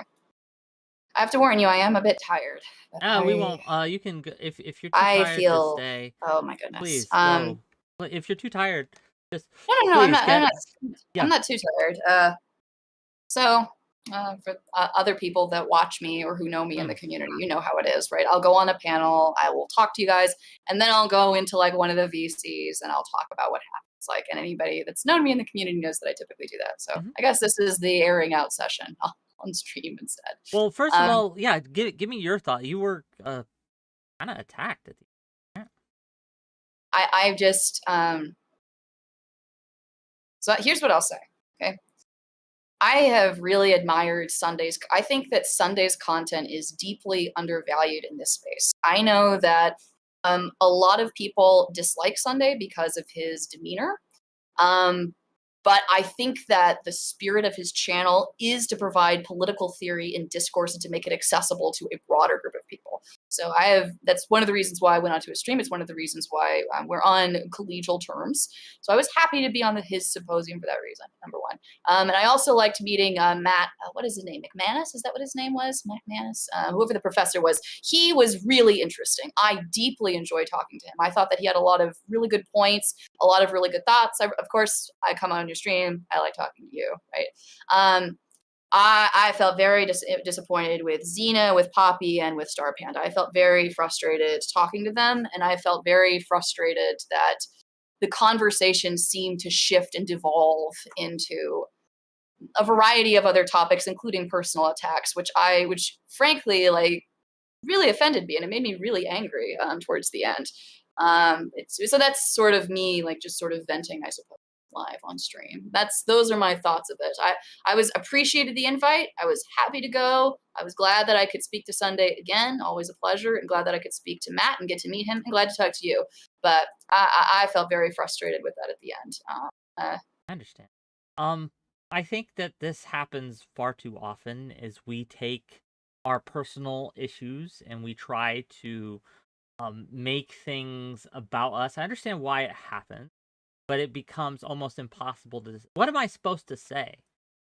I have to warn you, I am a bit tired. No, we won't. You can if you're too I tired feel. to stay. Oh my goodness. Please go. If you're too tired, just No. I'm please not. yeah. I'm not too tired. So for other people that watch me or who know me in the community, you know how it is, right? I'll go on a panel, I will talk to you guys, and then I'll go into like one of the VCs and I'll talk about what happens. Like, and anybody that's known me in the community knows that I typically do that. So I guess this is the airing out session on stream instead. Well, first of all, yeah, give me your thought. You were kind of attacked at the end. I just so here's what I'll say. Okay. I have really admired Sunday's. I think that Sunday's content is deeply undervalued in this space. I know that a lot of people dislike Sunday because of his demeanor. But I think that the spirit of his channel is to provide political theory and discourse and to make it accessible to a broader group of people. So that's one of the reasons why I went onto his stream. It's one of the reasons why we're on collegial terms. So I was happy to be on his symposium for that reason, number one. And I also liked meeting Matt, what is his name? McManus? Is that what his name was? McManus? Whoever the professor was. He was really interesting. I deeply enjoyed talking to him. I thought that he had a lot of really good points, a lot of really good thoughts. Of course, I come on your stream. I like talking to you, right? I felt very disappointed with Xena, with Poppy, and with Star Panda. I felt very frustrated talking to them, and I felt very frustrated that the conversation seemed to shift and devolve into a variety of other topics, including personal attacks, which frankly, like, really offended me, and it made me really angry towards the end. So that's sort of me, like, just sort of venting, I suppose, live on stream. Those are my thoughts of it. I was appreciated the invite. I was happy to go. I was glad that I could speak to Sunday again. Always a pleasure. And glad that I could speak to Matt and get to meet him. And glad to talk to you. But I felt very frustrated with that at the end. I understand. I think that this happens far too often. Is we take our personal issues and we try to make things about us. I understand why it happens. But it becomes almost impossible to... What am I supposed to say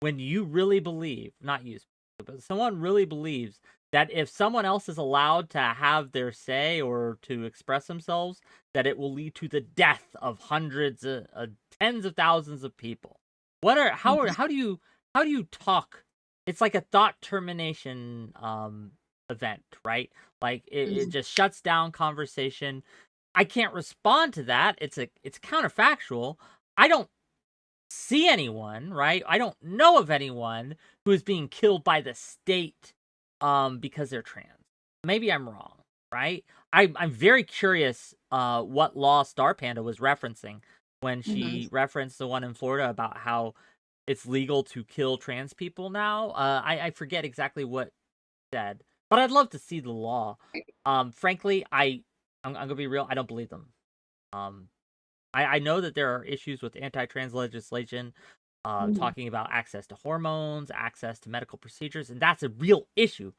when you really believe, not you, but someone really believes that if someone else is allowed to have their say or to express themselves, that it will lead to the death of hundreds, tens of thousands of people? how do you talk? It's like a thought termination event, right? Like it just shuts down conversation. I can't respond to that. It's counterfactual. I don't see anyone, right? I don't know of anyone who is being killed by the state because they're trans. Maybe I'm wrong, right? I'm very curious what law Star Panda was referencing when she referenced the one in Florida about how it's legal to kill trans people now. I forget exactly what it said, but I'd love to see the law. Frankly, I'm gonna be real. I don't believe them. I know that there are issues with anti-trans legislation, talking about access to hormones, access to medical procedures, and that's a real issue.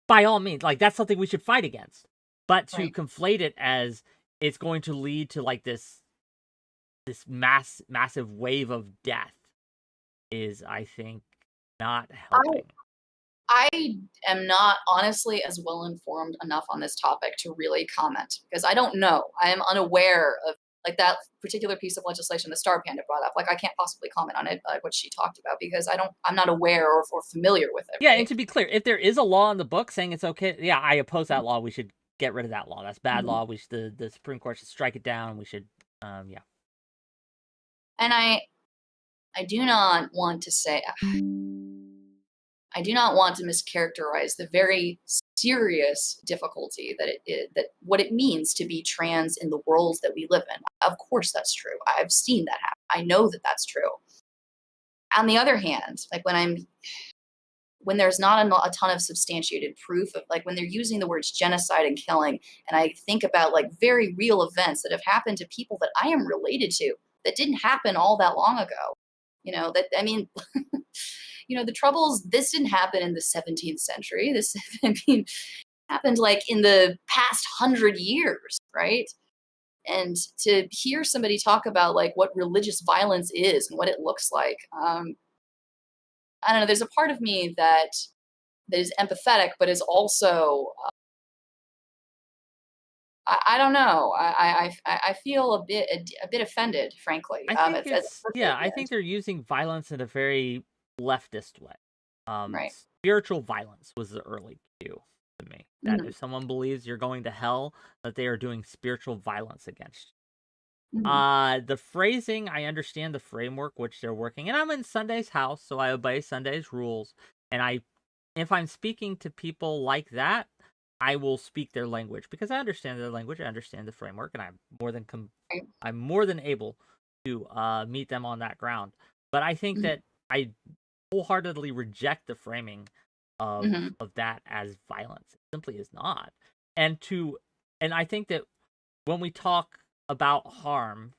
By all means, like that's something we should fight against. But to conflate it as it's going to lead to like this massive wave of death is, I think, not helping. I am not honestly as well informed enough on this topic to really comment because I don't know. I am unaware of like that particular piece of legislation that Star Panda brought up. Like I can't possibly comment on it, what she talked about, because I'm not aware or familiar with it. Yeah, right? And to be clear, if there is a law in the book saying it's okay, yeah, I oppose that law. We should get rid of that law. That's bad law. We should, the Supreme Court should strike it down. We should, yeah. And I do not want to say, I do not want to mischaracterize the very serious difficulty that what it means to be trans in the world that we live in. Of course that's true. I've seen that happen. I know that that's true. On the other hand, like when there's not a ton of substantiated proof of like when they're using the words genocide and killing, and I think about like very real events that have happened to people that I am related to that didn't happen all that long ago. You know, that, I mean, you know, the Troubles, this didn't happen in the 17th century. This, I mean, happened like in the past 100 years, right? And to hear somebody talk about like what religious violence is and what it looks like, I don't know, there's a part of me that is empathetic, but is also, I don't know. I feel a bit offended, frankly. I think they're using violence in a very leftist way. Right. Spiritual violence was the early cue to me. That if someone believes you're going to hell, that they are doing spiritual violence against you. The phrasing, I understand the framework which they're working, and I'm in Sunday's house, so I obey Sunday's rules. And if I'm speaking to people like that, I will speak their language because I understand their language, I understand the framework, and I'm more than able to meet them on that ground. But I think that I wholeheartedly reject the framing of that as violence. It simply is not. And I think that when we talk about harm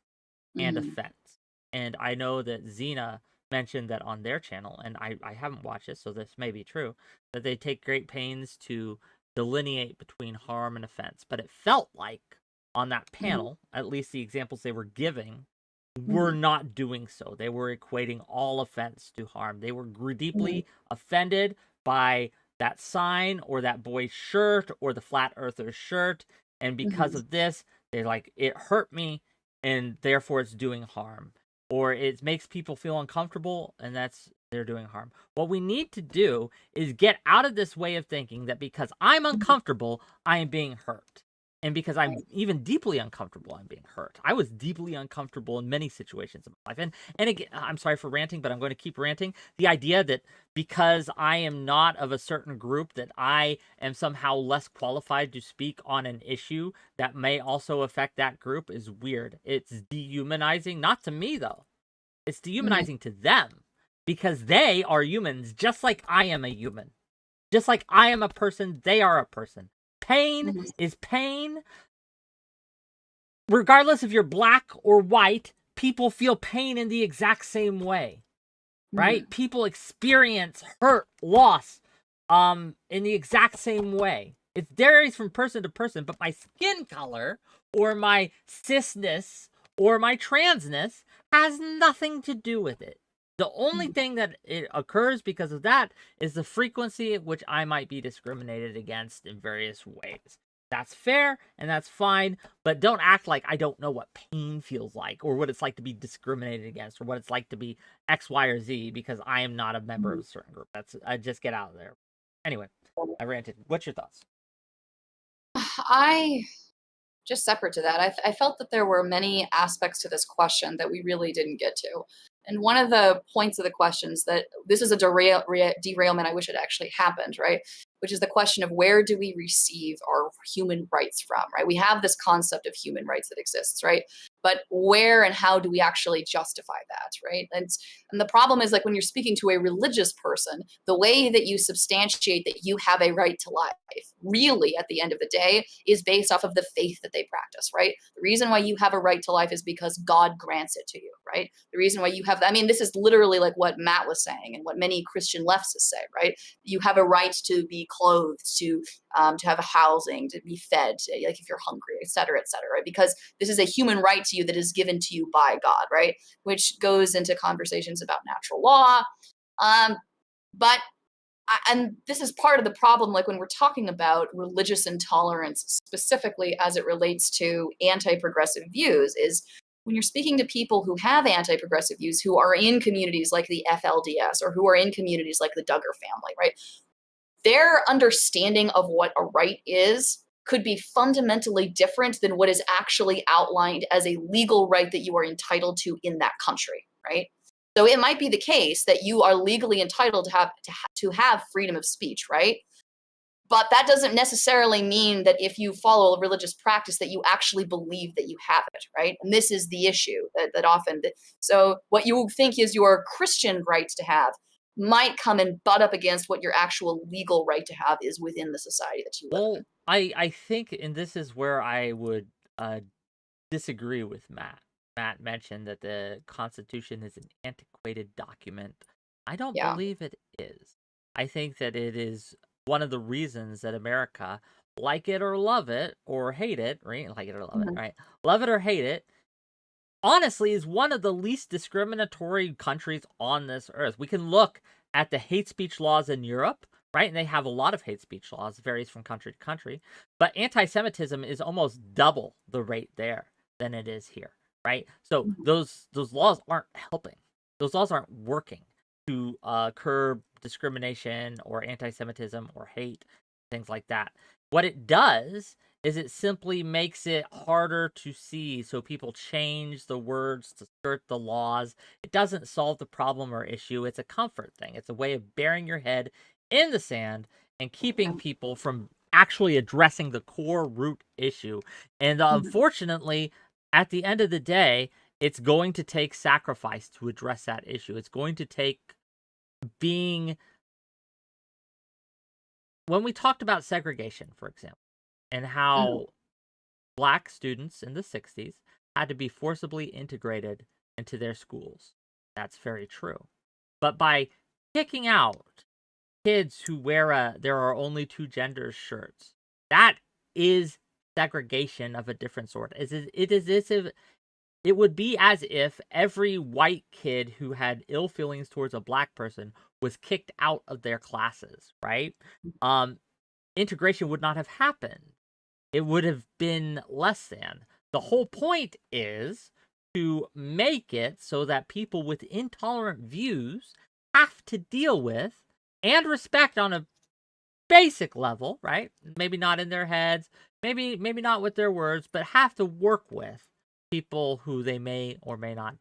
and offense, and I know that Xena mentioned that on their channel, and I haven't watched it, so this may be true, that they take great pains to delineate between harm and offense. But it felt like on that panel, at least the examples they were giving, were not doing so. They were equating all offense to harm. They were deeply offended by that sign or that boy's shirt or the flat earther's shirt. And because of this, they're like, it hurt me and therefore it's doing harm. Or it makes people feel uncomfortable and they're doing harm. What we need to do is get out of this way of thinking that because I'm uncomfortable, I am being hurt. And because I'm even deeply uncomfortable, I'm being hurt. I was deeply uncomfortable in many situations of my life. And again, I'm sorry for ranting, but I'm going to keep ranting. The idea that because I am not of a certain group, that I am somehow less qualified to speak on an issue that may also affect that group is weird. It's dehumanizing, not to me though. It's dehumanizing to them because they are humans, just like I am a human. Just like I am a person, they are a person. Pain is pain. Regardless if you're black or white, people feel pain in the exact same way, right? People experience hurt, loss, in the exact same way. It varies from person to person, but my skin color or my cisness or my transness has nothing to do with it. The only thing that it occurs because of that is the frequency at which I might be discriminated against in various ways. That's fair and that's fine, but don't act like I don't know what pain feels like or what it's like to be discriminated against or what it's like to be X, Y, or Z because I am not a member of a certain group. I just get out of there. Anyway, I ranted. What's your thoughts? I just separate to that, I felt that there were many aspects to this question that we really didn't get to. And one of the points of the questions that this is a derailment, I wish it actually happened, right? Which is the question of where do we receive our human rights from, right? We have this concept of human rights that exists, right? But where and how do we actually justify that, right? And the problem is, like, when you're speaking to a religious person, the way that you substantiate that you have a right to life, really, at the end of the day, is based off of the faith that they practice, right? The reason why you have a right to life is because God grants it to you, right? The reason why you have, I mean, this is literally like what Matt was saying and what many Christian leftists say, right? You have a right to be clothed, to have a housing, to be fed, like if you're hungry, et cetera, right? Because this is a human right to you that is given to you by God, right? Which goes into conversations about natural law. And this is part of the problem, like when we're talking about religious intolerance, specifically as it relates to anti-progressive views, is when you're speaking to people who have anti-progressive views, who are in communities like the FLDS or who are in communities like the Duggar family, right? Their understanding of what a right is could be fundamentally different than what is actually outlined as a legal right that you are entitled to in that country, right? So it might be the case that you are legally entitled to have freedom of speech, right? But that doesn't necessarily mean that if you follow a religious practice that you actually believe that you have it, right? And this is the issue that often, so what you think is your Christian right to have might come and butt up against what your actual legal right to have is within the society that you live in. I think, and this is where I would disagree with Matt. Matt mentioned that the Constitution is an antiquated document. I don't believe it is. I think that it is one of the reasons that America, like it or love it or hate it, right? Like it or love it, right? Love it or hate it, honestly, is one of the least discriminatory countries on this earth. We can look at the hate speech laws in Europe, right? And they have a lot of hate speech laws, varies from country to country. But anti-Semitism is almost double the rate there than it is here, right? So those laws aren't helping. Those laws aren't working to curb discrimination or anti-Semitism or hate, things like that. What it does is it simply makes it harder to see, so people change the words to skirt the laws. It doesn't solve the problem or issue. It's a comfort thing. It's a way of burying your head in the sand and keeping people from actually addressing the core root issue. And unfortunately, at the end of the day, it's going to take sacrifice to address that issue. It's going to take being... When we talked about segregation, for example, and how Black students in the 60s had to be forcibly integrated into their schools. That's very true. But by kicking out kids who wear there are only two genders shirts, that is segregation of a different sort. It would be as if every white kid who had ill feelings towards a Black person was kicked out of their classes, right? Integration would not have happened. It would have been less than. The whole point is to make it so that people with intolerant views have to deal with and respect on a basic level, right? Maybe not in their heads, maybe not with their words, but have to work with people who they may or may not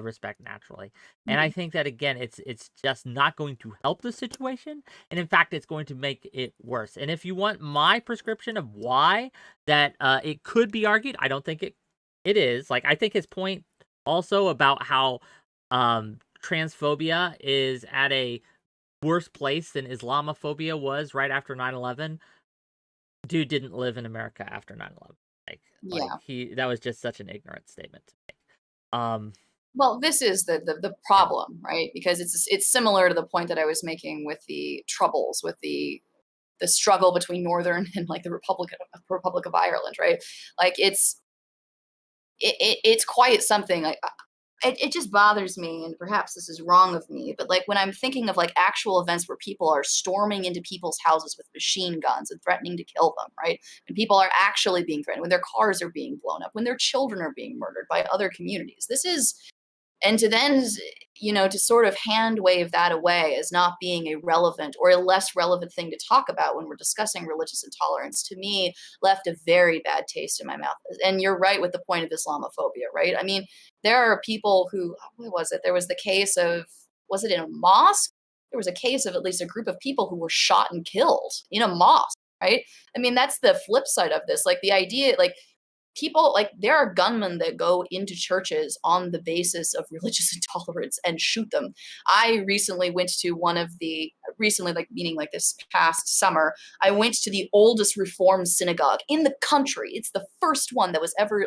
respect naturally. And I think that, again, it's just not going to help the situation, and in fact it's going to make it worse. And if you want my prescription of why that it could be argued, I don't think it is. Like, I think his point also about how transphobia is at a worse place than Islamophobia was right after 9/11. Dude didn't live in America after 9/11. Like that was just such an ignorant statement to make. Well, this is the problem, right? Because it's similar to the point that I was making with the Troubles, with the struggle between Northern and like the Republic of Ireland, right? Like it's quite something. Like it just bothers me, and perhaps this is wrong of me, but like when I'm thinking of like actual events where people are storming into people's houses with machine guns and threatening to kill them, right? When people are actually being threatened, when their cars are being blown up, when their children are being murdered by other communities. This is, and to then, to sort of hand wave that away as not being a relevant or a less relevant thing to talk about when we're discussing religious intolerance, to me, left a very bad taste in my mouth. And you're right with the point of Islamophobia, right? I mean, there are people who, what was it? There was the case of, was it in a mosque? There was a case of at least a group of people who were shot and killed in a mosque, right? I mean, that's the flip side of this. Like the idea, like, people, like, there are gunmen that go into churches on the basis of religious intolerance and shoot them. I recently went to meaning like this past summer, I went to the oldest Reformed synagogue in the country. It's the first one that was ever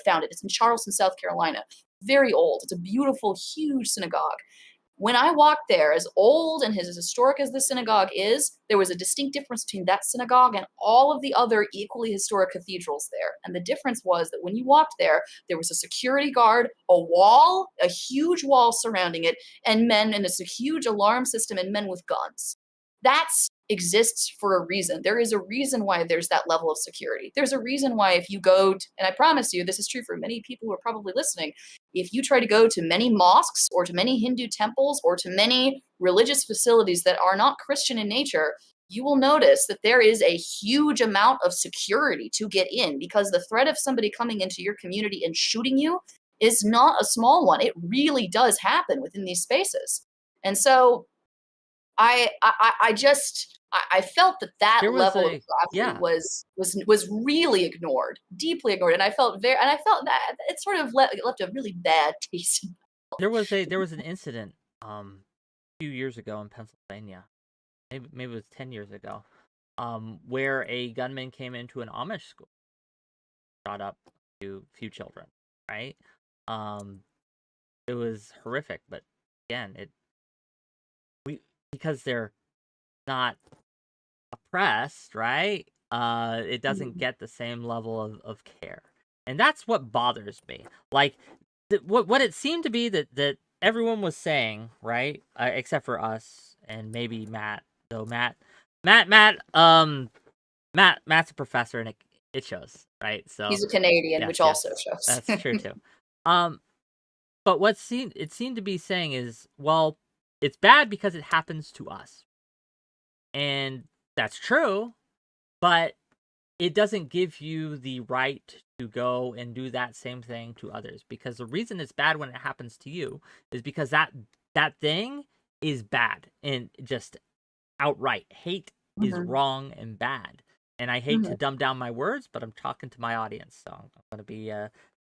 founded. It's in Charleston, South Carolina. Very old. It's a beautiful, huge synagogue. When I walked there, as old and as historic as the synagogue is, there was a distinct difference between that synagogue and all of the other equally historic cathedrals there. And the difference was that when you walked there, there was a security guard, a wall, a huge wall surrounding it, and men, and it's a huge alarm system and men with guns. That exists for a reason. There is a reason why there's that level of security. There's a reason why if you go, and I promise you, this is true for many people who are probably listening, if you try to go to many mosques or to many Hindu temples or to many religious facilities that are not Christian in nature, you will notice that there is a huge amount of security to get in, because the threat of somebody coming into your community and shooting you is not a small one. It really does happen within these spaces. And so I felt that level of gravity was really ignored, deeply ignored, and I felt that it sort of left a really bad taste. There was an incident a few years ago in Pennsylvania, maybe it was 10 years ago, where a gunman came into an Amish school, shot up a few children. Right? It was horrific, but again, because they're not oppressed, right? It doesn't get the same level of care, and that's what bothers me. Like what it seemed to be that everyone was saying, right? Except for us and maybe Matt. Though Matt's a professor, and it shows, right? So he's a Canadian, which also shows. That's true too. But what it seemed to be saying is, well, it's bad because it happens to us. And that's true, but it doesn't give you the right to go and do that same thing to others. Because the reason it's bad when it happens to you is because that thing is bad and just outright. Hate is wrong and bad. And I hate to dumb down my words, but I'm talking to my audience, so I'm going to be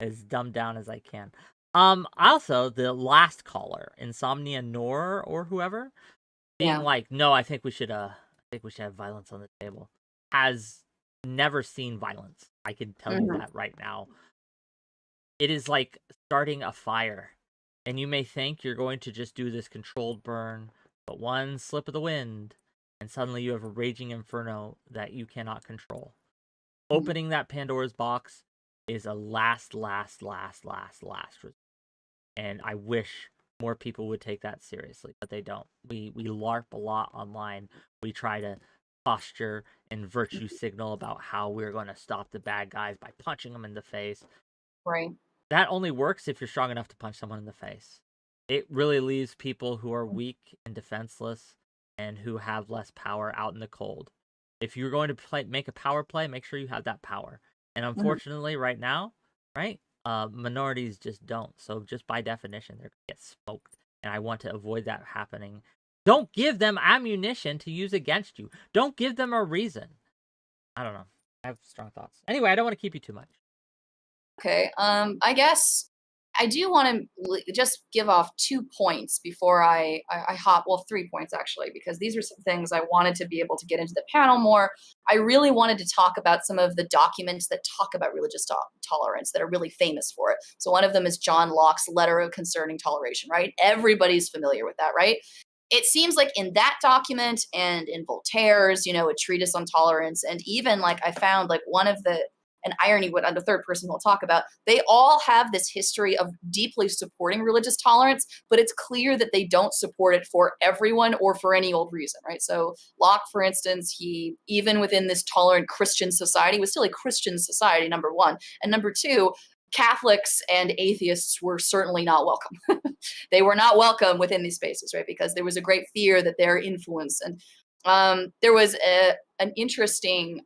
as dumbed down as I can. Also, the last caller, Insomnia Nor or whoever, being like, no, I think we should have violence on the table, has never seen violence. I can tell you that right now. It is like starting a fire, and you may think you're going to just do this controlled burn, but one slip of the wind, and suddenly you have a raging inferno that you cannot control. Opening that Pandora's box is a last resort. And I wish more people would take that seriously, but they don't. We LARP a lot online. We try to posture and virtue signal about how we're going to stop the bad guys by punching them in the face. Right. That only works if you're strong enough to punch someone in the face. It really leaves people who are weak and defenseless and who have less power out in the cold. If you're going to make a power play, make sure you have that power. And unfortunately, right now, right? Minorities just don't. So just by definition, they're going to get smoked. And I want to avoid that happening. Don't give them ammunition to use against you. Don't give them a reason. I don't know. I have strong thoughts. Anyway, I don't want to keep you too much. Okay. I guess I do want to just give off 2 points before I hop. Well, 3 points actually, because these are some things I wanted to be able to get into the panel more. I really wanted to talk about some of the documents that talk about religious tolerance that are really famous for it. So one of them is John Locke's Letter Concerning Toleration, right? Everybody's familiar with that, right? It seems like in that document and in Voltaire's, a treatise on tolerance, and even like I found like one of the, and irony, what the third person will talk about, they all have this history of deeply supporting religious tolerance, but it's clear that they don't support it for everyone or for any old reason, right? So Locke, for instance, he, even within this tolerant Christian society, was still a Christian society, number one. And number two, Catholics and atheists were certainly not welcome. They were not welcome within these spaces, right? Because there was a great fear that their influence, and there was an interesting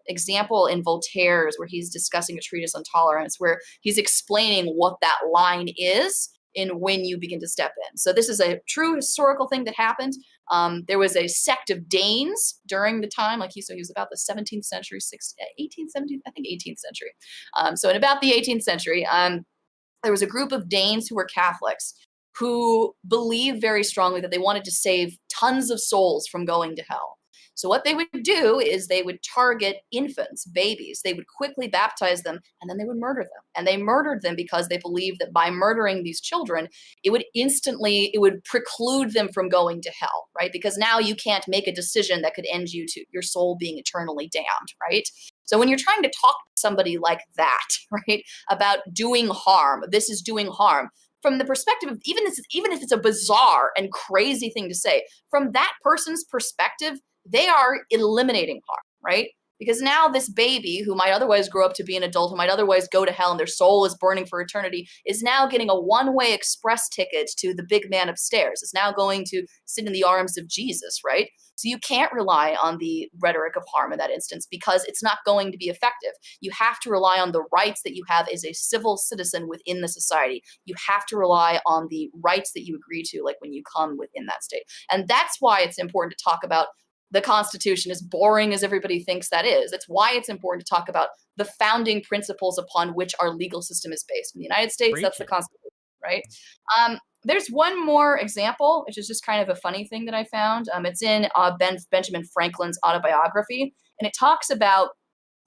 example in Voltaire's where he's discussing a treatise on tolerance, where he's explaining what that line is in when you begin to step in. So this is a true historical thing that happened. There was a sect of Danes during the time, so he was about the 17th century, 18th, 17th, I think 18th century. So in about the 18th century, there was a group of Danes who were Catholics who believed very strongly that they wanted to save tons of souls from going to hell. So what they would do is they would target infants, babies. They would quickly baptize them, and then they would murder them. And they murdered them because they believed that by murdering these children, it would preclude them from going to hell, right? Because now you can't make a decision that could end you to your soul being eternally damned, right? So when you're trying to talk to somebody like that, right, about doing harm, this is doing harm, from the perspective of, even if it's a bizarre and crazy thing to say, from that person's perspective, they are eliminating harm, right? Because now this baby who might otherwise grow up to be an adult, who might otherwise go to hell and their soul is burning for eternity, is now getting a one-way express ticket to the big man upstairs, is now going to sit in the arms of Jesus, right? So you can't rely on the rhetoric of harm in that instance because it's not going to be effective. You have to rely on the rights that you have as a civil citizen within the society. You have to rely on the rights that you agree to, like when you come within that state. And that's why it's important to talk about the Constitution, as boring as everybody thinks that is. That's why it's important to talk about the founding principles upon which our legal system is based. In the United States, that's the Constitution, right? There's one more example, which is just kind of a funny thing that I found. It's in Benjamin Franklin's autobiography, and it talks about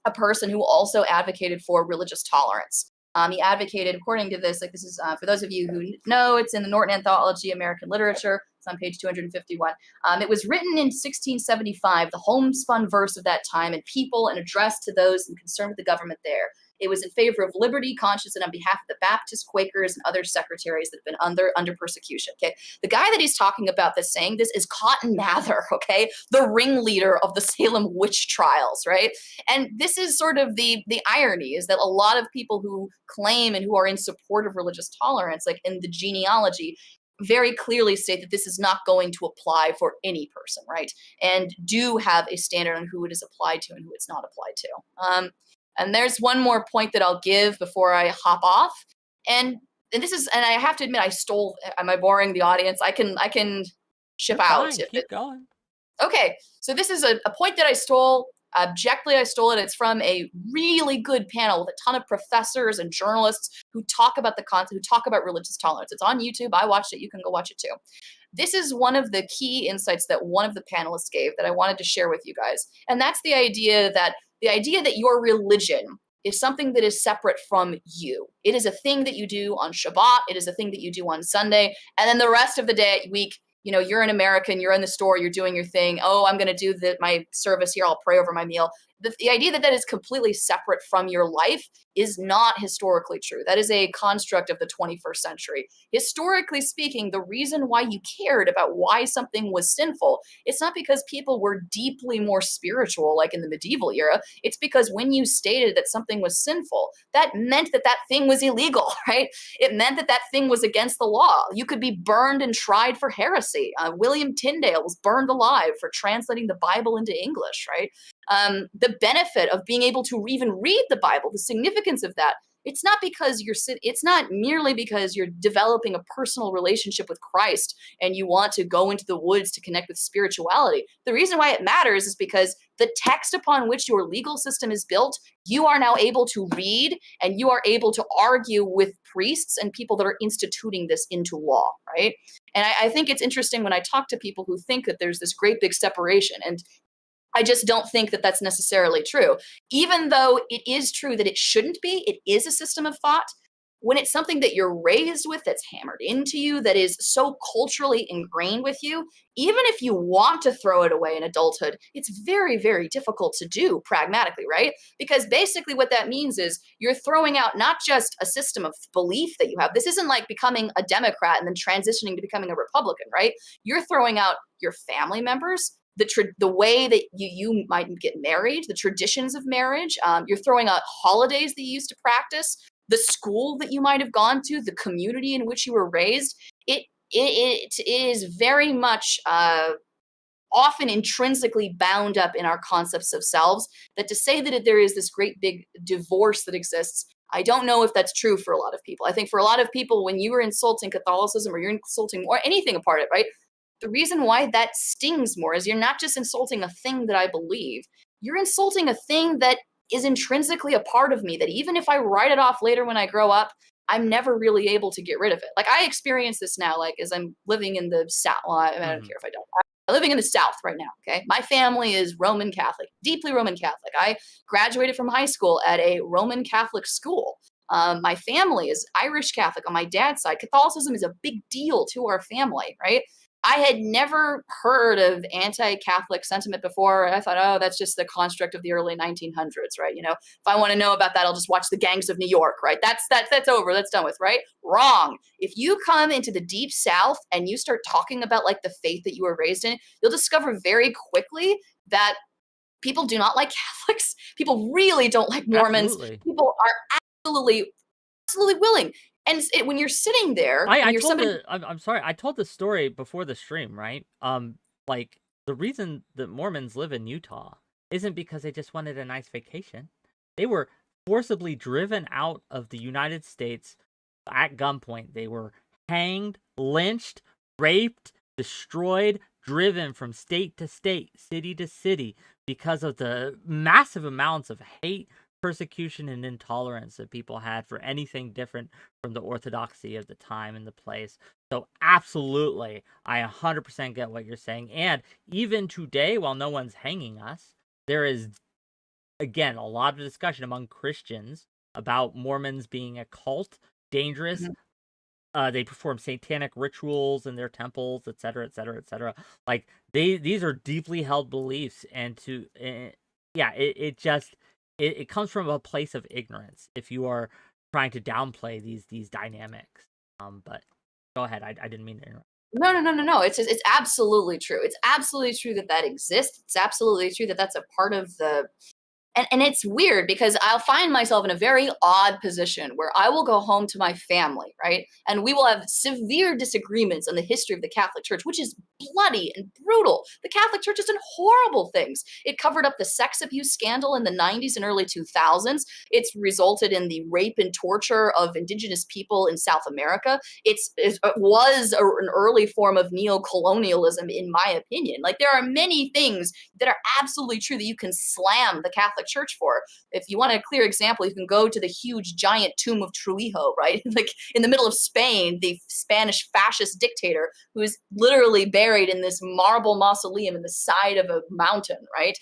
a person who also advocated for religious tolerance. He advocated, according to this, this is, for those of you who know, it's in the Norton Anthology, American Literature. It's on page 251. It was written in 1675, the homespun verse of that time, and people, and addressed to those in concern with the government there. It was in favor of liberty, conscience, and on behalf of the Baptist, Quakers, and other secretaries that have been under persecution. Okay, the guy that he's talking about that's saying this is Cotton Mather. Okay, the ringleader of the Salem witch trials, right? And this is sort of the irony, is that a lot of people who claim and who are in support of religious tolerance, like in the genealogy, very clearly state that this is not going to apply for any person, right? And do have a standard on who it is applied to and who it's not applied to. And there's one more point that I'll give before I hop off. And this is, and I have to admit, I stole, am I boring the audience? I can ship out. Keep going. Okay, so this is a point that I stole. Objectively, I stole it. It's from a really good panel with a ton of professors and journalists who talk about the concept, who talk about religious tolerance. It's on YouTube. I watched it. You can go watch it too. This is one of the key insights that one of the panelists gave that I wanted to share with you guys. And that's the idea that your religion is something that is separate from you. It is a thing that you do on Shabbat. It is a thing that you do on Sunday. And then the rest of the day, week, you're an American, you're in the store, you're doing your thing. Oh, I'm going to do my service here. I'll pray over my meal. The idea that is completely separate from your life is not historically true. That is a construct of the 21st century. Historically speaking, the reason why you cared about why something was sinful, it's not because people were deeply more spiritual like in the medieval era. It's because when you stated that something was sinful, that meant that thing was illegal, right? It meant that thing was against the law. You could be burned and tried for heresy. William Tyndale was burned alive for translating the Bible into English, right? The benefit of being able to even read the Bible, the significance of that, it's not merely because you're developing a personal relationship with Christ and you want to go into the woods to connect with spirituality. The reason why it matters is because the text upon which your legal system is built, you are now able to read and you are able to argue with priests and people that are instituting this into law, right? And I think it's interesting when I talk to people who think that there's this great big separation, and I just don't think that that's necessarily true. Even though it is true that it shouldn't be, it is a system of thought. when it's something that you're raised with, that's hammered into you, that is so culturally ingrained with you, even if you want to throw it away in adulthood, it's very, very difficult to do pragmatically, right? Because basically what that means is you're throwing out not just a system of belief that you have. This isn't like becoming a Democrat and then transitioning to becoming a Republican, right? You're throwing out your family members, the way that you might get married, the traditions of marriage. You're throwing out holidays that you used to practice, the school that you might have gone to, the community in which you were raised. It is very much often intrinsically bound up in our concepts of selves, that to say that there is this great big divorce that exists, I don't know if that's true for a lot of people. I think for a lot of people, when you are insulting Catholicism or you're insulting or anything apart of it, right? The reason why that stings more is you're not just insulting a thing that I believe, you're insulting a thing that is intrinsically a part of me, that even if I write it off later when I grow up, I'm never really able to get rid of it. Like, I experience this now, like, as I'm living in the South. Well, I don't care if I don't. I'm living in the South right now, okay? My family is Roman Catholic, deeply Roman Catholic. I graduated from high school at a Roman Catholic school. My family is Irish Catholic on my dad's side. Catholicism is a big deal to our family, right? I had never heard of anti-Catholic sentiment before. I thought, oh, that's just the construct of the early 1900s, right? You know, if I want to know about that, I'll just watch The Gangs of New York, right? That's over. That's done with, right? Wrong. If you come into the deep South and you start talking about like the faith that you were raised in, you'll discover very quickly that people do not like Catholics. People really don't like Mormons. Absolutely. People are absolutely willing. And when you're sitting there, I'm sorry. I told the story before the stream, right? Like, the reason that Mormons live in Utah isn't because they just wanted a nice vacation. They were forcibly driven out of the United States at gunpoint. They were hanged, lynched, raped, destroyed, driven from state to state, city to city, because of the massive amounts of hate, persecution, and intolerance that people had for anything different from the orthodoxy of the time and the place. So absolutely, I 100% get what you're saying. And even today, while no one's hanging us, there is, again, a lot of discussion among Christians about Mormons being a cult, dangerous. They perform satanic rituals in their temples, etc., etc., etc. Like, these are deeply held beliefs, and it comes from a place of ignorance if you are trying to downplay these dynamics. But go ahead. I didn't mean to interrupt. No. It's absolutely true. It's absolutely true that exists. It's absolutely true that that's a part of the. And it's weird because I'll find myself in a very odd position where I will go home to my family, right? And we will have severe disagreements on the history of the Catholic Church, which is bloody and brutal. The Catholic Church has done horrible things. It covered up the sex abuse scandal in the 90s and early 2000s. It's resulted in the rape and torture of indigenous people in South America. It was an early form of neo-colonialism, in my opinion. Like, there are many things that are absolutely true that you can slam the Catholic Church for. If you want a clear example, you can go to the huge giant tomb of 𝕾𝖍𝖎𝖙, right? Like, in the middle of Spain, the Spanish fascist dictator who is literally buried in this marble mausoleum in the side of a mountain, right?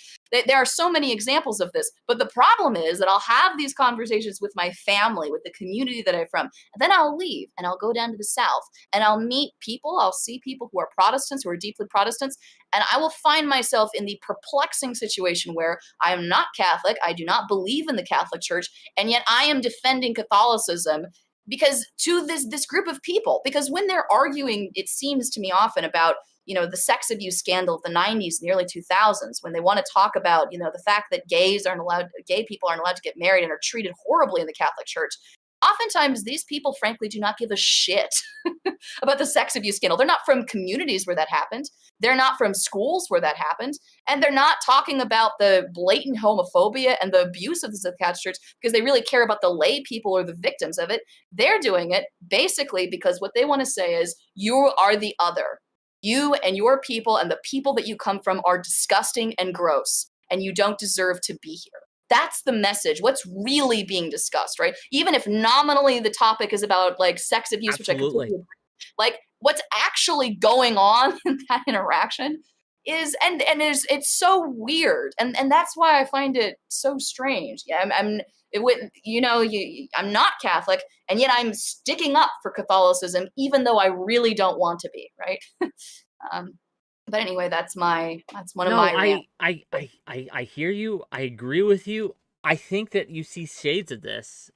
There are so many examples of this. But the problem is that I'll have these conversations with my family, with the community that I'm from, and then I'll leave and I'll go down to the South and I'll meet people. I'll see people who are Protestants, who are deeply Protestants, and I will find myself in the perplexing situation where I am not Catholic, I do not believe in the Catholic Church, and yet I am defending Catholicism because to this group of people. Because when they're arguing, it seems to me often about, you know, the sex abuse scandal of the 90s and the early 2000s, when they want to talk about, you know, the fact that gay people aren't allowed to get married and are treated horribly in the Catholic Church. Oftentimes, these people, frankly, do not give a shit about the sex abuse scandal. They're not from communities where that happened. They're not from schools where that happened. And they're not talking about the blatant homophobia and the abuse of the Catholic Church because they really care about the lay people or the victims of it. They're doing it basically because what they want to say is, you are the other. You and your people and the people that you come from are disgusting and gross, and you don't deserve to be here. That's the message. What's really being discussed, right? Even if nominally the topic is about like sex abuse, Absolutely. which I completely agree. Like, what's actually going on in that interaction is, and it's so weird, and that's why I find it so strange. Yeah, It would, I'm not Catholic, and yet I'm sticking up for Catholicism, even though I really don't want to be, right? But anyway, that's one of my rants. I hear you. I agree with you. I think that you see shades of this,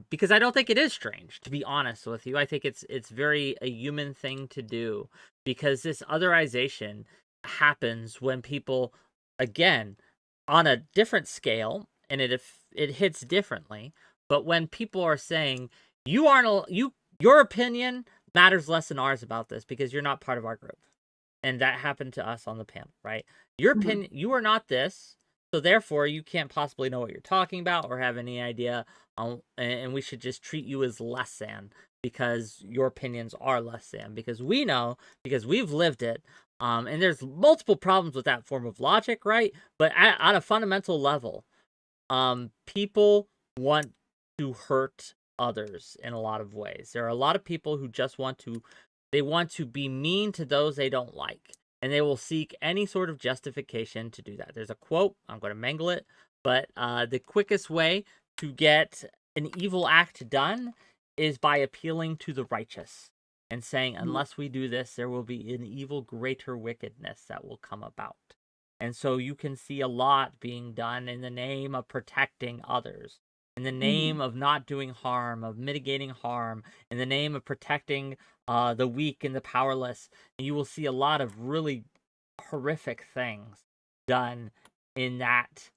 because I don't think it is strange, to be honest with you. I think it's very a human thing to do, because this otherization happens when people, again, on a different scale, and it hits differently. But when people are saying your opinion matters less than ours about this because you're not part of our group, and that happened to us on the panel, right? Your opinion, you are not this. So therefore, you can't possibly know what you're talking about or have any idea, and we should just treat you as less than because your opinions are less than, because we know, because we've lived it, and there's multiple problems with that form of logic, right? But at a fundamental level, people want to hurt others in a lot of ways. There are a lot of people who just want to be mean to those they don't like. And they will seek any sort of justification to do that. There's a quote, I'm going to mangle it, but the quickest way to get an evil act done is by appealing to the righteous and saying, unless we do this, there will be an evil greater wickedness that will come about. And so you can see a lot being done in the name of protecting others, in the name of not doing harm, of mitigating harm, in the name of protecting the weak and the powerless. And you will see a lot of really horrific things done in that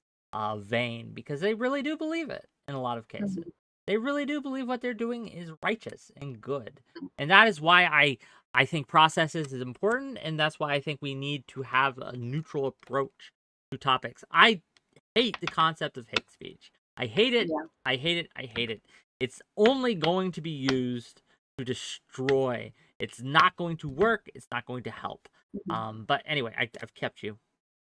vein, because they really do believe it in a lot of cases. They really do believe what they're doing is righteous and good. And that is why I think processes is important, and that's why I think we need to have a neutral approach to topics. I hate the concept of hate speech. I hate it. Yeah. I hate it. I hate it. It's only going to be used to destroy. It's not going to work. It's not going to help. But anyway, I've kept you.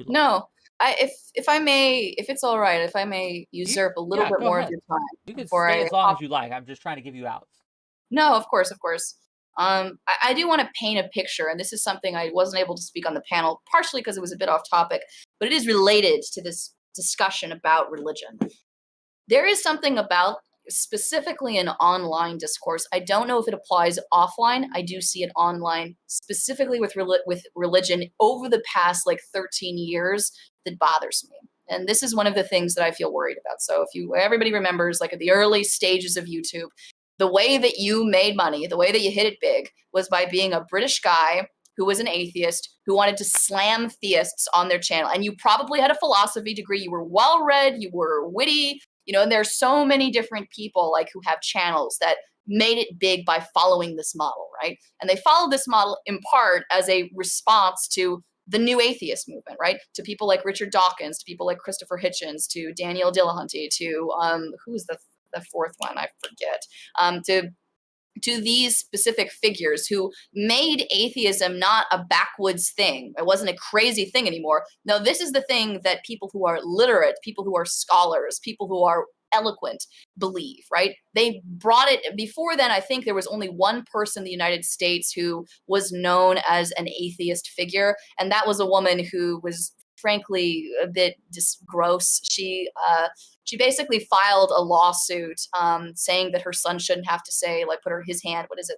No, if I may, if it's all right, if I may usurp a little bit more of your time. You can stay as long as you like. I'm just trying to give you outs. No, of course, of course. I do want to paint a picture, and this is something I wasn't able to speak on the panel, partially because it was a bit off topic, but it is related to this discussion about religion. There is something about, specifically in online discourse, I don't know if it applies offline. I do see it online, specifically with religion over the past 13 years, that bothers me. And this is one of the things that I feel worried about. So everybody remembers, at the early stages of YouTube, the way that you made money, the way that you hit it big, was by being a British guy who was an atheist, who wanted to slam theists on their channel. And you probably had a philosophy degree, you were well-read, you were witty, and there's so many different people who have channels that made it big by following this model, right? And they followed this model in part as a response to the new atheist movement, right? To people like Richard Dawkins, to people like Christopher Hitchens, to Daniel Dillahunty, to who's the fourth one? I forget. To these specific figures who made atheism not a backwoods thing. It wasn't a crazy thing anymore. No, this is the thing that people who are literate, people who are scholars, people who are eloquent believe, right? They brought it. Before then, I think there was only one person in the United States who was known as an atheist figure, and that was a woman who was frankly a bit gross. She basically filed a lawsuit saying that her son shouldn't have to say, his hand, what is it,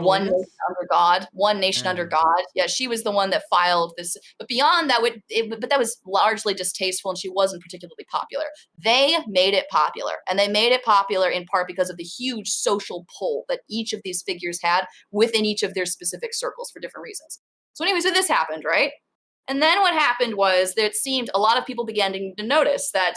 one nation under God, one nation under God. Yeah, she was the one that filed this. But beyond that, but that was largely distasteful, and she wasn't particularly popular. They made it popular, and they made it popular in part because of the huge social pull that each of these figures had within each of their specific circles for different reasons. So anyway, so this happened, right? And then what happened was that it seemed a lot of people began to notice that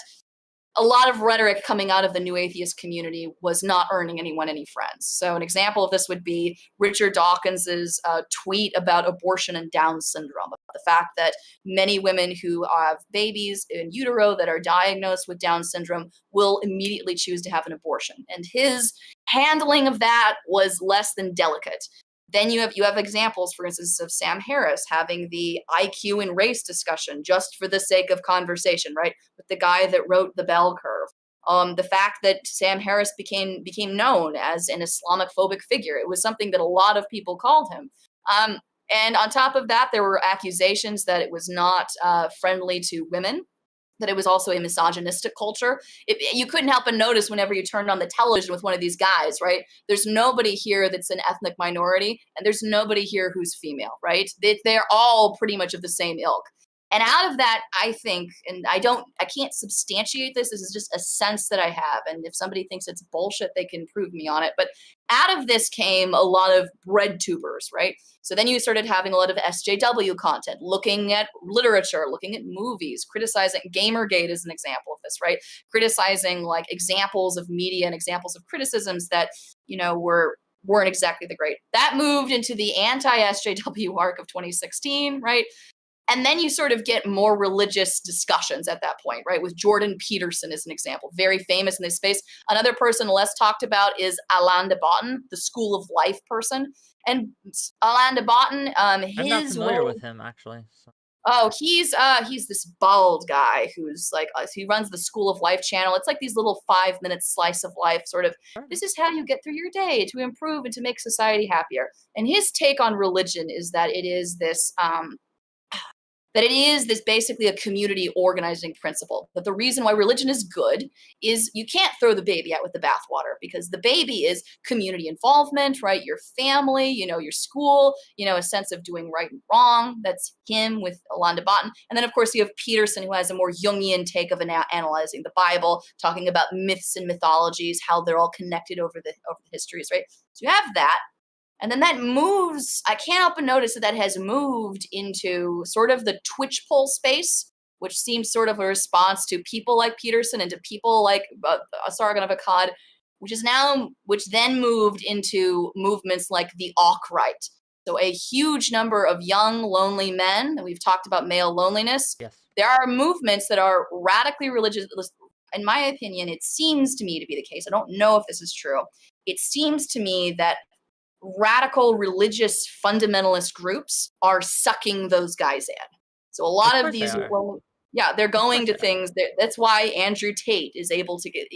a lot of rhetoric coming out of the new atheist community was not earning anyone any friends. So an example of this would be Richard Dawkins's tweet about abortion and Down syndrome, about the fact that many women who have babies in utero that are diagnosed with Down syndrome will immediately choose to have an abortion. And his handling of that was less than delicate. Then you have examples, for instance, of Sam Harris having the IQ and race discussion just for the sake of conversation, right? With the guy that wrote The Bell Curve. The fact that Sam Harris became known as an Islamophobic figure. It was something that a lot of people called him. And on top of that, there were accusations that it was not friendly to women. that it was also a misogynistic culture. You couldn't help but notice whenever you turned on the television with one of these guys, right? There's nobody here that's an ethnic minority, and there's nobody here who's female, right? They're all pretty much of the same ilk. And out of that, I think, and I can't substantiate this. This is just a sense that I have. And if somebody thinks it's bullshit, they can prove me on it. But out of this came a lot of bread tubers, right? So then you started having a lot of SJW content, looking at literature, looking at movies, criticizing. Gamergate is an example of this, right? Criticizing like examples of media and examples of criticisms that, weren't exactly the great. That moved into the anti-SJW arc of 2016, right? And then you sort of get more religious discussions at that point, right? With Jordan Peterson as an example, very famous in this space. Another person less talked about is Alain de Botton, the School of Life person. And Alain de Botton, I'm not familiar with him, actually. So. Oh, he's this bald guy who's like, he runs the School of Life channel. It's like these little 5-minute slice of life, sort of, this is how you get through your day to improve and to make society happier. And his take on religion is that it is this, basically a community organizing principle. That the reason why religion is good is you can't throw the baby out with the bathwater, because the baby is community involvement, right? Your family, your school, a sense of doing right and wrong. That's him with Alain de Botton. And then, of course, you have Peterson, who has a more Jungian take of analyzing the Bible, talking about myths and mythologies, how they're all connected over the histories, right? So you have that. And then that moves, I can't help but notice that has moved into sort of the Twitch poll space, which seems sort of a response to people like Peterson and to people like 𝕵𝖔𝖎𝖙, which then moved into movements like the alt-right. So a huge number of young, lonely men, and we've talked about male loneliness. Yes. There are movements that are radically religious. In my opinion, it seems to me to be the case. I don't know if this is true. It seems to me that radical religious fundamentalist groups are sucking those guys in. So a lot of these, they're going to things. That's why Andrew Tate is able to get,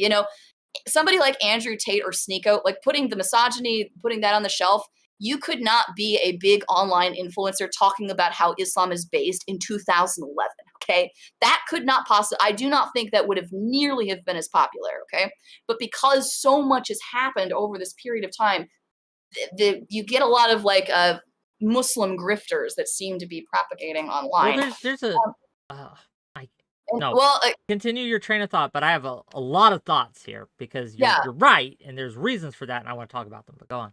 somebody like Andrew Tate or Sneeko, like putting the misogyny, putting that on the shelf. You could not be a big online influencer talking about how Islam is based in 2011. Okay, that could not possibly. I do not think that would have nearly have been as popular. Okay, but because so much has happened over this period of time, you get a lot of like Muslim grifters that seem to be propagating online. Well, there's a continue your train of thought, but I have a lot of thoughts here because you're right, and there's reasons for that, and I want to talk about them. But go on.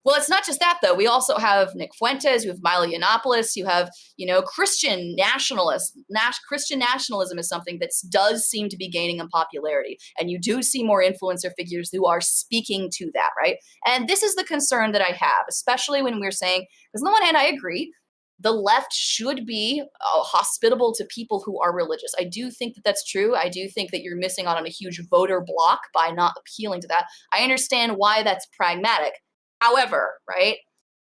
Well, it's not just that, though. We also have Nick Fuentes, you have Milo Yiannopoulos, you have, Christian nationalists. Christian nationalism is something that does seem to be gaining in popularity. And you do see more influencer figures who are speaking to that, right? And this is the concern that I have, especially when we're saying, because on the one hand, I agree, the left should be hospitable to people who are religious. I do think that that's true. I do think that you're missing out on a huge voter block by not appealing to that. I understand why that's pragmatic. However, right,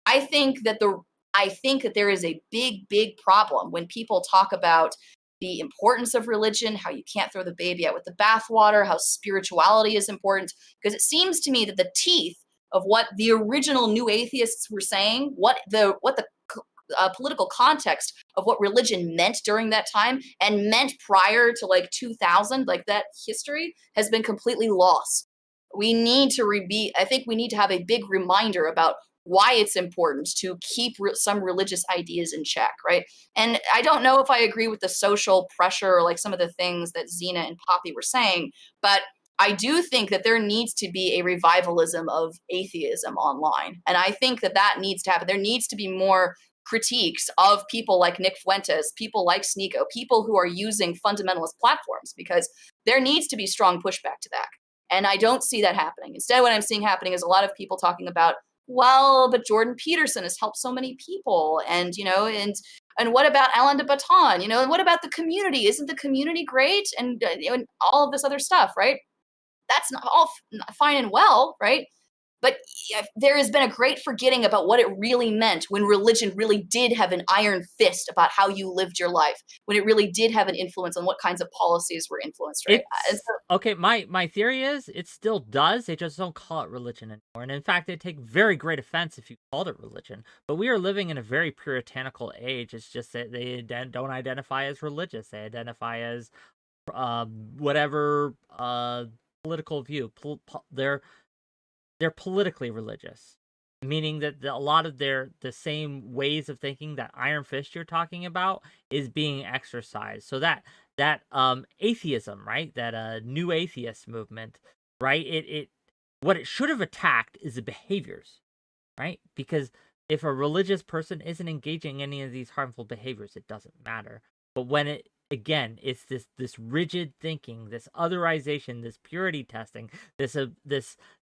I think that there is a big problem when people talk about the importance of religion, how you can't throw the baby out with the bathwater, how spirituality is important, because it seems to me that the teeth of what the original new atheists were saying, what the political context of what religion meant during that time and meant prior to like 2000, like that history has been completely lost. We need to I think we need to have a big reminder about why it's important to keep some religious ideas in check, right? And I don't know if I agree with the social pressure or like some of the things that Zena and Poppy were saying, but I do think that there needs to be a revivalism of atheism online. And I think that needs to happen. There needs to be more critiques of people like Nick Fuentes, people like Sneeko, people who are using fundamentalist platforms, because there needs to be strong pushback to that. And I don't see that happening. Instead, what I'm seeing happening is a lot of people talking about, well, but Jordan Peterson has helped so many people. And, and what about Alain de Botton? And what about the community? Isn't the community great? And all of this other stuff, right? That's not all fine and well, right? But there has been a great forgetting about what it really meant when religion really did have an iron fist about how you lived your life, when it really did have an influence on what kinds of policies were influenced, right? Okay, my theory is it still does. They just don't call it religion anymore. And in fact, they take very great offense if you called it religion. But we are living in a very puritanical age. It's just that they don't identify as religious. They identify as whatever political view. They're politically religious, meaning that a lot of the same ways of thinking that Iron Fist you're talking about is being exercised. So that atheism, right? That new atheist movement, right? It what it should have attacked is the behaviors, right? Because if a religious person isn't engaging in any of these harmful behaviors, it doesn't matter. But when it, again, it's this rigid thinking, this otherization, this purity testing, this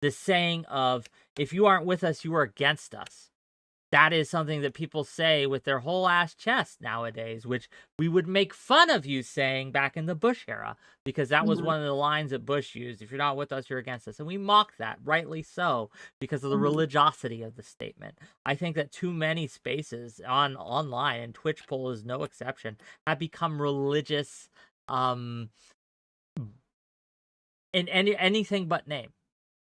saying of, if you aren't with us, you are against us. That is something that people say with their whole ass chest nowadays, which we would make fun of you saying back in the Bush era, because that was one of the lines that Bush used. If you're not with us, you're against us. And we mock that, rightly so, because of the religiosity of the statement. I think that too many spaces online, and Twitch poll is no exception, have become religious in anything but name.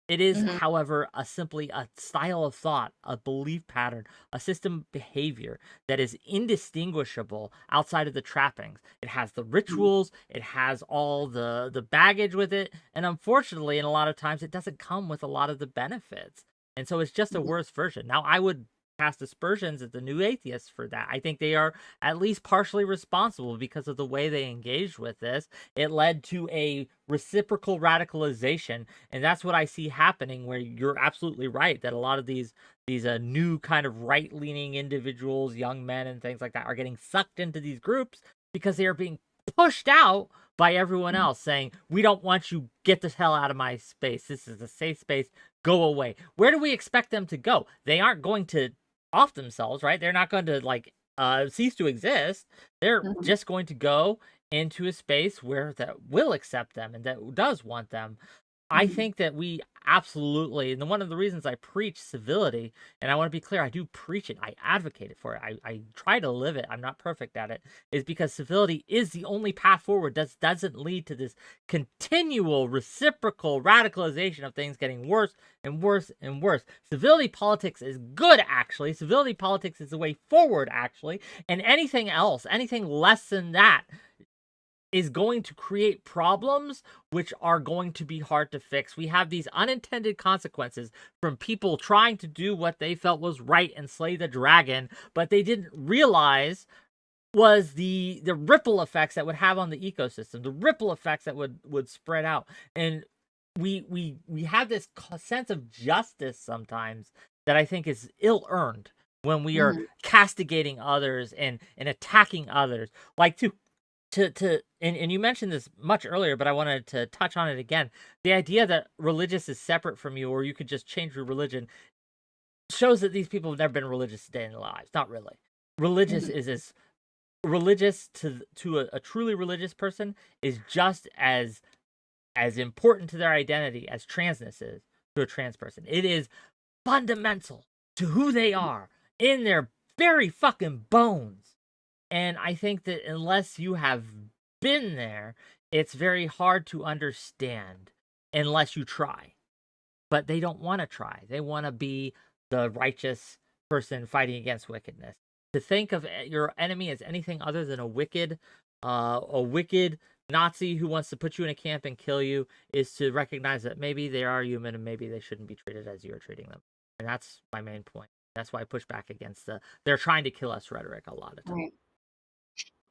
It is, however, simply a style of thought, a belief pattern, a system behavior that is indistinguishable outside of the trappings. It has the rituals, it has all the baggage with it, and unfortunately, in a lot of times, it doesn't come with a lot of the benefits. And so it's just a worse version. Now, I would cast aspersions at the new atheists for that. I think they are at least partially responsible because of the way they engaged with this. It led to a reciprocal radicalization, and that's what I see happening, where you're absolutely right that a lot of these new kind of right-leaning individuals, young men and things like that, are getting sucked into these groups because they are being pushed out by everyone else, saying, we don't want you, get the hell out of my space, this is a safe space, go away. Where do we expect them to go? They aren't going to off themselves, right? They're not going to like cease to exist. They're just going to go into a space where that will accept them and that does want them. I think that we absolutely, and one of the reasons I preach civility, and I want to be clear, I do preach it, I advocate it for it, I try to live it, I'm not perfect at it, is because civility is the only path forward that doesn't lead to this continual reciprocal radicalization of things getting worse and worse and worse. Civility politics is good, actually. Civility politics is the way forward, actually, and anything else, anything less than that, is going to create problems which are going to be hard to fix. We have these unintended consequences from people trying to do what they felt was right and slay the dragon, but they didn't realize was the ripple effects that would have on the ecosystem, the ripple effects that would spread out. And we have this sense of justice sometimes that I think is ill-earned when we are castigating others and attacking others. Like and you mentioned this much earlier, but I wanted to touch on it again. The idea that religious is separate from you, or you could just change your religion, shows that these people have never been religious a day in their lives. Not really. Religious is as religious to a truly religious person is just as important to their identity as transness is to a trans person. It is fundamental to who they are in their very fucking bones. And I think that unless you have been there, it's very hard to understand unless you try. But they don't want to try. They want to be the righteous person fighting against wickedness. To think of your enemy as anything other than a wicked Nazi who wants to put you in a camp and kill you is to recognize that maybe they are human and maybe they shouldn't be treated as you're treating them. And that's my main point. That's why I push back against they're trying to kill us rhetoric a lot of times. Right.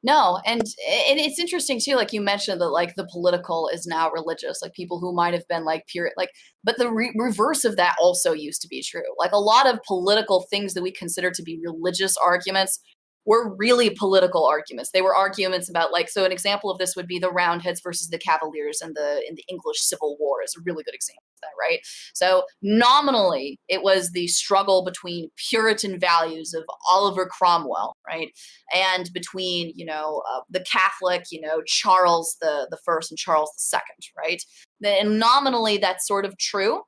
No, and it's interesting too, like you mentioned that like the political is now religious, like people who might have been like pure, like, but the reverse of that also used to be true. Like a lot of political things that we consider to be religious arguments were really political arguments. They were arguments about like, so an example of this would be the Roundheads versus the Cavaliers in the English Civil War is a really good example of that, right? So nominally, it was the struggle between Puritan values of Oliver Cromwell, right, and between the Catholic, Charles the First and Charles the Second, right? And nominally, that's sort of true,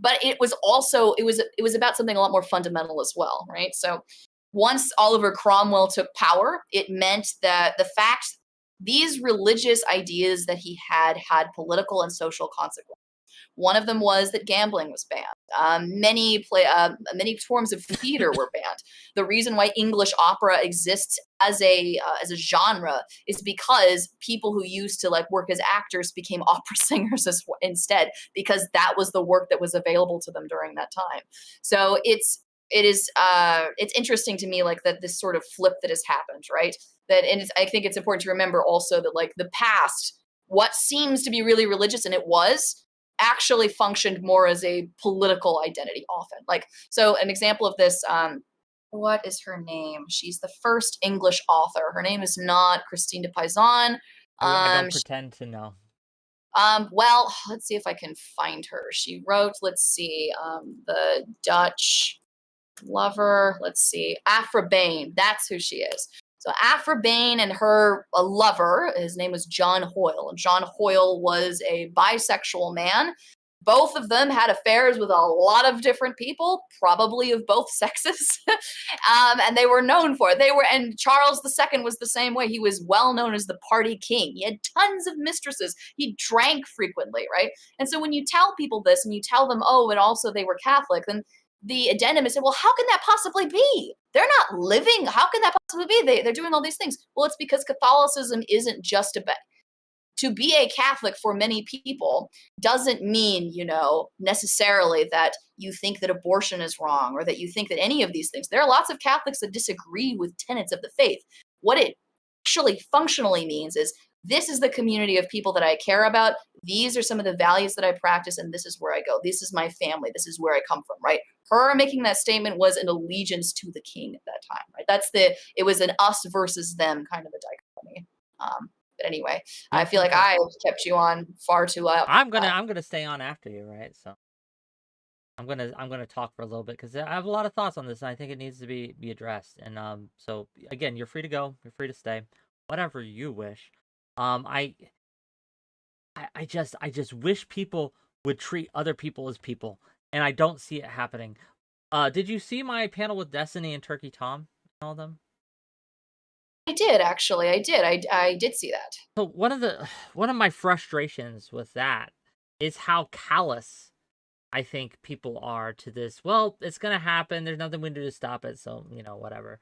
but it was also it was about something a lot more fundamental as well, right? So once Oliver Cromwell took power, it meant that the fact these religious ideas that he had political and social consequences. One of them was that gambling was banned. Many forms of theater were banned. The reason why English opera exists as a genre is because people who used to like work as actors became opera singers instead, because that was the work that was available to them during that time. So it's interesting to me, like, that this sort of flip that has happened, right? I think it's important to remember also that, like, the past, what seems to be really religious, and it was, actually functioned more as a political identity often. Like, so an example of this, what is her name? She's the first English author. Her name is not Christine de Pizan. I don't pretend to know. Well, let's see if I can find her. She wrote, let's see, the Dutch lover. Let's see, Aphra Behn. That's who she is. So Aphra Behn and her lover, his name was John Hoyle. And John Hoyle was a bisexual man. Both of them had affairs with a lot of different people, probably of both sexes, and they were known for it. And Charles II was the same way. He was well known as the party king. He had tons of mistresses. He drank frequently, right? And so when you tell people this, and you tell them, oh, and also they were Catholic, then the addendum is said, well, how can that possibly be? They're not living. How can that possibly be? They're doing all these things. Well, it's because Catholicism isn't just about. To be a Catholic for many people doesn't mean, necessarily that you think that abortion is wrong or that you think that any of these things. There are lots of Catholics that disagree with tenets of the faith. What it actually functionally means is, this is the community of people that I care about. These are some of the values that I practice, and this is where I go. This is my family. This is where I come from, right? Her making that statement was an allegiance to the king at that time, right? It was an us versus them kind of a dichotomy. But anyway, I feel like I kept you on far too long. I'm gonna stay on after you, right? So I'm gonna talk for a little bit because I have a lot of thoughts on this, and I think it needs to be addressed. And so again, you're free to go, you're free to stay, whatever you wish. I just wish people would treat other people as people, and I don't see it happening. Did you see my panel with Destiny and Turkey Tom and all of them? I did, actually. I did. I did see that. So one of my frustrations with that is how callous I think people are to this. Well, it's gonna happen. There's nothing we can do to stop it. So whatever.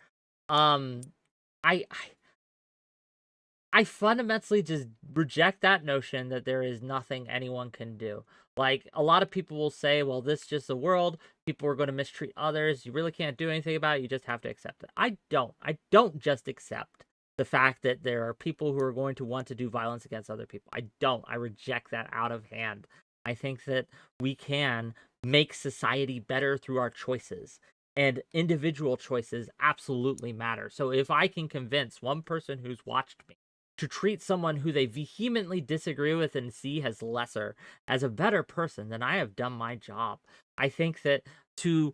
I fundamentally just reject that notion that there is nothing anyone can do. Like, a lot of people will say, well, this is just the world. People are going to mistreat others. You really can't do anything about it. You just have to accept it. I don't just accept the fact that there are people who are going to want to do violence against other people. I don't. I reject that out of hand. I think that we can make society better through our choices. And individual choices absolutely matter. So if I can convince one person who's watched me to treat someone who they vehemently disagree with and see as lesser as a better person, then I have done my job. I think that to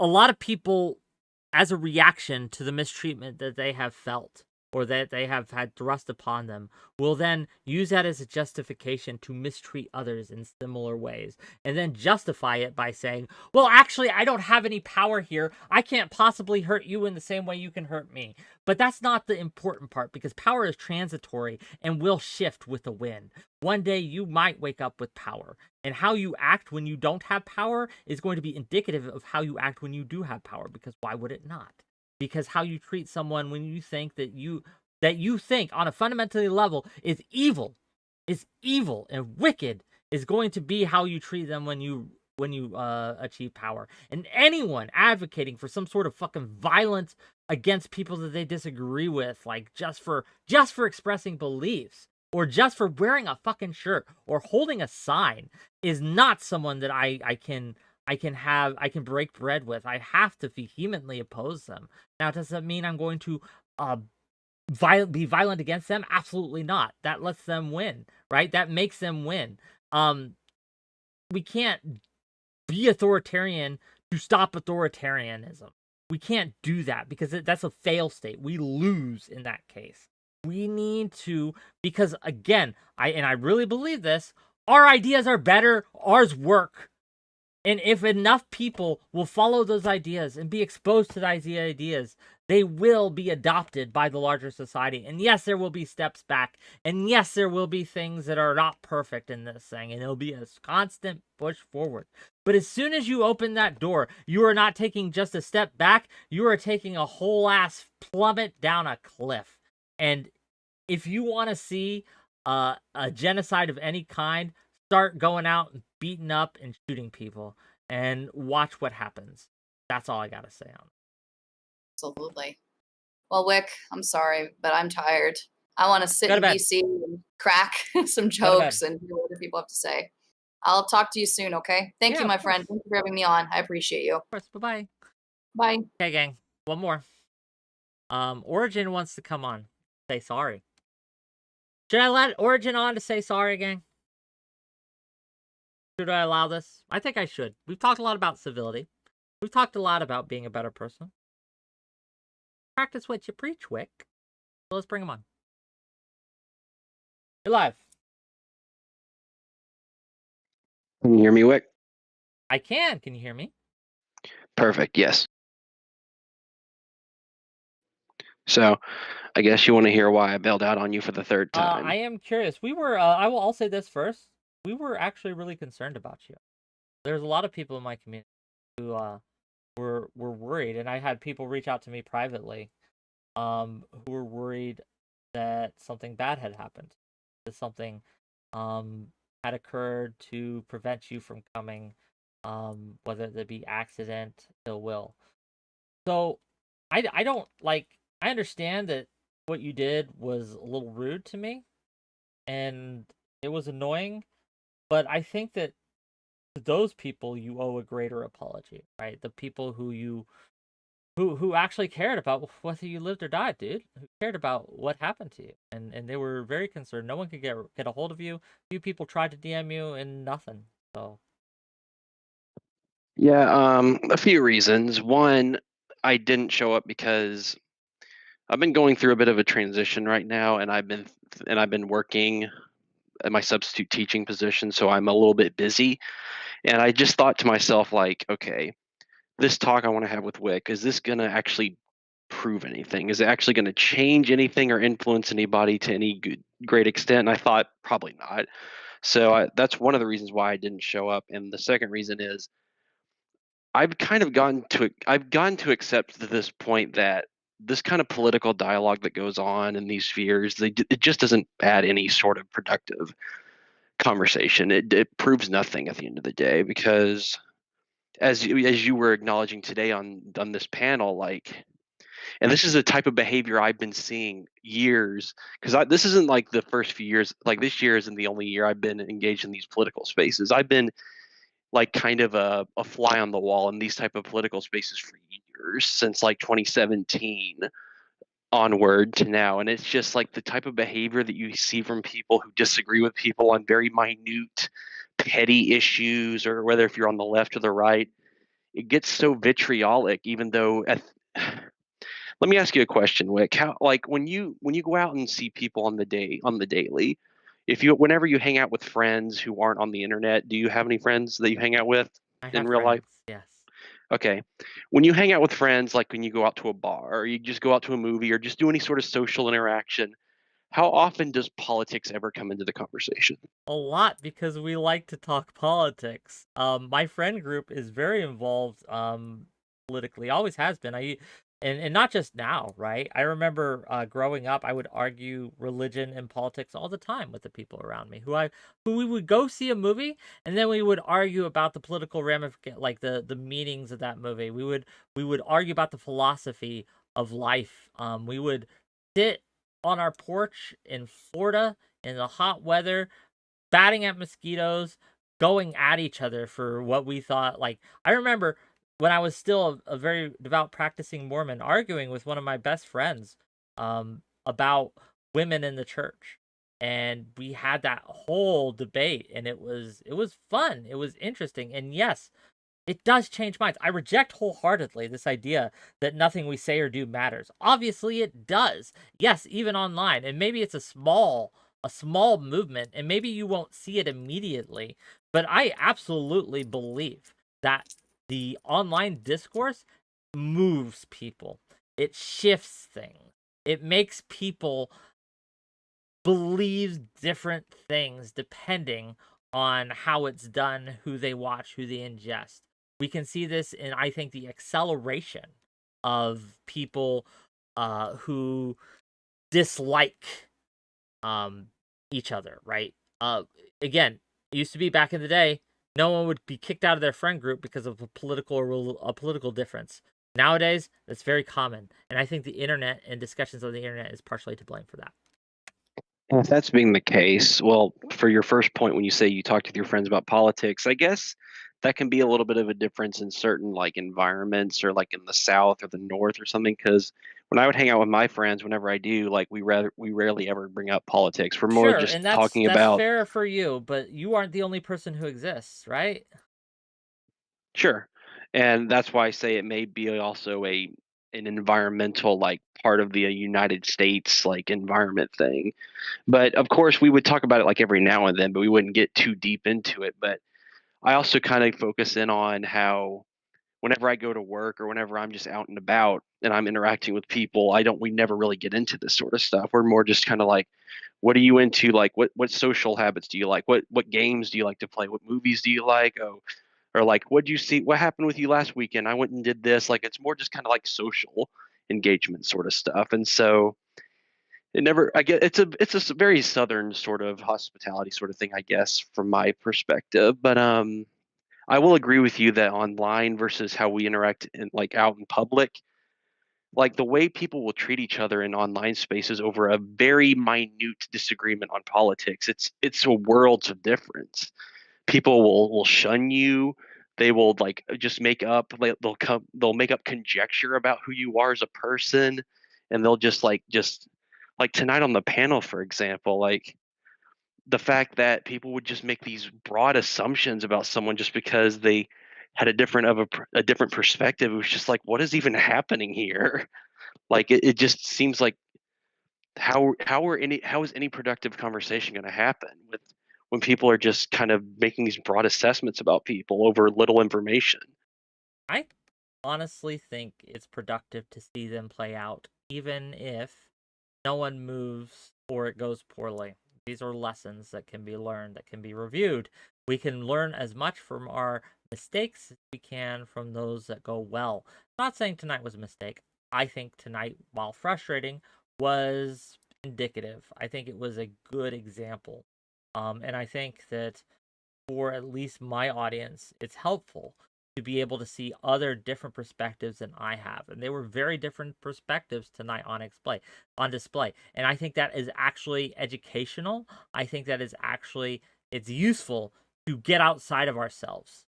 a lot of people, as a reaction to the mistreatment that they have felt or that they have had thrust upon them, will then use that as a justification to mistreat others in similar ways, and then justify it by saying, well, actually, I don't have any power here. I can't possibly hurt you in the same way you can hurt me. But that's not the important part, because power is transitory and will shift with the wind. One day you might wake up with power, and how you act when you don't have power is going to be indicative of how you act when you do have power, because why would it not? Because how you treat someone when you think that you think on a fundamentally level is evil and wicked is going to be how you treat them when you achieve power. And anyone advocating for some sort of fucking violence against people that they disagree with, like just for expressing beliefs or just for wearing a fucking shirt or holding a sign, is not someone that I can break bread with. I have to vehemently oppose them. Now, does that mean I'm going to be violent against them? Absolutely not. That lets them win, right? That makes them win. We can't be authoritarian to stop authoritarianism. We can't do that because that's a fail state. We lose in that case. We need to, because again, I really believe this, our ideas are better, ours work. And if enough people will follow those ideas and be exposed to those ideas, they will be adopted by the larger society. And yes, there will be steps back. And yes, there will be things that are not perfect in this thing. And it'll be a constant push forward. But as soon as you open that door, you are not taking just a step back. You are taking a whole ass plummet down a cliff. And if you want to see a genocide of any kind, start going out and beating up and shooting people. And watch what happens. That's all I got to say on it. Absolutely. Well, Whick, I'm sorry, but I'm tired. I want to sit in DC and crack some jokes and hear what other people have to say. I'll talk to you soon, okay? Thank you, my friend. Thank you for having me on. I appreciate you. Of course. Bye-bye. Bye. Okay, gang. One more. Origin wants to come on. Say sorry. Should I let Origin on to say sorry, gang? Should I allow this? I think I should. We've talked a lot about civility. We've talked a lot about being a better person. Practice what you preach, Whick. So let's bring him on. You're live. Can you hear me, Whick? I can. Can you hear me? Perfect. Yes. So, I guess you want to hear why I bailed out on you for the third time. I am curious. We were. I'll say this first. We were actually really concerned about you. There's a lot of people in my community who were worried, and I had people reach out to me privately, who were worried that something bad had happened, that something had occurred to prevent you from coming, whether it be accident, ill will. So I don't like. I understand that what you did was a little rude to me, and it was annoying, but I think that to those people you owe a greater apology, right? The people who actually cared about whether you lived or died, dude. Who cared about what happened to you, and they were very concerned. No one could get a hold of you. Few people tried to DM you, and nothing. So Yeah, a few reasons. One, I didn't show up because I've been going through a bit of a transition right now, and I've been working at my substitute teaching position, so I'm a little bit busy. And I just thought to myself, like, okay, this talk I want to have with Whick, is this going to actually prove anything? Is it actually going to change anything or influence anybody to any great extent? And I thought probably not. So that's one of the reasons why I didn't show up. And the second reason is I've gotten to accept to this point that this kind of political dialogue that goes on in these spheres, it just doesn't add any sort of productive conversation. It proves nothing at the end of the day, because as you were acknowledging today on this panel, like, and this is a type of behavior I've been seeing years, because this isn't like the first few years. Like, this year isn't the only year I've been engaged in these political spaces. I've been like kind of a fly on the wall in these type of political spaces for years, since like 2017 onward to now. And it's just like the type of behavior that you see from people who disagree with people on very minute, petty issues, or whether if you're on the left or the right, it gets so vitriolic. Even though, let me ask you a question, Whick. How, like, when you go out and see people on the daily, whenever you hang out with friends who aren't on the internet, do you have any friends that you hang out with in real life? Yes. Okay. When you hang out with friends, like when you go out to a bar, or you just go out to a movie, or just do any sort of social interaction, how often does politics ever come into the conversation? A lot, because we like to talk politics. My friend group is very involved politically, always has been. And not just now, right? I remember growing up, I would argue religion and politics all the time with the people around me, who we would go see a movie, and then we would argue about the political ramifications, like the meanings of that movie. We would argue about the philosophy of life. We would sit on our porch in Florida in the hot weather, batting at mosquitoes, going at each other for what we thought. Like, I remember when I was still a very devout practicing Mormon, arguing with one of my best friends about women in the church. And we had that whole debate, and it was fun. It was interesting. And yes, it does change minds. I reject wholeheartedly this idea that nothing we say or do matters. Obviously it does. Yes, even online. And maybe it's a small movement, and maybe you won't see it immediately, but I absolutely believe that the online discourse moves people. it shifts things. It makes people believe different things depending on how it's done, who they watch, who they ingest. We can see this in, I think, the acceleration of people who dislike each other, right? Again, it used to be back in the day, no one would be kicked out of their friend group because of a political difference. Nowadays, that's very common, and I think the internet and discussions on the internet is partially to blame for that. And if that's being the case, well, for your first point, when you say you talked with your friends about politics, I guess that can be a little bit of a difference in certain like environments or like in the South or the North or something. Because when I would hang out with my friends, whenever I do, like we rarely ever bring up politics. We're more Sure, just and talking that's about. fair for you, but you aren't the only person who exists, right? Sure. And that's why I say it may be also an environmental like part of the United States like environment thing. But of course we would talk about it like every now and then, but we wouldn't get too deep into it. But I also kind of focus in on how whenever I go to work or whenever I'm just out and about and I'm interacting with people, we never really get into this sort of stuff. We're more just kind of like, what are you into? Like what social habits do you like? What games do you like to play? What movies do you like? Oh, or like, what'd you see? What happened with you last weekend? I went and did this. Like, it's more just kind of like social engagement sort of stuff. And so I get it's a very Southern sort of hospitality sort of thing, I guess, from my perspective. But I will agree with you that online versus how we interact in like out in public, like the way people will treat each other in online spaces over a very minute disagreement on politics, it's a worlds of difference. People will shun you. They will like just they'll make up conjecture about who you are as a person, and they'll just like tonight on the panel, for example, like the fact that people would just make these broad assumptions about someone just because they had a different perspective. It was just like, what is even happening here? Like it just seems like how is any productive conversation going to happen with when people are just kind of making these broad assessments about people over little information? I honestly think it's productive to see them play out, even if no one moves or it goes poorly. These are lessons that can be learned, that can be reviewed. We can learn as much from our mistakes as we can from those that go well. I'm not saying tonight was a mistake. I think tonight, while frustrating, was indicative. I think it was a good example. And I think that for at least my audience, it's helpful to be able to see other different perspectives than I have. And they were very different perspectives tonight on display. And I think that is actually educational. I think that is actually, it's useful to get outside of ourselves.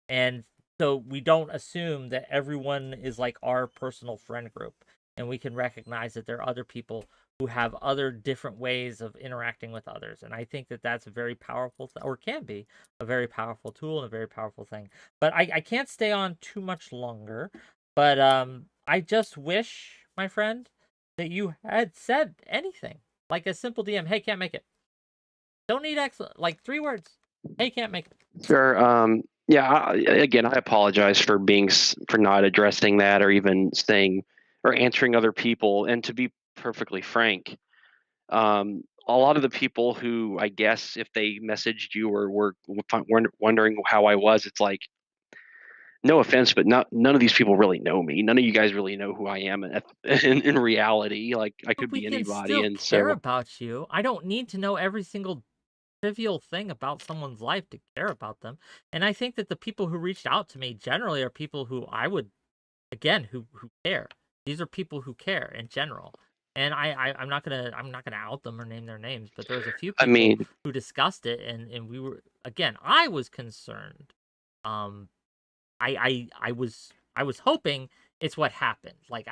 And so we don't assume that everyone is like our personal friend group. And we can recognize that there are other people who have other different ways of interacting with others. And I think that that's a very powerful, or can be a very powerful tool and a very powerful thing. But I can't stay on too much longer. But I just wish, my friend, that you had said anything. Like a simple DM, hey, can't make it. Don't need like 3 words. Hey, can't make it. Sure. Yeah. Again, I apologize for not addressing that or even saying or answering other people. And to be perfectly frank, a lot of the people who, I guess, if they messaged you or were wondering how I was, it's like, no offense, but none of these people really know me. None of you guys really know who I am in reality. Like I could be anybody, and care so about you. I don't need to know every single trivial thing about someone's life to care about them. And I think that the people who reached out to me generally are people who I would, again, who care. These are people who care in general. And I'm not gonna out them or name their names, but there was a few people who discussed it, and we were, again, I was concerned. I was hoping it's what happened. Like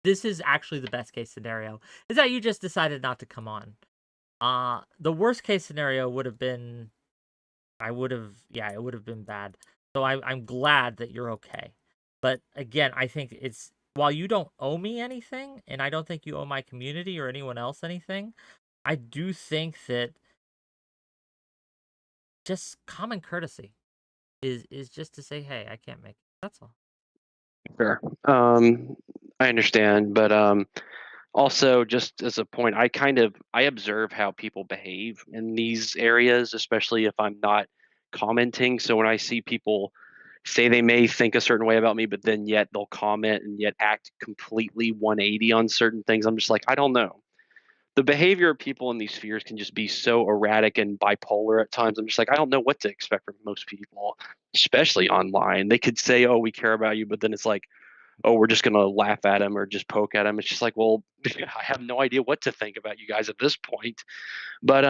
this is actually the best case scenario, is that you just decided not to come on. The worst case scenario would have been, it would have been bad. So I'm glad that you're okay. But again, I think it's, while you don't owe me anything, and I don't think you owe my community or anyone else anything, I do think that just common courtesy is just to say, hey, I can't make it. That's all. Sure. I understand, but also just as a point, I observe how people behave in these areas, especially if I'm not commenting. So when I see people say they may think a certain way about me, but then yet they'll comment and yet act completely 180 on certain things, I'm just like, I don't know. The behavior of people in these spheres can just be so erratic and bipolar at times. I'm just like, I don't know what to expect from most people, especially online. They could say, "Oh, we care about you," but then it's like, "Oh, we're just gonna laugh at them or just poke at them." It's just like, well, I have no idea what to think about you guys at this point. But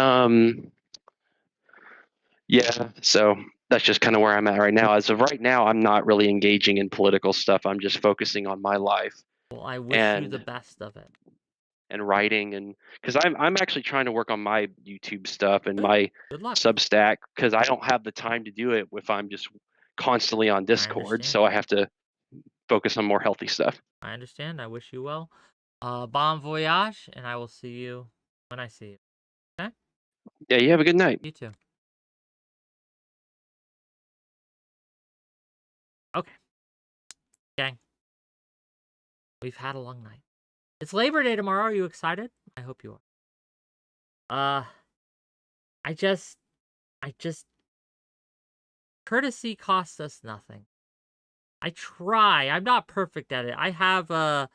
yeah. So that's just kind of where I'm at right now. As of right now, I'm not really engaging in political stuff. I'm just focusing on my life Well, I wish you the and best of it. writing, and because I'm actually trying to work on my YouTube stuff and Good. my Good luck. Substack, because I don't have the time to do it if I'm just constantly on Discord. understand. So I have to focus on more healthy stuff. I understand. I wish you well. Bon voyage, and I will see you when I see you. Okay? Yeah, you have a good night. You too. Okay. Gang. We've had a long night. It's Labor Day tomorrow. Are you excited? I hope you are. I just courtesy costs us nothing. I try. I'm not perfect at it. I have a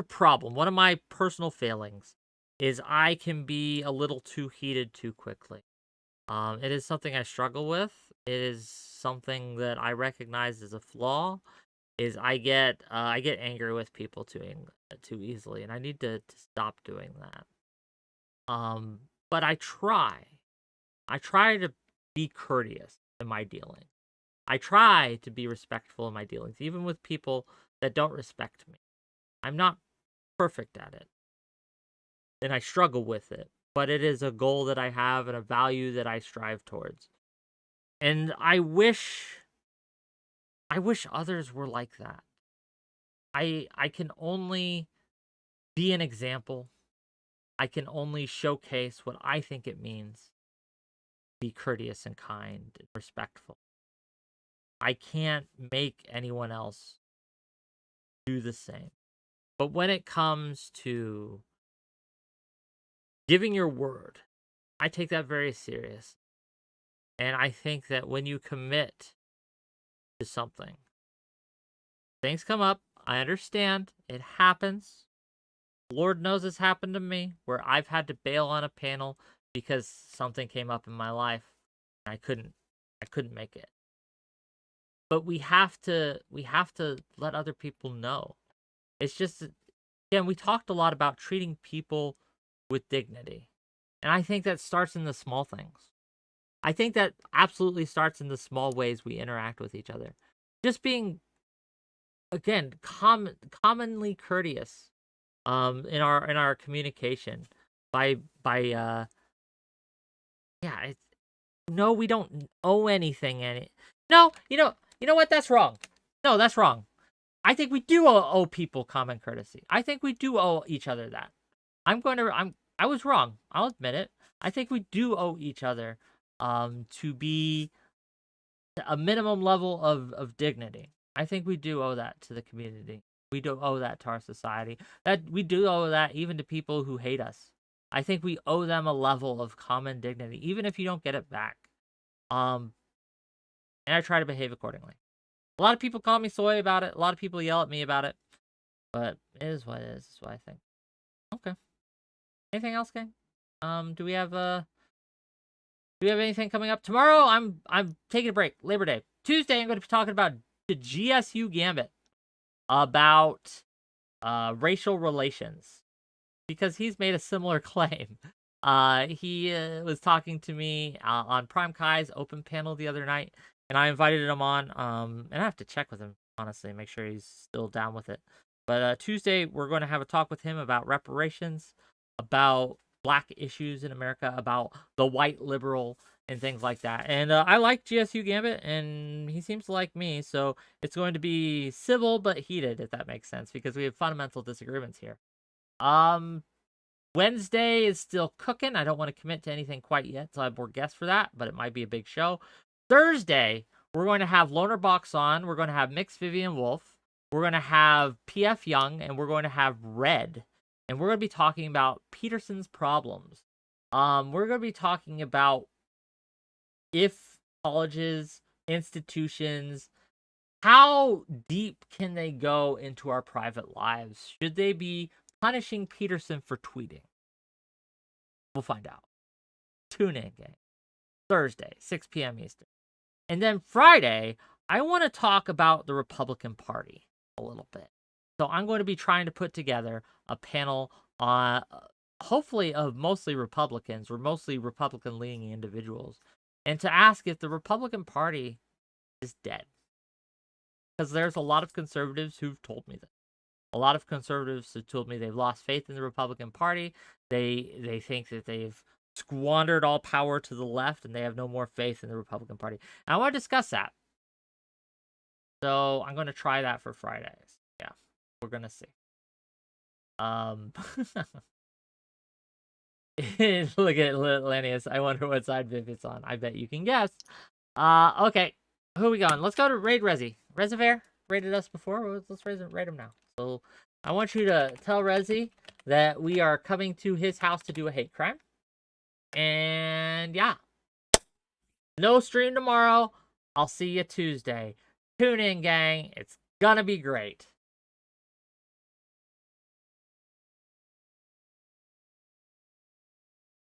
problem. One of my personal failings is I can be a little too heated too quickly. It is something I struggle with. It is something that I recognize as a flaw. Is I get angry with people too easily, and I need to stop doing that. But I try. I try to be courteous in my dealing. I try to be respectful in my dealings, even with people that don't respect me. I'm not perfect at it, and I struggle with it, but it is a goal that I have and a value that I strive towards. And I wish others were like that. I can only be an example. I can only showcase what I think it means. Be courteous and kind and respectful. I can't make anyone else do the same. But when it comes to giving your word, I take that very serious. And I think that when you commit to something, things come up. I understand. It happens. Lord knows it's happened to me, where I've had to bail on a panel because something came up in my life and I couldn't make it. But we have to let other people know. It's just, again, we talked a lot about treating people with dignity. And I think that starts in the small things. I think that absolutely starts in the small ways we interact with each other. Just being, again, commonly courteous in our communication no, we don't owe anything no, you know what, that's wrong. No, that's wrong. I think we do owe people common courtesy. I think we do owe each other that. I was wrong. I'll admit it. I think we do owe each other to be a minimum level of dignity. I think we do owe that to the community. We do owe that to our society. That we do owe that even to people who hate us. I think we owe them a level of common dignity, even if you don't get it back. And I try to behave accordingly. A lot of people call me soy about it. A lot of people yell at me about it. But it is what it is. That's what I think. Okay. Anything else, gang? Do we have anything coming up tomorrow? I'm taking a break. Labor Day. Tuesday, I'm going to be talking about the 𝕾𝖎𝖎𝖙, about racial relations, because he's made a similar claim. He was talking to me on Prime Kai's open panel the other night, and I invited him on. And I have to check with him, honestly, make sure he's still down with it. But Tuesday, we're going to have a talk with him about reparations, about Black issues in America, about the white liberal and things like that. And I like 𝕾𝖎𝖎𝖙, and he seems to like me, so it's going to be civil but heated, if that makes sense, because we have fundamental disagreements here. Wednesday is still cooking. I don't want to commit to anything quite yet, so I have more guests for that, but it might be a big show. Thursday, we're going to have Loner Box on. We're going to have 𝕾𝍍𝖎𝖙. we're going to have PF Young, and we're going to have Red. And we're going to be talking about Peterson's problems. We're going to be talking about if colleges, institutions, how deep can they go into our private lives? Should they be punishing Peterson for tweeting? We'll find out. Tune in, gang. Thursday, 6 p.m. Eastern. And then Friday, I want to talk about the Republican Party a little bit. So I'm going to be trying to put together a panel on, hopefully of mostly Republicans or mostly Republican-leaning individuals, and to ask if the Republican Party is dead. Because there's a lot of conservatives who've told me that. A lot of conservatives have told me they've lost faith in the Republican Party. They think that they've squandered all power to the left, and they have no more faith in the Republican Party. And I want to discuss that. So I'm going to try that for Fridays. Yeah, we're going to see. Look at Lanius. I wonder what side Viv it's on. I bet you can guess. Okay, who are we going? Let's go to Raid Resi. 𝕼𝖎 rated us before. Let's rate him now. So I want you to tell Resi that we are coming to his house to do a hate crime. And yeah, no stream tomorrow. I'll see you Tuesday. Tune in, gang. It's gonna be great.